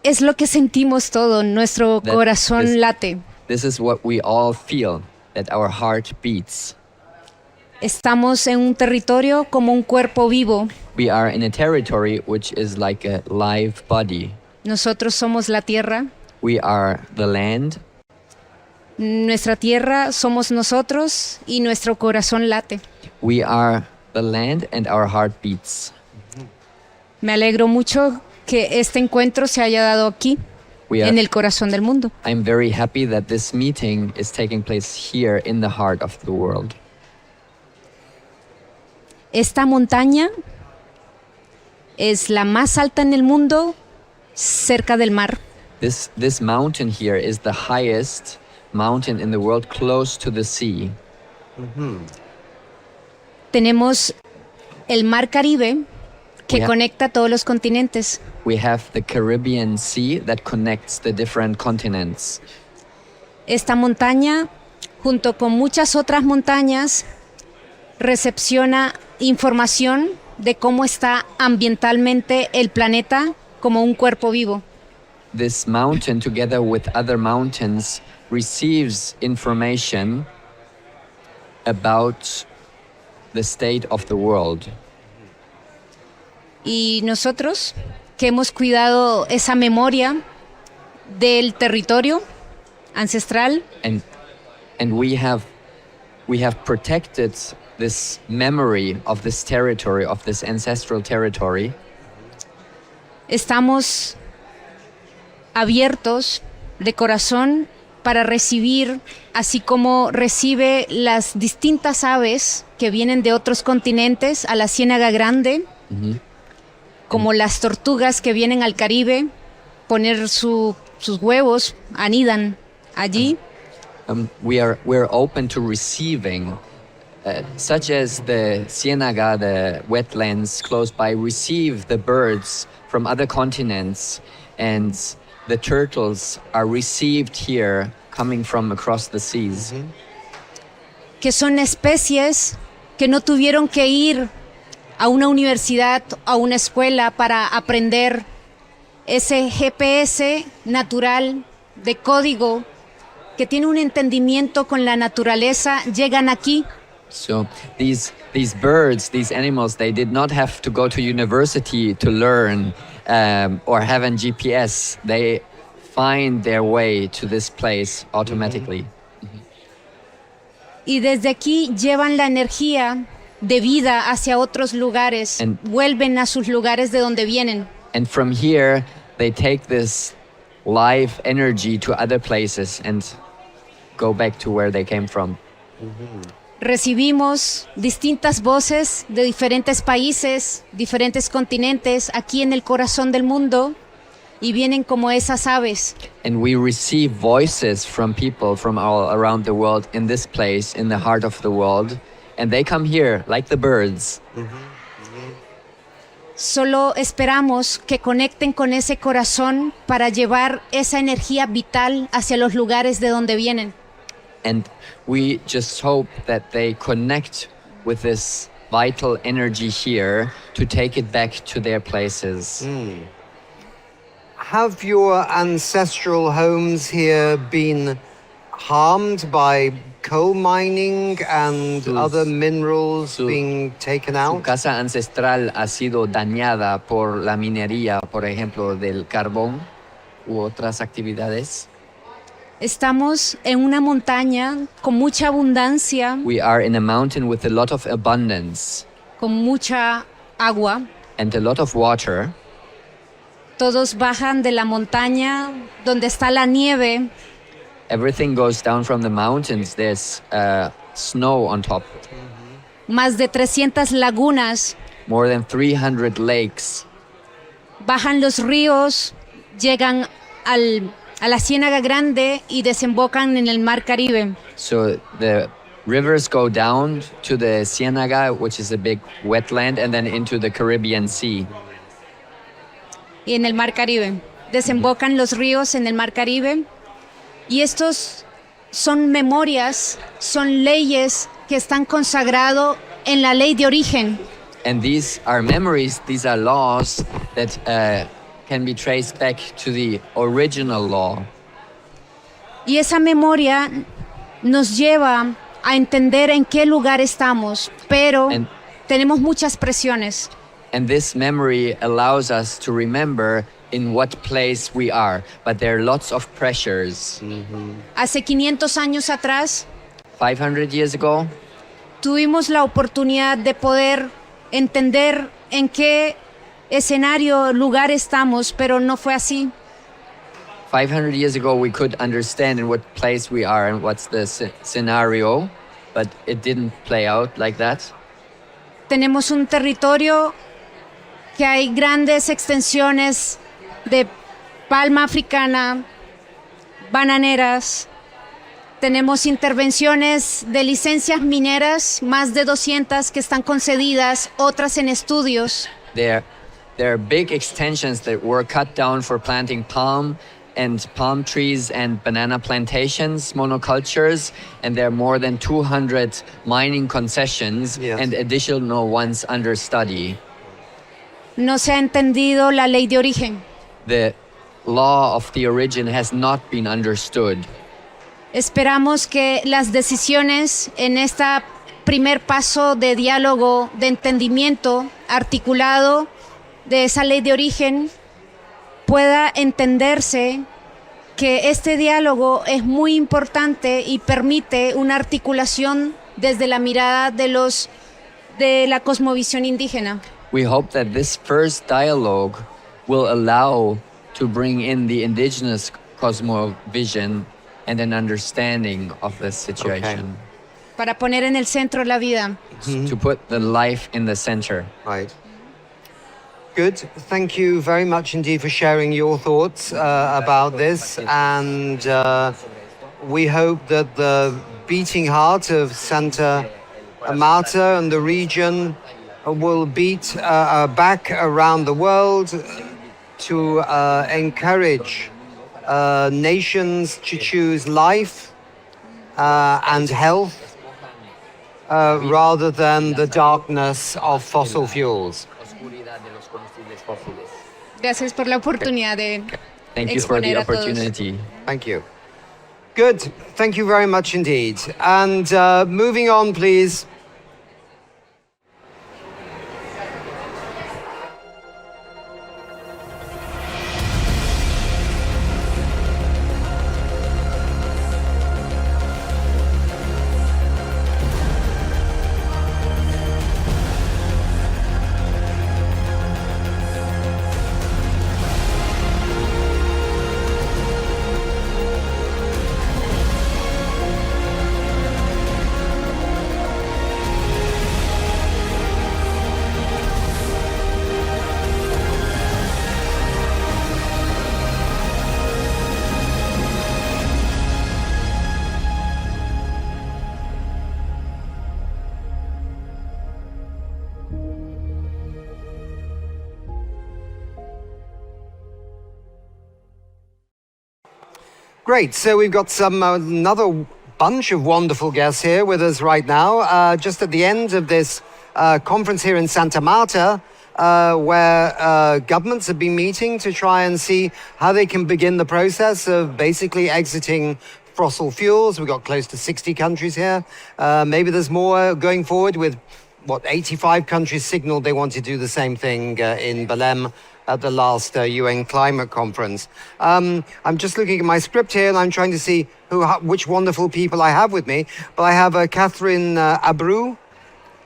Es lo que sentimos todo, nuestro That corazón this- late. This is what we all feel, that our heart beats. Estamos en un territorio como un cuerpo vivo. We are in a territory which is like a live body. Nosotros somos la tierra. We are the land. Nuestra tierra somos nosotros y nuestro corazón late. We are the land and our heart beats. Me alegro mucho que este encuentro se haya dado aquí, We are, en el corazón del mundo. I'm very happy that this meeting is taking place here in the heart of the world. Esta montaña es la más alta en el mundo, cerca del mar. This mountain here is the highest mountain in the world, close to the sea. Tenemos el mar Caribe que We have- conecta todos los continentes. We have the Caribbean Sea that connects the different continents. Esta montaña, junto con muchas otras montañas, recepciona información de cómo está ambientalmente el planeta como un cuerpo vivo. This mountain, together with other mountains, receives information about the state of the world. Y nosotros, que hemos cuidado esa memoria del territorio ancestral, And we have protected this memory of this territory, of this ancestral territory. estamos abiertos de corazón para recibir, así como recibe las distintas aves que vienen de otros continentes a la Ciénaga Grande, como las tortugas que vienen al Caribe, poner sus huevos, anidan allí. We're open to receiving, such as the Ciénaga, the wetlands close by, receive the birds from other continents, and the turtles are received here, coming from across the seas. Que son especies que no tuvieron que ir a una universidad, a una escuela para aprender ese GPS natural de código que tiene un entendimiento con la naturaleza, llegan aquí. So these birds, these animals, they did not have to go to university to learn or have a GPS. They find their way to this place automatically. Y desde aquí llevan la energía de vida hacia otros lugares, vuelven a sus lugares de donde vienen. And from here, they take this life energy to other places and go back to where they came from. Recibimos distintas voces de diferentes países, diferentes continentes, aquí en el corazón del mundo, y vienen como esas aves. And we receive voices from people from all around the world in this place, in the heart of the world, And they come here like the birds. Solo esperamos que conecten con ese corazón para llevar esa energía vital hacia los lugares de donde vienen. And we just hope that they connect with this vital energy here to take it back to their places. Have your ancestral homes here been harmed by coal mining and other minerals being taken Su out? casa ancestral ha sido dañada por la minería, por ejemplo, del carbón u otras actividades. Estamos en una montaña con mucha abundancia, We are in a mountain with a lot of abundance con mucha agua. and a lot of water. Todos bajan de la montaña donde está la nieve. Everything goes down from the mountains. There's snow on top. Más de 300 lagunas. More than 300 lakes. Bajan los ríos, llegan a la Ciénaga Grande y desembocan en el Mar Caribe. So the rivers go down to the Ciénaga, which is a big wetland, and then into the Caribbean Sea. Y en el Mar Caribe. Desembocan los ríos en el Mar Caribe. Y estos son memorias, son leyes que están consagrados en la ley de origen. And these are memories, these are laws that can be traced back to the original law. Y esa memoria nos lleva a entender en qué lugar estamos, pero tenemos muchas presiones. And this memory allows us to remember in what place we are, but there are lots of pressures. Hace 500 años atrás, 500 years ago, tuvimos la oportunidad de poder entender en qué escenario, lugar estamos, pero no fue así. 500 years ago, we could understand in what place we are and what's the scenario, but it didn't play out like that. Tenemos un territorio que hay grandes extensiones de palma africana, bananeras. Tenemos intervenciones de licencias mineras, más de 200 que están concedidas, otras en estudios. There are big extensions that were cut down for planting palm trees and banana plantations, monocultures, and there are more than 200 mining concessions and additional ones under study. No se ha entendido la ley de origen. The law of the origin has not been understood. Esperamos que las decisiones en este primer paso de diálogo, de entendimiento articulado de esa ley de origen, pueda entenderse que este diálogo es muy importante y permite una articulación desde la mirada de la cosmovisión indígena. We hope that this first dialogue will allow to bring in the indigenous cosmovision and an understanding of the situation. Para poner en el centro la vida. To put the life in the center. Right. Good. Thank you very much indeed for sharing your thoughts about this. And we hope that the beating heart of Santa Marta and the region will beat back around the world to encourage nations to choose life and health rather than the darkness of fossil fuels. Gracias por la oportunidad de Thank you for the exponer a todos. opportunity. Thank you. Good. Thank you very much indeed. And moving on, please. Great. So we've got another bunch of wonderful guests here with us right now. Just at the end of this conference here in Santa Marta, where governments have been meeting to try and see how they can begin the process of basically exiting fossil fuels. We've got close to 60 countries here. Maybe there's more going forward with 85 countries signaled they want to do the same thing in Belém at the last UN climate conference. I'm just looking at my script here and I'm trying to see which wonderful people I have with me. But I have Catherine Abreu,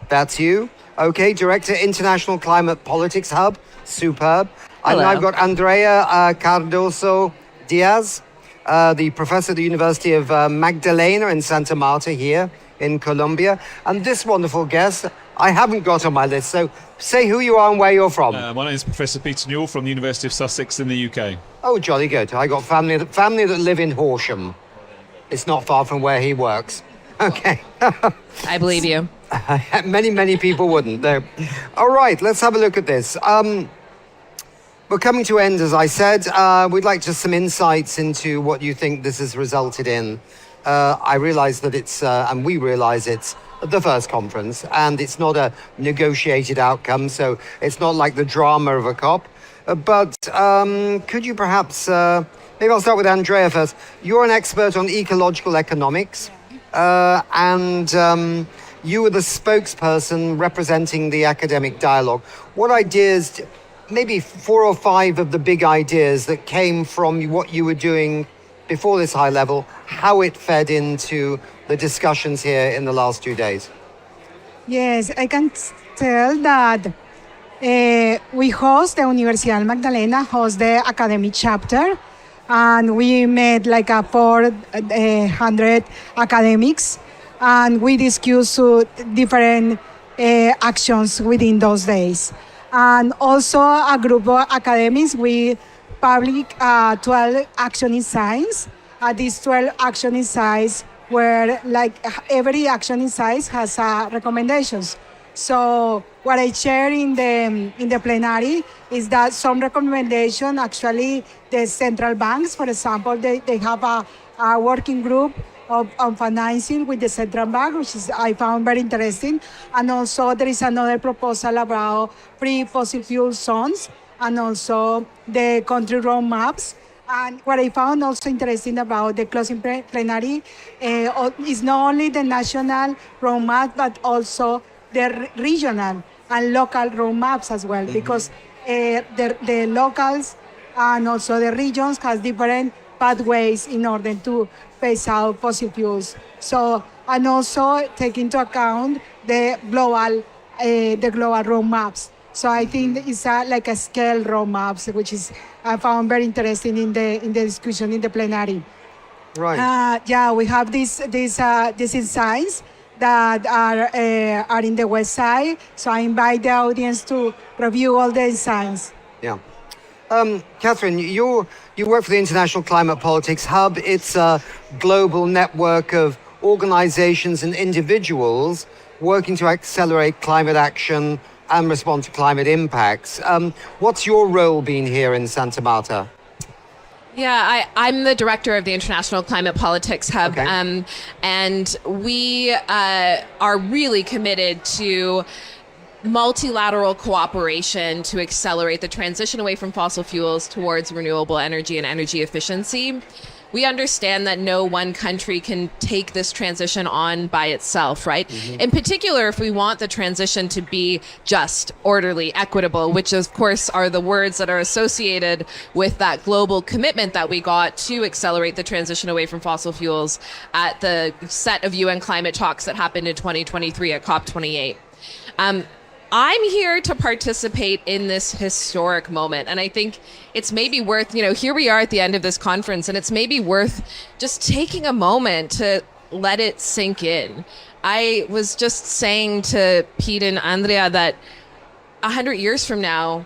that's you. Okay, Director, International Climate Politics Hub, superb. Hello. And I've got Andrea Cardoso Diaz, the professor at the University of Magdalena in Santa Marta here in Colombia. And this wonderful guest, I haven't got on my list, so say who you are and where you're from. My name is Professor Peter Newell from the University of Sussex in the UK. Oh, jolly good. I got family that live in Horsham. It's not far from where he works. Okay. I believe you. Many people wouldn't. No. All right, let's have a look at this. We're coming to end, as I said. We'd like just some insights into what you think this has resulted in. I realize that it's, and we realize it's the first conference, and it's not a negotiated outcome, so it's not like the drama of a COP. But could you perhaps, maybe I'll start with Andrea first. You're an expert on ecological economics, and you were the spokesperson representing the academic dialogue. What ideas, maybe 4 or 5 of the big ideas that came from what you were doing before this high level, how it fed into the discussions here in the last 2 days? Yes, I can tell that we host, the Universidad Magdalena host the academic chapter, and we met like 400 academics, and we discussed different actions within those days. And also a group of academics, we published 12 action in science. These 12 action in science where like every action in science has recommendations. So what I share in the plenary is that some recommendation, actually the central banks, for example, they have a working group on financing with the central bank, which is I found very interesting. And also there is another proposal about free fossil fuel zones and also the country roadmaps. And what I found also interesting about the closing plenary is not only the national roadmap, but also the regional and local roadmaps as well, because the locals and also the regions has different pathways in order to phase out fossil fuels. So, and also take into account the global roadmaps. So I think it's like a scale roadmaps, which is I found very interesting in the discussion in the plenary. Right. Yeah, we have these insights that are in the website. So I invite the audience to review all the insights. Yeah. Catherine, you work for the International Climate Politics Hub. It's a global network of organizations and individuals working to accelerate climate action and respond to climate impacts. What's your role been here in Santa Marta? Yeah, I'm the director of the International Climate Politics Hub, okay. And we are really committed to multilateral cooperation to accelerate the transition away from fossil fuels towards renewable energy and energy efficiency. We understand that no one country can take this transition on by itself, right? Mm-hmm. In particular, if we want the transition to be just, orderly, equitable, which of course are the words that are associated with that global commitment that we got to accelerate the transition away from fossil fuels at the set of UN climate talks that happened in 2023 at COP28. I'm here to participate in this historic moment. And I think it's maybe worth, here we are at the end of this conference, and it's maybe worth just taking a moment to let it sink in. I was just saying to Pete and Andrea that 100 years from now,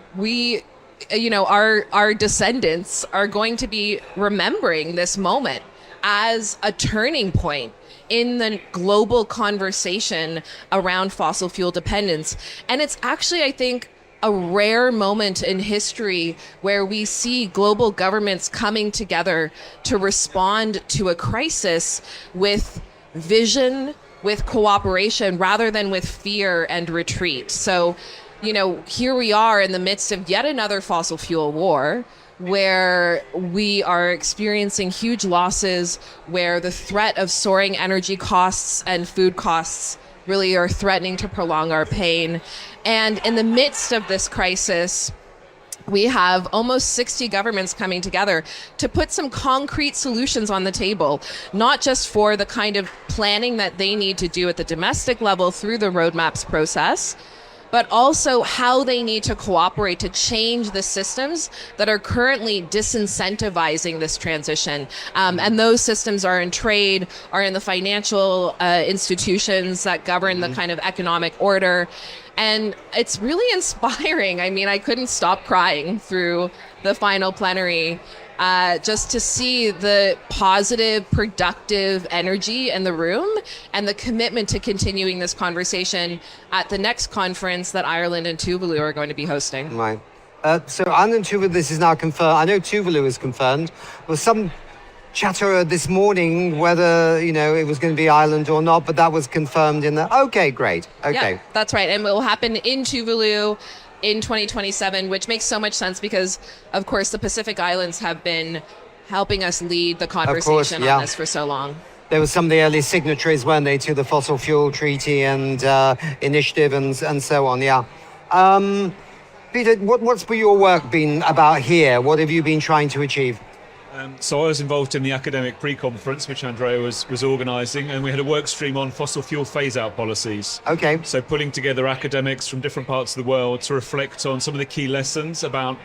our descendants are going to be remembering this moment as a turning point in the global conversation around fossil fuel dependence. And it's actually, I think, a rare moment in history where we see global governments coming together to respond to a crisis with vision, with cooperation, rather than with fear and retreat. So, here we are in the midst of yet another fossil fuel war, where we are experiencing huge losses, where the threat of soaring energy costs and food costs really are threatening to prolong our pain. And in the midst of this crisis, we have almost 60 governments coming together to put some concrete solutions on the table, not just for the kind of planning that they need to do at the domestic level through the roadmaps process, but also how they need to cooperate to change the systems that are currently disincentivizing this transition. And those systems are in trade, are in the financial institutions that govern the kind of economic order. And it's really inspiring. I mean, I couldn't stop crying through the final plenary just to see the positive, productive energy in the room and the commitment to continuing this conversation at the next conference that Ireland and Tuvalu are going to be hosting. Right. So Ireland and Tuvalu, this is now confirmed. I know Tuvalu is confirmed. There was some chatter this morning whether, it was going to be Ireland or not, but that was confirmed in the... Okay, great. Okay. Yeah, that's right. And it will happen in Tuvalu in 2027, which makes so much sense because, of course, the Pacific Islands have been helping us lead the conversation on this for so long. There were some of the early signatories, weren't they, to the Fossil Fuel Treaty and Initiative and so on, yeah. Peter, what's your work been about here? What have you been trying to achieve? So I was involved in the academic pre-conference, which Andrea was organising, and we had a work stream on fossil fuel phase-out policies. Okay. So pulling together academics from different parts of the world to reflect on some of the key lessons about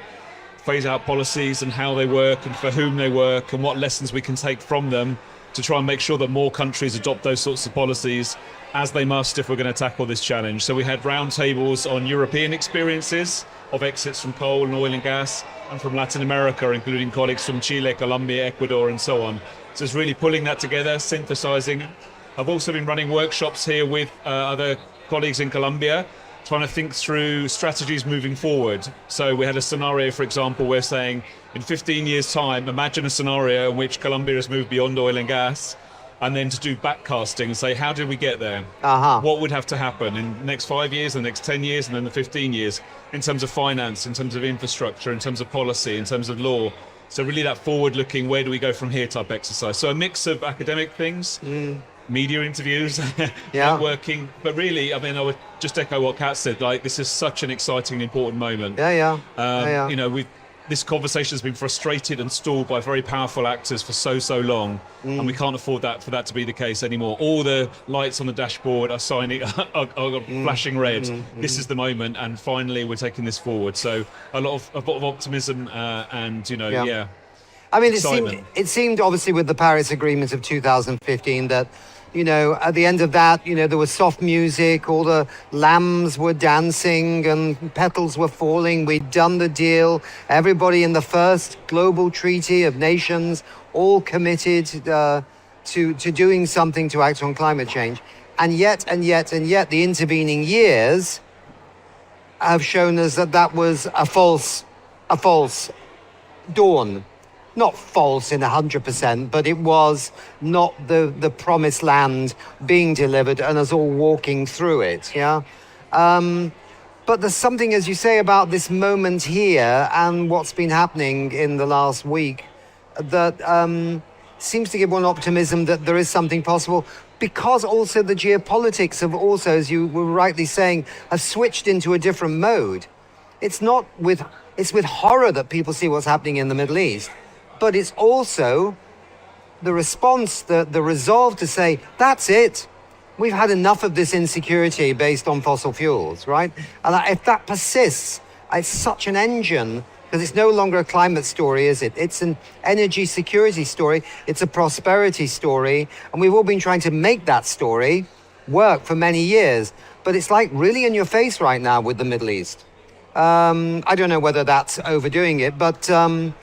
phase-out policies and how they work and for whom they work and what lessons we can take from them to try and make sure that more countries adopt those sorts of policies as they must if we're going to tackle this challenge. So we had roundtables on European experiences of exits from coal and oil and gas, and from Latin America, including colleagues from Chile, Colombia, Ecuador, and so on. So it's really pulling that together, synthesizing. I've also been running workshops here with other colleagues in Colombia, trying to think through strategies moving forward. So we had a scenario, for example, we're saying in 15 years' time, imagine a scenario in which Colombia has moved beyond oil and gas, and then to do backcasting and say, how did we get there? What would have to happen in the next 5 years, the next 10 years, and then the 15 years, in terms of finance, in terms of infrastructure, in terms of policy, in terms of law. So really that forward-looking, where do we go from here type exercise. So a mix of academic things, media interviews, networking, but really, I mean, I would just echo what Kat said, this is such an exciting and important moment. This conversation has been frustrated and stalled by very powerful actors for so long, and we can't afford for that to be the case anymore. All the lights on the dashboard are flashing red. This is the moment, and finally we're taking this forward. So a lot of optimism and I mean, it seemed obviously with the Paris Agreement of 2015 that, at the end of that, there was soft music, all the lambs were dancing and petals were falling. We'd done the deal. Everybody in the first global treaty of nations all committed to doing something to act on climate change. And yet, the intervening years have shown us that was a false dawn. Not false in 100%, but it was not the promised land being delivered and us all walking through it, yeah? But there's something, as you say, about this moment here and what's been happening in the last week that seems to give one optimism that there is something possible, because also the geopolitics have also, as you were rightly saying, have switched into a different mode. It's with horror that people see what's happening in the Middle East. But it's also the response, the resolve to say, that's it. We've had enough of this insecurity based on fossil fuels, right? And if that persists, it's such an engine, because it's no longer a climate story, is it? It's an energy security story. It's a prosperity story. And we've all been trying to make that story work for many years. But it's really in your face right now with the Middle East. I don't know whether that's overdoing it, but... all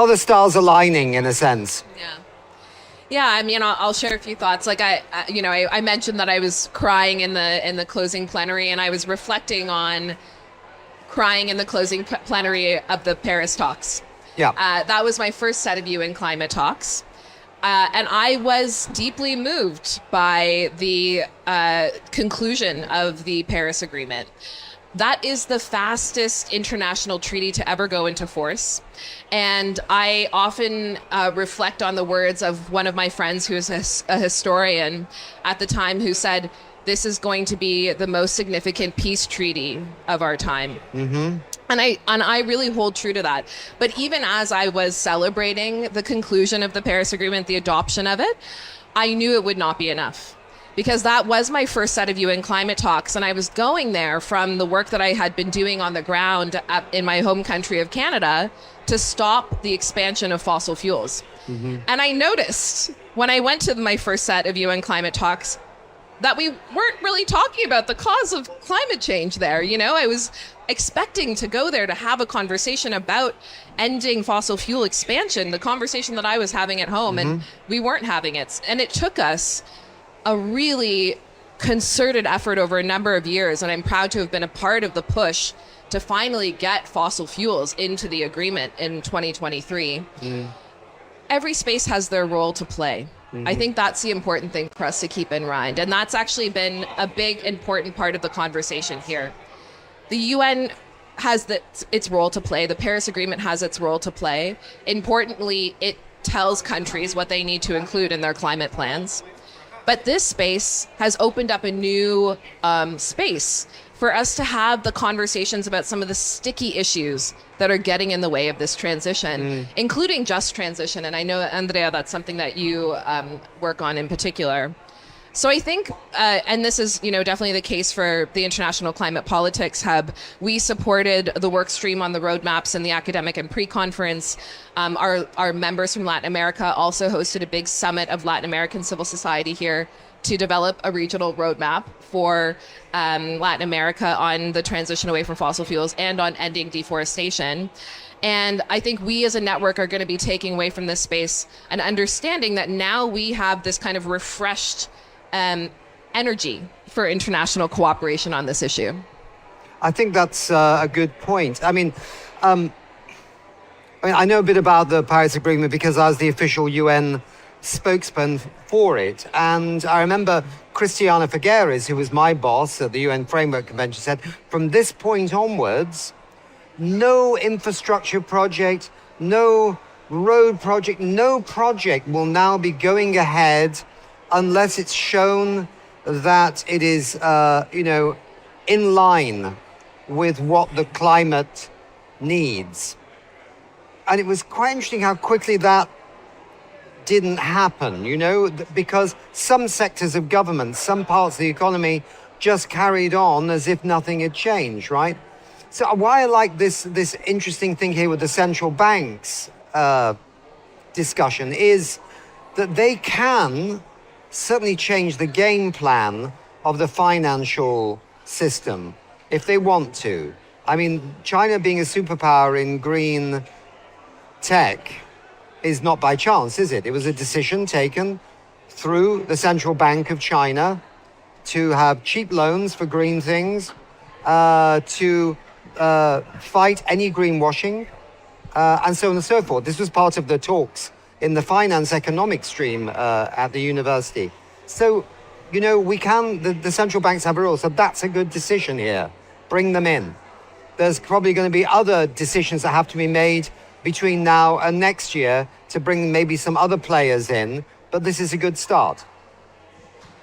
the stars aligning in a sense. Yeah, I mean, I'll share a few thoughts. Like I mentioned that I was crying in the closing plenary, and I was reflecting on crying in the closing plenary of the Paris talks. Yeah. That was my first set of UN climate talks. And I was deeply moved by the conclusion of the Paris Agreement. That is the fastest international treaty to ever go into force. And I often reflect on the words of one of my friends who is a historian at the time, who said, this is going to be the most significant peace treaty of our time. Mm-hmm. And I really hold true to that. But even as I was celebrating the conclusion of the Paris Agreement, the adoption of it, I knew it would not be enough. Because that was my first set of UN climate talks, and I was going there from the work that I had been doing on the ground in my home country of Canada to stop the expansion of fossil fuels. Mm-hmm. And I noticed when I went to my first set of UN climate talks that we weren't really talking about the cause of climate change there. You know, I was expecting to go there to have a conversation about ending fossil fuel expansion, the conversation that I was having at home, and we weren't having it. And it took us a really concerted effort over a number of years, and I'm proud to have been a part of the push to finally get fossil fuels into the agreement in 2023. Every space has their role to play. I think that's the important thing for us to keep in mind, and that's actually been a big, important part of the conversation here. The UN has its role to play. The Paris Agreement has its role to play. Importantly, it tells countries what they need to include in their climate plans. But this space has opened up a new space for us to have the conversations about some of the sticky issues that are getting in the way of this transition, including just transition. And I know, Andrea, that's something that you work on in particular. So I think, and this is, definitely the case for the International Climate Politics Hub, we supported the work stream on the roadmaps in the academic and pre-conference. Our members from Latin America also hosted a big summit of Latin American civil society here to develop a regional roadmap for Latin America on the transition away from fossil fuels and on ending deforestation. And I think we as a network are going to be taking away from this space an understanding that now we have this kind of refreshed energy for international cooperation on this issue. I think that's a good point. I mean, I know a bit about the Paris Agreement because I was the official UN spokesman for it. And I remember Christiana Figueres, who was my boss at the UN Framework Convention, said, from this point onwards, no infrastructure project, no road project, no project will now be going ahead unless it's shown that it is, in line with what the climate needs. And it was quite interesting how quickly that didn't happen, because some sectors of government, some parts of the economy just carried on as if nothing had changed, right? So why I like this interesting thing here with the central banks discussion is that they can certainly change the game plan of the financial system if they want to. I mean, China being a superpower in green tech is not by chance, is it? It was a decision taken through the Central Bank of China to have cheap loans for green things, to fight any greenwashing, and so on and so forth. This was part of the talks in the finance economic stream at the university. So, we can, the central banks have a role, so that's a good decision here. Bring them in. There's probably going to be other decisions that have to be made between now and next year to bring maybe some other players in, but this is a good start.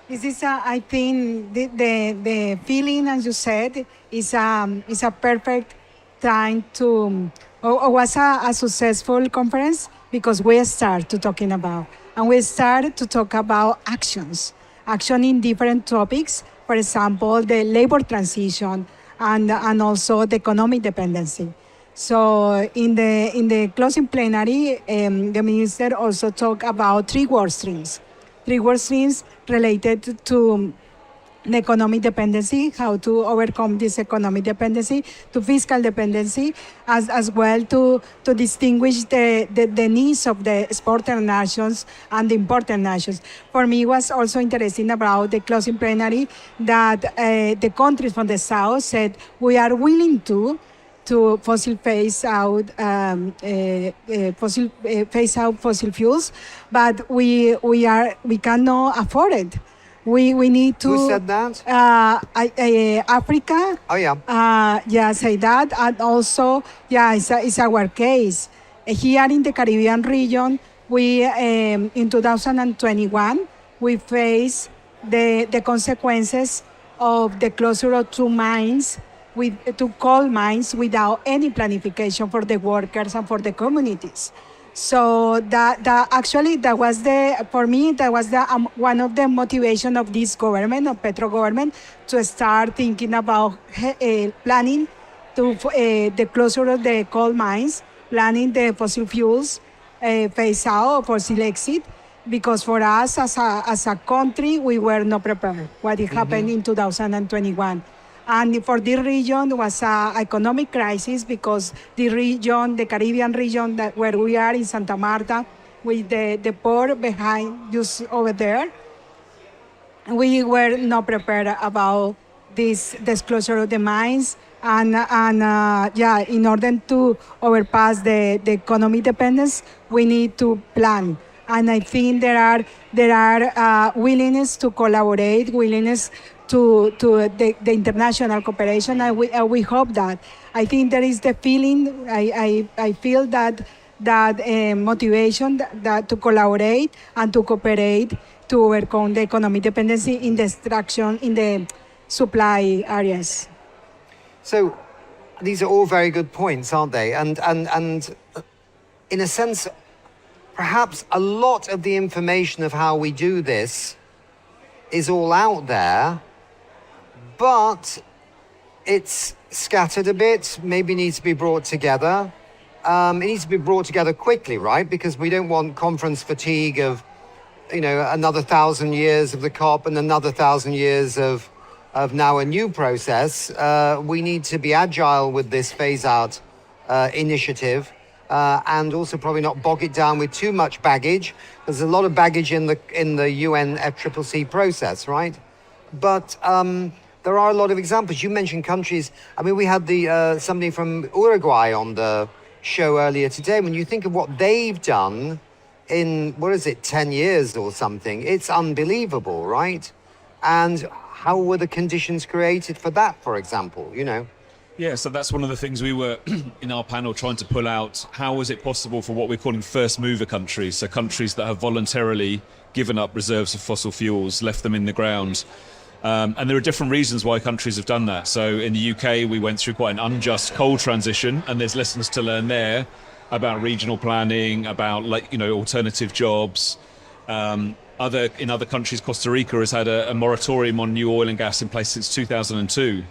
This is, I think, the feeling, as you said, is a perfect time to, or was a successful conference because we start to talking about, and we start to talk about action in different topics. For example, the labor transition and also the economic dependency. So in the closing plenary, the minister also talked about three work streams related to the economic dependency, how to overcome this economic dependency, to fiscal dependency, as well to distinguish the needs of the exporter nations and the importer nations. For me, it was also interesting about the closing plenary that the countries from the South said we are willing to phase out fossil fuels, but we cannot afford it. We need to. Who said that? Africa. Oh yeah. Say that, and also it's our case here in the Caribbean region. We in 2021 we face the consequences of the closure of two coal mines without any planification for the workers and for the communities. So that was for me one of the motivation of this government, of Petro government, to start thinking about planning to the closure of the coal mines, planning the fossil fuels phase out, fossil exit, because for us as a country we were not prepared. What happened in 2021. And for this region was an economic crisis because the region, the Caribbean region where we are in Santa Marta, with the port behind just over there, we were not prepared about this closure of the mines. And in order to overpass the economic dependence, we need to plan. And I think there are willingness to collaborate, willingness to the international cooperation, and we hope that. I think there is the feeling, I feel that motivation that to collaborate and to cooperate to overcome the economic dependency in the extraction, in the supply areas. So these are all very good points, aren't they? And in a sense, perhaps a lot of the information of how we do this is all out there, but it's scattered a bit, maybe needs to be brought together. It needs to be brought together quickly, right? Because we don't want conference fatigue of, another 1,000 years of the COP and another 1,000 years of now a new process. We need to be agile with this phase-out initiative, and also probably not bog it down with too much baggage. There's a lot of baggage in the UN FCCC process, right? But there are a lot of examples. You mentioned countries. I mean, we had somebody from Uruguay on the show earlier today. When you think of what they've done in, 10 years or something, it's unbelievable, right? And how were the conditions created for that, for example, Yeah, so that's one of the things we were in our panel trying to pull out. How was it possible for what we're calling first mover countries, so countries that have voluntarily given up reserves of fossil fuels, left them in the ground? And there are different reasons why countries have done that. So in the UK, we went through quite an unjust coal transition, and there's lessons to learn there about regional planning, about alternative jobs. In other countries, Costa Rica has had a moratorium on new oil and gas in place since 2002.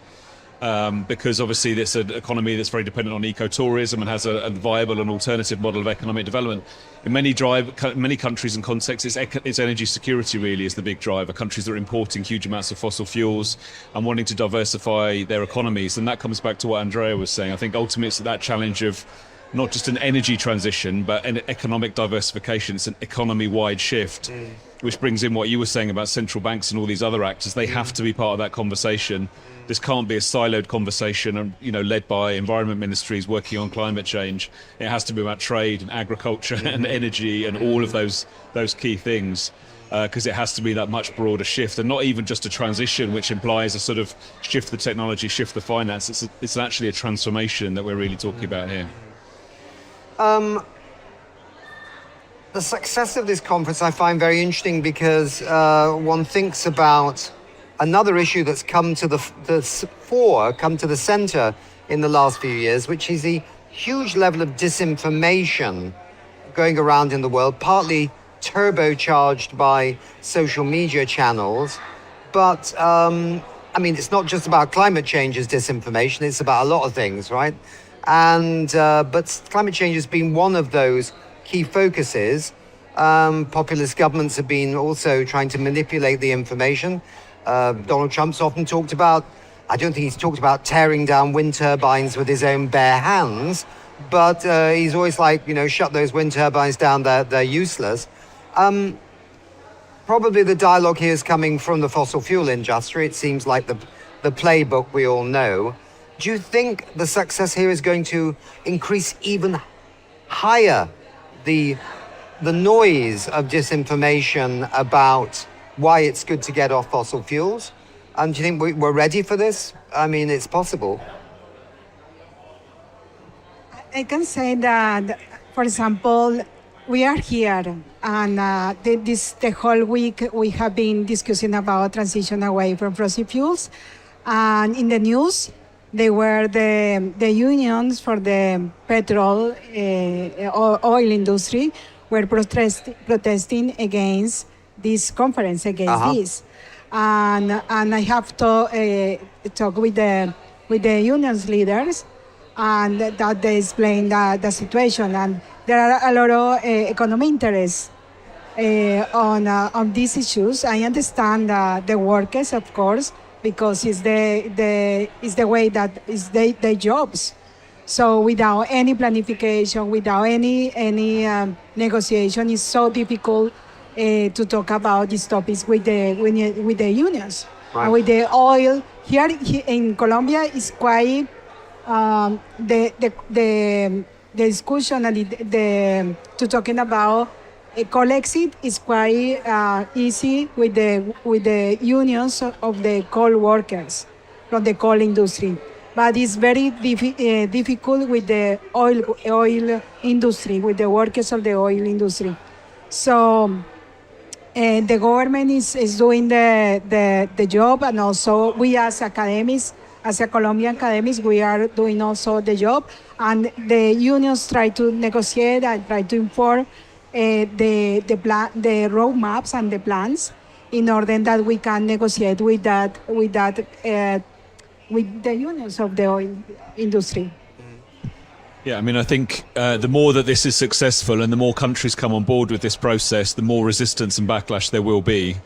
Because obviously it's an economy that's very dependent on ecotourism and has a viable and alternative model of economic development. In many countries and contexts, it's energy security really is the big driver. Countries that are importing huge amounts of fossil fuels and wanting to diversify their economies. And that comes back to what Andrea was saying. I think ultimately it's that challenge of not just an energy transition, but an economic diversification. It's an economy-wide shift, which brings in what you were saying about central banks and all these other actors. They have to be part of that conversation. This can't be a siloed conversation, led by environment ministries working on climate change. It has to be about trade and agriculture and energy and all of those key things, because it has to be that much broader shift, and not even just a transition, which implies a sort of shift the technology, shift the finance. It's actually a transformation that we're really talking about here. The success of this conference I find very interesting because one thinks about another issue that's come to the center in the last few years, which is the huge level of disinformation going around in the world, partly turbocharged by social media channels. But, it's not just about climate change as disinformation, it's about a lot of things, right? And but climate change has been one of those key focuses. Populist governments have been also trying to manipulate the information. Donald Trump's often talked about, I don't think he's talked about tearing down wind turbines with his own bare hands, but he's always like, shut those wind turbines down, they're useless. Probably the dialogue here is coming from the fossil fuel industry. It seems like the playbook we all know. Do you think the success here is going to increase even higher the noise of disinformation about why it's good to get off fossil fuels? Do you think we're ready for this? I mean, it's possible. I can say that, for example, we are here, and the whole week we have been discussing about transition away from fossil fuels. And in the news, they were the unions for the petrol oil industry were protesting against this conference, against this. And I have to talk with the unions leaders, and that they explain the situation. And there are a lot of economic interests on these issues. I understand the workers, of course, because it's the way that is their jobs. So without any planification, without any negotiation, it's so difficult to talk about these topics with the unions. Right. And with the oil here in Colombia is quite the discussion and to talking about a coal exit is quite easy with the unions of the coal workers from the coal industry, but it's very difficult with the oil industry, with the workers of the oil industry. So the government is doing the job, and also we as academics, as a Colombian academics, we are doing also the job, and the unions try to negotiate and try to inform the roadmaps and the plans in order that we can negotiate with the unions of the oil industry. Yeah, I mean, I think the more that this is successful and the more countries come on board with this process, the more resistance and backlash there will be.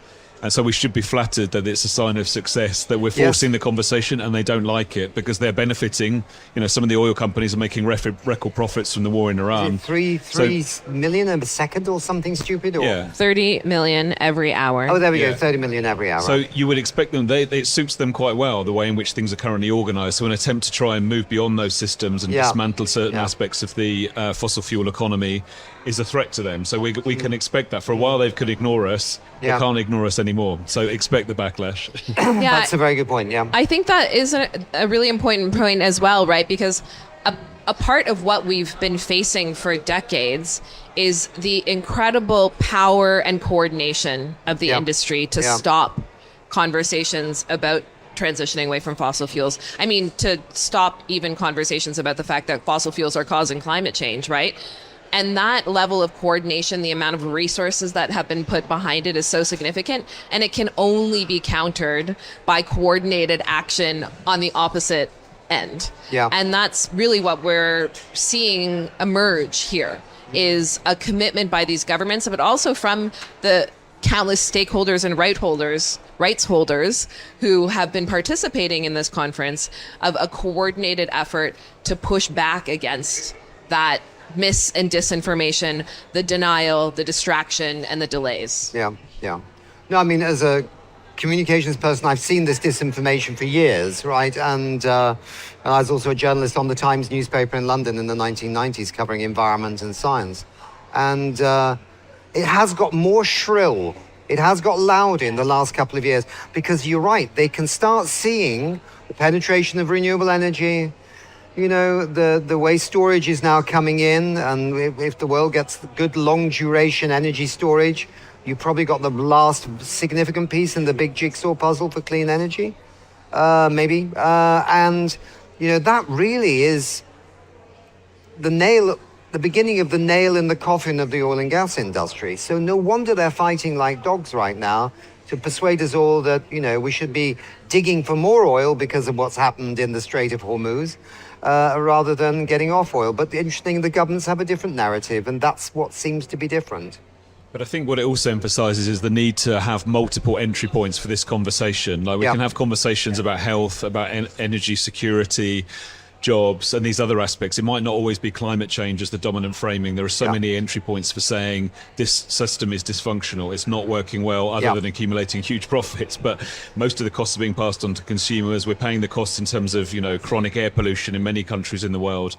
And so we should be flattered that it's a sign of success, that we're forcing the conversation and they don't like it because they're benefiting. Some of the oil companies are making record profits from the war in Iran. Is it 3 million a second or something stupid? Or? Yeah. 30 million every hour. Oh, there we go, 30 million every hour. So you would expect them, it suits them quite well, the way in which things are currently organised. So an attempt to try and move beyond those systems and dismantle certain aspects of the fossil fuel economy is a threat to them. So we can expect that. For a while they could ignore us. They can't ignore us anymore. So expect the backlash. Yeah, that's a very good point, I think that is a really important point as well, right? Because a part of what we've been facing for decades is the incredible power and coordination of the industry to stop conversations about transitioning away from fossil fuels. I mean, to stop even conversations about the fact that fossil fuels are causing climate change, right? And that level of coordination, the amount of resources that have been put behind it is so significant. And it can only be countered by coordinated action on the opposite end. Yeah. And that's really what we're seeing emerge here, is a commitment by these governments, but also from the countless stakeholders and rights holders who have been participating in this conference, of a coordinated effort to push back against that mis and disinformation, the denial, the distraction, and the delays. Yeah. No, I mean, as a communications person, I've seen this disinformation for years, right? And I was also a journalist on the Times newspaper in London in the 1990s covering environment and science. And it has got more shrill. It has got louder in the last couple of years, because you're right, they can start seeing the penetration of renewable energy, the way storage is now coming in, and if the world gets good long duration energy storage, you probably got the last significant piece in the big jigsaw puzzle for clean energy, maybe. And, that really is the beginning of the nail in the coffin of the oil and gas industry. So no wonder they're fighting like dogs right now to persuade us all that, we should be digging for more oil because of what's happened in the Strait of Hormuz. Rather than getting off oil. But interesting, the governments have a different narrative, and that's what seems to be different. But I think what it also emphasizes is the need to have multiple entry points for this conversation. Like we can have conversations about health, about energy security, jobs, and these other aspects. It might not always be climate change as the dominant framing. There are so many entry points for saying this system is dysfunctional, it's not working well, other than accumulating huge profits. But most of the costs are being passed on to consumers. We're paying the costs in terms of, chronic air pollution in many countries in the world.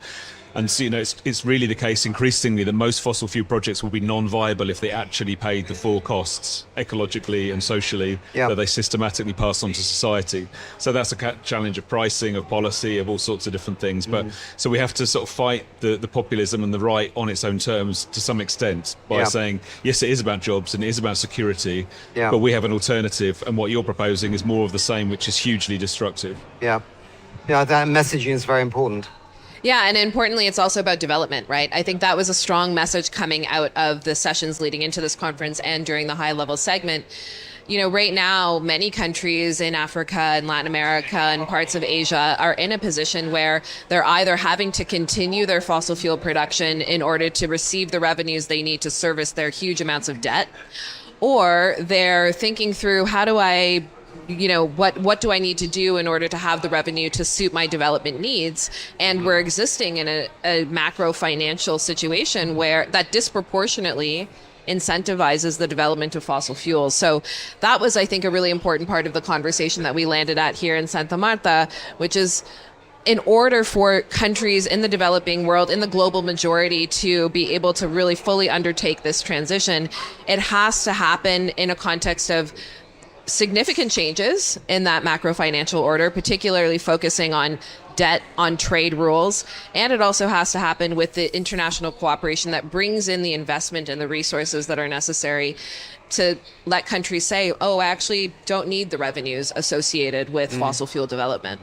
And so, it's really the case increasingly that most fossil fuel projects will be non-viable if they actually paid the full costs ecologically and socially that they systematically pass on to society. So that's a challenge of pricing, of policy, of all sorts of different things. But so we have to sort of fight the populism and the right on its own terms to some extent by saying, yes, it is about jobs and it is about security, but we have an alternative. And what you're proposing is more of the same, which is hugely destructive. Yeah, that messaging is very important. Yeah, and importantly, it's also about development, right? I think that was a strong message coming out of the sessions leading into this conference and during the high-level segment. Right now, many countries in Africa and Latin America and parts of Asia are in a position where they're either having to continue their fossil fuel production in order to receive the revenues they need to service their huge amounts of debt, or they're thinking through, how do I what do I need to do in order to have the revenue to suit my development needs? And we're existing in a macro financial situation where that disproportionately incentivizes the development of fossil fuels. So that was, I think, a really important part of the conversation that we landed at here in Santa Marta, which is, in order for countries in the developing world, in the global majority, to be able to really fully undertake this transition, it has to happen in a context of significant changes in that macro financial order, particularly focusing on debt, on trade rules. And it also has to happen with the international cooperation that brings in the investment and the resources that are necessary to let countries say, oh, I actually don't need the revenues associated with fossil fuel development.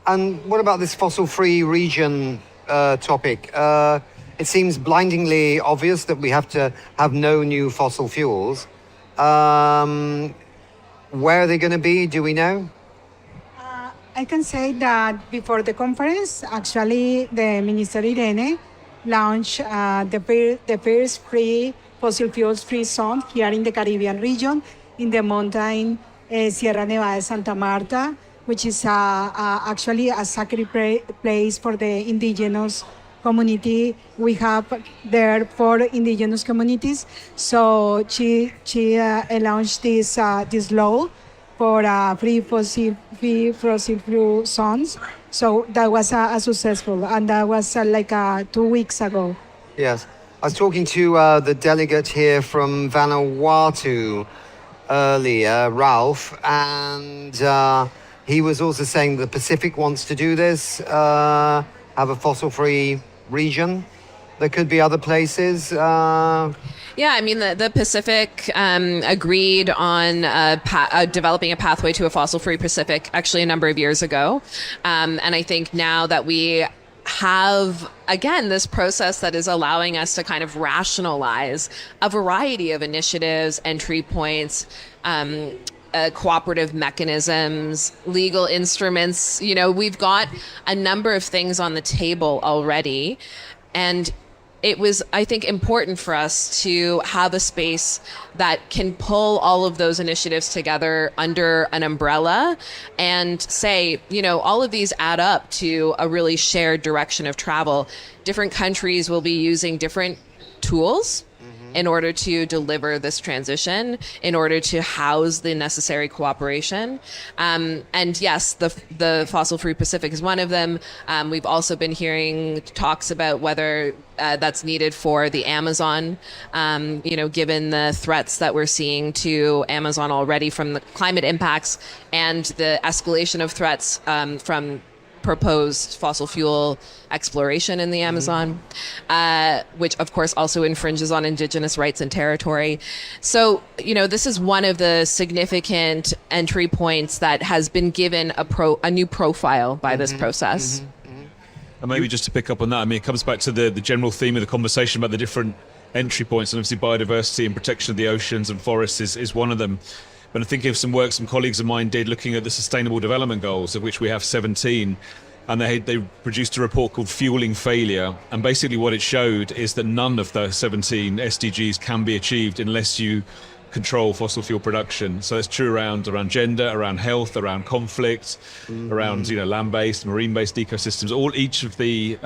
And what about this fossil-free region topic? It seems blindingly obvious that we have to have no new fossil fuels. Where are they going to be? Do we know? I can say that before the conference, actually, the Minister Irene launched the first fossil fuels free zone here in the Caribbean region, in the mountain Sierra Nevada, Santa Marta, which is actually a sacred place for the indigenous community. We have there 4 indigenous communities. So she launched this law for free fossil fuel zones. So that was a successful, and that was 2 weeks ago. Yes. I was talking to the delegate here from Vanuatu earlier, Ralph, and he was also saying the Pacific wants to do this, have a fossil-free region. There could be other places. Yeah, I mean, the Pacific agreed on developing a pathway to a fossil-free Pacific actually a number of years ago. And I think now that we have, again, this process that is allowing us to kind of rationalize a variety of initiatives, entry points, cooperative mechanisms, legal instruments. We've got a number of things on the table already. And it was, I think, important for us to have a space that can pull all of those initiatives together under an umbrella and say, all of these add up to a really shared direction of travel. Different countries will be using different tools in order to deliver this transition, in order to house the necessary cooperation. And yes, the fossil-free Pacific is one of them. We've also been hearing talks about whether that's needed for the Amazon, given the threats that we're seeing to Amazon already from the climate impacts and the escalation of threats from proposed fossil fuel exploration in the Amazon, which of course also infringes on indigenous rights and territory. So, this is one of the significant entry points that has been given a new profile by this process. And maybe just to pick up on that, I mean, it comes back to the general theme of the conversation about the different entry points, and obviously biodiversity and protection of the oceans and forests is one of them. But I think of some work some colleagues of mine did looking at the Sustainable Development Goals, of which we have 17. and they produced a report called Fueling Failure. And basically what it showed is that none of the 17 SDGs can be achieved unless you control fossil fuel production. So it's true around gender, around health, around conflict, around land-based, marine-based ecosystems. Each of the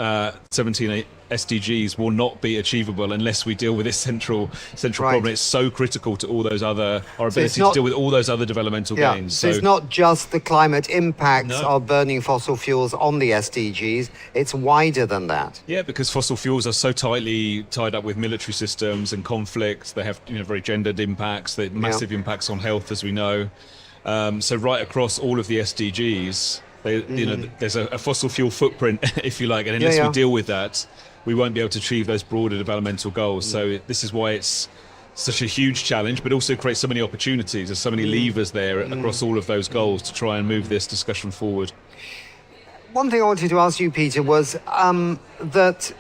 17 SDGs will not be achievable unless we deal with this central problem. It's so critical to all those other, our ability to deal with all those other developmental gains. So it's not just the climate impacts of burning fossil fuels on the SDGs, it's wider than that. Yeah, because fossil fuels are so tightly tied up with military systems and conflicts. They have very gendered impacts, they have massive impacts on health, as we know. So right across all of the SDGs, there's a fossil fuel footprint, if you like, and unless we deal with that, we won't be able to achieve those broader developmental goals. So this is why it's such a huge challenge, but also creates so many opportunities. There's so many levers there across all of those goals to try and move this discussion forward. One thing I wanted to ask you, Peter, was that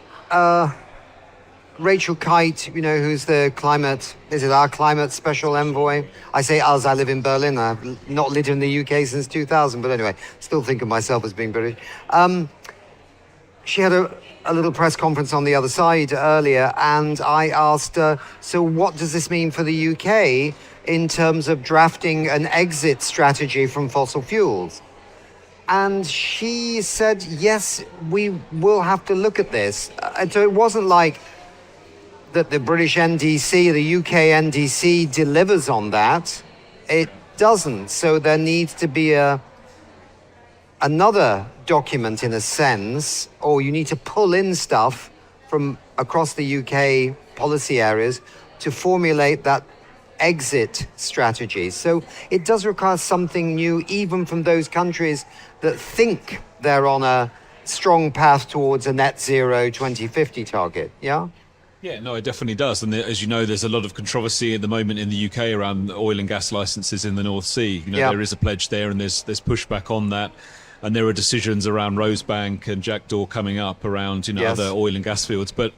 Rachel Kite, who's the our climate special envoy? I say us, I live in Berlin. I've not lived in the UK since 2000, but anyway, still think of myself as being British. She had a little press conference on the other side earlier, and I asked her, so what does this mean for the UK in terms of drafting an exit strategy from fossil fuels? And she said, yes, we will have to look at this. And so it wasn't like that the British NDC, the UK NDC delivers on that. It doesn't. So there needs to be another document in a sense, or you need to pull in stuff from across the UK policy areas to formulate that exit strategy. So it does require something new, even from those countries that think they're on a strong path towards a net zero 2050 target. Yeah? Yeah, no, it definitely does. And as you know, there's a lot of controversy at the moment in the UK around oil and gas licenses in the North Sea. There is a pledge there, and there's pushback on that. And there are decisions around Rosebank and Jackdaw coming up around, other oil and gas fields. But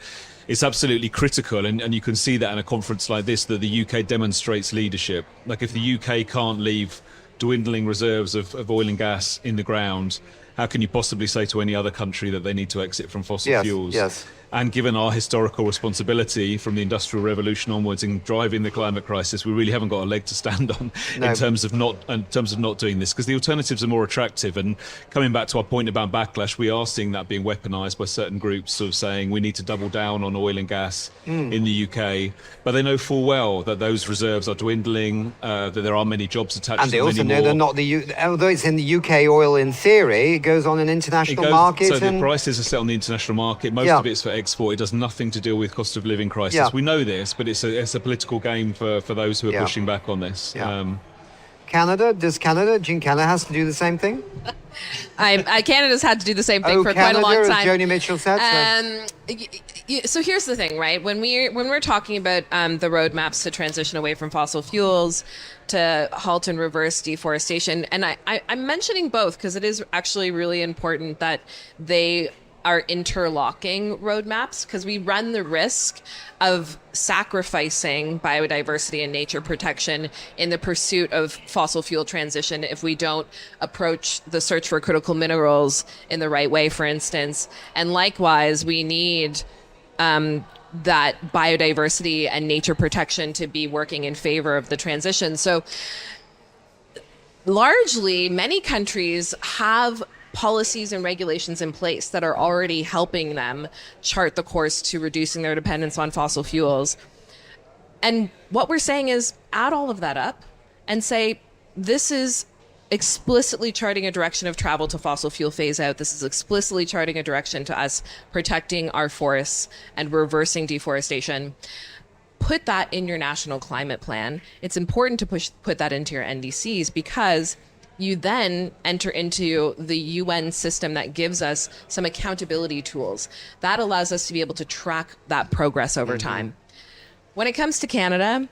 it's absolutely critical, and you can see that in a conference like this, that the UK demonstrates leadership. Like, if the UK can't leave dwindling reserves of oil and gas in the ground, how can you possibly say to any other country that they need to exit from fossil fuels? Yes. And given our historical responsibility from the Industrial Revolution onwards in driving the climate crisis, we really haven't got a leg to stand on in terms of not doing this, because the alternatives are more attractive. And coming back to our point about backlash, we are seeing that being weaponized by certain groups, sort of saying we need to double down on oil and gas in the UK. But they know full well that those reserves are dwindling, that there are many jobs attached to them anymore. And they also know they're not although it's in the UK oil in theory, it goes on an international market. So the prices are set on the international market. Most of it's for export. It does nothing to deal with cost of living crisis. We know this, but it's a political game for those who are pushing back on this. Canada? Do you think Canada has to do the same thing? Canada's had to do the same thing for quite a long time. As Joni Mitchell said. So here's the thing, right? When we're talking about the roadmaps to transition away from fossil fuels, to halt and reverse deforestation, and I'm mentioning both because it is actually really important that they are interlocking roadmaps, because we run the risk of sacrificing biodiversity and nature protection in the pursuit of fossil fuel transition if we don't approach the search for critical minerals in the right way, for instance. And likewise, we need that biodiversity and nature protection to be working in favor of the transition. So largely, many countries have policies and regulations in place that are already helping them chart the course to reducing their dependence on fossil fuels. And what we're saying is add all of that up and say, this is explicitly charting a direction of travel to fossil fuel phase out. This is explicitly charting a direction to us protecting our forests and reversing deforestation. Put that in your national climate plan. It's important to put that into your NDCs, because you then enter into the UN system that gives us some accountability tools. That allows us to be able to track that progress over time. When it comes to Canada,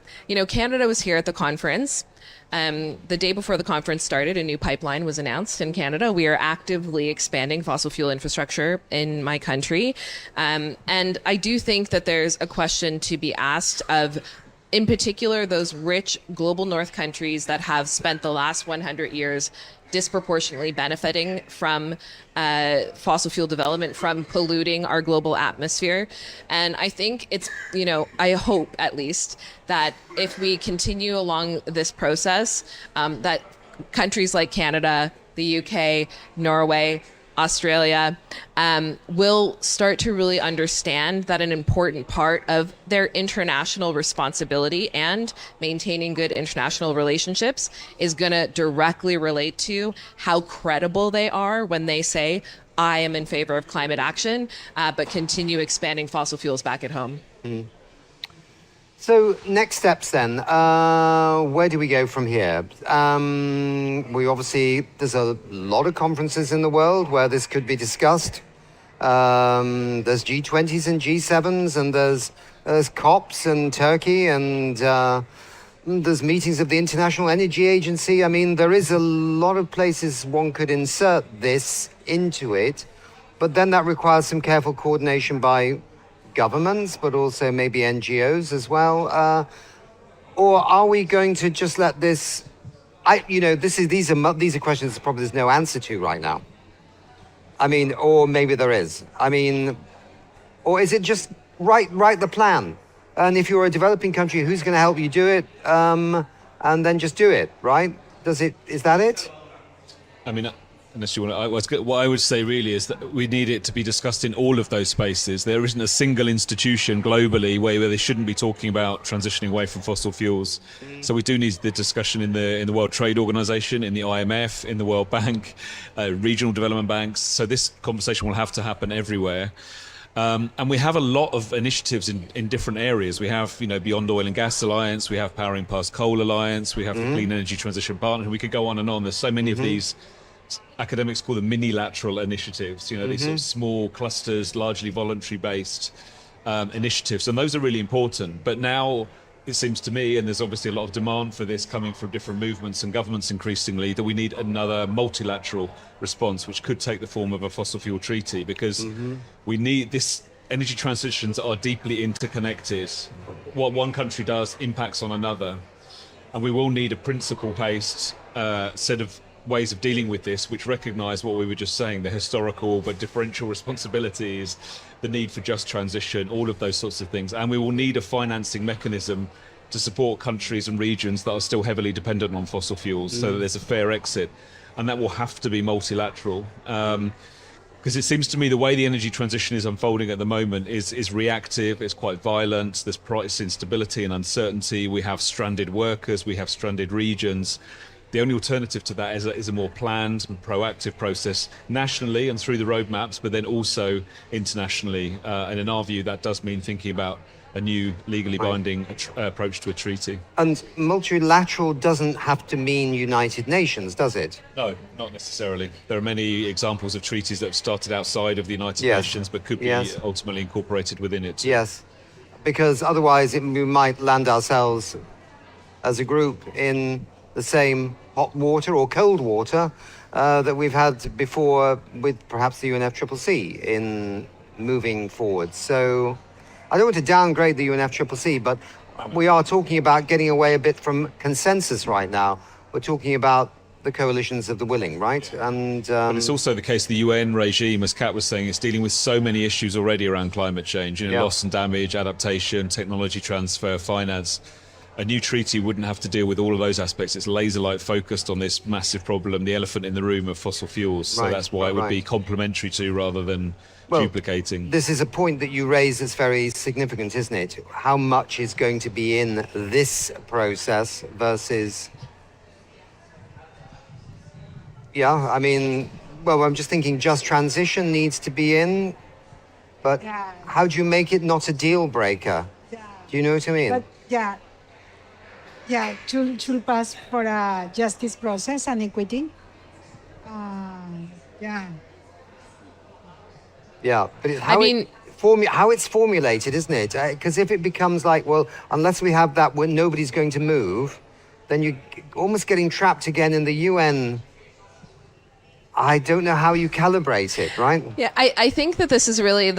Canada was here at the conference. The day before the conference started, a new pipeline was announced in Canada. We are actively expanding fossil fuel infrastructure in my country. And I do think that there's a question to be asked of in particular, those rich global north countries that have spent the last 100 years disproportionately benefiting from fossil fuel development, from polluting our global atmosphere. And I think it's, I hope at least that if we continue along this process, that countries like Canada, the UK, Norway, Australia will start to really understand that an important part of their international responsibility and maintaining good international relationships is going to directly relate to how credible they are when they say, I am in favor of climate action, but continue expanding fossil fuels back at home. So next steps then, where do we go from here? There's a lot of conferences in the world where this could be discussed. There's G20s and G7s, and there's COPs in Turkey, and there's meetings of the International Energy Agency. I mean, there is a lot of places one could insert this into it, but then that requires some careful coordination by governments, but also maybe NGOs as well. Or are we going to just let this? These are questions that probably there's no answer to right now. I mean, or maybe there is. I mean, or is it just write the plan? And if you're a developing country, who's going to help you do it? And then just do it, right? Is that it? I mean, unless you want to, what I would say really is that we need it to be discussed in all of those spaces. There isn't a single institution globally where they shouldn't be talking about transitioning away from fossil fuels. So we do need the discussion in the World Trade Organization, in the IMF, in the World Bank, regional development banks. So this conversation will have to happen everywhere. And we have a lot of initiatives in different areas. We have, Beyond Oil and Gas Alliance, we have Powering Past Coal Alliance, we have the Clean Energy Transition Partner, and we could go on and on. There's so many of these. Academics call them mini-lateral initiatives, these sort of small clusters, largely voluntary-based initiatives. And those are really important. But now it seems to me, and there's obviously a lot of demand for this coming from different movements and governments increasingly, that we need another multilateral response, which could take the form of a fossil fuel treaty, because we need this. Energy transitions are deeply interconnected. What one country does impacts on another. And we will need a principle-based set of ways of dealing with this, which recognise what we were just saying, the historical but differential responsibilities, the need for just transition, all of those sorts of things. And we will need a financing mechanism to support countries and regions that are still heavily dependent on fossil fuels so that there's a fair exit. And that will have to be multilateral. Because it seems to me the way the energy transition is unfolding at the moment is reactive, it's quite violent, there's price instability and uncertainty, we have stranded workers, we have stranded regions. The only alternative to that is a more planned and proactive process nationally and through the roadmaps, but then also internationally. And in our view, that does mean thinking about a new legally binding approach to a treaty. And multilateral doesn't have to mean United Nations, does it? No, not necessarily. There are many examples of treaties that have started outside of the United Nations, but could be ultimately incorporated within it. Yes, because otherwise we might land ourselves as a group in the same hot water or cold water that we've had before with perhaps the UNFCCC in moving forward. So I don't want to downgrade the UNFCCC, but we are talking about getting away a bit from consensus right now. We're talking about the coalitions of the willing, right? And but it's also the case the UN regime, as Kat was saying, is dealing with so many issues already around climate change, loss and damage, adaptation, technology transfer, finance. A new treaty wouldn't have to deal with all of those aspects. It's laser-like focused on this massive problem, the elephant in the room of fossil fuels. So that's why it would be complementary to rather than duplicating. This is a point that you raise that's very significant, isn't it? How much is going to be in this process versus... Yeah, I mean, well, I'm just thinking just transition needs to be in, but how do you make it not a deal breaker? Yeah. Do you know what I mean? But, should pass for a justice process and equity. But how it's formulated, isn't it? Because if it becomes like, well, unless we have that, when nobody's going to move, then you're almost getting trapped again in the UN I don't know how you calibrate it, right? Yeah, I think that this is really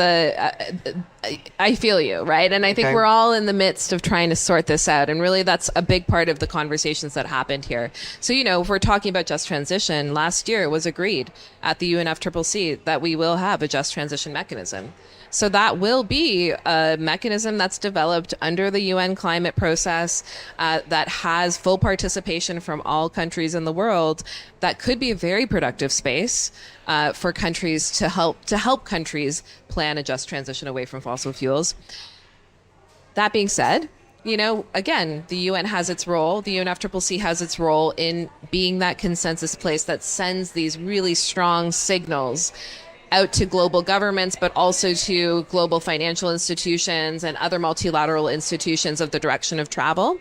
I feel you, right? And I think Okay. we're all in the midst of trying to sort this out. And really, that's a big part of the conversations that happened here. So, if we're talking about just transition, last year it was agreed at the UNFCCC that we will have a just transition mechanism. So that will be a mechanism that's developed under the UN climate process that has full participation from all countries in the world. That could be a very productive space for countries to help countries plan a just transition away from fossil fuels. That being said, again, the UN has its role. The UNFCCC has its role in being that consensus place that sends these really strong signals out to global governments, but also to global financial institutions and other multilateral institutions of the direction of travel.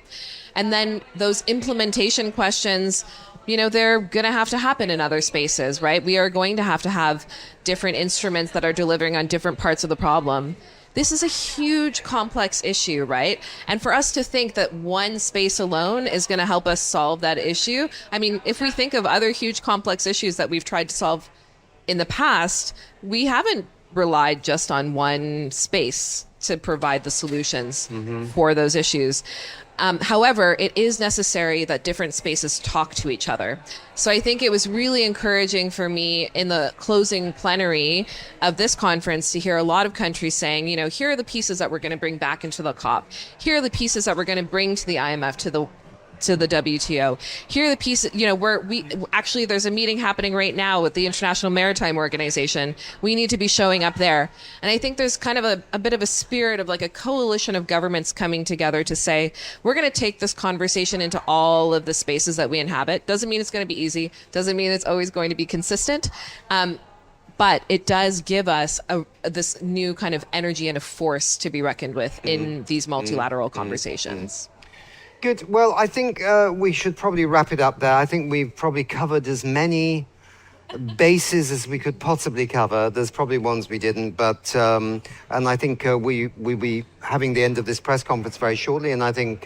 And then those implementation questions, they're going to have to happen in other spaces, right? We are going to have different instruments that are delivering on different parts of the problem. This is a huge, complex issue, right? And for us to think that one space alone is going to help us solve that issue, I mean, if we think of other huge, complex issues that we've tried to solve in the past, we haven't relied just on one space to provide the solutions for those issues. However, it is necessary that different spaces talk to each other. So I think it was really encouraging for me in the closing plenary of this conference to hear a lot of countries saying, here are the pieces that we're going to bring back into the COP. Here are the pieces that we're going to bring to the IMF, to the WTO. Here are the pieces, actually there's a meeting happening right now with the International Maritime Organization. We need to be showing up there. And I think there's kind of a bit of a spirit of like a coalition of governments coming together to say, we're going to take this conversation into all of the spaces that we inhabit. Doesn't mean it's going to be easy. Doesn't mean it's always going to be consistent. But it does give us this new kind of energy and a force to be reckoned with in these multilateral conversations. Good. Well, I think we should probably wrap it up there. I think we've probably covered as many bases as we could possibly cover. There's probably ones we didn't, but and I think we'll be having the end of this press conference very shortly, and I think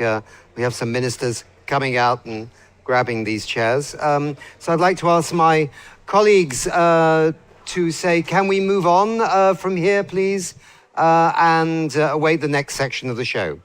we have some ministers coming out and grabbing these chairs. So I'd like to ask my colleagues to say, can we move on from here, please, and await the next section of the show.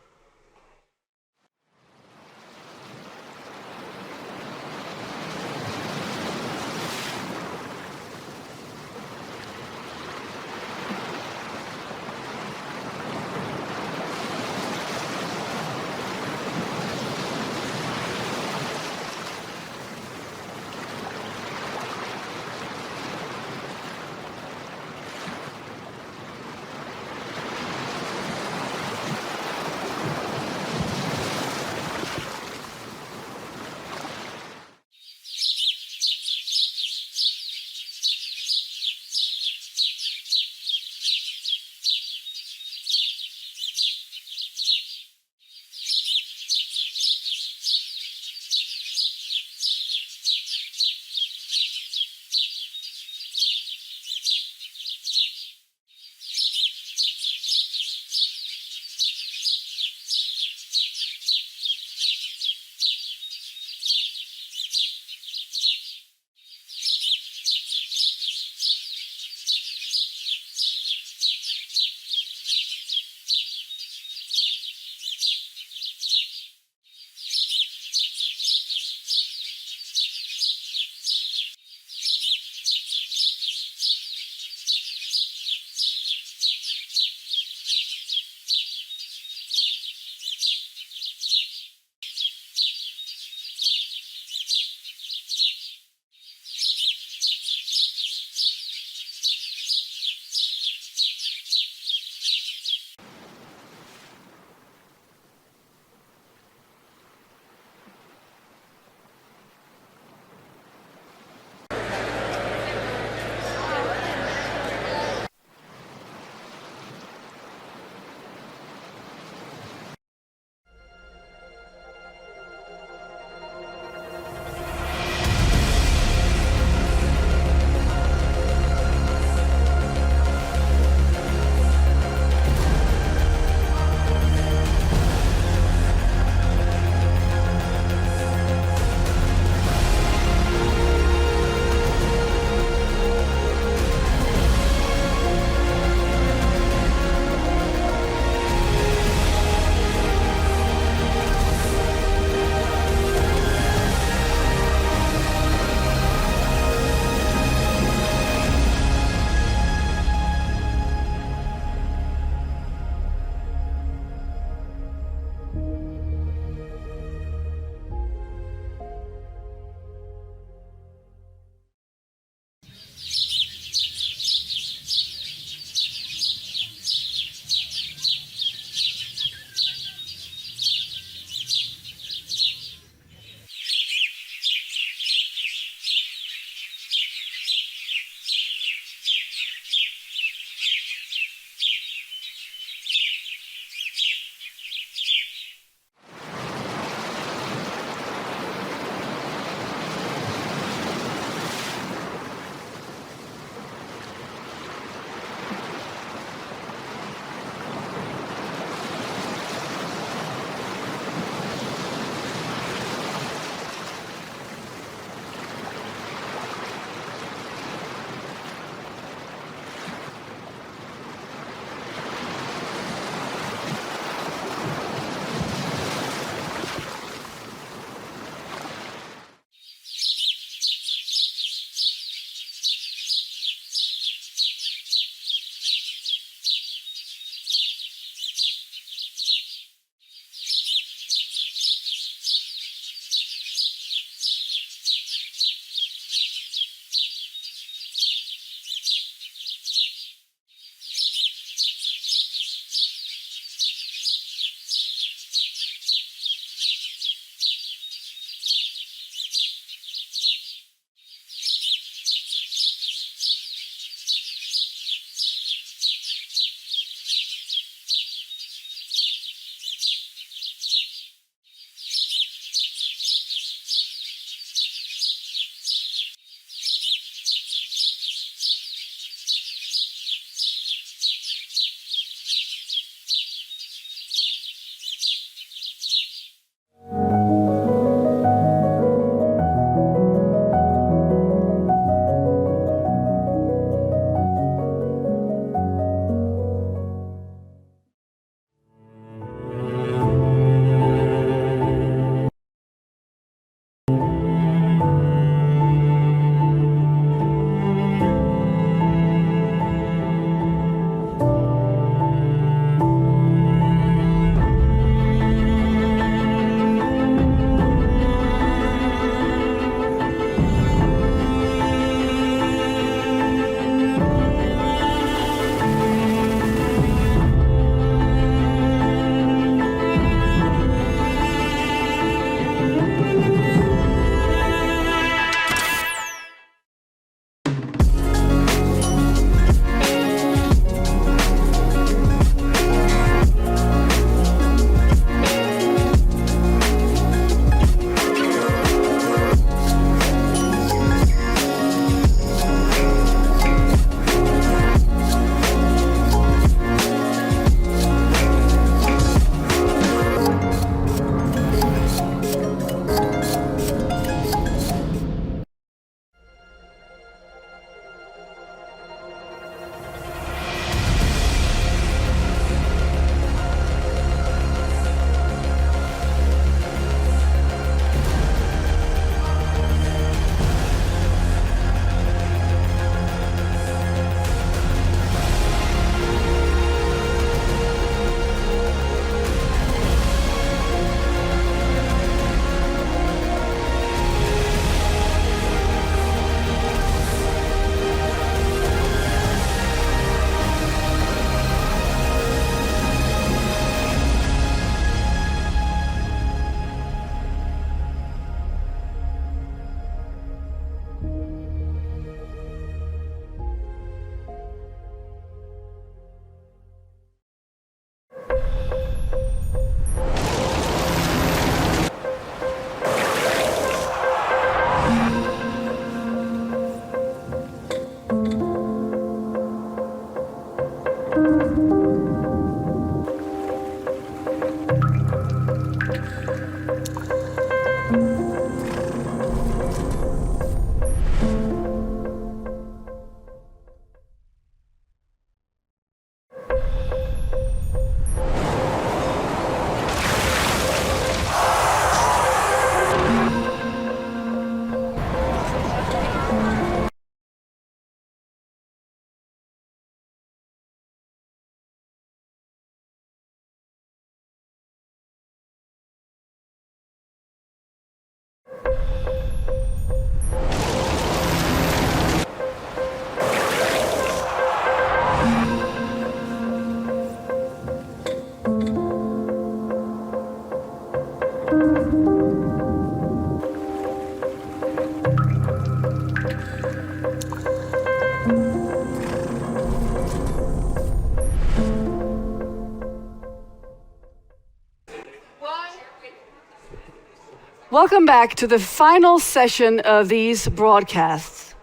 Welcome back to the final session of these broadcasts.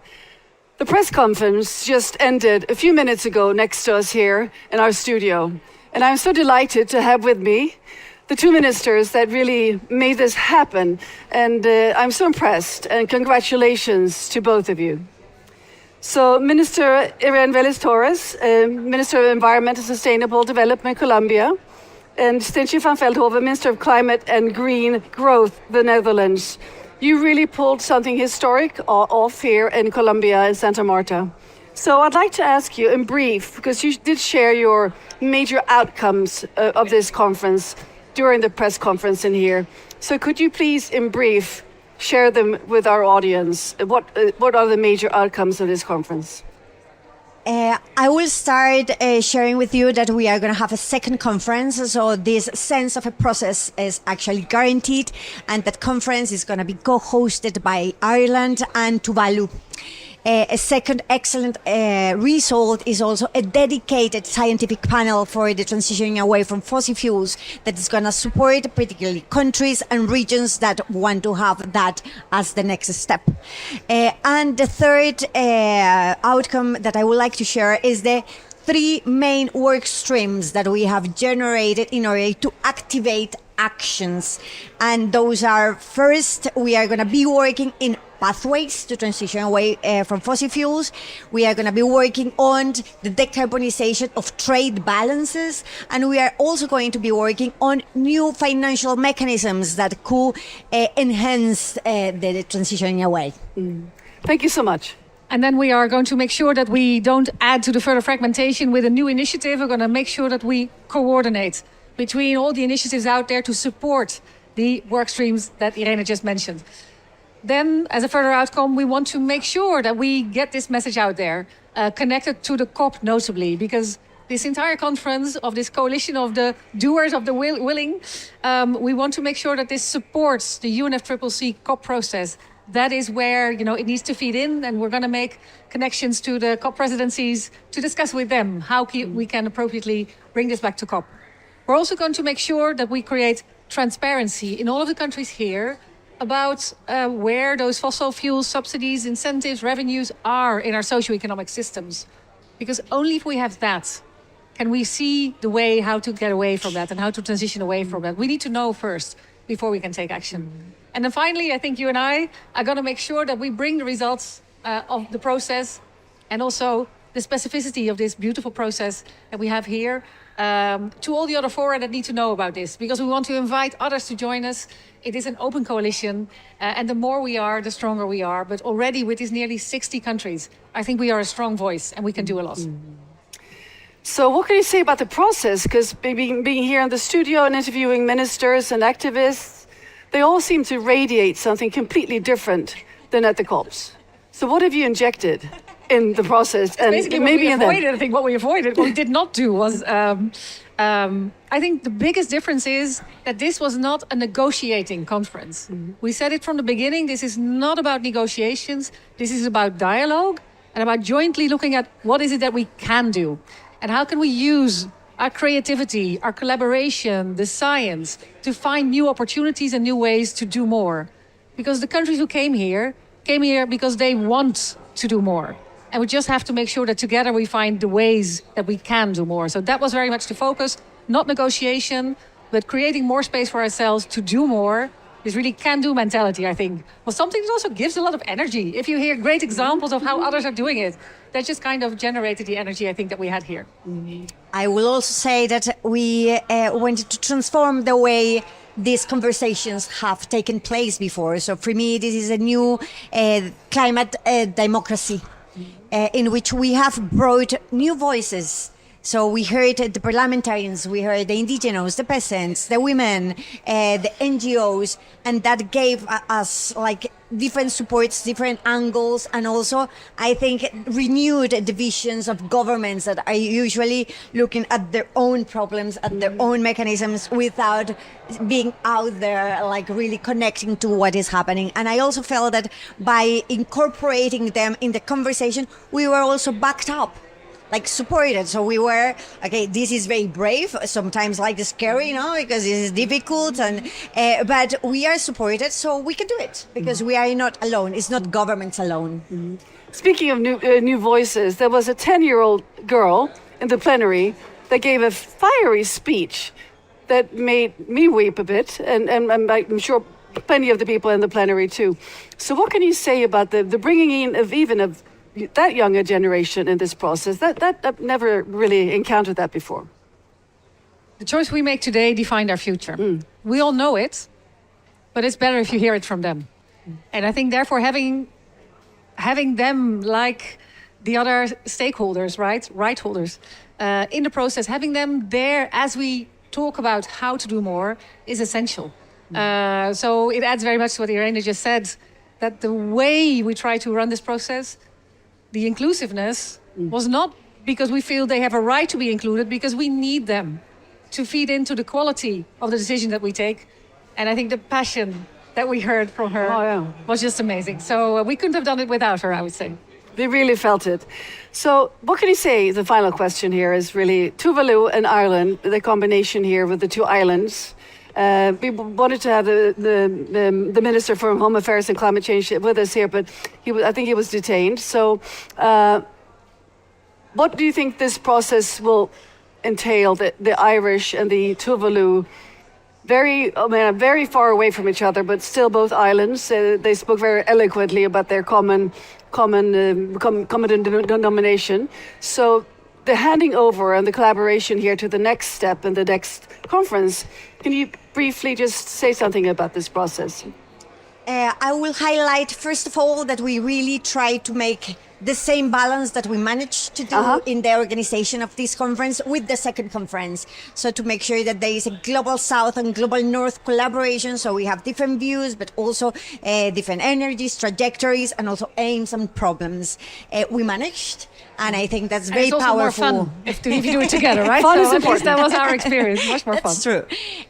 The press conference just ended a few minutes ago next to us here in our studio. And I'm so delighted to have with me the two ministers that really made this happen. And I'm so impressed, and congratulations to both of you. So Minister Irene Vélez Torres, Minister of Environment and Sustainable Development, Colombia, and Stintje van Veldhoven, Minister of Climate and Green Growth, the Netherlands. You really pulled something historic off here in Colombia and Santa Marta. So I'd like to ask you in brief, because you did share your major outcomes of this conference during the press conference in here. So could you please, in brief, share them with our audience? What are the major outcomes of this conference? I will start sharing with you that we are going to have a second conference. So this sense of a process is actually guaranteed. And that conference is going to be co-hosted by Ireland and Tuvalu. A second excellent result is also a dedicated scientific panel for the transitioning away from fossil fuels that is going to support particularly countries and regions that want to have that as the next step. And the third outcome that I would like to share is the three main work streams that we have generated in order to activate actions. And those are, first, we are going to be working in pathways to transition away from fossil fuels. We are going to be working on the decarbonization of trade balances, and we are also going to be working on new financial mechanisms that could enhance the transitioning away. Thank you so much. And then we are going to make sure that we don't add to the further fragmentation with a new initiative. We're going to make sure that we coordinate between all the initiatives out there to support the work streams that Irene just mentioned. Then, as a further outcome, we want to make sure that we get this message out there, connected to the COP notably, because this entire conference of this coalition of the doers of the willing, we want to make sure that this supports the UNFCCC COP process. That is where it needs to feed in, and we're going to make connections to the COP presidencies to discuss with them how we can appropriately bring this back to COP. We're also going to make sure that we create transparency in all of the countries here about where those fossil fuel subsidies, incentives, revenues are in our socioeconomic systems. Because only if we have that can we see the way how to get away from that and how to transition away from that. We need to know first before we can take action. And then finally, I think you and I are going to make sure that we bring the results of the process and also the specificity of this beautiful process that we have here to all the other fora that need to know about this, because we want to invite others to join us. It is an open coalition, and the more we are, the stronger we are. But already with these nearly 60 countries, I think we are a strong voice and we can do a lot. So what can you say about the process? Because being here in the studio and interviewing ministers and activists, they all seem to radiate something completely different than at the COPs. So what have you injected in the process? And basically maybe what we avoided, I think what we did not do was, I think the biggest difference is that this was not a negotiating conference. We said it from the beginning, this is not about negotiations, this is about dialogue and about jointly looking at what is it that we can do and how can we use our creativity, our collaboration, the science to find new opportunities and new ways to do more. Because the countries who came here because they want to do more. And we just have to make sure that together we find the ways that we can do more. So that was very much the focus, not negotiation, but creating more space for ourselves to do more. This really can-do mentality, I think, was something that also gives a lot of energy. If you hear great examples of how others are doing it, that just kind of generated the energy, I think, that we had here. I will also say that we wanted to transform the way these conversations have taken place before. So for me, this is a new climate democracy in which we have brought new voices. So we heard the parliamentarians, we heard the indigenous, the peasants, the women, the NGOs, and that gave us like different supports, different angles, and also I think renewed the visions of governments that are usually looking at their own problems, at their own mechanisms without being out there, like really connecting to what is happening. And I also felt that by incorporating them in the conversation, we were also backed up like supported. So we were, okay, this is very brave, sometimes like scary, because this is difficult, and but we are supported, so we can do it because we are not alone. It's not governments alone. Speaking of new voices, there was a 10-year-old girl in the plenary that gave a fiery speech that made me weep a bit, and I'm sure plenty of the people in the plenary too. So what can you say about the bringing in of even of that younger generation in this process? That I've never really encountered that before. The choice we make today defined our future. We all know it, but it's better if you hear it from them. And I think therefore having them like the other stakeholders, right holders, in the process, having them there as we talk about how to do more is essential. So it adds very much to what Irene just said, that the way we try to run this process, the inclusiveness was not because we feel they have a right to be included, because we need them to feed into the quality of the decision that we take. And I think the passion that we heard from her was just amazing. So we couldn't have done it without her, I would say. They really felt it. So what can you say? The final question here is really Tuvalu and Ireland, the combination here with the two islands. We wanted to have the Minister for Home Affairs and Climate Change with us here, but I think he was detained. So what do you think this process will entail, the Irish and the Tuvalu, very far away from each other, but still both islands. They spoke very eloquently about their common denomination. So the handing over and the collaboration here to the next step and the next conference, can you briefly just say something about this process? I will highlight, first of all, that we really try to make the same balance that we managed to do in the organization of this conference with the second conference. So to make sure that there is a global South and global North collaboration, so we have different views, but also different energies, trajectories, and also aims and problems. We managed. And I think that's very powerful. More fun if you do it together, right? Fun is so important. That was our experience. Much more fun. That's true.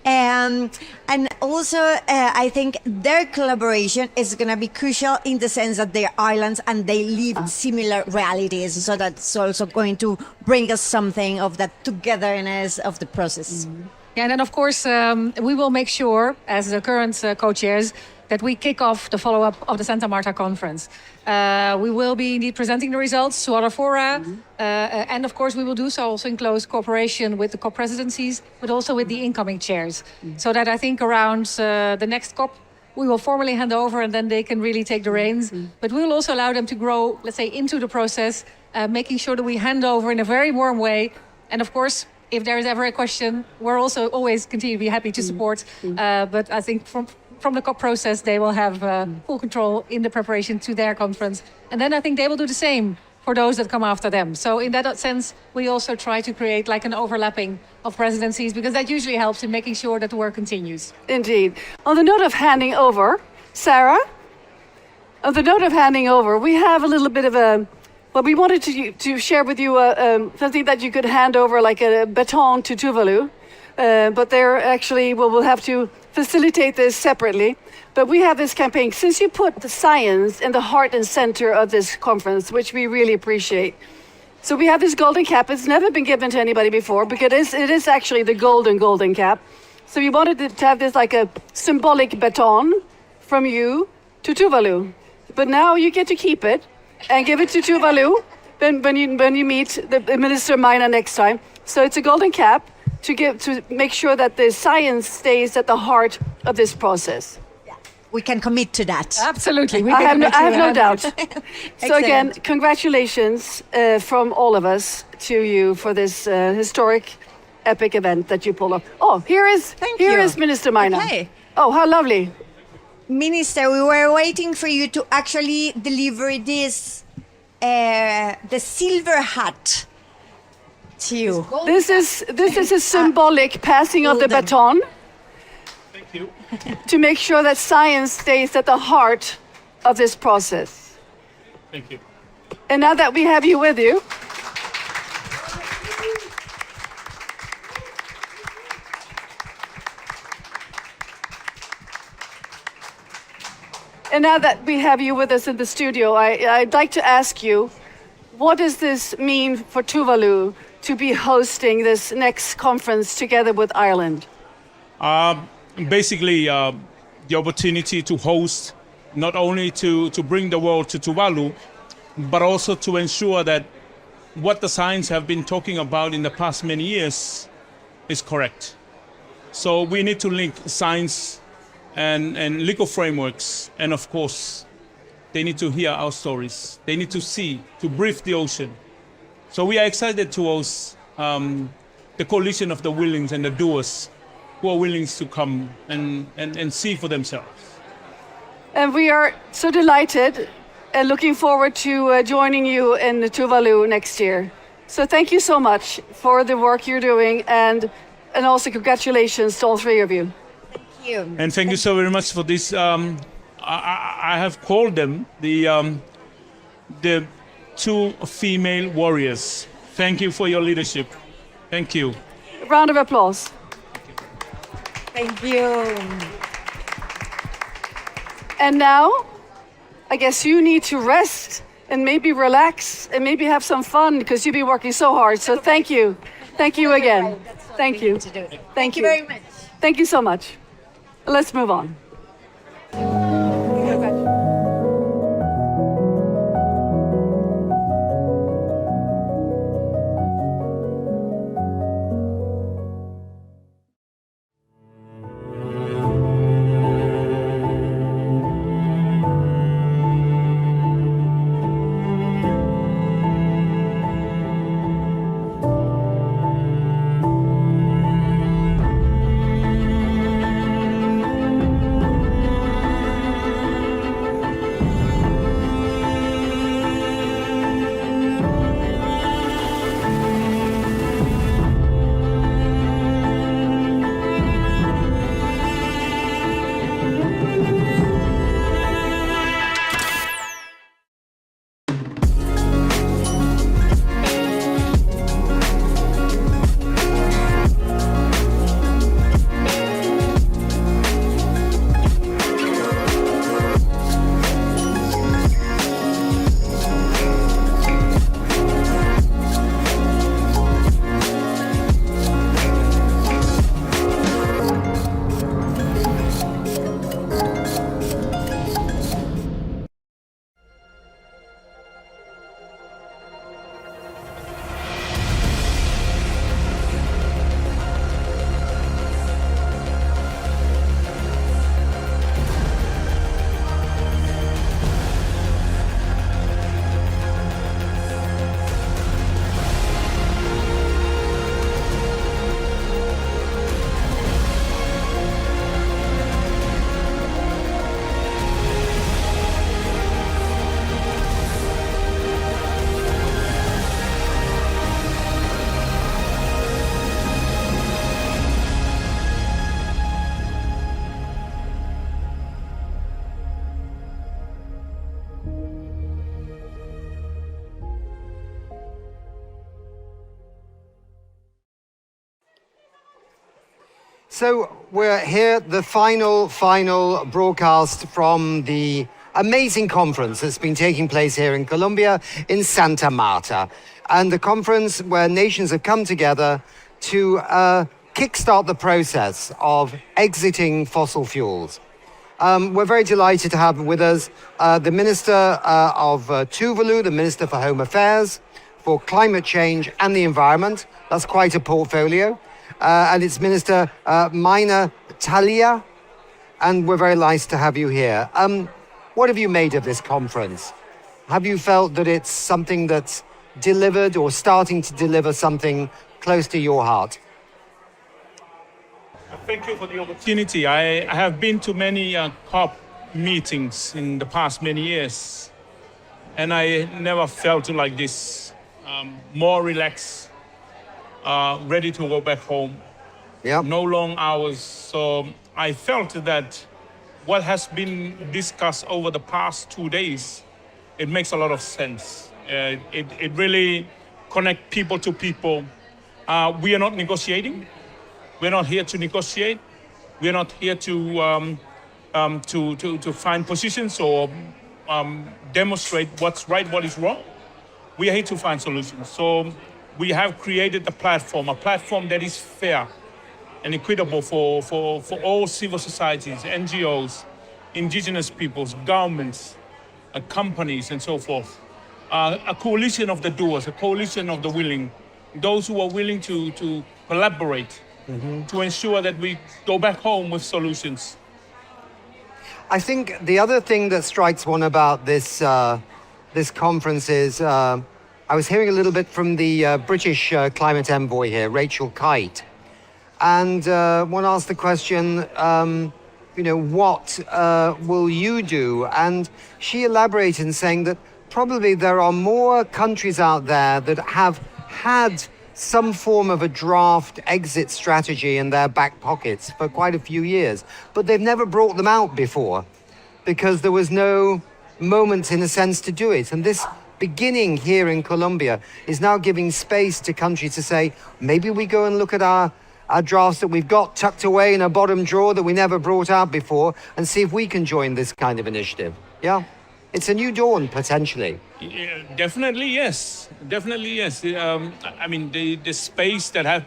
And also, I think their collaboration is going to be crucial in the sense that they're islands and they live similar realities. So that's also going to bring us something of that togetherness of the process. Yeah, and then of course we will make sure, as the current co-chairs, that we kick off the follow-up of the Santa Marta conference. We will be indeed presenting the results to other fora, and of course we will do so also in close cooperation with the COP presidencies, but also with the incoming chairs. So that I think around the next COP, we will formally hand over and then they can really take the reins. But we will also allow them to grow, let's say, into the process, making sure that we hand over in a very warm way. And of course, if there is ever a question, we're also always continue to be happy to support. But I think from the COP process, they will have full control in the preparation to their conference. And then I think they will do the same for those that come after them. So in that sense, we also try to create like an overlapping of presidencies, because that usually helps in making sure that the work continues. Indeed. On the note of handing over, Sarah, we have a little bit of a, well, we wanted to share with you something that you could hand over, like a baton to Tuvalu. But they're actually, we'll have to facilitate this separately. But we have this campaign, since you put the science in the heart and center of this conference, which we really appreciate. So we have this golden cap. It's never been given to anybody before, because it is actually the golden cap. So we wanted to have this like a symbolic baton from you to Tuvalu. But now you get to keep it and give it to Tuvalu when you meet the Minister Maina next time. So it's a golden cap to make sure that the science stays at the heart of this process. We can commit to that. Absolutely. I have no doubt. So again, congratulations from all of us to you for this historic, epic event that you pulled off. Oh, here is Minister Maina. Okay. Oh, how lovely. Minister, we were waiting for you to actually deliver this, the silver hat to you. This is a symbolic passing of the baton. Thank you. To make sure that science stays at the heart of this process. Thank you. And now that we have you with you, us in the studio, I'd like to ask you, what does this mean for Tuvalu to be hosting this next conference together with Ireland? Basically, the opportunity to host, not only to bring the world to Tuvalu, but also to ensure that what the science have been talking about in the past many years is correct. So we need to link science and legal frameworks, and of course, they need to hear our stories. They need to see, to breathe the ocean. So we are excited to host the coalition of the willings and the doers who are willing to come and see for themselves. And we are so delighted and looking forward to joining you in Tuvalu next year. So thank you so much for the work you're doing, and also congratulations to all three of you. Thank you. And thank you so very much for this. I have called them the two female warriors. Thank you for your leadership. Thank you. Round of applause. Thank you. And now, I guess you need to rest and maybe relax and maybe have some fun because you've been working so hard. So thank you. Thank you again. Thank you. Thank you very much. Thank you so much. Let's move on. So we're here, the final broadcast from the amazing conference that's been taking place here in Colombia, in Santa Marta. And the conference where nations have come together to kickstart the process of exiting fossil fuels. We're very delighted to have with us the Minister of Tuvalu, the Minister for Home Affairs, for Climate Change and the Environment. That's quite a portfolio. And it's Minister Marta Colombia, and we're very nice to have you here. What have you made of this conference? Have you felt that it's something that's delivered or starting to deliver something close to your heart? Thank you for the opportunity. I have been to many COP meetings in the past many years, and I never felt like this. More relaxed, ready to go back home. Yeah. No long hours. So I felt that what has been discussed over the past 2 days, it makes a lot of sense. It really connects people to people. We are not negotiating. We're not here to negotiate. We're not here to find positions or demonstrate what's right, what is wrong. we hate to find solutions. So we have created a platform that is fair and equitable for all civil societies, NGOs, indigenous peoples, governments, companies, and so forth. A coalition of the doers, a coalition of the willing, those who are willing to collaborate to ensure that we go back home with solutions. I think the other thing that strikes one about this this conference is I was hearing a little bit from the British climate envoy here, Rachel Kite, and one asked the question, what will you do? And she elaborated in saying that probably there are more countries out there that have had some form of a draft exit strategy in their back pockets for quite a few years, but they've never brought them out before because there was no moment, in a sense, to do it. And this beginning here in Colombia is now giving space to countries to say, maybe we go and look at our drafts that we've got tucked away in a bottom drawer that we never brought out before and see if we can join this kind of initiative. Yeah? It's a new dawn, potentially. Yeah, definitely, yes. Definitely, yes. I mean, the space that have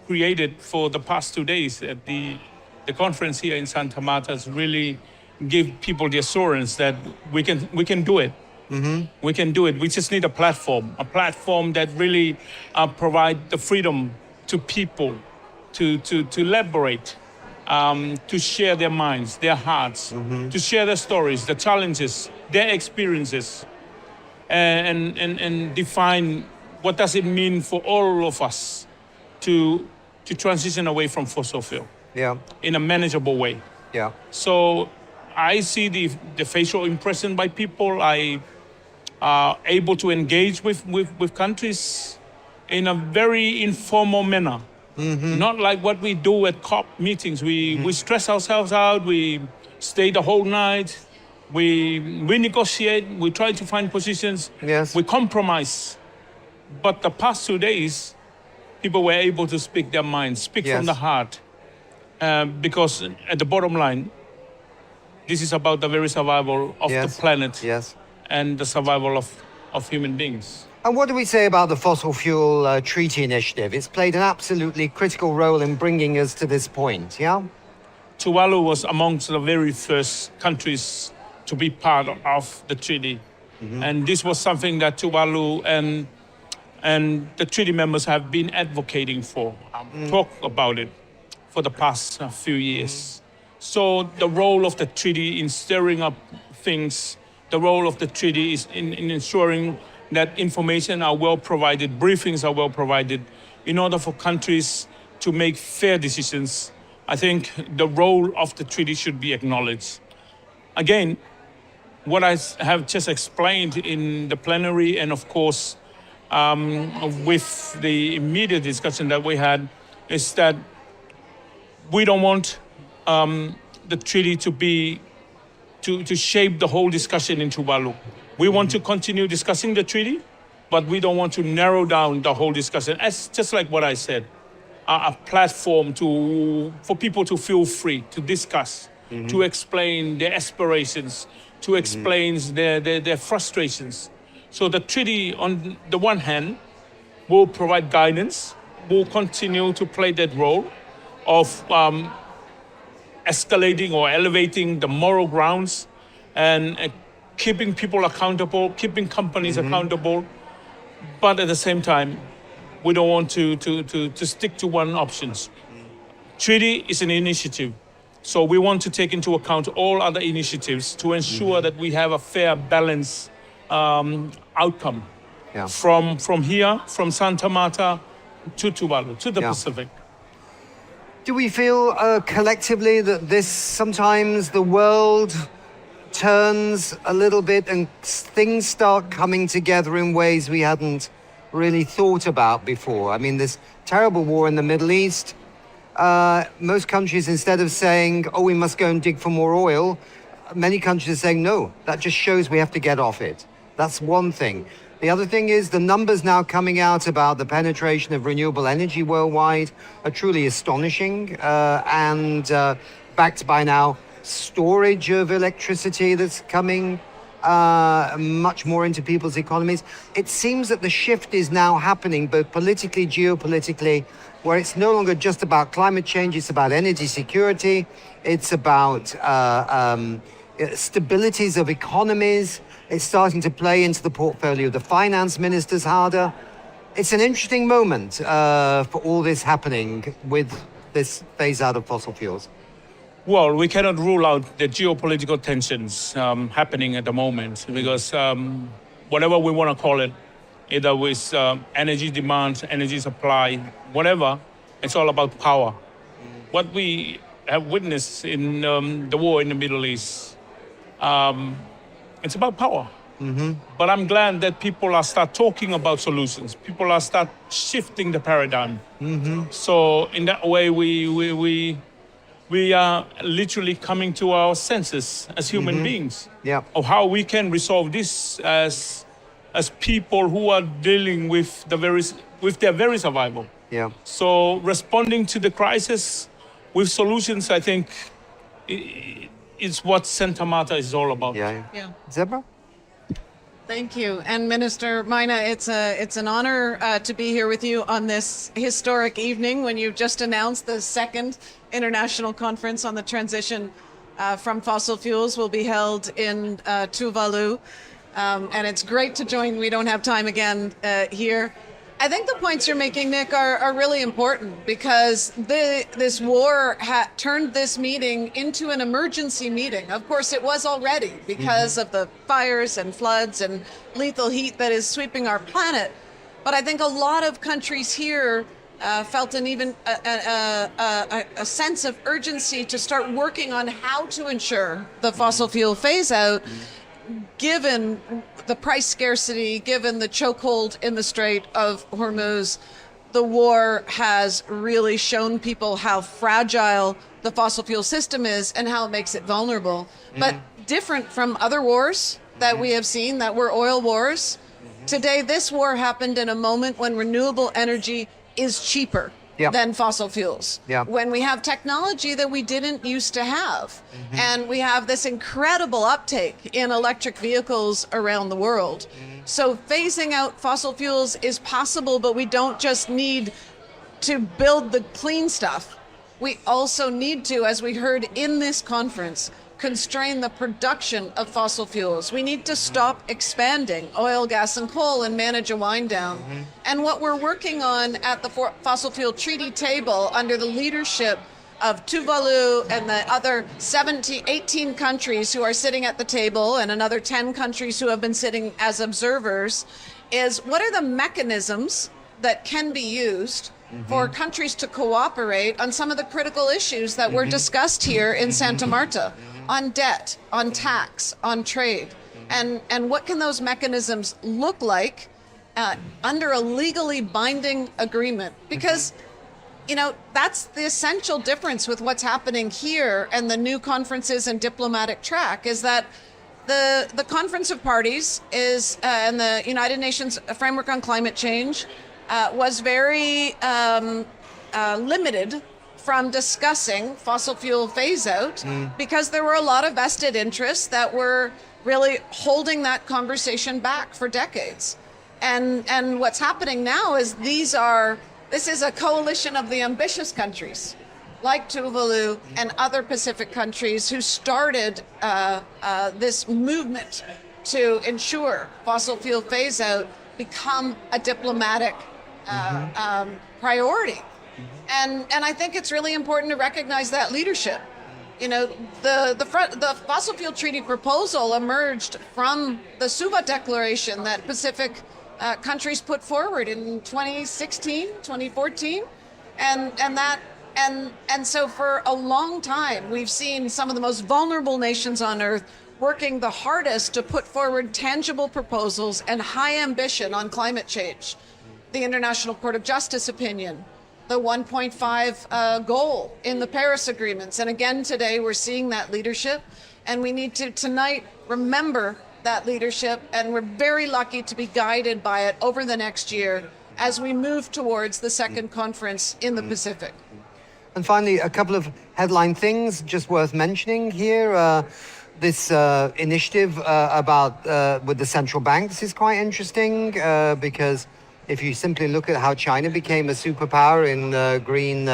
created for the past 2 days at the conference here in Santa Marta has really give people the assurance that we can do it. We can do it. We just need a platform that really provide the freedom to people to elaborate, to share their minds, their hearts, to share their stories, the challenges, their experiences, and define what does it mean for all of us to transition away from fossil fuel in a manageable way. Yeah. So I see the facial impression by people. I are able to engage with countries in a very informal manner. Not like what we do at COP meetings. We stress ourselves out, we stay the whole night, we negotiate, we try to find positions, we compromise. But the past 2 days, people were able to speak their minds, speak from the heart. Because at the bottom line, this is about the very survival of the planet and the survival of human beings. And what do we say about the Fossil Fuel Treaty Initiative? It's played an absolutely critical role in bringing us to this point, yeah? Tuvalu was amongst the very first countries to be part of the treaty. And this was something that Tuvalu and the treaty members have been advocating for, talk about it for the past few years. So the role of the treaty in stirring up things, the role of the treaty is in ensuring that information are well provided, briefings are well provided, in order for countries to make fair decisions. I think the role of the treaty should be acknowledged. Again, what I have just explained in the plenary and of course with the immediate discussion that we had is that we don't want the treaty to shape the whole discussion in Tuvalu. We want to continue discussing the treaty, but we don't want to narrow down the whole discussion. It's just like what I said, a platform for people to feel free to discuss, to explain their aspirations, to explain their frustrations. So the treaty, on the one hand, will provide guidance, will continue to play that role of escalating or elevating the moral grounds and keeping people accountable, keeping companies accountable. But at the same time, we don't want to stick to one option. Treaty is an initiative. So we want to take into account all other initiatives to ensure that we have a fair, balanced outcome from here, from Santa Marta to Tuvalu, to the Pacific. Do we feel collectively that this, sometimes the world turns a little bit and things start coming together in ways we hadn't really thought about before? I mean, this terrible war in the Middle East, most countries, instead of saying, oh, we must go and dig for more oil, many countries are saying, no, that just shows we have to get off it. That's one thing. The other thing is the numbers now coming out about the penetration of renewable energy worldwide are truly astonishing and backed by now storage of electricity that's coming much more into people's economies. It seems that the shift is now happening, both politically, geopolitically, where it's no longer just about climate change, it's about energy security, it's about stabilities of economies. It's starting to play into the portfolio of the finance ministers harder. It's an interesting moment for all this happening with this phase out of fossil fuels. Well, we cannot rule out the geopolitical tensions happening at the moment because whatever we want to call it, either with energy demand, energy supply, whatever, it's all about power. What we have witnessed in the war in the Middle East, it's about power. But I'm glad that people are start talking about solutions. People are start shifting the paradigm. So in that way, we are literally coming to our senses as human beings of how we can resolve this as people who are dealing with their very survival. So responding to the crisis with solutions, I think, is what Santa Marta is all about. Zebra? Thank you. And Minister Mina, it's an honor to be here with you on this historic evening when you've just announced the second international conference on the transition from fossil fuels will be held in Tuvalu. And it's great to join. We don't have time again here. I think the points you're making, Nick, are really important because this war turned this meeting into an emergency meeting. Of course, it was already because of the fires and floods and lethal heat that is sweeping our planet. But I think a lot of countries here felt a sense of urgency to start working on how to ensure the fossil fuel phase out, given the price scarcity, given the chokehold in the Strait of Hormuz. The war has really shown people how fragile the fossil fuel system is and how it makes it vulnerable. But different from other wars that we have seen that were oil wars, today this war happened in a moment when renewable energy is cheaper than fossil fuels. When we have technology that we didn't used to have. And we have this incredible uptake in electric vehicles around the world. So phasing out fossil fuels is possible, but we don't just need to build the clean stuff. We also need to, as we heard in this conference, constrain the production of fossil fuels. We need to stop expanding oil, gas, and coal and manage a wind down. And what we're working on at the fossil fuel treaty table under the leadership of Tuvalu and the other 18 countries who are sitting at the table and another 10 countries who have been sitting as observers is what are the mechanisms that can be used for countries to cooperate on some of the critical issues that were discussed here in Santa Marta, on debt, on tax, on trade. And what can those mechanisms look like under a legally binding agreement? Because, you know, that's the essential difference with what's happening here and the new conferences and diplomatic track is that the Conference of Parties is, and the United Nations Framework on Climate Change was very limited from discussing fossil fuel phase out because there were a lot of vested interests that were really holding that conversation back for decades. And what's happening now is this is a coalition of the ambitious countries like Tuvalu and other Pacific countries who started this movement to ensure fossil fuel phase out become a diplomatic priority. And I think it's really important to recognize that leadership. You know, the fossil fuel treaty proposal emerged from the Suva Declaration that Pacific countries put forward in 2016, 2014, and so for a long time we've seen some of the most vulnerable nations on Earth working the hardest to put forward tangible proposals and high ambition on climate change. The International Court of Justice opinion, the 1.5 goal in the Paris agreements. And again, today we're seeing that leadership, and we need to tonight remember that leadership, and we're very lucky to be guided by it over the next year as we move towards the second conference in the Pacific. And finally, a couple of headline things just worth mentioning here. this initiative about with the central bank. This is quite interesting because if you simply look at how China became a superpower in green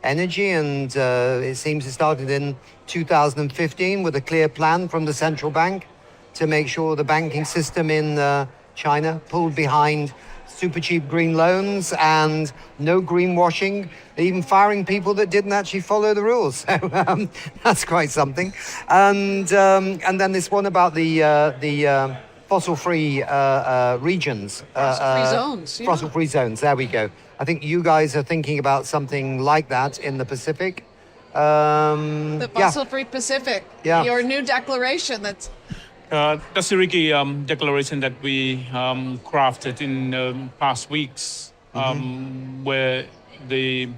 energy, and it seems it started in 2015 with a clear plan from the central bank to make sure the banking system in China pulled behind super cheap green loans and no greenwashing, even firing people that didn't actually follow the rules. So that's quite something. And then this one about the fossil-free regions. Fossil-free zones. Yeah. Fossil-free zones, there we go. I think you guys are thinking about something like that in the Pacific. The fossil-free Pacific. Yeah. Your new declaration that's... That's a Ricky declaration that we crafted in past weeks, where the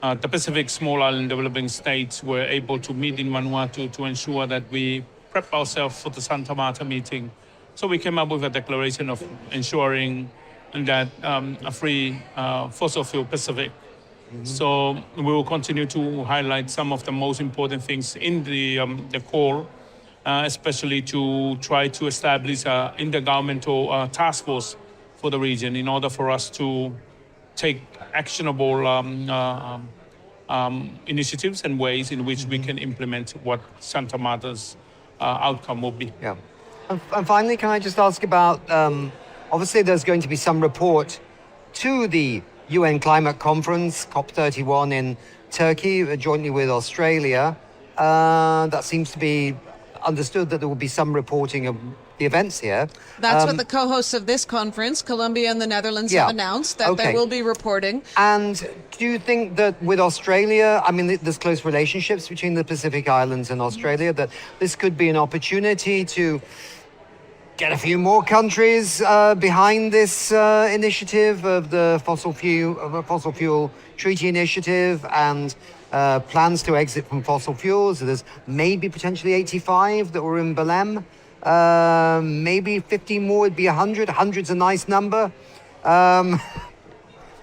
Pacific Small Island Developing States were able to meet in Vanuatu to ensure that we prep ourselves for the Santa Marta meeting. So we came up with a declaration of ensuring that a free fossil fuel Pacific. So we will continue to highlight some of the most important things in the call, especially to try to establish an intergovernmental task force for the region in order for us to take actionable initiatives and ways in which we can implement what Santa Marta's outcome will be. Yeah. And finally, can I just ask about, obviously there's going to be some report to the UN Climate Conference, COP31 in Turkey, jointly with Australia. That seems to be understood that there will be some reporting of the events here. That's what the co-hosts of this conference, Colombia and the Netherlands, have announced, that they will be reporting. And do you think that with Australia, I mean, there's close relationships between the Pacific Islands and Australia, that this could be an opportunity to get a few more countries behind this initiative of the fossil fuel treaty initiative and plans to exit from fossil fuels? There's maybe potentially 85 that were in Belém. Maybe 50 more would be 100. 100's a nice number.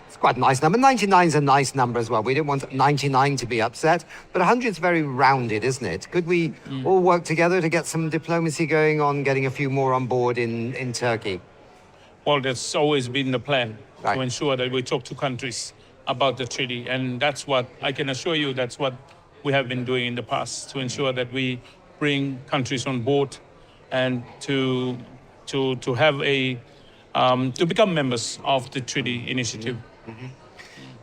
It's quite a nice number. 99 is a nice number as well. We don't want 99 to be upset, but 100 is very rounded, isn't it? Could we all work together to get some diplomacy going on getting a few more on board in Turkey? Well, that's always been the plan, to ensure that we talk to countries about the treaty. And that's what I can assure you, that's what we have been doing in the past, to ensure that we bring countries on board and to have a to become members of the treaty initiative.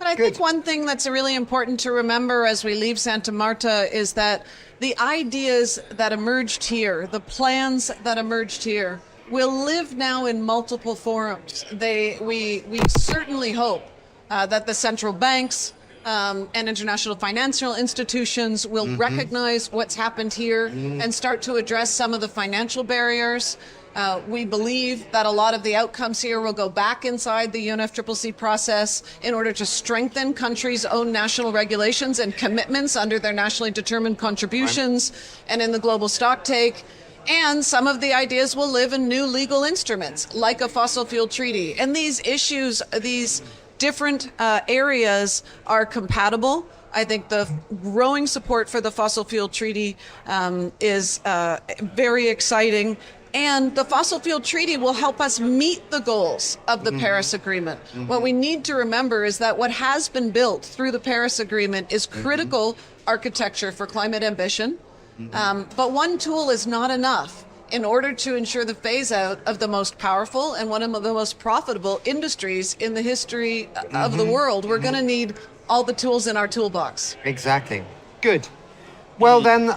But I think one thing that's really important to remember as we leave Santa Marta is that the ideas that emerged here, the plans that emerged here, will live now in multiple forums. We certainly hope that the central banks and international financial institutions will recognize what's happened here and start to address some of the financial barriers. We believe that a lot of the outcomes here will go back inside the UNFCCC process in order to strengthen countries' own national regulations and commitments under their nationally determined contributions and in the global stocktake. And some of the ideas will live in new legal instruments, like a fossil fuel treaty. And these issues, these different areas are compatible. I think the growing support for the fossil fuel treaty is very exciting. And the fossil fuel treaty will help us meet the goals of the Paris Agreement. What we need to remember is that what has been built through the Paris Agreement is critical architecture for climate ambition. But one tool is not enough in order to ensure the phase out of the most powerful and one of the most profitable industries in the history of the world. We're going to need all the tools in our toolbox. Exactly. Good. Well then,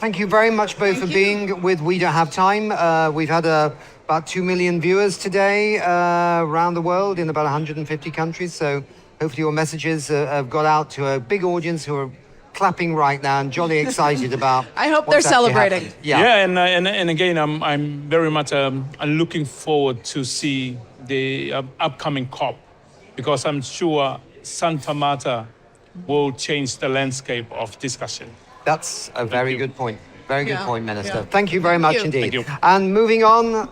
thank you very much both for being with We Don't Have Time. We've had about 2 million viewers today around the world in about 150 countries. So hopefully your messages have got out to a big audience who are clapping right now and jolly excited about. I hope they're celebrating. Yeah, and again, I'm very much looking forward to see the upcoming COP, because I'm sure Santa Marta will change the landscape of discussion. That's a very good point. Very good point, Minister. Yeah. Thank you very much indeed. Thank you. And moving on.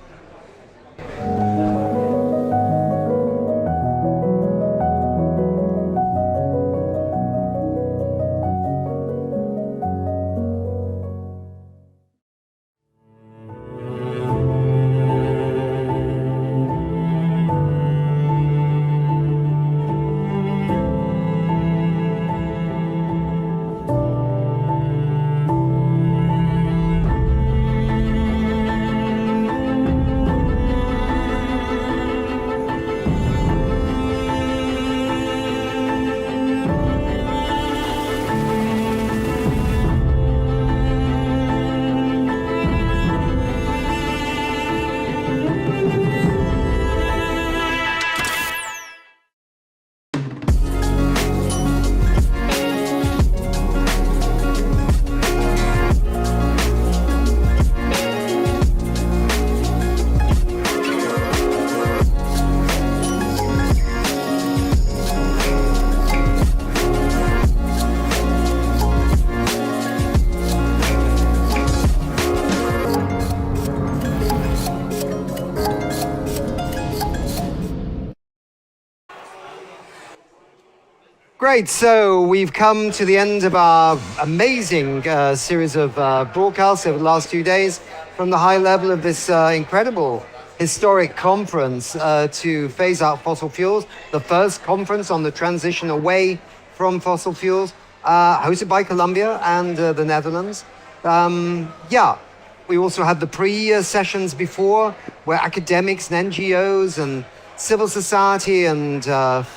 Great, so we've come to the end of our amazing series of broadcasts over the last 2 days from the high level of this incredible historic conference to phase out fossil fuels, the first conference on the transition away from fossil fuels, hosted by Colombia and the Netherlands. We also had the pre-sessions before where academics and NGOs and civil society and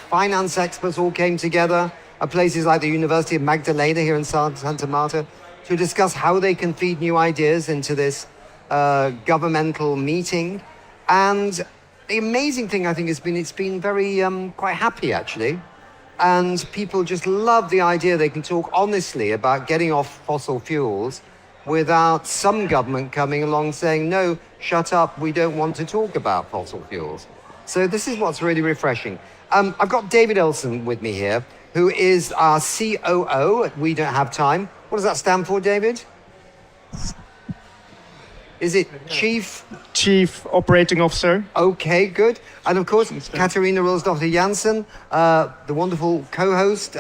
finance experts all came together at places like the University of Magdalena here in Santa Marta to discuss how they can feed new ideas into this governmental meeting. And the amazing thing, I think, has been it's been very quite happy, actually. And people just love the idea they can talk honestly about getting off fossil fuels without some government coming along saying, no, shut up, we don't want to talk about fossil fuels. So this is what's really refreshing. I've got David Elson with me here, who is our COO. We don't have time. What does that stand for, David? Is it Chief Operating Officer. Okay, good. And of course, Katarina Rolsdottir Jansen, the wonderful co-host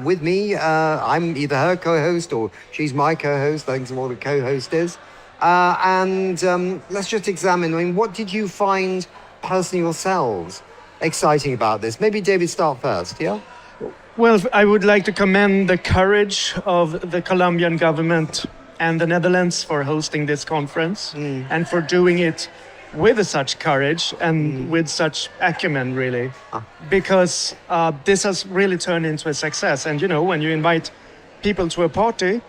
with me. I'm either her co-host or she's my co-host. I think that's what a co-host is. Let's just examine, I mean, what did you find personally yourselves exciting about this? Maybe David, start first, yeah? Well, I would like to commend the courage of the Colombian government and the Netherlands for hosting this conference and for doing it with such courage and with such acumen, really, because this has really turned into a success. And, you know, when you invite people to a party,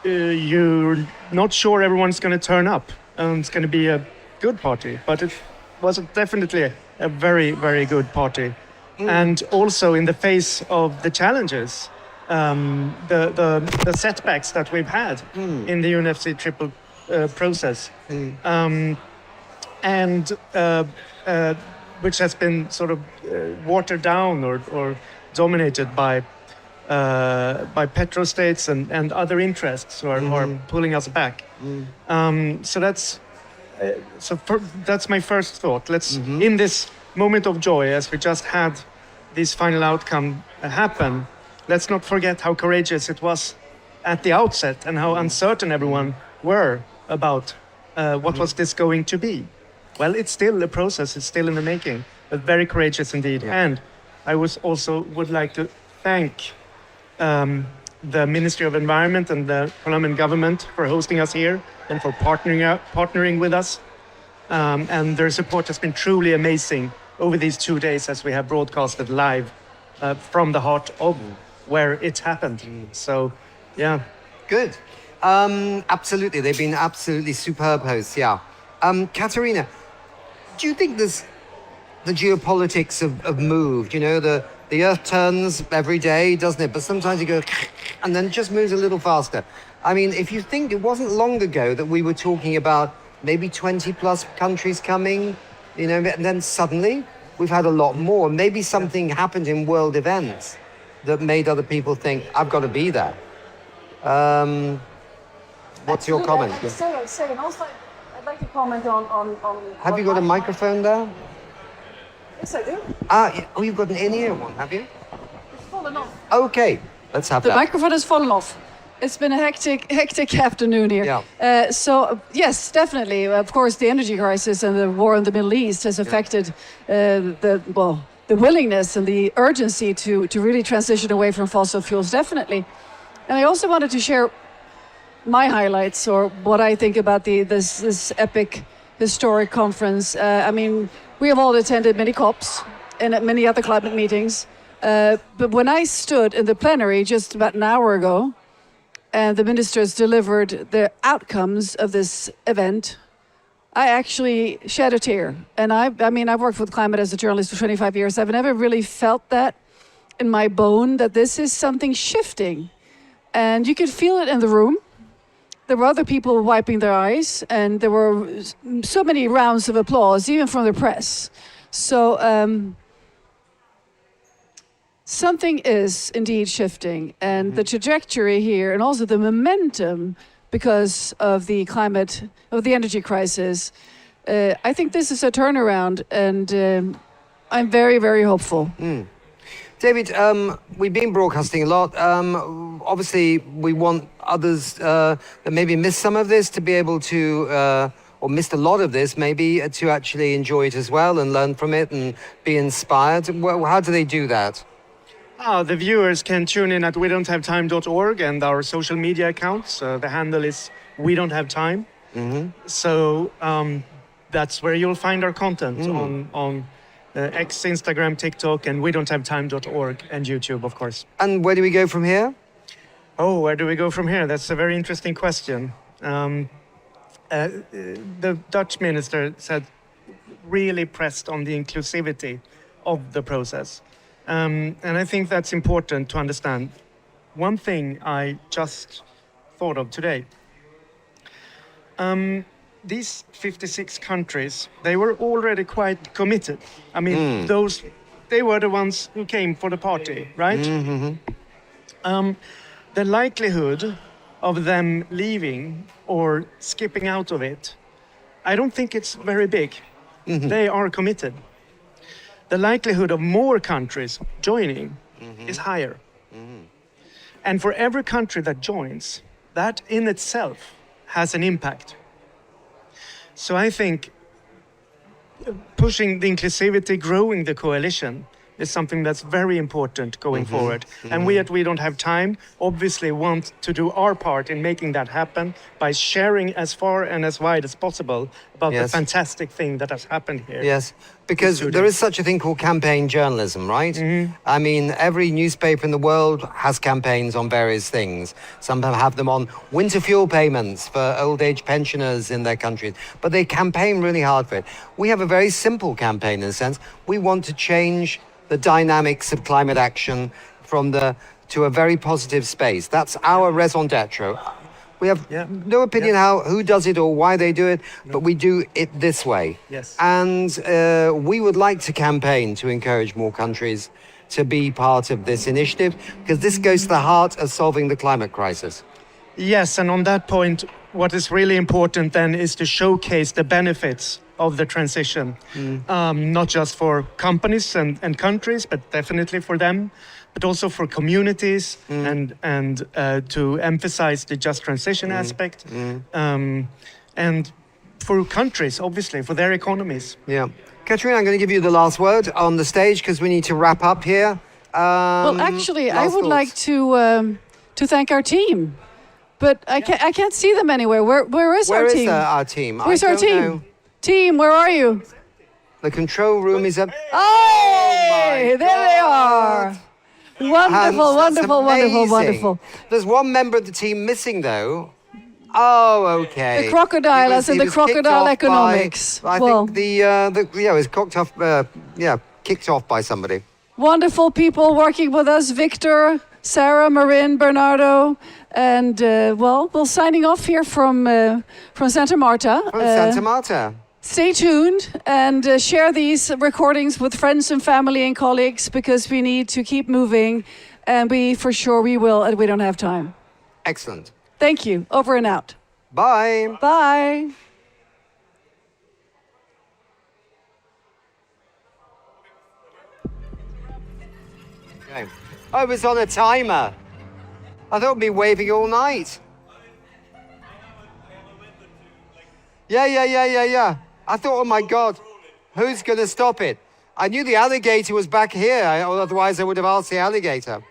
you're not sure everyone's going to turn up and it's going to be a good party, but it was definitely a very, very good party. And also in the face of the challenges, the setbacks that we've had in the UNFC triple process, which has been sort of watered down or dominated by petrostates and other interests who are pulling us back. So that's my first thought. Let's in this moment of joy, as we just had this final outcome happen, let's not forget how courageous it was at the outset and how uncertain everyone were about what was this going to be. Well, it's still a process, it's still in the making, but very courageous indeed. Yeah. And I would like to thank the Ministry of Environment and the Colombian government for hosting us here and for partnering with us. And their support has been truly amazing over these 2 days as we have broadcasted live from the heart of where it happened. So, yeah. Good. Absolutely. They've been absolutely superb hosts, yeah. Katarina, do you think the geopolitics have moved? You know, the Earth turns every day, doesn't it? But sometimes you go, and then it just moves a little faster. I mean, if you think it wasn't long ago that we were talking about maybe 20 plus countries coming, you know, and then suddenly we've had a lot more. Maybe something happened in world events that made other people think, I've got to be there. What's your comment? Second, also, I'd like to comment on have you got a microphone there? Yes, I do. Oh, you've got an in-ear one, have you? It's fallen off. Okay, let's have that. The that. microphone has fallen off. It's been a hectic afternoon here. Yeah. Yes, definitely. Of course, the energy crisis and the war in the Middle East has affected the willingness and the urgency to really transition away from fossil fuels, definitely. And I also wanted to share my highlights or what I think about this epic historic conference. I mean, we have all attended many COPs and many other climate meetings. But when I stood in the plenary just about an hour ago, and the ministers delivered the outcomes of this event, I actually shed a tear. And I mean, I've worked with climate as a journalist for 25 years. I've never really felt that in my bone, that this is something shifting. And you could feel it in the room. There were other people wiping their eyes, and there were so many rounds of applause, even from the press. So something is indeed shifting, and the trajectory here, and also the momentum because of the climate, of the energy crisis, I think this is a turnaround, and I'm very, very hopeful. David, we've been broadcasting a lot. Obviously, we want others that maybe missed some of this to be able to, or missed a lot of this, maybe to actually enjoy it as well and learn from it and be inspired. How do they do that? The viewers can tune in at wedon'thavetime.org and our social media accounts. The handle is We Don't Have Time. So that's where you'll find our content on X, Instagram, TikTok, and wedon'thavetime.org and YouTube, of course. And where do we go from here? Oh, where do we go from here? That's a very interesting question. The Dutch minister said, really pressed on the inclusivity of the process. And I think that's important to understand. One thing I just thought of today. These 56 countries, they were already quite committed. I mean, they were the ones who came for the party, right? The likelihood of them leaving or skipping out of it, I don't think it's very big. They are committed. The likelihood of more countries joining is higher. And for every country that joins, that in itself has an impact. So I think pushing the inclusivity, growing the coalition is something that's very important going forward. And we at We Don't Have Time obviously want to do our part in making that happen by sharing as far and as wide as possible about the fantastic thing that has happened here. Yes, because there is such a thing called campaign journalism, right? I mean, every newspaper in the world has campaigns on various things. Some have them on winter fuel payments for old age pensioners in their countries, but they campaign really hard for it. We have a very simple campaign in a sense. We want to change the dynamics of climate action to a very positive space. That's our raison d'etre. We have no opinion who does it or why they do it, but we do it this way. Yes. And we would like to campaign to encourage more countries to be part of this initiative, because this goes to the heart of solving the climate crisis. Yes, and on that point, what is really important then is to showcase the benefits of the transition, not just for companies and countries, but definitely for them, but also for communities and to emphasize the just transition aspect, and for countries, obviously, for their economies. Yeah. Katrina, I'm going to give you the last word on the stage because we need to wrap up here. Well, actually, I would like to thank our team, but I can't see them anywhere. Where is our team? Where is our team? Where's our team? Know. Team, where are you? The control room is up. Oh, there they are. Wonderful, wonderful. There's one member of the team missing, though. Oh, okay. The crocodile, as in the crocodile economics. I think it was kicked off by somebody. Wonderful people working with us: Victor, Sarah, Marin, Bernardo, and we're signing off here from Santa Marta. From Santa Marta. Stay tuned and share these recordings with friends and family and colleagues, because we need to keep moving, and we will, and We Don't Have Time. Excellent. Thank you. Over and out. Bye. Bye. Okay. I was on a timer. I thought I'd be waving all night. Yeah. I thought, oh my God, who's going to stop it? I knew the alligator was back here, otherwise I would have asked the alligator.